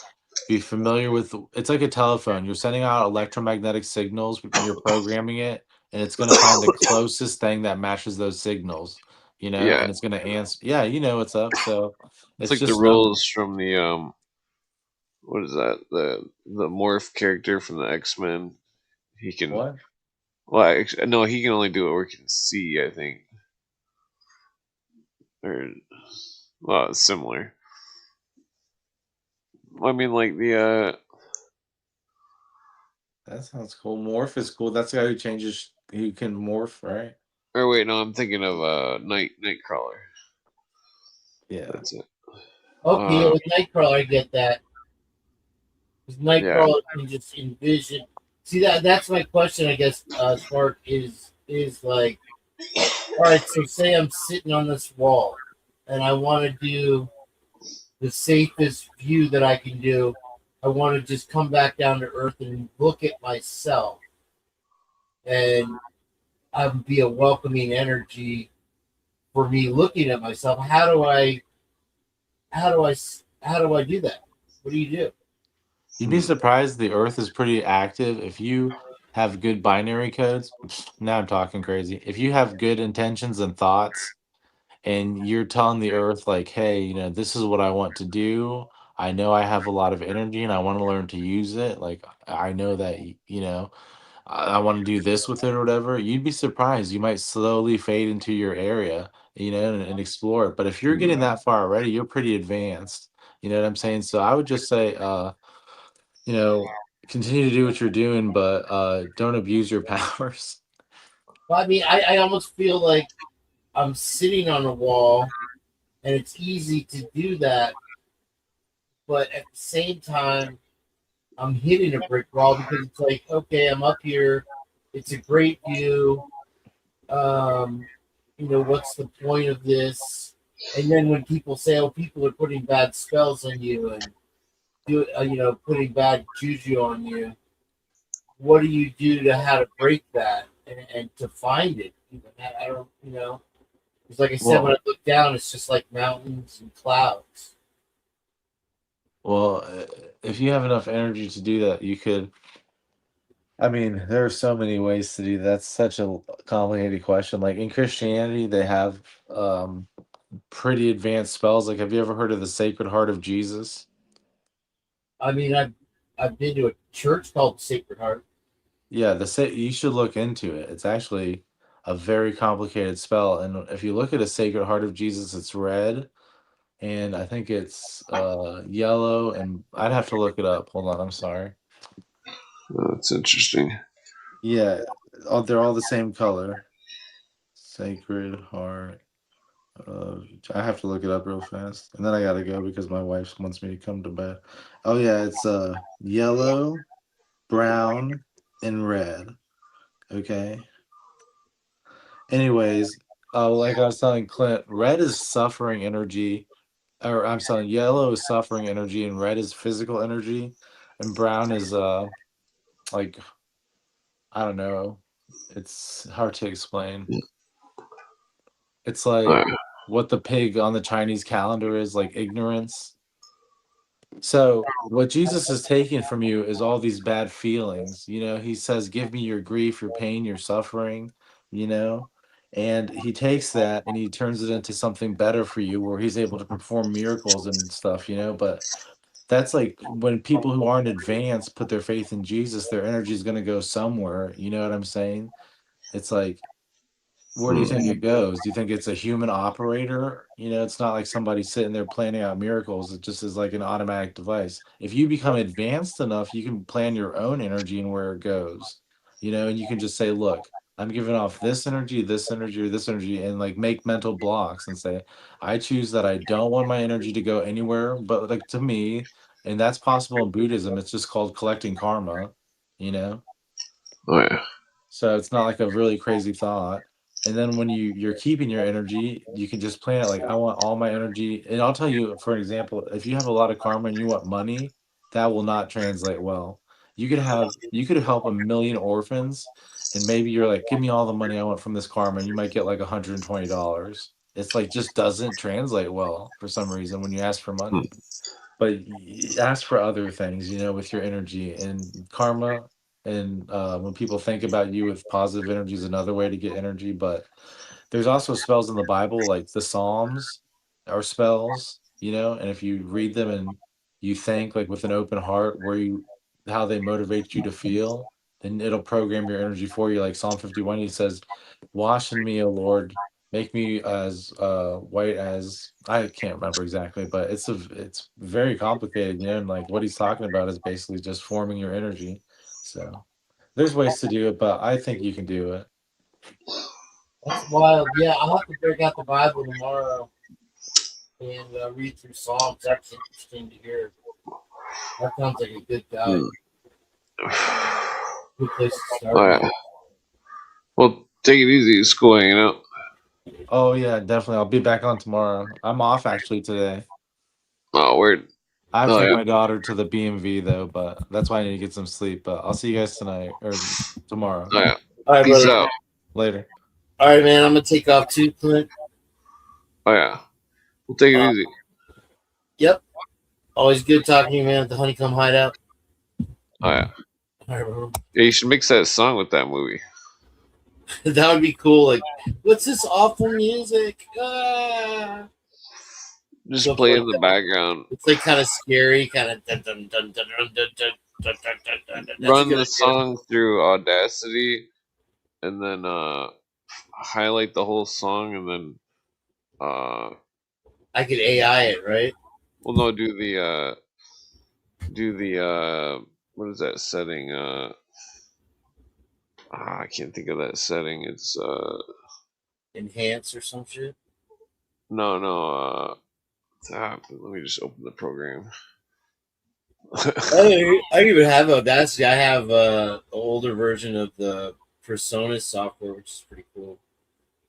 be familiar with it's like a telephone. You're sending out electromagnetic signals when you're programming it, and it's gonna find the closest thing that matches those signals, Yeah, and it's gonna answer. Yeah, you know what's up. So it's it's like the just know. rules from the what is that? The morph character from the X-Men. He can. What? Well, actually, no, he can only do it where he can see. I think, or well, it's similar. I mean, like the That sounds cool. Morph is cool. That's the guy who changes. Who can morph, right? or wait, no, I'm thinking of Nightcrawler. Yeah. That's it. Okay, with Nightcrawler, I get that. Because Nightcrawler can just envision. See that's my question, I guess, Spark, is like, all right, so say I'm sitting on this wall and I want to do the safest view that I can do. I want to just come back down to earth and look at myself, and I would be a welcoming energy for me looking at myself. How do I do that? What do you do? You'd be surprised the Earth is pretty active if you have good binary codes. Now I'm talking crazy. If you have good intentions and thoughts, and you're telling the Earth, like, hey, this is what I want to do. I know I have a lot of energy and I want to learn to use it. Like, I know that, I want to do this with it or whatever. You'd be surprised. You might slowly fade into your area, and explore it. But if you're getting that far already, you're pretty advanced. You know what I'm saying? So I would just say, you know, continue to do what you're doing, but don't abuse your powers. Well, I mean, I almost feel like I'm sitting on a wall, and it's easy to do that, but at the same time, I'm hitting a brick wall because it's like, okay, I'm up here, it's a great view. What's the point of this? And then when people say, "Oh, people are putting bad spells on you and putting bad juju on you," what do you do to how to break that and to find it? I don't, because like I said, when I look down, it's just like mountains and clouds. Well, if you have enough energy to do that, you could. I mean, there are so many ways to do that. That's such a complicated question. Like in Christianity, they have pretty advanced spells. Like, have you ever heard of the Sacred Heart of Jesus? I mean, I've been to a church called Sacred Heart. Yeah, you should look into it. It's actually a very complicated spell, and if you look at a Sacred Heart of Jesus, it's red, and I think it's yellow, and I'd have to look it up. Hold on, I'm sorry. Oh, that's interesting. Yeah, they're all the same color. Sacred Heart. I have to look it up real fast, and then I gotta go because my wife wants me to come to bed. Oh yeah, it's yellow, brown, and red. Okay. Anyways, like I was telling Clint, red is suffering energy, or I'm saying yellow is suffering energy, and red is physical energy, and brown is like I don't know, it's hard to explain. It's like what the pig on the Chinese calendar is, like ignorance. So what Jesus is taking from you is all these bad feelings. He says, give me your grief, your pain, your suffering, you know, and he takes that and he turns it into something better for you where he's able to perform miracles and stuff, but that's like when people who aren't advanced put their faith in Jesus, their energy is going to go somewhere. You know what I'm saying? It's like, where do you think it goes? Do you think it's a human operator? It's not like somebody sitting there planning out miracles. It just is like an automatic device. If you become advanced enough, you can plan your own energy and where it goes. And you can just say, look, I'm giving off this energy, or this energy, and like make mental blocks and say, I choose that I don't want my energy to go anywhere but like to me. And that's possible in Buddhism. It's just called collecting karma, you know? Oh yeah. So it's not like a really crazy thought. And then when you're keeping your energy, you can just plan it like I want all my energy. And I'll tell you, for example, if you have a lot of karma and you want money, that will not translate well. You could help 1 million orphans, and maybe you're like, give me all the money I want from this karma, and you might get like $120. It's like just doesn't translate well for some reason when you ask for money. but ask for other things, with your energy and karma. And when people think about you with positive energy is another way to get energy. But there's also spells in the Bible, like the Psalms are spells, and if you read them and you think like with an open heart how they motivate you to feel, then it'll program your energy for you. Like Psalm 51, he says, wash in me, O Lord, make me as white as, I can't remember exactly, but it's very complicated, and like what he's talking about is basically just forming your energy. So there's ways to do it, but I think you can do it. That's wild. Yeah, I'll have to break out the Bible tomorrow and read through Psalms. That's interesting to hear. That sounds like a good guide. Good place to start. All right. Well, take it easy. It's cool hanging out. Oh yeah, definitely. I'll be back on tomorrow. I'm off actually today. Oh, weird. I have to take my daughter to the BMV though, but that's why I need to get some sleep. But I'll see you guys tonight or tomorrow. All right. All right, Peace brother. out. Later. All right, man. I'm gonna take off too, Clint. Oh yeah. We'll take it easy. Yep. Always good talking to you, man, at the Honeycomb Hideout. Oh yeah. All right, bro. Yeah, you should mix that song with that movie. That would be cool. Like, what's this awful music? Ah. Just So play like in the that. background. It's like kind of scary, kind of. Run the song through Audacity, and then highlight the whole song, and then I could AI it, right? Well, no, do the what is that setting? I can't think of that setting. It's enhance or some shit. No. Let me just open the program. I even have Audacity. I have an older version of the Persona software, which is pretty cool.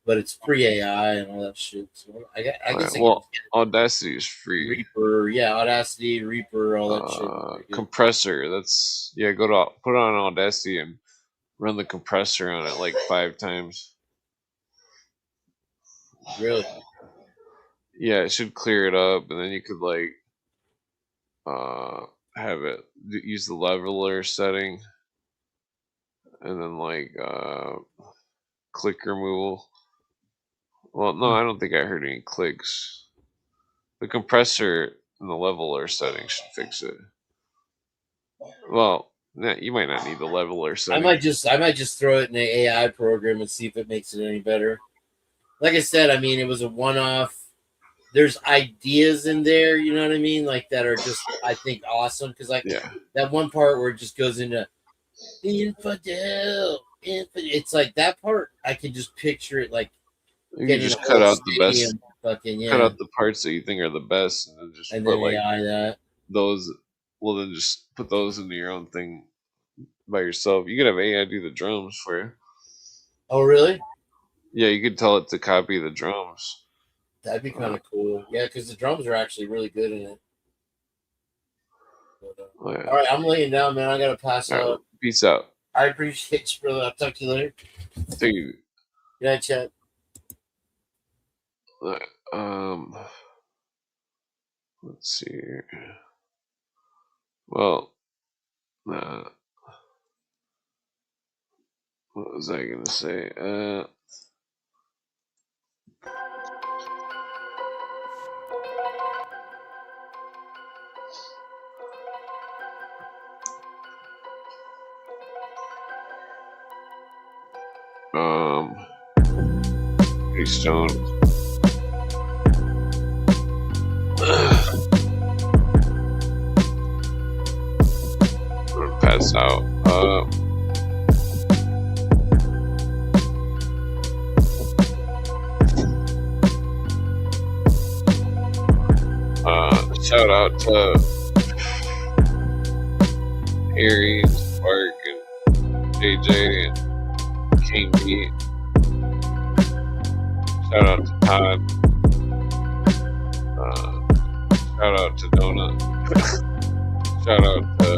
But it's pre-AI and all that shit. So I guess. Well, Audacity is free. Reaper, yeah, Audacity, Reaper, all that shit. Compressor. That's put it on Audacity and run the compressor on it like 5 times. Really? Yeah, it should clear it up, and then you could like have it use the leveler setting, and then like click removal. Well, no, I don't think I heard any clicks. The compressor and the leveler setting should fix it. Well, you might not need the leveler setting. I might just throw it in the AI program and see if it makes it any better. Like I said, I mean, it was a one-off. There's ideas in there, you know what I mean, like that are just, I think, awesome. Because like that one part where it just goes into infidel. It's like that part. I can just picture it like. You can just cut out the best. Cut out the parts that you think are the best, and then just put like AI those. Well, then just put those into your own thing by yourself. You could have AI do the drums for you. Oh, really? Yeah, you could tell it to copy the drums. That'd be kind of cool. Yeah, because the drums are actually really good in it. But, all right, I'm laying down, man. I gotta pass out. Peace out. I appreciate you, brother. I'll talk to you later. Thank you. Good night, chat. Let's see here. Well, what was I gonna say? Pretty stoned. I'm gonna pass out. Shout out to Aries, Mark, and JJ, and King B. Shout out to Todd. Shout out to Donut. Shout out to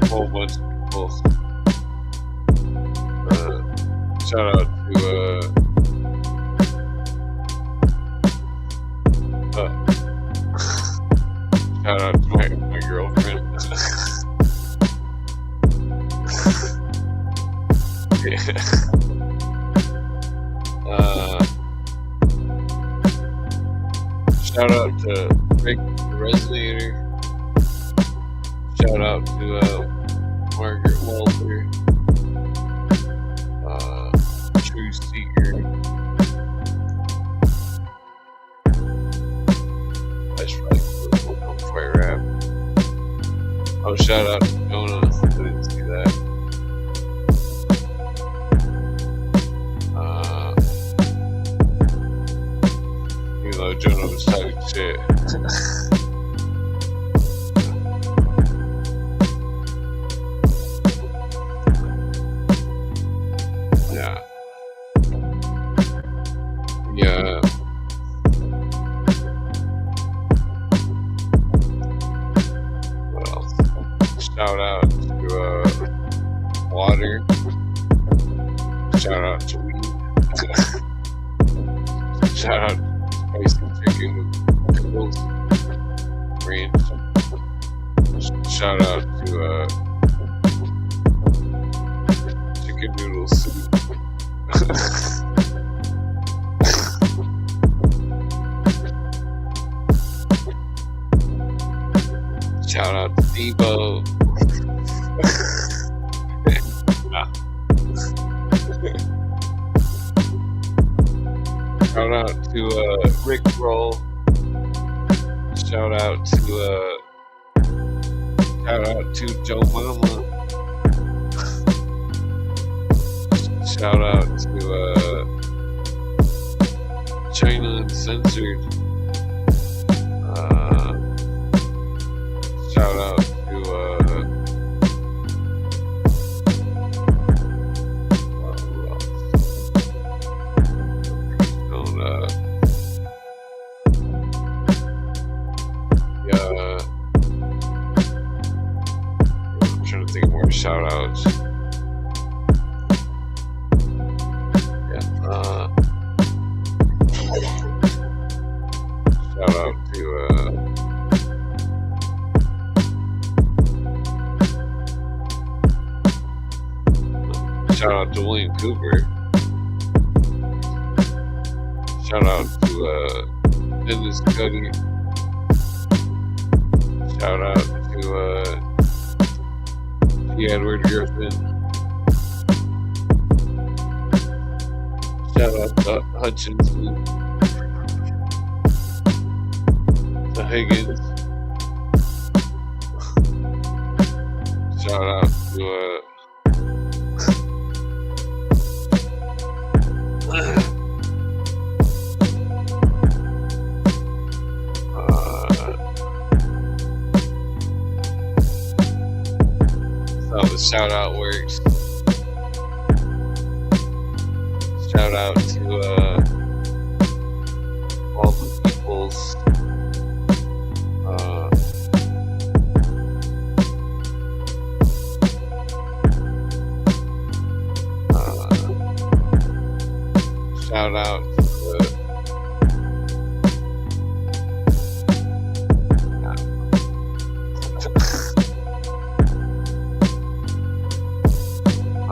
a whole bunch of people. Shout out to Shout out to my girlfriend. Yeah. Shout out to Rick the Resonator. Shout out to Margaret Walter. True Seeker. That's probably cool before I rap. Oh, shout out to Jonah. I didn't see that. Even though Jonah was talking shit. Yeah. Yeah. What else? Shout out to water. Shout out to weed. Shout out to spicy chicken with pickles, ranch. Shout out to chicken noodle soup. Shout out to Debo. Nah. Shout out to Rick Roll. Shout out to Joe Mama. Shout out to China Uncensored. Shout out to I'm trying to think of more shout outs. Yeah. Shout out to shout out to William Cooper. Shout out to Dennis Cuddy. Shout out to T. Edward Griffin. Shout out to Hutchinson. To Higgins. Shout out to how the shout out works. Shout out to all the peoples. Shout out to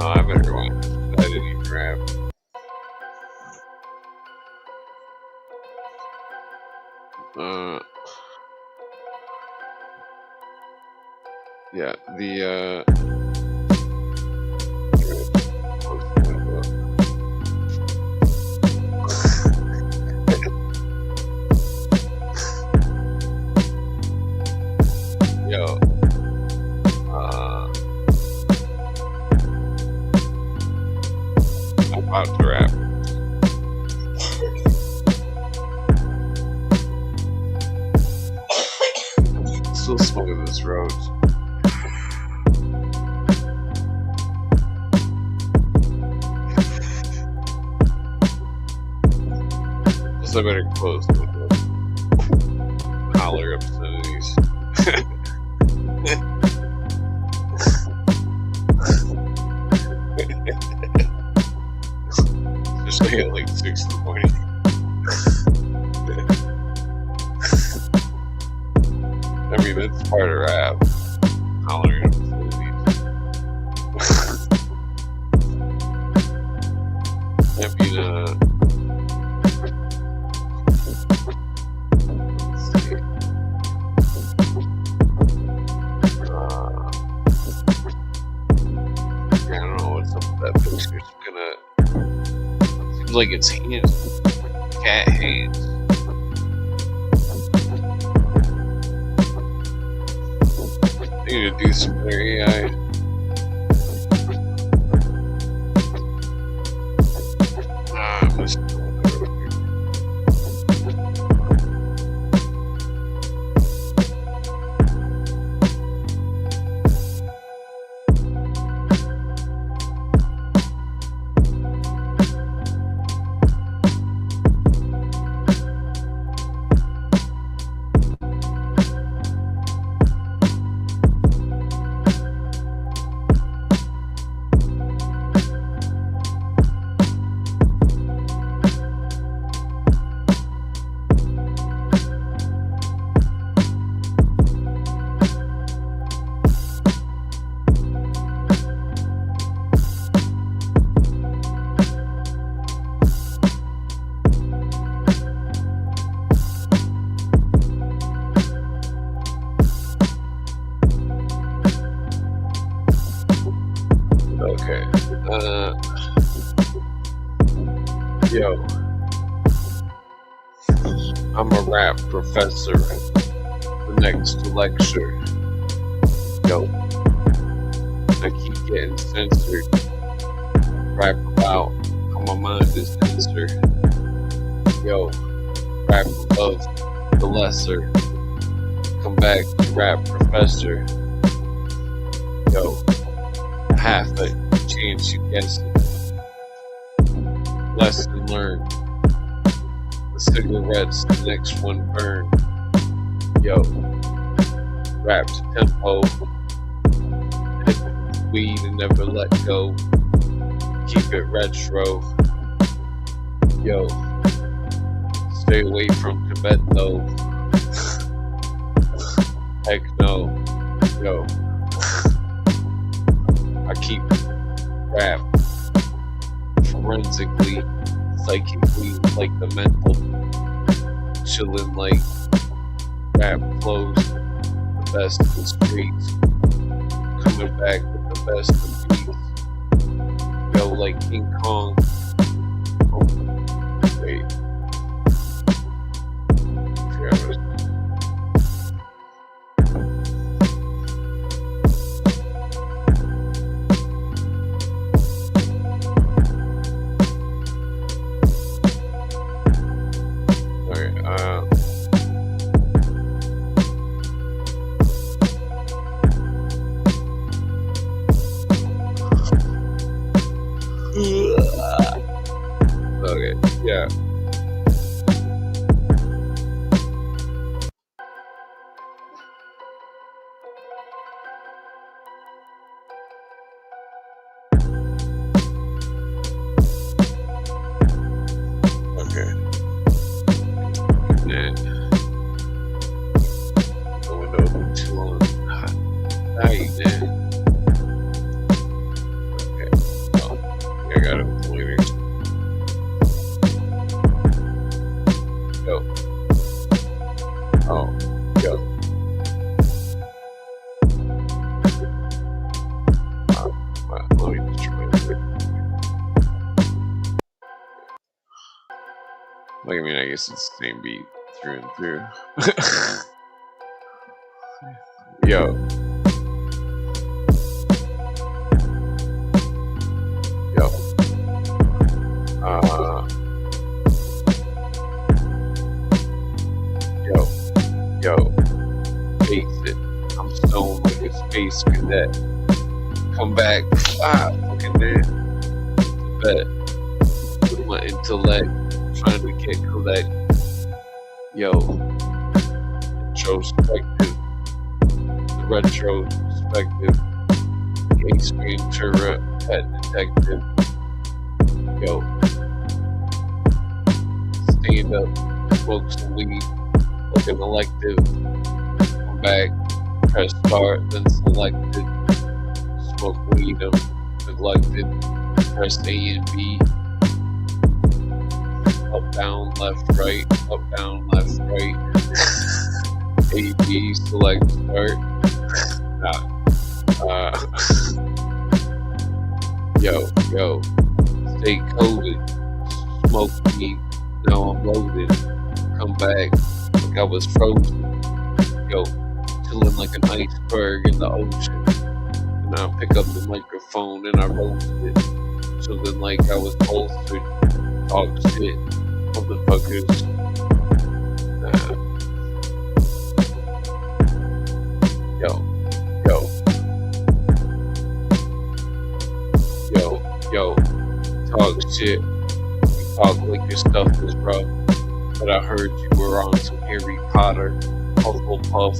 oh, I better watch. I didn't even rap. Yeah, yo, I'm about to rap. Still smoking this road. Plus, I better close with the holler obscenities. Especially at like 6 in the morning. I mean, it's part of rap. Hollering I mean, let's see. I don't know what's up with that picture. It's gonna. Seems like it's hands. Cat hands. I need to do some better AI. I'm just okay. Yo, I'm a rap professor. The next lecture. Yo, I keep getting censored. Rap about how my mind is censored. Yo, rap above the lesser. Come back to rap professor. Yo, half a chance you guess it. Lesson learned. The cigarettes, the next one burn. Yo, rap to tempo. Hit the weed and never let go. Keep it retro. Yo, stay away from Tibet though. Heck no. Yo, I keep rap forensically, psychically, like the mental, chillin' like rap flows, the best of the streets, coming back with the best of beats. Yo, like King Kong. Oh, wait. Okay, yeah. Okay. Yeah. The window open too long. Night, man. Okay. Well, I got it later. Yo. Oh, yo. Let me just try it. Like, I mean, I guess it's the same beat through and through. Yo. Yo. Yo. Face it. I'm stoned like a space cadet. Come back. Fucking dead. Bet. With my intellect. Trying to get collect. Yo. Introspective. The retrospective. A-screen turret. Pet detective. Yo. Stand up. Smoke some weed. Like an elective. Come back. start, then selected. Smoke weed, neglected. Press A and B. Up, down, left, right. Up, down, left, right. A, B, select, start. Yo, stay coded. Smoke weed, now I'm loaded. Come back like I was frozen. Yo, chilling like an iceberg in the ocean. And I pick up the microphone and I roast it. Chilling like I was bolstered. Talk shit, motherfuckers. Yo, talk shit. Talk like your stuff is rough. But I heard you were on some Harry Potter, Hufflepuff.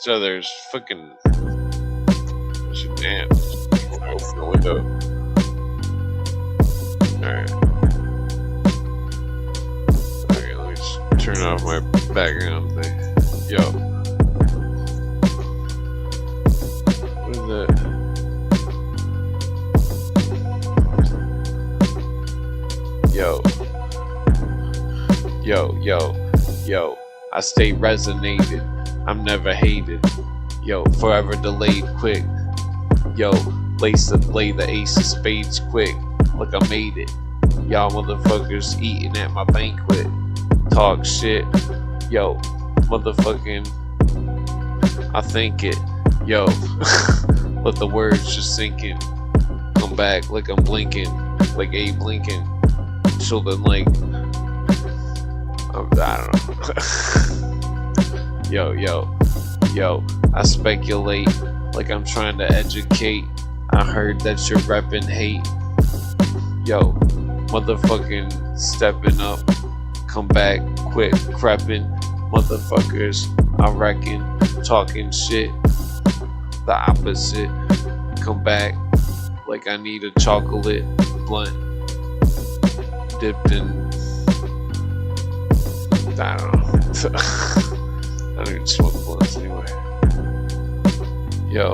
So there's fucking damn. Open the window. Alright. Okay, let me just turn off my background thing. Yo. What is that? Yo. I stay resonated. I'm never hated. Yo, forever delayed quick. Yo, lace the blade, the ace of spades quick. Look, I made it. Y'all motherfuckers eating at my banquet. Talk shit. Yo, motherfucking, I think it. Yo, let the words just sink in. Come back like I'm blinking. Like Abe Lincoln. Children like, I don't know. Yo, I speculate like I'm trying to educate. I heard that you're repping hate. Yo, motherfucking stepping up. Come back quick, crepping. Motherfuckers, I reckon. Talking shit. The opposite. Come back like I need a chocolate blunt. Dipped in, I don't know. I don't even smoke blunts anyway. Yo.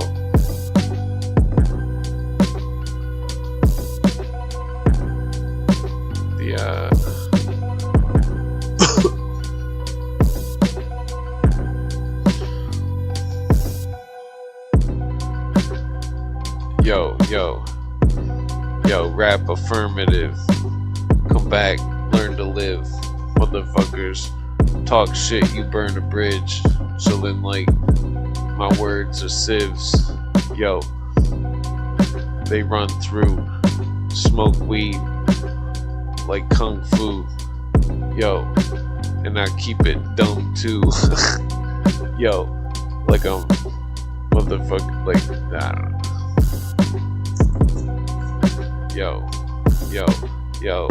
Yo, rap affirmative. Come back, learn to live. Motherfuckers, talk shit, you burn a bridge. Chillin' like my words are sieves. Yo, they run through. Smoke weed like kung fu. Yo, and I keep it dumb too. Yo, like I'm motherfucker, like, I don't know. Yo,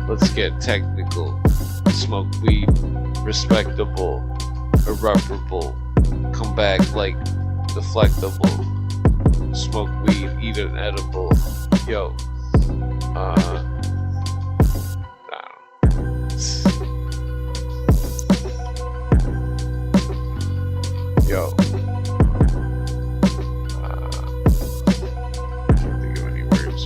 let's get technical. Smoke weed, respectable, irreparable. Come back like deflectable. Smoke weed, eat an edible. Yo. Yo. Can't think of any words.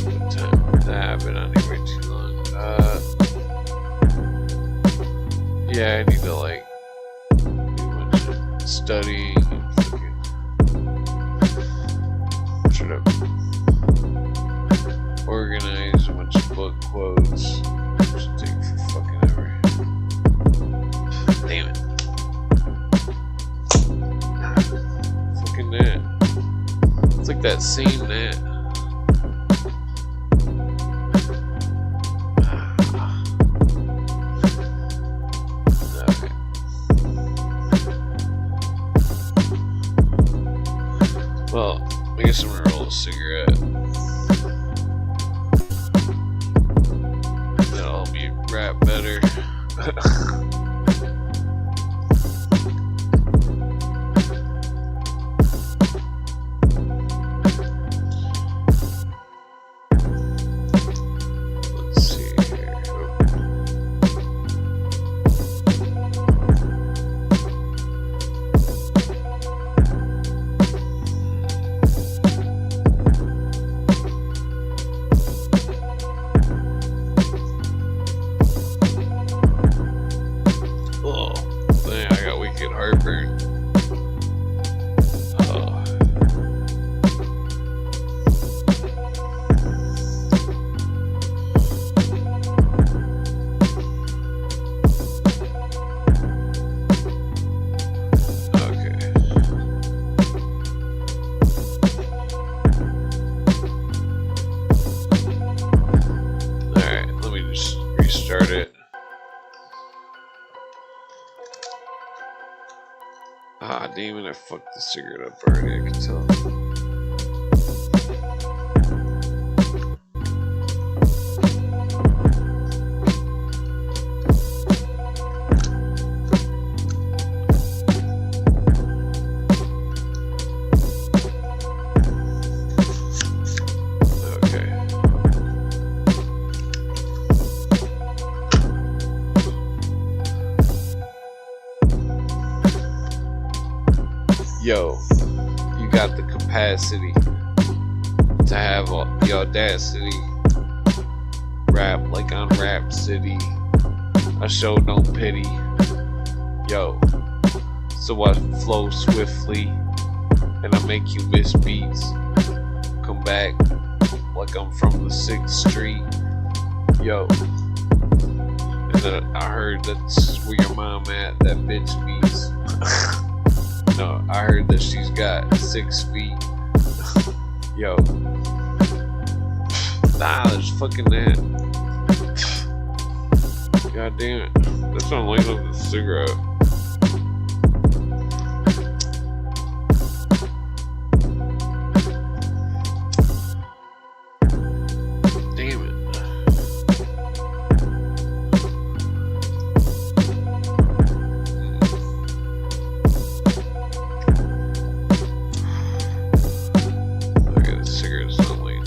What time? Nah, I've been on here way too long. Yeah, I need to like do a bunch of studying and fucking sort of organize a bunch of book quotes. Should take for fucking ever. Damn it. Fucking that. It's like that same that. Okay. Well, I guess I'm gonna roll a cigarette. That'll help me rap better. Let's see here. Oh, dang, I got wicked heartburn. Oh. Okay. Alright, let me just restart it. Ah, damn it, I fucked the cigarette up already, I can tell. Okay. Yo, you got the capacity to have the audacity. Rap like on Rap City. I show no pity. Yo, so I flow swiftly and I make you miss beats. Come back like I'm from the 6th Street. Yo, and then I heard that's where your mom at, that bitch beats. No, I heard that she's got 6 feet. Yo. Nah, there's fucking that. God damn it. That's why I'm lighting up the cigarette. Damn it. Okay, the cigarette's not lighting.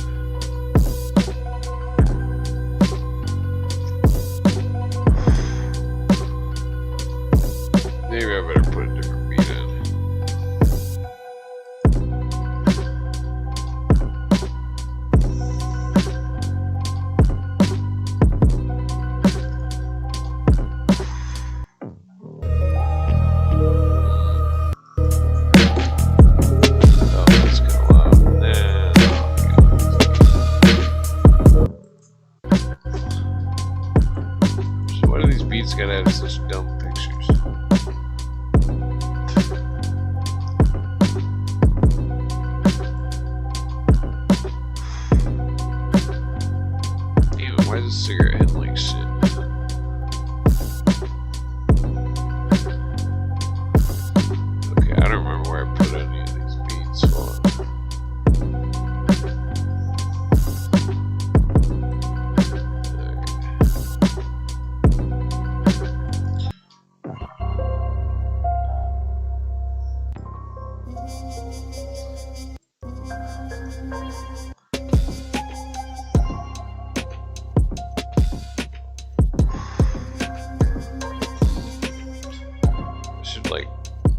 like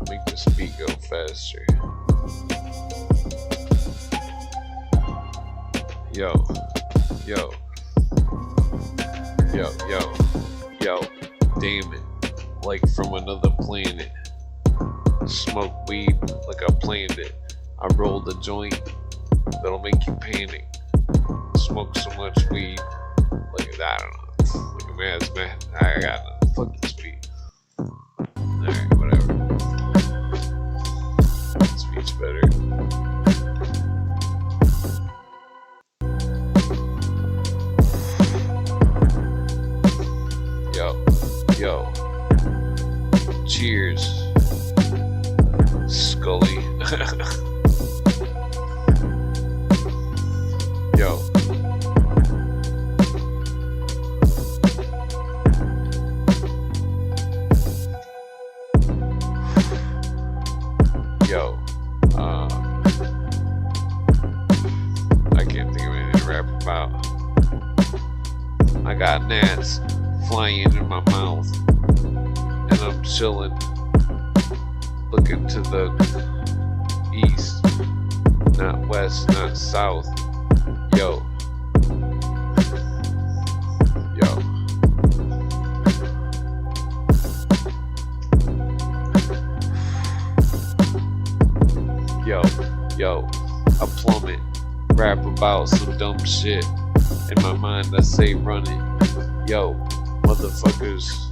make this beat go faster. Yo, yo, yo, yo, yo, damn it, like from another planet. Smoke weed like I planned it. I rolled a joint that'll make you panic. Smoke so much weed, like I don't know, like a man's man. I got to fuck this beat. Alright, whatever. This beat's better. Yo, cheers, Scully. Yo, I can't think of anything to rap about. I got gnats flying in my mouth, and I'm chilling, looking to the east, not west, not south. Yo, yo, yo, yo, I plummet, rap about some dumb shit. In my mind I say run it. Yo, motherfuckers.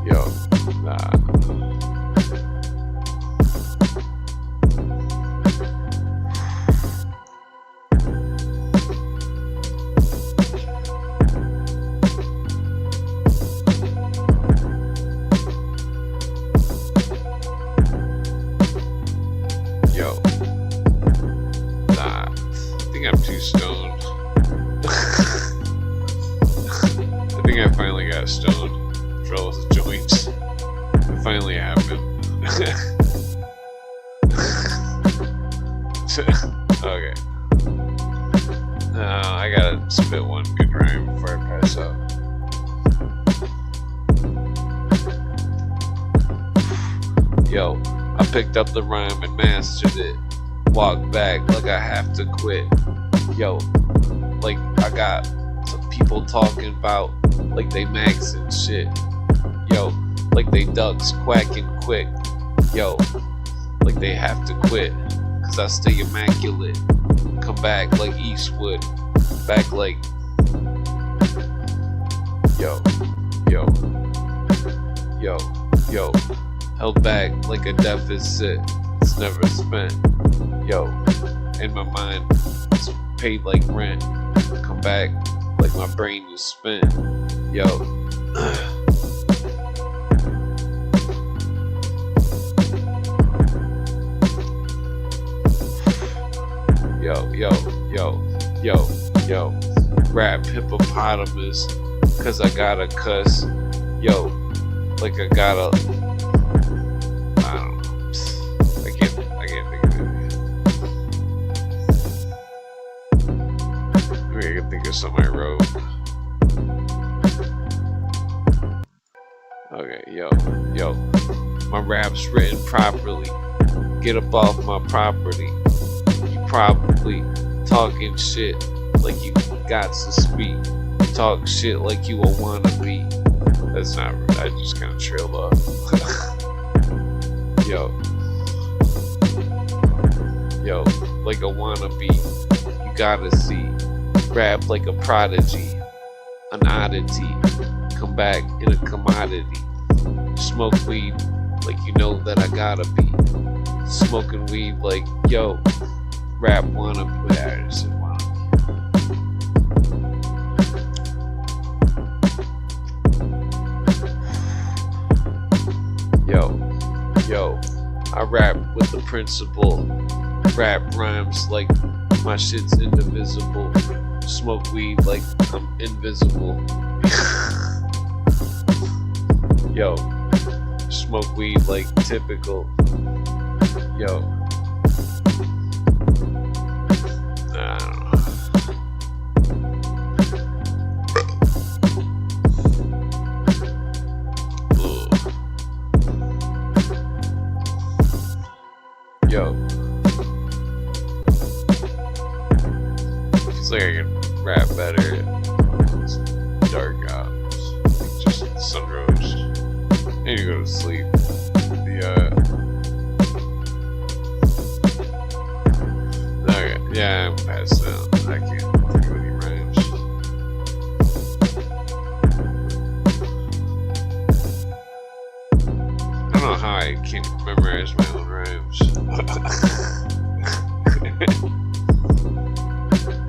Yo, nah. Yo, nah. I think I'm too stoned. I think I finally got stoned for all the joints. It finally happened. Okay. I gotta spit one good rhyme before I pass out. Yo, I picked up the rhyme and mastered it. Walk back like I have to quit. Yo, like I got some people talking about like they maxing shit. Yo, like they ducks quacking quick. Yo, like they have to quit. Cause I stay immaculate. Come back like Eastwood. Back like yo, yo, yo, yo. Held back like a deficit. It's never spent. Yo, in my mind, it's paid like rent. Come back like my brain is spent. Yo. Yo, yo, yo, yo, yo. Rap hippopotamus, cause I gotta cuss. Yo, like I gotta. I don't know. I can't think of it. Maybe I can think of something I wrote. Okay, yo, yo. My rap's written properly. Get up off my property. You probably talking shit like you got to speak. Talk shit like you a wannabe. That's not right. I just kind of trailed off. Yo. Yo, like a wannabe. You gotta see. Rap like a prodigy. An oddity. Come back in a commodity. Smoke weed like you know that I gotta be. Smoking weed like, yo, rap wannabe. I just said wannabe. Yo, I rap with the principle. Rap rhymes like my shit's indivisible. Smoke weed like I'm invisible. Yo, smoke weed like typical. Yo, I don't know. Ugh. Yo. Feels like I can rap better. It's dark out. Just sunrose. I need to go to sleep. Okay, yeah, I'm passed out. I can't think of any rhymes. I don't know how I can't memorize my own rhymes.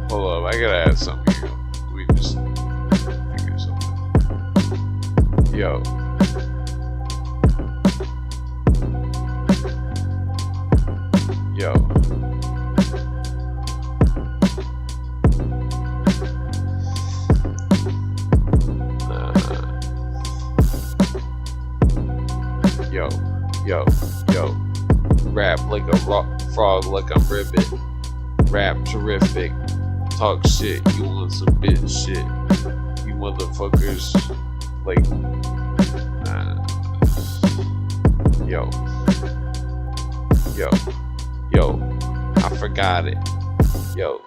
Hold up, I gotta add something here. We just think of something. Yo. Yo. Yo. Rap like a frog, like I'm ribbit. Rap terrific. Talk shit, you want some bitch shit. You motherfuckers, like, Yo. I forgot it. Yo.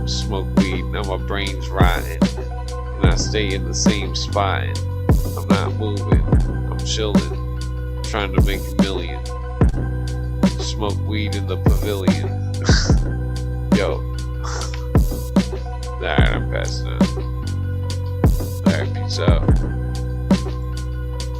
Smoke weed, now my brain's rotting. And I stay in the same spot. I'm not moving, I'm chilling. Trying to make $1 million. Smoke weed in the pavilion. Yo. Alright, I'm passing out. Alright, peace out.